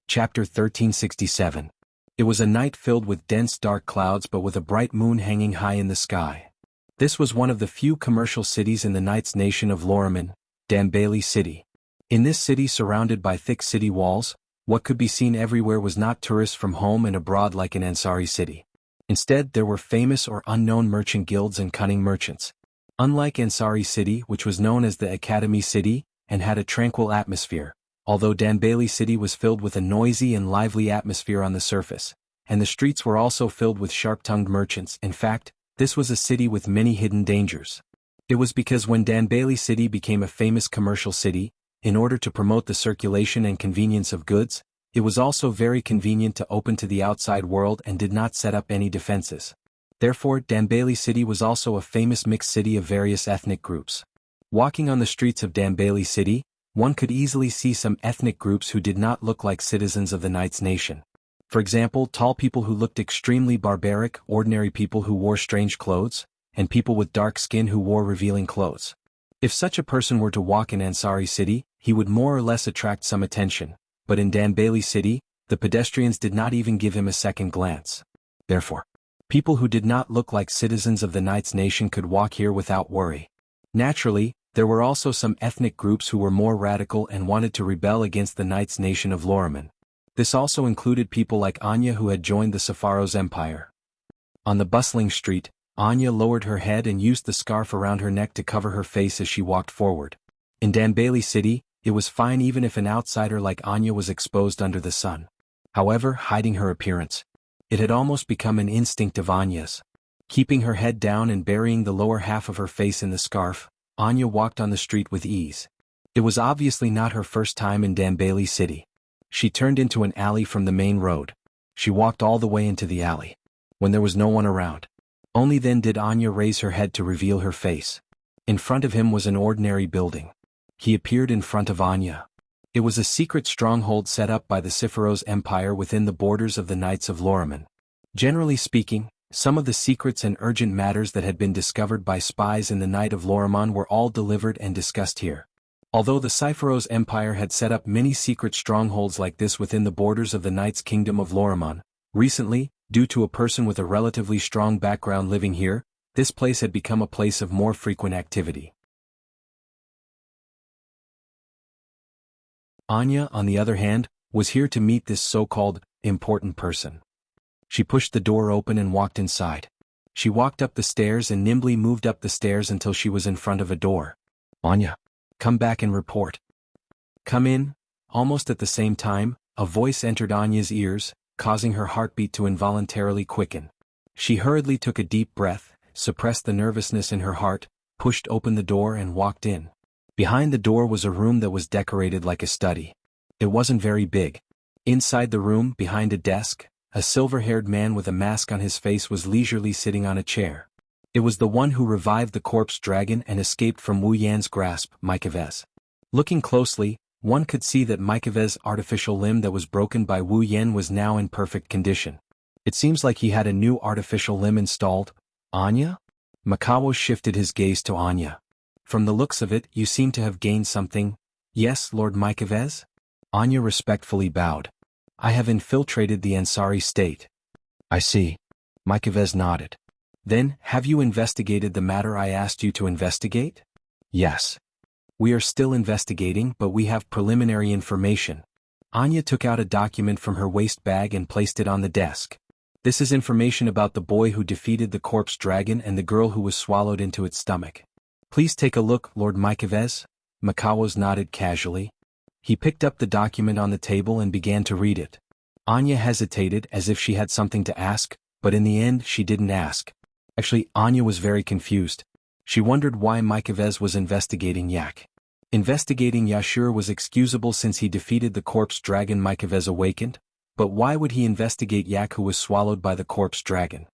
Chapter 1367. It was a night filled with dense dark clouds but with a bright moon hanging high in the sky. This was one of the few commercial cities in the Knights' nation of Lorraine, Dambali City. In this city surrounded by thick city walls, what could be seen everywhere was not tourists from home and abroad like in Ansari City. Instead, there were famous or unknown merchant guilds and cunning merchants. Unlike Ansari City, which was known as the Academy City, and had a tranquil atmosphere, although Dambali City was filled with a noisy and lively atmosphere on the surface, and the streets were also filled with sharp-tongued merchants. In fact, this was a city with many hidden dangers. It was because when Dambali City became a famous commercial city, in order to promote the circulation and convenience of goods, it was also very convenient to open to the outside world and did not set up any defenses. Therefore, Dambali City was also a famous mixed city of various ethnic groups. Walking on the streets of Dambali City, one could easily see some ethnic groups who did not look like citizens of the Knights' nation. For example, tall people who looked extremely barbaric, ordinary people who wore strange clothes, and people with dark skin who wore revealing clothes. If such a person were to walk in Ansari City, he would more or less attract some attention, but in Dambali City, the pedestrians did not even give him a second glance. Therefore, people who did not look like citizens of the Knights' nation could walk here without worry. Naturally, there were also some ethnic groups who were more radical and wanted to rebel against the Knights' nation of Lorraine. This also included people like Anya who had joined the Sepharos Empire. On the bustling street, Anya lowered her head and used the scarf around her neck to cover her face as she walked forward. In Dambali City, it was fine even if an outsider like Anya was exposed under the sun. However, hiding her appearance, it had almost become an instinct of Anya's. Keeping her head down and burying the lower half of her face in the scarf, Anya walked on the street with ease. It was obviously not her first time in Dambali City. She turned into an alley from the main road. She walked all the way into the alley. When there was no one around. Only then did Anya raise her head to reveal her face. In front of him was an ordinary building. He appeared in front of Anya. It was a secret stronghold set up by the Siphoros Empire within the borders of the Knights of Loriman. Generally speaking, some of the secrets and urgent matters that had been discovered by spies in the Knight of Loriman were all delivered and discussed here. Although the Siphoros Empire had set up many secret strongholds like this within the borders of the Knight's Kingdom of Loriman, recently, due to a person with a relatively strong background living here, this place had become a place of more frequent activity. Anya, on the other hand, was here to meet this so-called important person. She pushed the door open and walked inside. She walked up the stairs and nimbly moved up the stairs until she was in front of a door. Anya, come back and report. Come in. Almost at the same time, a voice entered Anya's ears, causing her heartbeat to involuntarily quicken. She hurriedly took a deep breath, suppressed the nervousness in her heart, pushed open the door and walked in. Behind the door was a room that was decorated like a study. It wasn't very big. Inside the room, behind a desk, a silver-haired man with a mask on his face was leisurely sitting on a chair. It was the one who revived the corpse dragon and escaped from Wu Yan's grasp, Mikavez's. Looking closely, one could see that Mikavez's artificial limb that was broken by Wu Yan was now in perfect condition. It seems like he had a new artificial limb installed. Anya? Mikawo shifted his gaze to Anya. From the looks of it, you seem to have gained something. Yes, Lord Mikavez? Anya respectfully bowed. I have infiltrated the Ansari state. I see. Mikavez nodded. Then, have you investigated the matter I asked you to investigate? Yes. We are still investigating, but we have preliminary information. Anya took out a document from her waist bag and placed it on the desk. This is information about the boy who defeated the corpse dragon and the girl who was swallowed into its stomach. Please take a look, Lord Mikavez. Mikawo's nodded casually. He picked up the document on the table and began to read it. Anya hesitated as if she had something to ask, but in the end she didn't ask. Actually, Anya was very confused. She wondered why Mikavez was investigating Yak. Investigating Yashur was excusable since he defeated the corpse dragon Mikavez awakened, but why would he investigate Yak who was swallowed by the corpse dragon?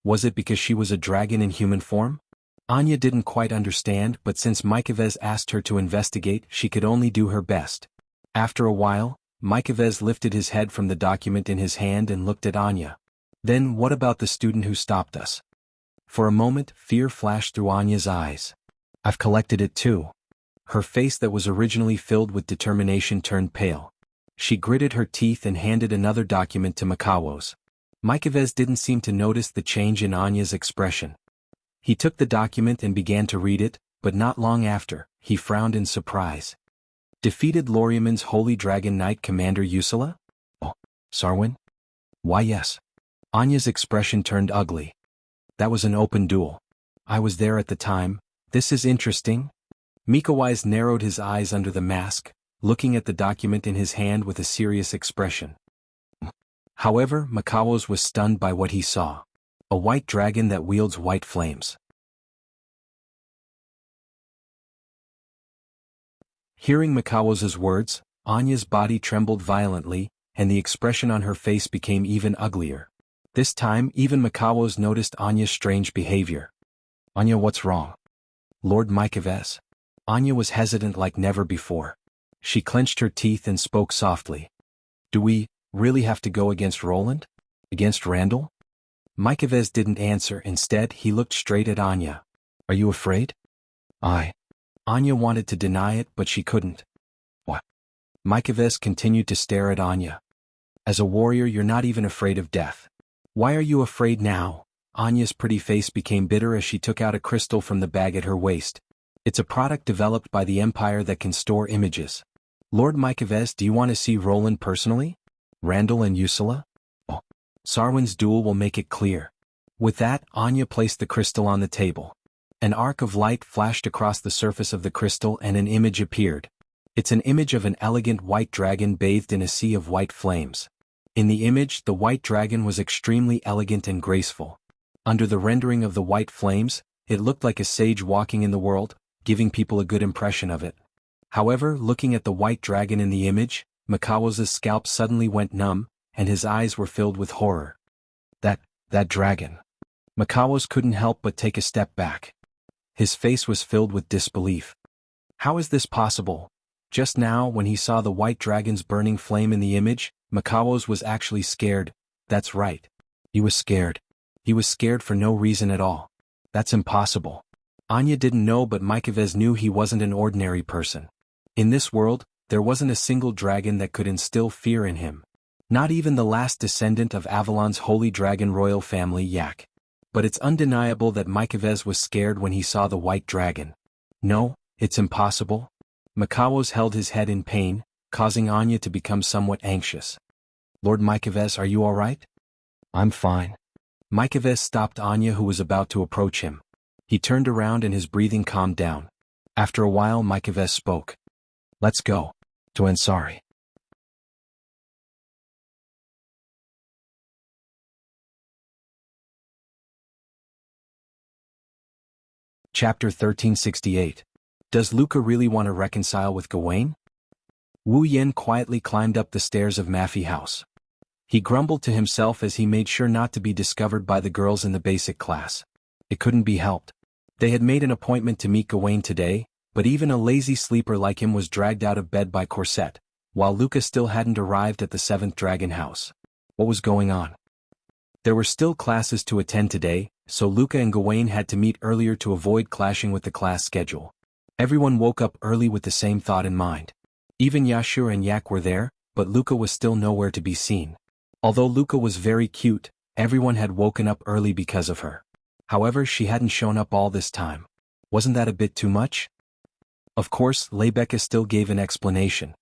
Was it because she was a dragon in human form? Anya didn't quite understand, but since Mikavez asked her to investigate, she could only do her best. After a while, Mikavez lifted his head from the document in his hand and looked at Anya. Then what about the student who stopped us? For a moment, fear flashed through Anya's eyes. I've collected it too. Her face that was originally filled with determination turned pale. She gritted her teeth and handed another document to Mikawo's. Mikavez didn't seem to notice the change in Anya's expression. He took the document and began to read it, but not long after, he frowned in surprise. Defeated Loriaman's Holy Dragon Knight Commander Usula? Oh, Sarwin? Why yes. Anya's expression turned ugly. That was an open duel. I was there at the time. This is interesting. Mikawise narrowed his eyes under the mask, looking at the document in his hand with a serious expression. However, Mikawo's was stunned by what he saw. A white dragon that wields white flames. Hearing Mikawo's words, Anya's body trembled violently, and the expression on her face became even uglier. This time, even Mikawo's noticed Anya's strange behavior. Anya, what's wrong? Lord Mikavez? Anya was hesitant like never before. She clenched her teeth and spoke softly. Do we really have to go against Roland? Against Randall? Mikavez didn't answer. Instead, he looked straight at Anya. Are you afraid? Anya wanted to deny it, but she couldn't. What? Mikavez continued to stare at Anya. As a warrior, you're not even afraid of death. Why are you afraid now? Anya's pretty face became bitter as she took out a crystal from the bag at her waist. It's a product developed by the Empire that can store images. Lord Mikavez, do you want to see Roland personally? Randall and Usula? Oh. Sarwin's duel will make it clear. With that, Anya placed the crystal on the table. An arc of light flashed across the surface of the crystal and an image appeared. It's an image of an elegant white dragon bathed in a sea of white flames. In the image, the white dragon was extremely elegant and graceful. Under the rendering of the white flames, it looked like a sage walking in the world, giving people a good impression of it. However, looking at the white dragon in the image, Makawa's scalp suddenly went numb, and his eyes were filled with horror. That dragon. Makawa's couldn't help but take a step back. His face was filled with disbelief. How is this possible? Just now, when he saw the white dragon's burning flame in the image, Makawa's was actually scared. That's right. He was scared. He was scared for no reason at all. That's impossible. Anya didn't know, but Mikaves knew he wasn't an ordinary person. In this world, there wasn't a single dragon that could instill fear in him. Not even the last descendant of Avalon's holy dragon royal family, Yak. But it's undeniable that Mikaves was scared when he saw the white dragon. No, it's impossible. Makawas held his head in pain, causing Anya to become somewhat anxious. Lord Mikaves, are you all right? I'm fine. Mikaves stopped Anya, who was about to approach him. He turned around and his breathing calmed down. After a while, Mikaves spoke. Let's go to Ansari. Chapter 1368. Does Luca really want to reconcile with Gawain? Wu Yen quietly climbed up the stairs of Maffei House. He grumbled to himself as he made sure not to be discovered by the girls in the basic class. It couldn't be helped. They had made an appointment to meet Gawain today, but even a lazy sleeper like him was dragged out of bed by Corset, while Luca still hadn't arrived at the 7th Dragon House. What was going on? There were still classes to attend today, so Luca and Gawain had to meet earlier to avoid clashing with the class schedule. Everyone woke up early with the same thought in mind. Even Yashur and Yak were there, but Luca was still nowhere to be seen. Although Luca was very cute, everyone had woken up early because of her. However, she hadn't shown up all this time. Wasn't that a bit too much? Of course, Lebecca still gave an explanation.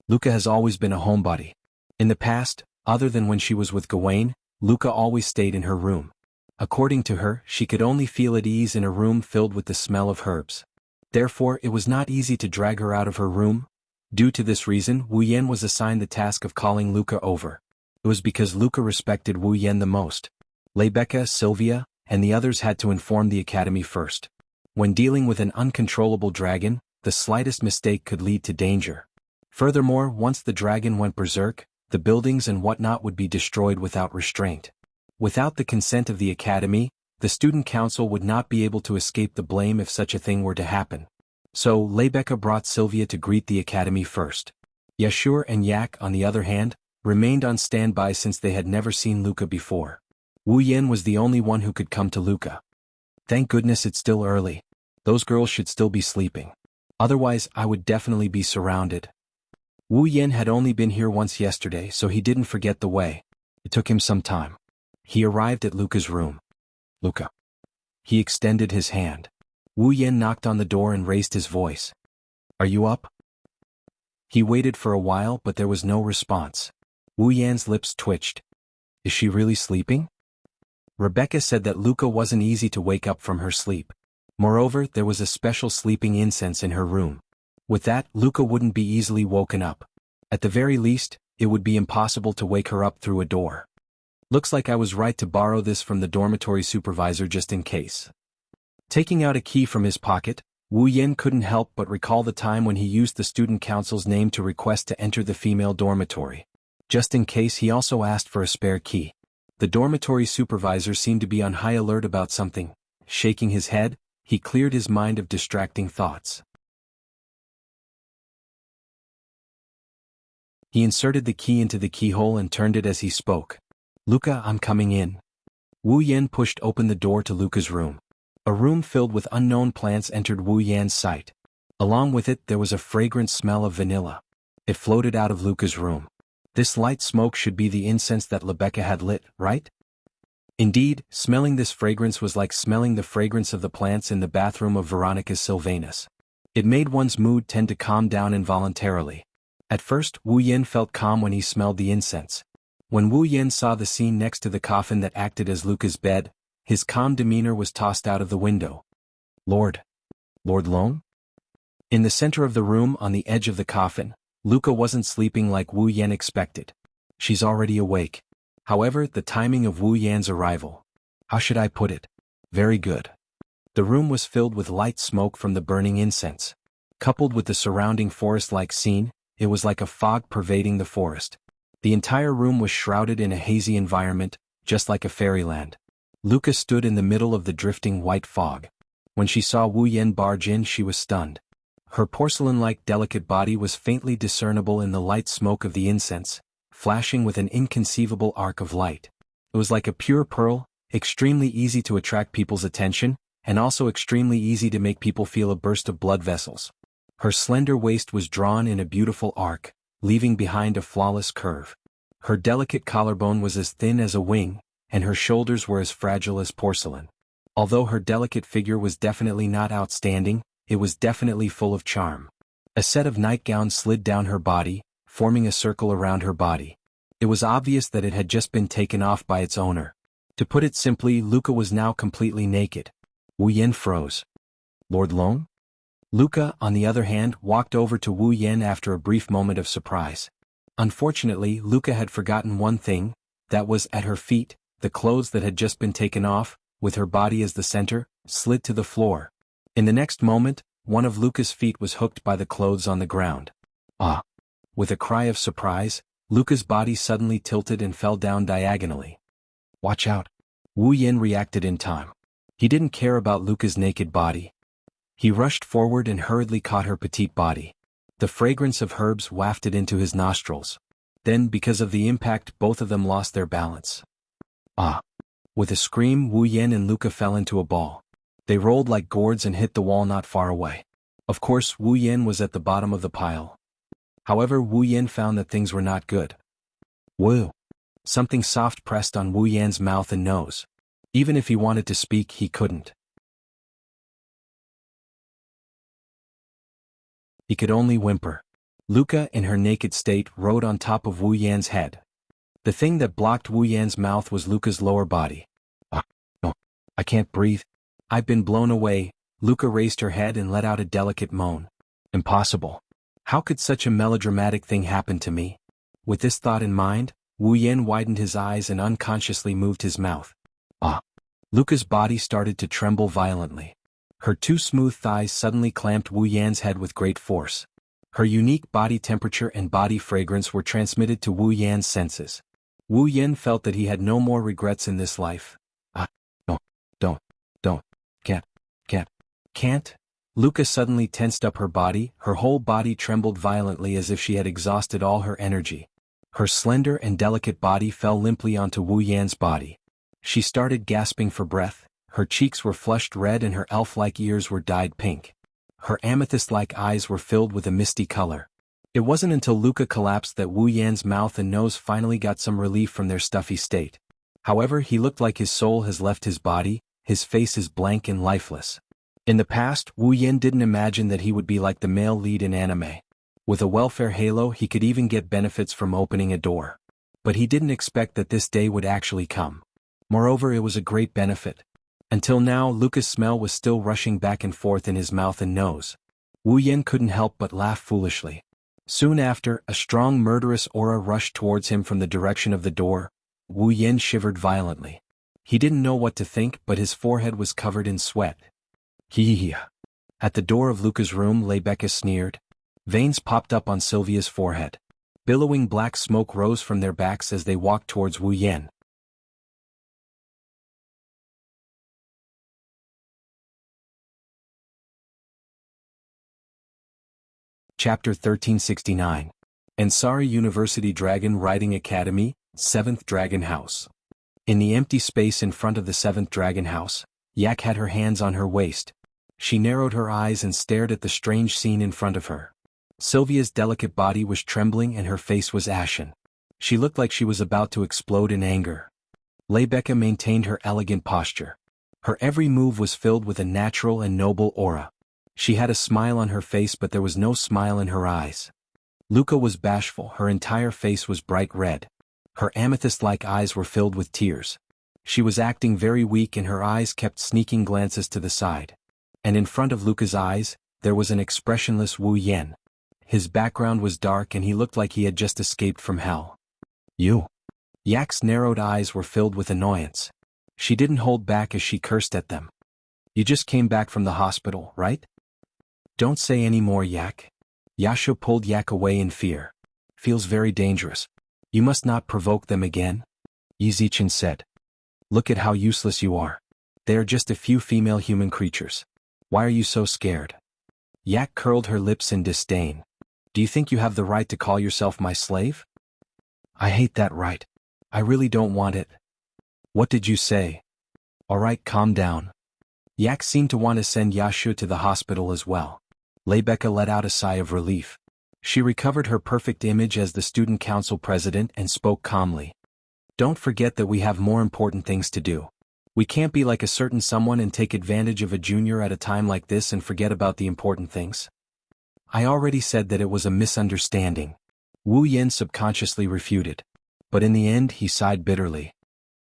Luca has always been a homebody. In the past, other than when she was with Gawain, Luca always stayed in her room. According to her, she could only feel at ease in a room filled with the smell of herbs. Therefore, it was not easy to drag her out of her room. Due to this reason, Wu Yen was assigned the task of calling Luca over. It was because Luca respected Wu Yen the most. Lebecca, Sylvia, and the others had to inform the academy first. When dealing with an uncontrollable dragon, the slightest mistake could lead to danger. Furthermore, once the dragon went berserk, the buildings and whatnot would be destroyed without restraint. Without the consent of the academy, the student council would not be able to escape the blame if such a thing were to happen. So, Lebecca brought Sylvia to greet the academy first. Yashur and Yak, on the other hand, remained on standby since they had never seen Luca before. Wu Yen was the only one who could come to Luca. Thank goodness it's still early. Those girls should still be sleeping. Otherwise, I would definitely be surrounded. Wu Yen had only been here once yesterday, so he didn't forget the way. It took him some time. He arrived at Luca's room. Luca. He extended his hand. Wu Yen knocked on the door and raised his voice. Are you up? He waited for a while, but there was no response. Wu Yan's lips twitched. Is she really sleeping? Rebecca said that Luca wasn't easy to wake up from her sleep. Moreover, there was a special sleeping incense in her room. With that, Luca wouldn't be easily woken up. At the very least, it would be impossible to wake her up through a door. Looks like I was right to borrow this from the dormitory supervisor just in case. Taking out a key from his pocket, Wu Yen couldn't help but recall the time when he used the student council's name to request to enter the female dormitory. Just in case, he also asked for a spare key. The dormitory supervisor seemed to be on high alert about something. Shaking his head, he cleared his mind of distracting thoughts. He inserted the key into the keyhole and turned it as he spoke. Luca, I'm coming in. Wu Yen pushed open the door to Luca's room. A room filled with unknown plants entered Wu Yan's sight. Along with it, there was a fragrant smell of vanilla. It floated out of Luca's room. This light smoke should be the incense that Rebecca had lit, right? Indeed, smelling this fragrance was like smelling the fragrance of the plants in the bathroom of Veronica Sylvanus. It made one's mood tend to calm down involuntarily. At first, Wu Yen felt calm when he smelled the incense. When Wu Yen saw the scene next to the coffin that acted as Luca's bed, his calm demeanor was tossed out of the window. Lord Long? In the center of the room, on the edge of the coffin, Luca wasn't sleeping like Wu Yen expected. She's already awake. However, the timing of Wu Yan's arrival. How should I put it? Very good. The room was filled with light smoke from the burning incense. Coupled with the surrounding forest-like scene, it was like a fog pervading the forest. The entire room was shrouded in a hazy environment, just like a fairyland. Luca stood in the middle of the drifting white fog. When she saw Wu Yan barge in, she was stunned. Her porcelain-like delicate body was faintly discernible in the light smoke of the incense, flashing with an inconceivable arc of light. It was like a pure pearl, extremely easy to attract people's attention, and also extremely easy to make people feel a burst of blood vessels. Her slender waist was drawn in a beautiful arc, leaving behind a flawless curve. Her delicate collarbone was as thin as a wing, and her shoulders were as fragile as porcelain. Although her delicate figure was definitely not outstanding, it was definitely full of charm. A set of nightgowns slid down her body, forming a circle around her body. It was obvious that it had just been taken off by its owner. To put it simply, Luca was now completely naked. Wu Yan froze. Lord Long? Luca, on the other hand, walked over to Wu Yan after a brief moment of surprise. Unfortunately, Luca had forgotten one thing, that was, at her feet, the clothes that had just been taken off, with her body as the center, slid to the floor. In the next moment, one of Luca's feet was hooked by the clothes on the ground. Ah! With a cry of surprise, Luca's body suddenly tilted and fell down diagonally. Watch out! Wu Yan reacted in time. He didn't care about Luca's naked body. He rushed forward and hurriedly caught her petite body. The fragrance of herbs wafted into his nostrils. Then, because of the impact, both of them lost their balance. Ah! With a scream, Wu Yan and Luca fell into a ball. They rolled like gourds and hit the wall not far away. Of course, Wu Yan was at the bottom of the pile. However, Wu Yan found that things were not good. Woo! Something soft pressed on Wu Yan's mouth and nose. Even if he wanted to speak, he couldn't. He could only whimper. Luca, in her naked state, rode on top of Wu Yan's head. The thing that blocked Wu Yan's mouth was Luca's lower body. Ah, no, I can't breathe. I've been blown away. Luca raised her head and let out a delicate moan. Impossible. How could such a melodramatic thing happen to me? With this thought in mind, Wu Yan widened his eyes and unconsciously moved his mouth. Ah! Luca's body started to tremble violently. Her two smooth thighs suddenly clamped Wu Yan's head with great force. Her unique body temperature and body fragrance were transmitted to Wu Yan's senses. Wu Yan felt that he had no more regrets in this life. Ah, no, don't, can't. Luca suddenly tensed up her body, her whole body trembled violently as if she had exhausted all her energy. Her slender and delicate body fell limply onto Wu Yan's body. She started gasping for breath, her cheeks were flushed red and her elf-like ears were dyed pink. Her amethyst-like eyes were filled with a misty color. It wasn't until Luca collapsed that Wu Yan's mouth and nose finally got some relief from their stuffy state. However, he looked like his soul has left his body, his face is blank and lifeless. In the past, Wu Yan didn't imagine that he would be like the male lead in anime. With a welfare halo, he could even get benefits from opening a door. But he didn't expect that this day would actually come. Moreover, it was a great benefit. Until now, Luca's smell was still rushing back and forth in his mouth and nose. Wu Yan couldn't help but laugh foolishly. Soon after, a strong murderous aura rushed towards him from the direction of the door. Wu Yan shivered violently. He didn't know what to think, but his forehead was covered in sweat. Hee. At the door of Luca's room, Rebecca sneered. Veins popped up on Sylvia's forehead. Billowing black smoke rose from their backs as they walked towards Wu Yan. Chapter 1369. Ansari University Dragon Riding Academy, 7th Dragon House. In the empty space in front of the 7th Dragon House, Yak had her hands on her waist. She narrowed her eyes and stared at the strange scene in front of her. Sylvia's delicate body was trembling and her face was ashen. She looked like she was about to explode in anger. Rebecca maintained her elegant posture. Her every move was filled with a natural and noble aura. She had a smile on her face, but there was no smile in her eyes. Luca was bashful, her entire face was bright red. Her amethyst-like eyes were filled with tears. She was acting very weak and her eyes kept sneaking glances to the side. And in front of Luca's eyes, there was an expressionless Wu Yan. His background was dark and he looked like he had just escaped from hell. You. Yak's narrowed eyes were filled with annoyance. She didn't hold back as she cursed at them. You just came back from the hospital, right? Don't say any more, Yak. Yashu pulled Yak away in fear. Feels very dangerous. You must not provoke them again, Yizichin said. Look at how useless you are. They are just a few female human creatures. Why are you so scared? Yak curled her lips in disdain. Do you think you have the right to call yourself my slave? I hate that right. I really don't want it. What did you say? Alright, calm down. Yak seemed to want to send Yashu to the hospital as well. Lebecca let out a sigh of relief. She recovered her perfect image as the student council president and spoke calmly. Don't forget that we have more important things to do. We can't be like a certain someone and take advantage of a junior at a time like this and forget about the important things. I already said that it was a misunderstanding. Wu Yen subconsciously refuted. But in the end he sighed bitterly.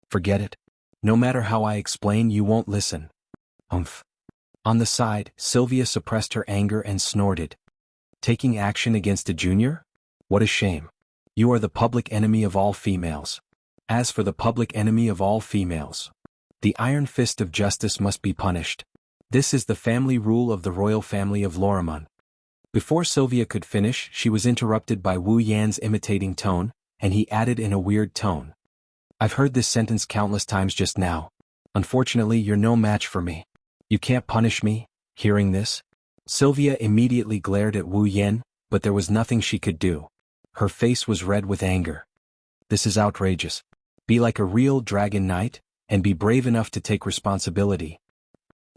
Forget it. No matter how I explain, you won't listen. Umph. On the side, Sylvia suppressed her anger and snorted. Taking action against a junior? What a shame. You are the public enemy of all females. As for the public enemy of all females, the iron fist of justice must be punished. This is the family rule of the royal family of Loriman. Before Sylvia could finish, she was interrupted by Wu Yan's imitating tone, and he added in a weird tone. I've heard this sentence countless times just now. Unfortunately, you're no match for me. You can't punish me. Hearing this, Sylvia immediately glared at Wu Yan, but there was nothing she could do. Her face was red with anger. This is outrageous. Be like a real dragon knight, and be brave enough to take responsibility.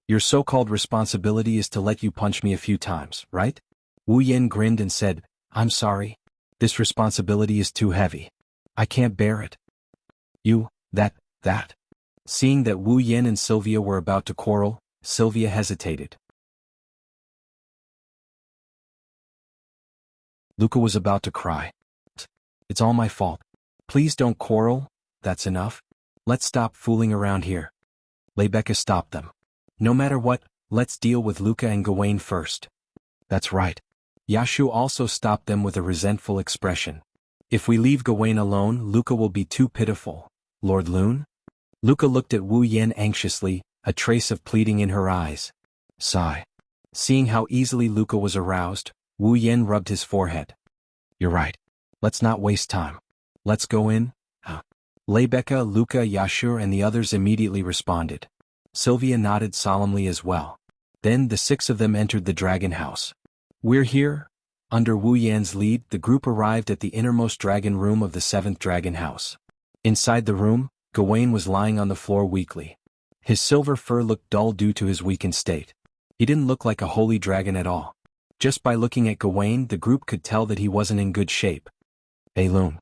Your so-called responsibility is to let you punch me a few times, right? Wu Yan grinned and said, I'm sorry. This responsibility is too heavy. I can't bear it. That. Seeing that Wu Yan and Sylvia were about to quarrel, Sylvia hesitated. Luca was about to cry. It's all my fault. Please don't quarrel, that's enough. Let's stop fooling around here. Lebecca stopped them. No matter what, let's deal with Luca and Gawain first. That's right. Yashu also stopped them with a resentful expression. If we leave Gawain alone, Luca will be too pitiful. Lord Loon? Luca looked at Wu Yan anxiously, a trace of pleading in her eyes. Sigh. Seeing how easily Luca was aroused, Wu Yan rubbed his forehead. You're right. Let's not waste time. Let's go in. Lebecca, Luca, Yashu and the others immediately responded. Sylvia nodded solemnly as well. Then the 6 of them entered the dragon house. We're here. Under Wu Yan's lead, the group arrived at the innermost dragon room of the 7th dragon house. Inside the room, Gawain was lying on the floor weakly. His silver fur looked dull due to his weakened state. He didn't look like a holy dragon at all. Just by looking at Gawain, the group could tell that he wasn't in good shape. Loon.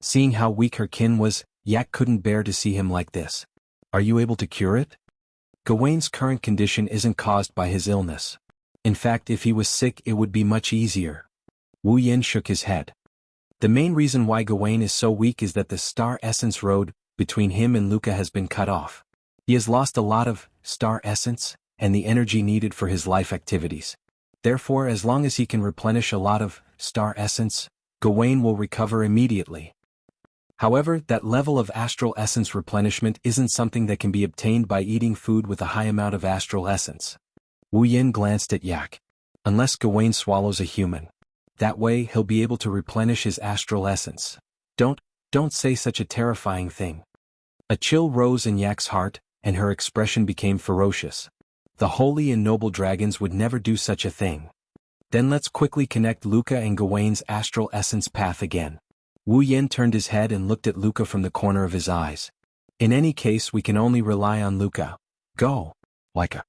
Seeing how weak her kin was, Yak couldn't bear to see him like this. Are you able to cure it? Gawain's current condition isn't caused by his illness. In fact, if he was sick, it would be much easier. Wu Yan shook his head. The main reason why Gawain is so weak is that the star essence road between him and Luca has been cut off. He has lost a lot of star essence and the energy needed for his life activities. Therefore, as long as he can replenish a lot of star essence, Gawain will recover immediately. However, that level of astral essence replenishment isn't something that can be obtained by eating food with a high amount of astral essence. Wu Yan glanced at Yak. Unless Gawain swallows a human. That way he'll be able to replenish his astral essence. Don't say such a terrifying thing. A chill rose in Yak's heart, and her expression became ferocious. The holy and noble dragons would never do such a thing. Then let's quickly connect Luca and Gawain's astral essence path again. Wu Yan turned his head and looked at Luca from the corner of his eyes. In any case, we can only rely on Luca. Go. Like a.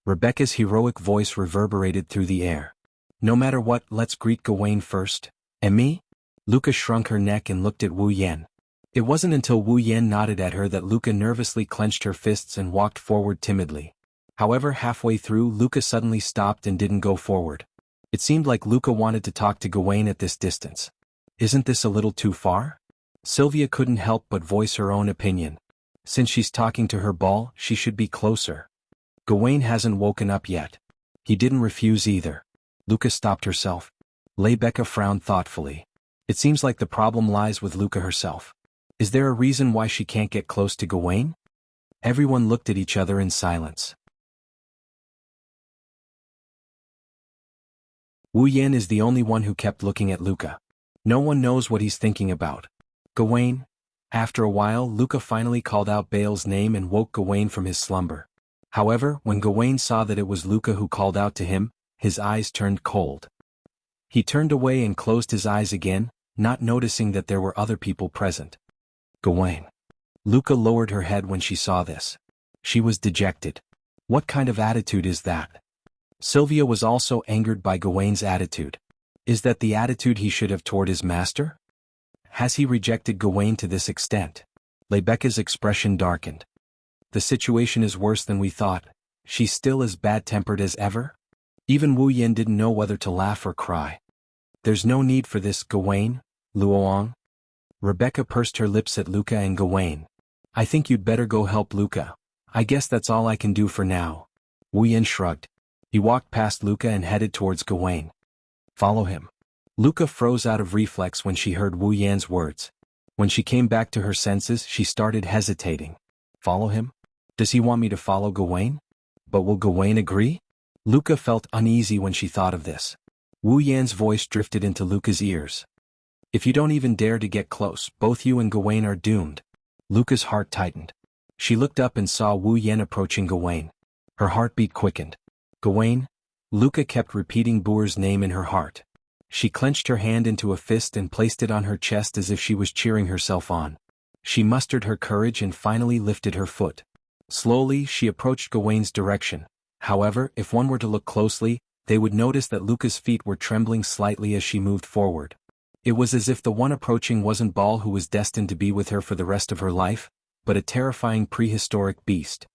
Rebecca's heroic voice reverberated through the air. No matter what, let's greet Gawain first. And me? Luca shrunk her neck and looked at Wu Yan. It wasn't until Wu Yan nodded at her that Luca nervously clenched her fists and walked forward timidly. However, halfway through, Luca suddenly stopped and didn't go forward. It seemed like Luca wanted to talk to Gawain at this distance. Isn't this a little too far? Sylvia couldn't help but voice her own opinion. Since she's talking to her ball, she should be closer. Gawain hasn't woken up yet. He didn't refuse either. Luca stopped herself. Lebecca frowned thoughtfully. It seems like the problem lies with Luca herself. Is there a reason why she can't get close to Gawain? Everyone looked at each other in silence. Wu Yan is the only one who kept looking at Luca. No one knows what he's thinking about. Gawain? After a while, Luca finally called out Bale's name and woke Gawain from his slumber. However, when Gawain saw that it was Luca who called out to him, his eyes turned cold. He turned away and closed his eyes again, not noticing that there were other people present. Gawain. Luca lowered her head when she saw this. She was dejected. What kind of attitude is that? Sylvia was also angered by Gawain's attitude. Is that the attitude he should have toward his master? Has he rejected Gawain to this extent? Rebecca's expression darkened. The situation is worse than we thought. She's still as bad-tempered as ever? Even Wu Yan didn't know whether to laugh or cry. There's no need for this, Gawain, Luoang. Rebecca pursed her lips at Luca and Gawain. I think you'd better go help Luca. I guess that's all I can do for now. Wu Yan shrugged. He walked past Luca and headed towards Gawain. Follow him. Luca froze out of reflex when she heard Wu Yan's words. When she came back to her senses, she started hesitating. Follow him? Does he want me to follow Gawain? But will Gawain agree? Luca felt uneasy when she thought of this. Wu Yan's voice drifted into Luca's ears. If you don't even dare to get close, both you and Gawain are doomed. Luca's heart tightened. She looked up and saw Wu Yan approaching Gawain. Her heartbeat quickened. Gawain? Luca kept repeating Boer's name in her heart. She clenched her hand into a fist and placed it on her chest as if she was cheering herself on. She mustered her courage and finally lifted her foot. Slowly, she approached Gawain's direction. However, if one were to look closely, they would notice that Luca's feet were trembling slightly as she moved forward. It was as if the one approaching wasn't Baal who was destined to be with her for the rest of her life, but a terrifying prehistoric beast.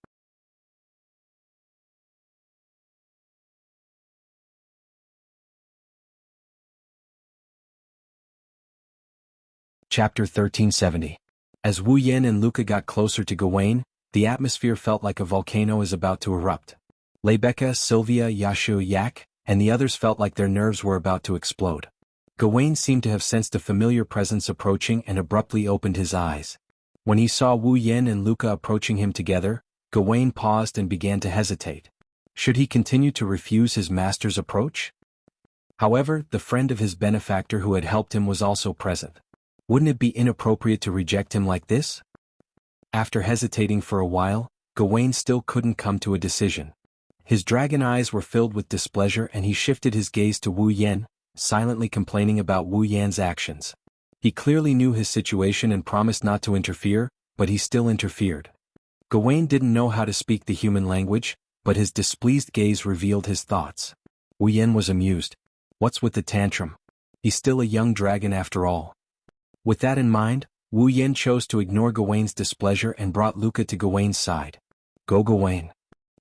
Chapter 1370. As Wu Yan and Luca got closer to Gawain, the atmosphere felt like a volcano is about to erupt. Rebecca, Sylvia, Yashu, Yak, and the others felt like their nerves were about to explode. Gawain seemed to have sensed a familiar presence approaching and abruptly opened his eyes. When he saw Wu Yan and Luca approaching him together, Gawain paused and began to hesitate. Should he continue to refuse his master's approach? However, the friend of his benefactor who had helped him was also present. Wouldn't it be inappropriate to reject him like this? After hesitating for a while, Gawain still couldn't come to a decision. His dragon eyes were filled with displeasure and he shifted his gaze to Wu Yan, silently complaining about Wu Yan's actions. He clearly knew his situation and promised not to interfere, but he still interfered. Gawain didn't know how to speak the human language, but his displeased gaze revealed his thoughts. Wu Yan was amused. What's with the tantrum? He's still a young dragon after all. With that in mind, Wu Yan chose to ignore Gawain's displeasure and brought Luca to Gawain's side. Go Gawain.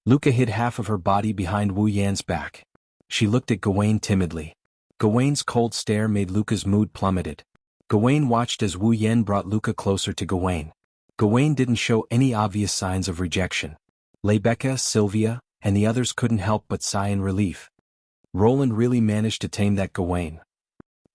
Luca hid half of her body behind Wu Yan's back. She looked at Gawain timidly. Gawain's cold stare made Luca's mood plummeted. Gawain watched as Wu Yan brought Luca closer to Gawain. Gawain didn't show any obvious signs of rejection. Rebecca, Sylvia, and the others couldn't help but sigh in relief. Roland really managed to tame that Gawain.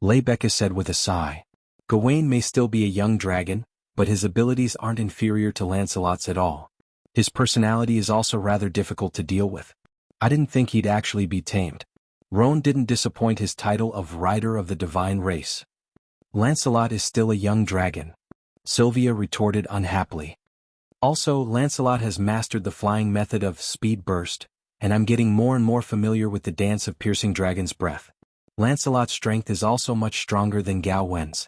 Rebecca said with a sigh. Gawain may still be a young dragon, but his abilities aren't inferior to Lancelot's at all. His personality is also rather difficult to deal with. I didn't think he'd actually be tamed. Roan didn't disappoint his title of Rider of the Divine Race. Lancelot is still a young dragon. Sylvia retorted unhappily. Also, Lancelot has mastered the flying method of speed burst, and I'm getting more and more familiar with the dance of piercing dragon's breath. Lancelot's strength is also much stronger than Gawain's.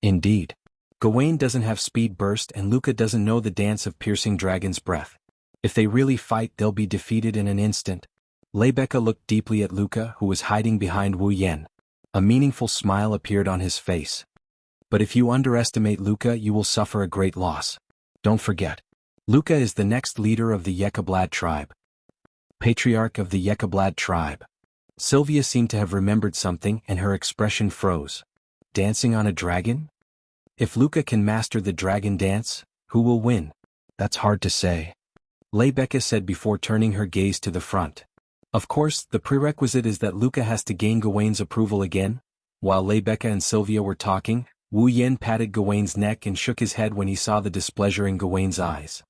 Indeed. Gawain doesn't have speed burst and Luca doesn't know the dance of piercing dragon's breath. If they really fight, they'll be defeated in an instant. Rebecca looked deeply at Luca, who was hiding behind Wu Yan. A meaningful smile appeared on his face. But if you underestimate Luca, you will suffer a great loss. Don't forget. Luca is the next leader of the Yekablad tribe. Patriarch of the Yekablad tribe. Sylvia seemed to have remembered something and her expression froze. Dancing on a dragon? If Luca can master the dragon dance, who will win? That's hard to say. Rebecca said before turning her gaze to the front. Of course, the prerequisite is that Luca has to gain Gawain's approval again. While Rebecca and Sylvia were talking, Wu Yan patted Gawain's neck and shook his head when he saw the displeasure in Gawain's eyes.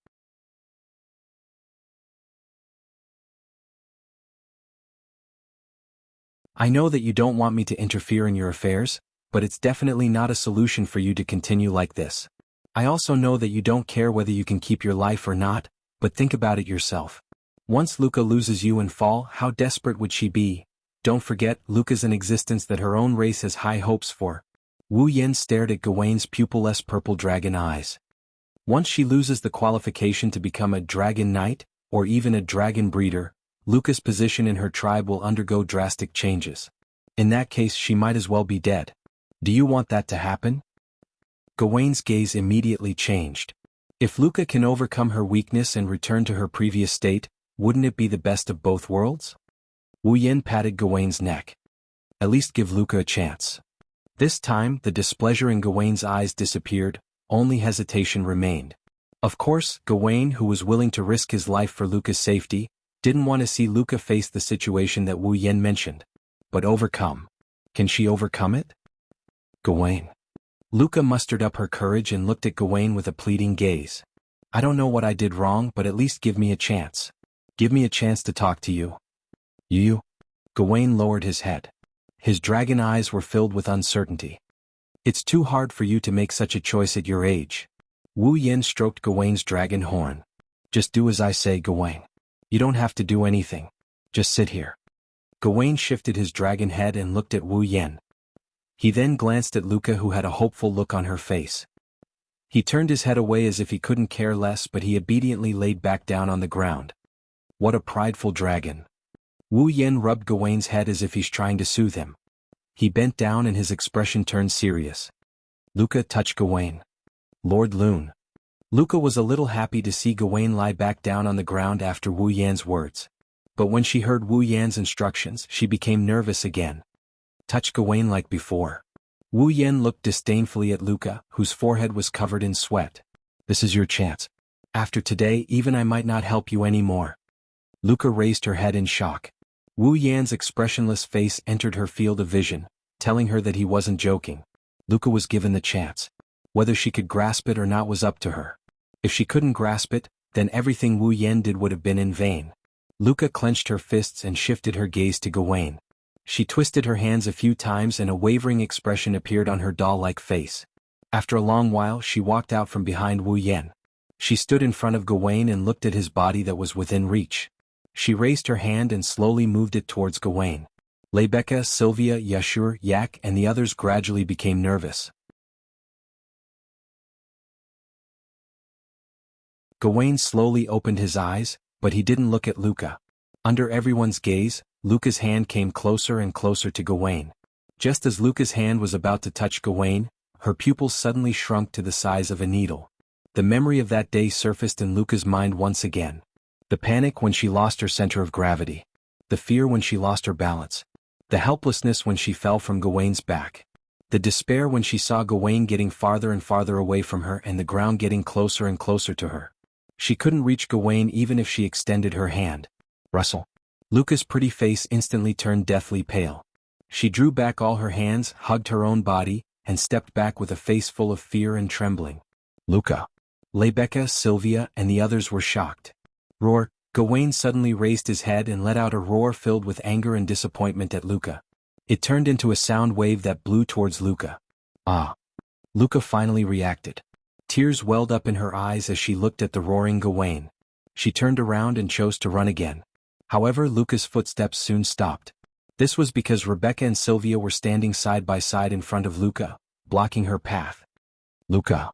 I know that you don't want me to interfere in your affairs, but it's definitely not a solution for you to continue like this. I also know that you don't care whether you can keep your life or not, but think about it yourself. Once Luca loses you and fall, how desperate would she be? Don't forget, Luca's an existence that her own race has high hopes for. Wu Yen stared at Gawain's pupilless purple dragon eyes. Once she loses the qualification to become a dragon knight, or even a dragon breeder, Luca's position in her tribe will undergo drastic changes. In that case, she might as well be dead. Do you want that to happen? Gawain's gaze immediately changed. If Luca can overcome her weakness and return to her previous state, wouldn't it be the best of both worlds? Wu Yen patted Gawain's neck. At least give Luca a chance. This time, the displeasure in Gawain's eyes disappeared, only hesitation remained. Of course, Gawain, who was willing to risk his life for Luca's safety, didn't want to see Luca face the situation that Wu Yen mentioned. But overcome. Can she overcome it? Gawain. Luca mustered up her courage and looked at Gawain with a pleading gaze. I don't know what I did wrong, but at least give me a chance. Give me a chance to talk to you. You? Gawain lowered his head. His dragon eyes were filled with uncertainty. It's too hard for you to make such a choice at your age. Wu Yen stroked Gawain's dragon horn. Just do as I say, Gawain. You don't have to do anything. Just sit here. Gawain shifted his dragon head and looked at Wu Yen. He then glanced at Luca, who had a hopeful look on her face. He turned his head away as if he couldn't care less, but he obediently laid back down on the ground. What a prideful dragon. Wu Yen rubbed Gawain's head as if he's trying to soothe him. He bent down and his expression turned serious. Luca touched Gawain. Lord Lune. Luca was a little happy to see Gawain lie back down on the ground after Wu Yan's words. But when she heard Wu Yan's instructions, she became nervous again. Touch Gawain like before. Wu Yen looked disdainfully at Luca, whose forehead was covered in sweat. This is your chance. After today, even I might not help you anymore. Luca raised her head in shock. Wu Yan's expressionless face entered her field of vision, telling her that he wasn't joking. Luca was given the chance. Whether she could grasp it or not was up to her. If she couldn't grasp it, then everything Wu Yen did would have been in vain. Luca clenched her fists and shifted her gaze to Gawain. She twisted her hands a few times and a wavering expression appeared on her doll-like face. After a long while, she walked out from behind Wu Yen. She stood in front of Gawain and looked at his body that was within reach. She raised her hand and slowly moved it towards Gawain. Lebecca, Sylvia, Yashur, Yak, and the others gradually became nervous. Gawain slowly opened his eyes, but he didn't look at Luca. Under everyone's gaze, Luca's hand came closer and closer to Gawain. Just as Luca's hand was about to touch Gawain, her pupils suddenly shrunk to the size of a needle. The memory of that day surfaced in Luca's mind once again. The panic when she lost her center of gravity. The fear when she lost her balance. The helplessness when she fell from Gawain's back. The despair when she saw Gawain getting farther and farther away from her and the ground getting closer and closer to her. She couldn't reach Gawain even if she extended her hand. Russell. Luca's pretty face instantly turned deathly pale. She drew back all her hands, hugged her own body, and stepped back with a face full of fear and trembling. Luca. Lebecca, Sylvia, and the others were shocked. Roar. Gawain suddenly raised his head and let out a roar filled with anger and disappointment at Luca. It turned into a sound wave that blew towards Luca. Ah. Luca finally reacted. Tears welled up in her eyes as she looked at the roaring Gawain. She turned around and chose to run again. However, Luca's footsteps soon stopped. This was because Rebecca and Sylvia were standing side by side in front of Luca, blocking her path. Luca.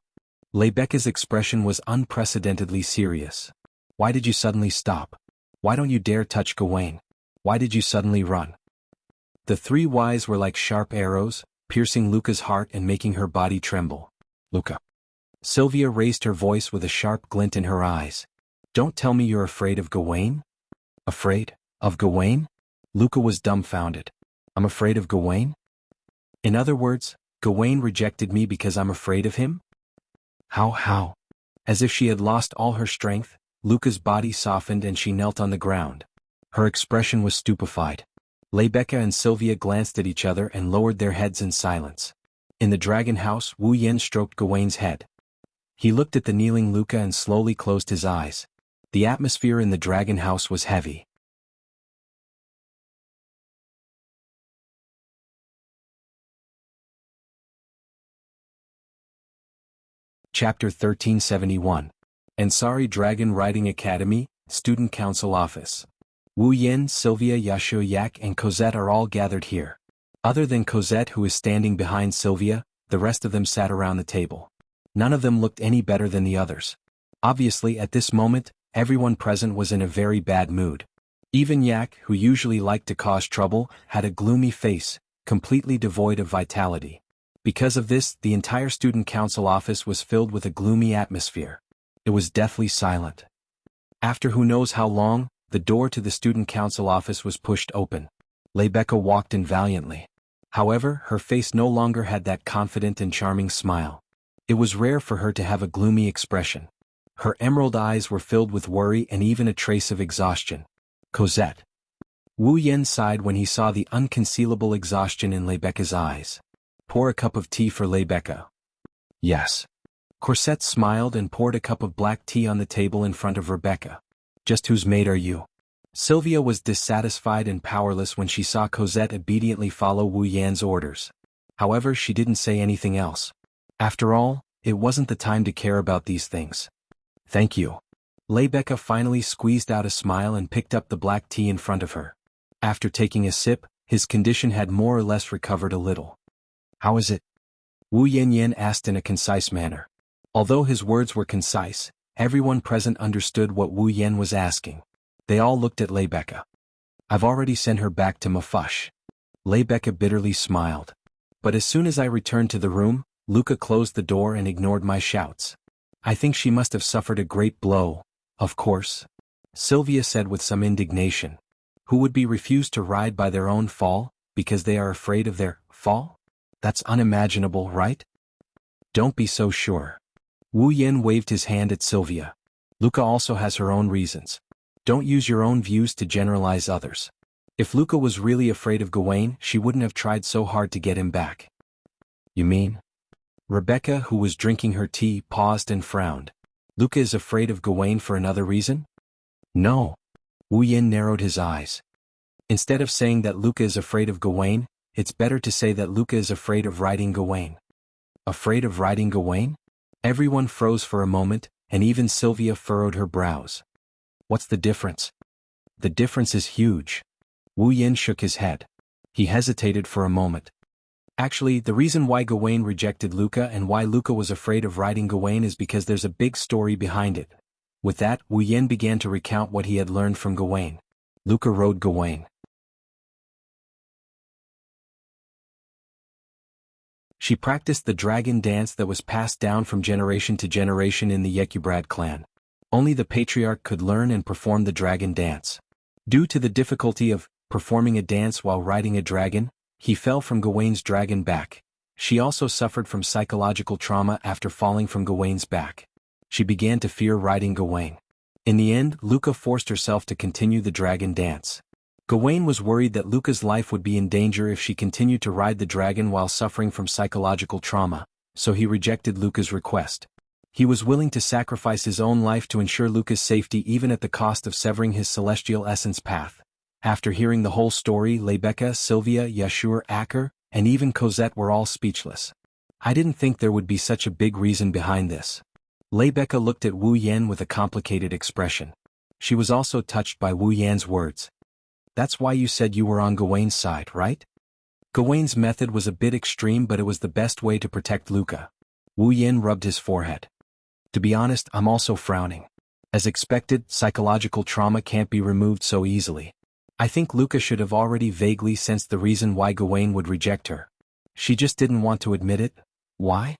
Lebecca's expression was unprecedentedly serious. Why did you suddenly stop? Why don't you dare touch Gawain? Why did you suddenly run? The three whys were like sharp arrows, piercing Luca's heart and making her body tremble. Luca. Sylvia raised her voice with a sharp glint in her eyes. Don't tell me you're afraid of Gawain? Afraid? Of Gawain? Luca was dumbfounded. I'm afraid of Gawain? In other words, Gawain rejected me because I'm afraid of him? How? As if she had lost all her strength, Luca's body softened and she knelt on the ground. Her expression was stupefied. Lebecca and Sylvia glanced at each other and lowered their heads in silence. In the dragon house, Wu Yen stroked Gawain's head. He looked at the kneeling Luca and slowly closed his eyes. The atmosphere in the dragon house was heavy. Chapter 1371. Ansari Dragon Riding Academy, Student Council Office. Wu Yin, Sylvia, Yashu Yak and Cosette are all gathered here. Other than Cosette, who is standing behind Sylvia, the rest of them sat around the table. None of them looked any better than the others. Obviously, at this moment, everyone present was in a very bad mood. Even Yak, who usually liked to cause trouble, had a gloomy face, completely devoid of vitality. Because of this, the entire student council office was filled with a gloomy atmosphere. It was deathly silent. After who knows how long, the door to the student council office was pushed open. Rebecca walked in valiantly. However, her face no longer had that confident and charming smile. It was rare for her to have a gloomy expression. Her emerald eyes were filled with worry and even a trace of exhaustion. Cosette. Wu Yen sighed when he saw the unconcealable exhaustion in Rebecca's eyes. Pour a cup of tea for Rebecca. Yes. Cosette smiled and poured a cup of black tea on the table in front of Rebecca. Just whose maid are you? Sylvia was dissatisfied and powerless when she saw Cosette obediently follow Wu Yan's orders. However, she didn't say anything else. After all, it wasn't the time to care about these things. Thank you. Rebecca finally squeezed out a smile and picked up the black tea in front of her. After taking a sip, his condition had more or less recovered a little. How is it? Wu Yan asked in a concise manner. Although his words were concise, everyone present understood what Wu Yan was asking. They all looked at Rebecca. I've already sent her back to Mafush. Rebecca bitterly smiled. But as soon as I returned to the room, Luca closed the door and ignored my shouts. I think she must have suffered a great blow, of course. Sylvia said with some indignation. Who would be refused to ride by their own fall, because they are afraid of their fall? That's unimaginable, right? Don't be so sure. Wu Yen waved his hand at Sylvia. Luca also has her own reasons. Don't use your own views to generalize others. If Luca was really afraid of Gawain, she wouldn't have tried so hard to get him back. You mean? Rebecca, who was drinking her tea, paused and frowned. Luca is afraid of Gawain for another reason? No. Wu Yen narrowed his eyes. Instead of saying that Luca is afraid of Gawain, it's better to say that Luca is afraid of riding Gawain. Afraid of riding Gawain? Everyone froze for a moment, and even Sylvia furrowed her brows. What's the difference? The difference is huge. Wu Yen shook his head. He hesitated for a moment. Actually, the reason why Gawain rejected Luca and why Luca was afraid of riding Gawain is because there's a big story behind it. With that, Wu Yen began to recount what he had learned from Gawain. Luca rode Gawain. She practiced the dragon dance that was passed down from generation to generation in the Yekybrad clan. Only the patriarch could learn and perform the dragon dance. Due to the difficulty of performing a dance while riding a dragon, he fell from Gawain's dragon back. She also suffered from psychological trauma after falling from Gawain's back. She began to fear riding Gawain. In the end, Luca forced herself to continue the dragon dance. Gawain was worried that Luca's life would be in danger if she continued to ride the dragon while suffering from psychological trauma, so he rejected Luca's request. He was willing to sacrifice his own life to ensure Luca's safety even at the cost of severing his celestial essence path. After hearing the whole story, Rebecca, Sylvia, Yashur, Acker, and even Cosette were all speechless. I didn't think there would be such a big reason behind this. Rebecca looked at Wu Yan with a complicated expression. She was also touched by Wu Yan's words. That's why you said you were on Gawain's side, right? Gawain's method was a bit extreme, but it was the best way to protect Luca. Wu Yan rubbed his forehead. To be honest, I'm also frowning. As expected, psychological trauma can't be removed so easily. I think Luca should have already vaguely sensed the reason why Gawain would reject her. She just didn't want to admit it. Why?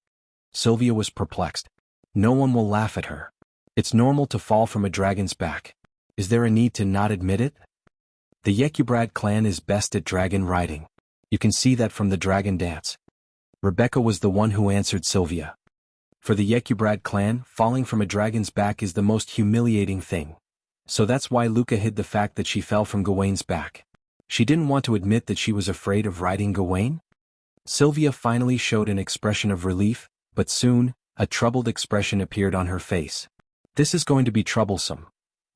Sylvia was perplexed. No one will laugh at her. It's normal to fall from a dragon's back. Is there a need to not admit it? The Yekybrad clan is best at dragon riding. You can see that from the dragon dance. Rebecca was the one who answered Sylvia. For the Yekybrad clan, falling from a dragon's back is the most humiliating thing. So that's why Luca hid the fact that she fell from Gawain's back. She didn't want to admit that she was afraid of riding Gawain? Sylvia finally showed an expression of relief, but soon, a troubled expression appeared on her face. This is going to be troublesome.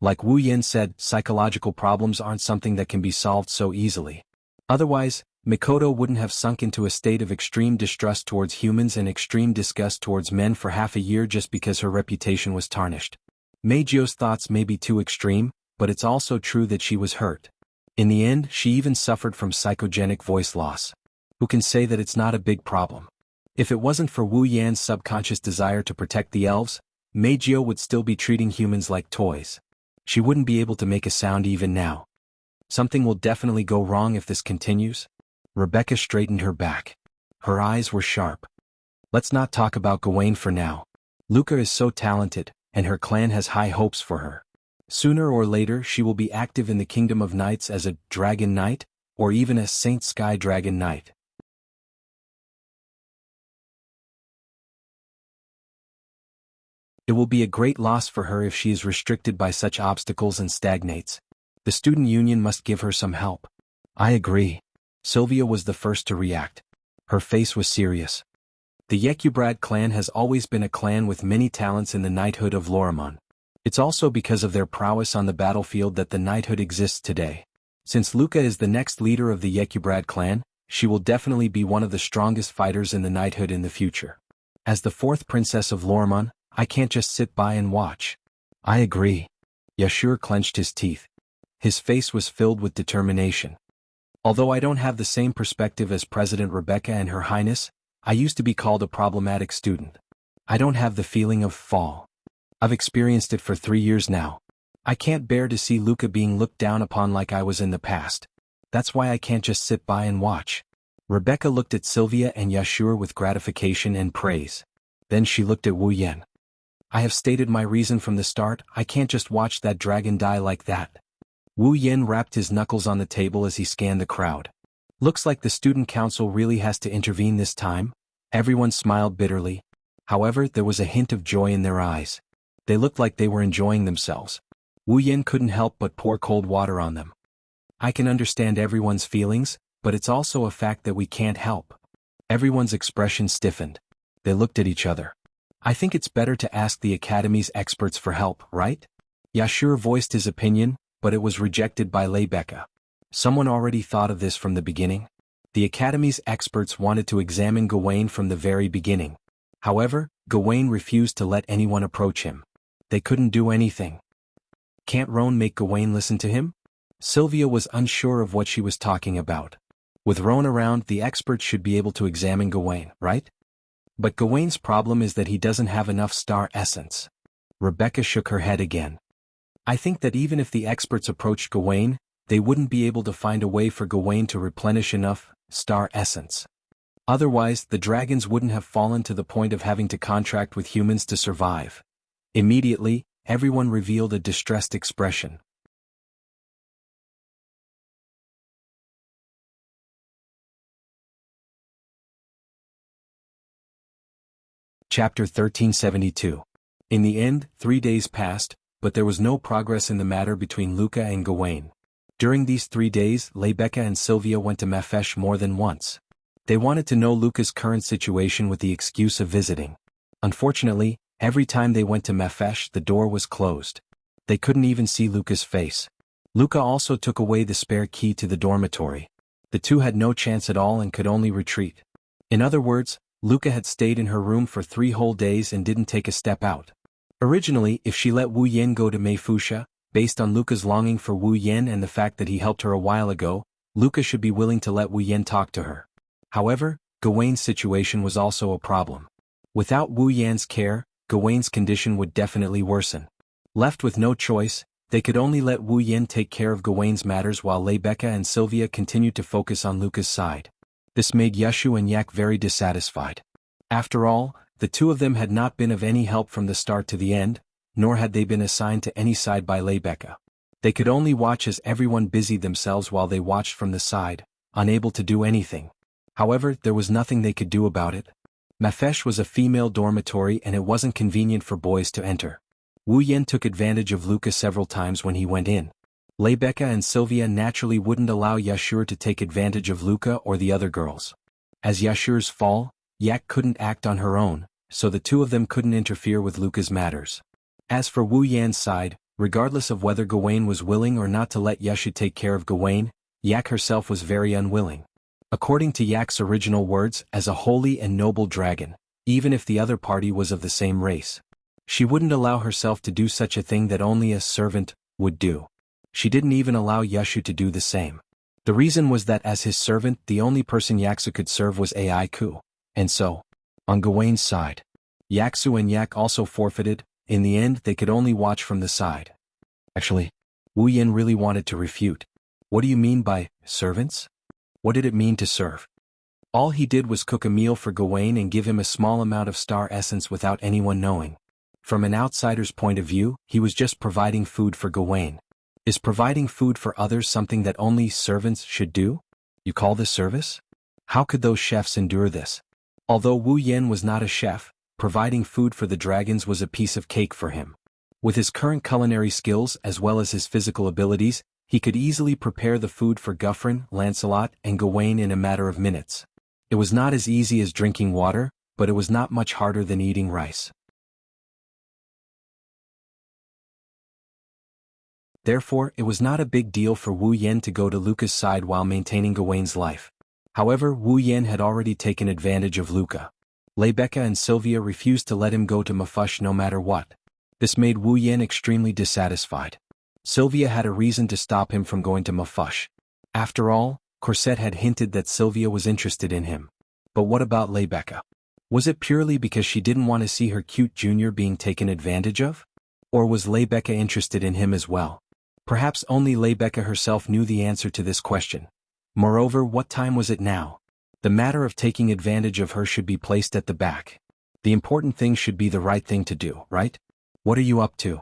Like Wu Yen said, psychological problems aren't something that can be solved so easily. Otherwise, Mikoto wouldn't have sunk into a state of extreme distrust towards humans and extreme disgust towards men for half a year just because her reputation was tarnished. Meijio's thoughts may be too extreme, but it's also true that she was hurt. In the end, she even suffered from psychogenic voice loss. Who can say that it's not a big problem? If it wasn't for Wu Yan's subconscious desire to protect the elves, Meijio would still be treating humans like toys. She wouldn't be able to make a sound even now. Something will definitely go wrong if this continues. Rebecca straightened her back. Her eyes were sharp. Let's not talk about Gawain for now. Luca is so talented, and her clan has high hopes for her. Sooner or later she will be active in the Kingdom of Knights as a Dragon Knight, or even a Saint Sky Dragon Knight. It will be a great loss for her if she is restricted by such obstacles and stagnates. The student union must give her some help. I agree. Sylvia was the first to react. Her face was serious. The Yekubrad clan has always been a clan with many talents in the knighthood of Lorimon. It's also because of their prowess on the battlefield that the knighthood exists today. Since Luca is the next leader of the Yekubrad clan, she will definitely be one of the strongest fighters in the knighthood in the future. As the fourth princess of Lorimon, I can't just sit by and watch. I agree. Yashur clenched his teeth. His face was filled with determination. Although I don't have the same perspective as President Rebecca and Her Highness, I used to be called a problematic student. I don't have the feeling of fall. I've experienced it for 3 years now. I can't bear to see Luca being looked down upon like I was in the past. That's why I can't just sit by and watch. Rebecca looked at Sylvia and Yashur with gratification and praise. Then she looked at Wu Yan. I have stated my reason from the start. I can't just watch that dragon die like that. Wu Yan rapped his knuckles on the table as he scanned the crowd. Looks like the student council really has to intervene this time. Everyone smiled bitterly. However, there was a hint of joy in their eyes. They looked like they were enjoying themselves. Wu Yan couldn't help but pour cold water on them. I can understand everyone's feelings, but it's also a fact that we can't help. Everyone's expression stiffened. They looked at each other. I think it's better to ask the Academy's experts for help, right? Yashur voiced his opinion, but it was rejected by Rebecca. Someone already thought of this from the beginning. The Academy's experts wanted to examine Gawain from the very beginning. However, Gawain refused to let anyone approach him. They couldn't do anything. Can't Roan make Gawain listen to him? Sylvia was unsure of what she was talking about. With Roan around, the experts should be able to examine Gawain, right? But Gawain's problem is that he doesn't have enough star essence. Rebecca shook her head again. I think that even if the experts approached Gawain, they wouldn't be able to find a way for Gawain to replenish enough star essence. Otherwise, the dragons wouldn't have fallen to the point of having to contract with humans to survive. Immediately, everyone revealed a distressed expression. Chapter 1372. In the end, 3 days passed, but there was no progress in the matter between Luca and Gawain. During these 3 days, Rebecca and Sylvia went to Mafesh more than once. They wanted to know Luca's current situation with the excuse of visiting. Unfortunately, every time they went to Mafesh, the door was closed. They couldn't even see Luca's face. Luca also took away the spare key to the dormitory. The two had no chance at all and could only retreat. In other words, Luca had stayed in her room for 3 whole days and didn't take a step out. Originally, if she let Wu Yan go to Meifusha, based on Luca's longing for Wu Yan and the fact that he helped her a while ago, Luca should be willing to let Wu Yan talk to her. However, Gawain's situation was also a problem. Without Wu Yan's care, Gawain's condition would definitely worsen. Left with no choice, they could only let Wu Yan take care of Gawain's matters while Rebecca and Sylvia continued to focus on Luca's side. This made Yashu and Yak very dissatisfied. After all, the two of them had not been of any help from the start to the end, nor had they been assigned to any side by Rebecca. They could only watch as everyone busied themselves while they watched from the side, unable to do anything. However, there was nothing they could do about it. Mafesh was a female dormitory and it wasn't convenient for boys to enter. Wu Yan took advantage of Luca several times when he went in. Rebecca and Sylvia naturally wouldn't allow Yashur to take advantage of Luca or the other girls. As Yashur's fall, Yak couldn't act on her own, so the two of them couldn't interfere with Luca's matters. As for Wu Yan's side, regardless of whether Gawain was willing or not to let Yashu take care of Gawain, Yak herself was very unwilling. According to Yak's original words, as a holy and noble dragon, even if the other party was of the same race. She wouldn't allow herself to do such a thing that only a servant would do. She didn't even allow Yashu to do the same. The reason was that as his servant, the only person Yaksu could serve was Aiku. And so, on Gawain's side, Yaksu and Yak also forfeited. In the end, they could only watch from the side. Actually, Wu Yin really wanted to refute. What do you mean by servants? What did it mean to serve? All he did was cook a meal for Gawain and give him a small amount of star essence without anyone knowing. From an outsider's point of view, he was just providing food for Gawain. Is providing food for others something that only servants should do? You call this service? How could those chefs endure this? Although Wu Yin was not a chef, providing food for the dragons was a piece of cake for him. With his current culinary skills as well as his physical abilities, he could easily prepare the food for Guthrum, Lancelot, and Gawain in a matter of minutes. It was not as easy as drinking water, but it was not much harder than eating rice. Therefore, it was not a big deal for Wu Yen to go to Luca's side while maintaining Gawain's life. However, Wu Yen had already taken advantage of Luca. Lebecca and Sylvia refused to let him go to Mafush no matter what. This made Wu Yen extremely dissatisfied. Sylvia had a reason to stop him from going to Mafush. After all, Corset had hinted that Sylvia was interested in him. But what about Lebecca? Was it purely because she didn't want to see her cute junior being taken advantage of? Or was Lebecca interested in him as well? Perhaps only Lebecca herself knew the answer to this question. Moreover, what time was it now? The matter of taking advantage of her should be placed at the back. The important thing should be the right thing to do, right? What are you up to?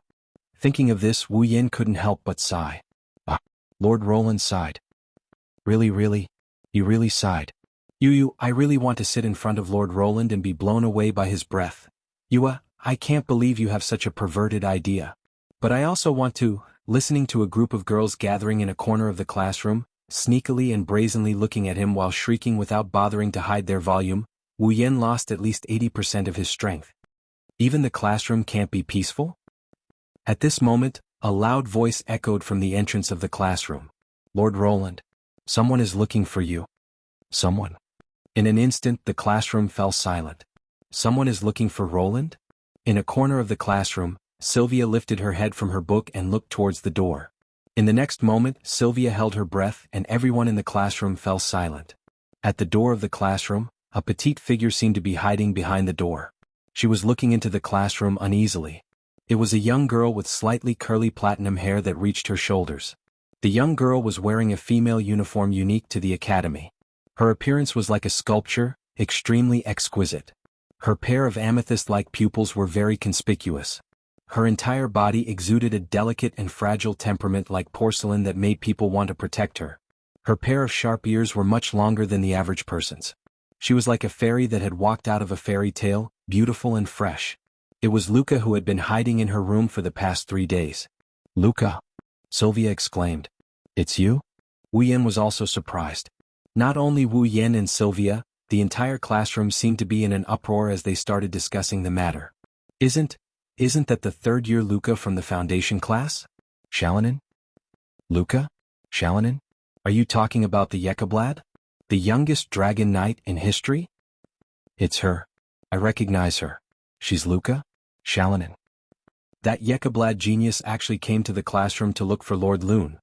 Thinking of this, Wu Yin couldn't help but sigh. Lord Roland sighed. Really? He really sighed. I really want to sit in front of Lord Roland and be blown away by his breath. I can't believe you have such a perverted idea. But I also want to, listening to a group of girls gathering in a corner of the classroom, sneakily and brazenly looking at him while shrieking without bothering to hide their volume, Wu Yin lost at least 80% of his strength. Even the classroom can't be peaceful? At this moment, a loud voice echoed from the entrance of the classroom. Lord Roland. Someone is looking for you. Someone. In an instant, the classroom fell silent. Someone is looking for Roland? In a corner of the classroom, Sylvia lifted her head from her book and looked towards the door. In the next moment, Sylvia held her breath and everyone in the classroom fell silent. At the door of the classroom, a petite figure seemed to be hiding behind the door. She was looking into the classroom uneasily. It was a young girl with slightly curly platinum hair that reached her shoulders. The young girl was wearing a female uniform unique to the academy. Her appearance was like a sculpture, extremely exquisite. Her pair of amethyst-like pupils were very conspicuous. Her entire body exuded a delicate and fragile temperament like porcelain that made people want to protect her. Her pair of sharp ears were much longer than the average person's. She was like a fairy that had walked out of a fairy tale, beautiful and fresh. It was Luca who had been hiding in her room for the past 3 days. Luca! Sylvia exclaimed. It's you? Wu Yen was also surprised. Not only Wu Yen and Sylvia, the entire classroom seemed to be in an uproar as they started discussing the matter. Isn't that the third-year Luca from the foundation class? Shalanin? Luca? Shalanin? Are you talking about the Yekablad? The youngest dragon knight in history? It's her. I recognize her. She's Luca? Shalanin. That Yekablad genius actually came to the classroom to look for Lord Loon.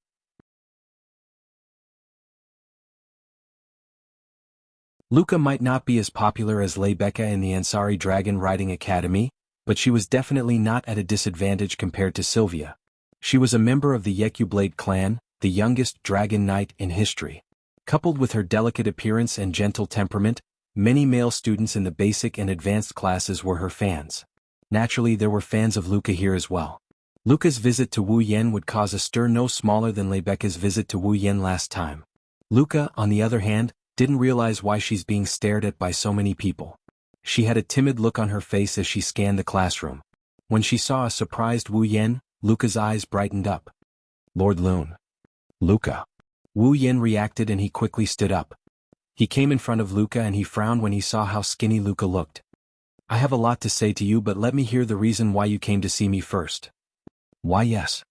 Luca might not be as popular as Lebecca in the Ansari Dragon Riding Academy, but she was definitely not at a disadvantage compared to Sylvia. She was a member of the Yekublade clan, the youngest dragon knight in history. Coupled with her delicate appearance and gentle temperament, many male students in the basic and advanced classes were her fans. Naturally, there were fans of Luca here as well. Luca's visit to Wu Yen would cause a stir no smaller than Lebecca's visit to Wu Yen last time. Luca, on the other hand, didn't realize why she's being stared at by so many people. She had a timid look on her face as she scanned the classroom. When she saw a surprised Wu Yen, Luca's eyes brightened up. Lord Loon. Luca. Wu Yen reacted and he quickly stood up. He came in front of Luca and he frowned when he saw how skinny Luca looked. I have a lot to say to you, but let me hear the reason why you came to see me first. Why yes.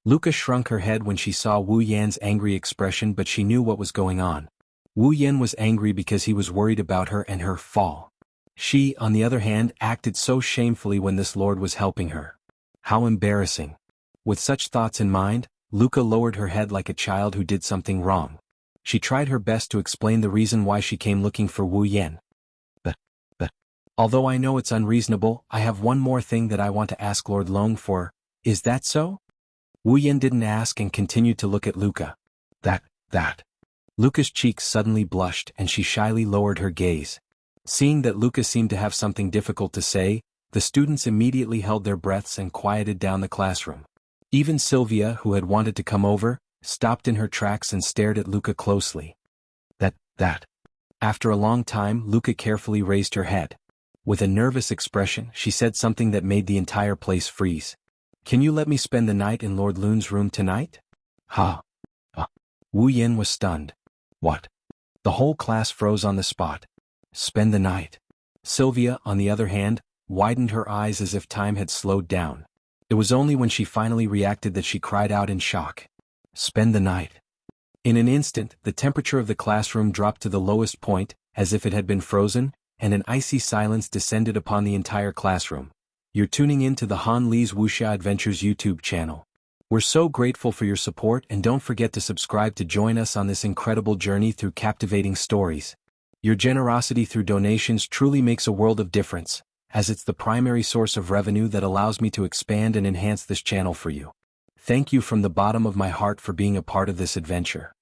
Luca shrunk her head when she saw Wu Yan's angry expression, but she knew what was going on. Wu Yan was angry because he was worried about her and her fall. She, on the other hand, acted so shamefully when this lord was helping her. How embarrassing. With such thoughts in mind, Luca lowered her head like a child who did something wrong. She tried her best to explain the reason why she came looking for Wu Yan. But, although I know it's unreasonable, I have one more thing that I want to ask Lord Long for. Is that so? Wu Yan didn't ask and continued to look at Luca. That. Luca's cheeks suddenly blushed and she shyly lowered her gaze. Seeing that Luca seemed to have something difficult to say, the students immediately held their breaths and quieted down the classroom. Even Sylvia, who had wanted to come over, stopped in her tracks and stared at Luca closely. That. After a long time, Luca carefully raised her head. With a nervous expression, she said something that made the entire place freeze. Can you let me spend the night in Lord Lun's room tonight? Wu Yan was stunned. What? The whole class froze on the spot. Spend the night. Sylvia, on the other hand, widened her eyes as if time had slowed down. It was only when she finally reacted that she cried out in shock. Spend the night. In an instant, the temperature of the classroom dropped to the lowest point, as if it had been frozen, and an icy silence descended upon the entire classroom. You're tuning in to the Han Li's Wuxia Adventures YouTube channel. We're so grateful for your support, and don't forget to subscribe to join us on this incredible journey through captivating stories. Your generosity through donations truly makes a world of difference, as it's the primary source of revenue that allows me to expand and enhance this channel for you. Thank you from the bottom of my heart for being a part of this adventure.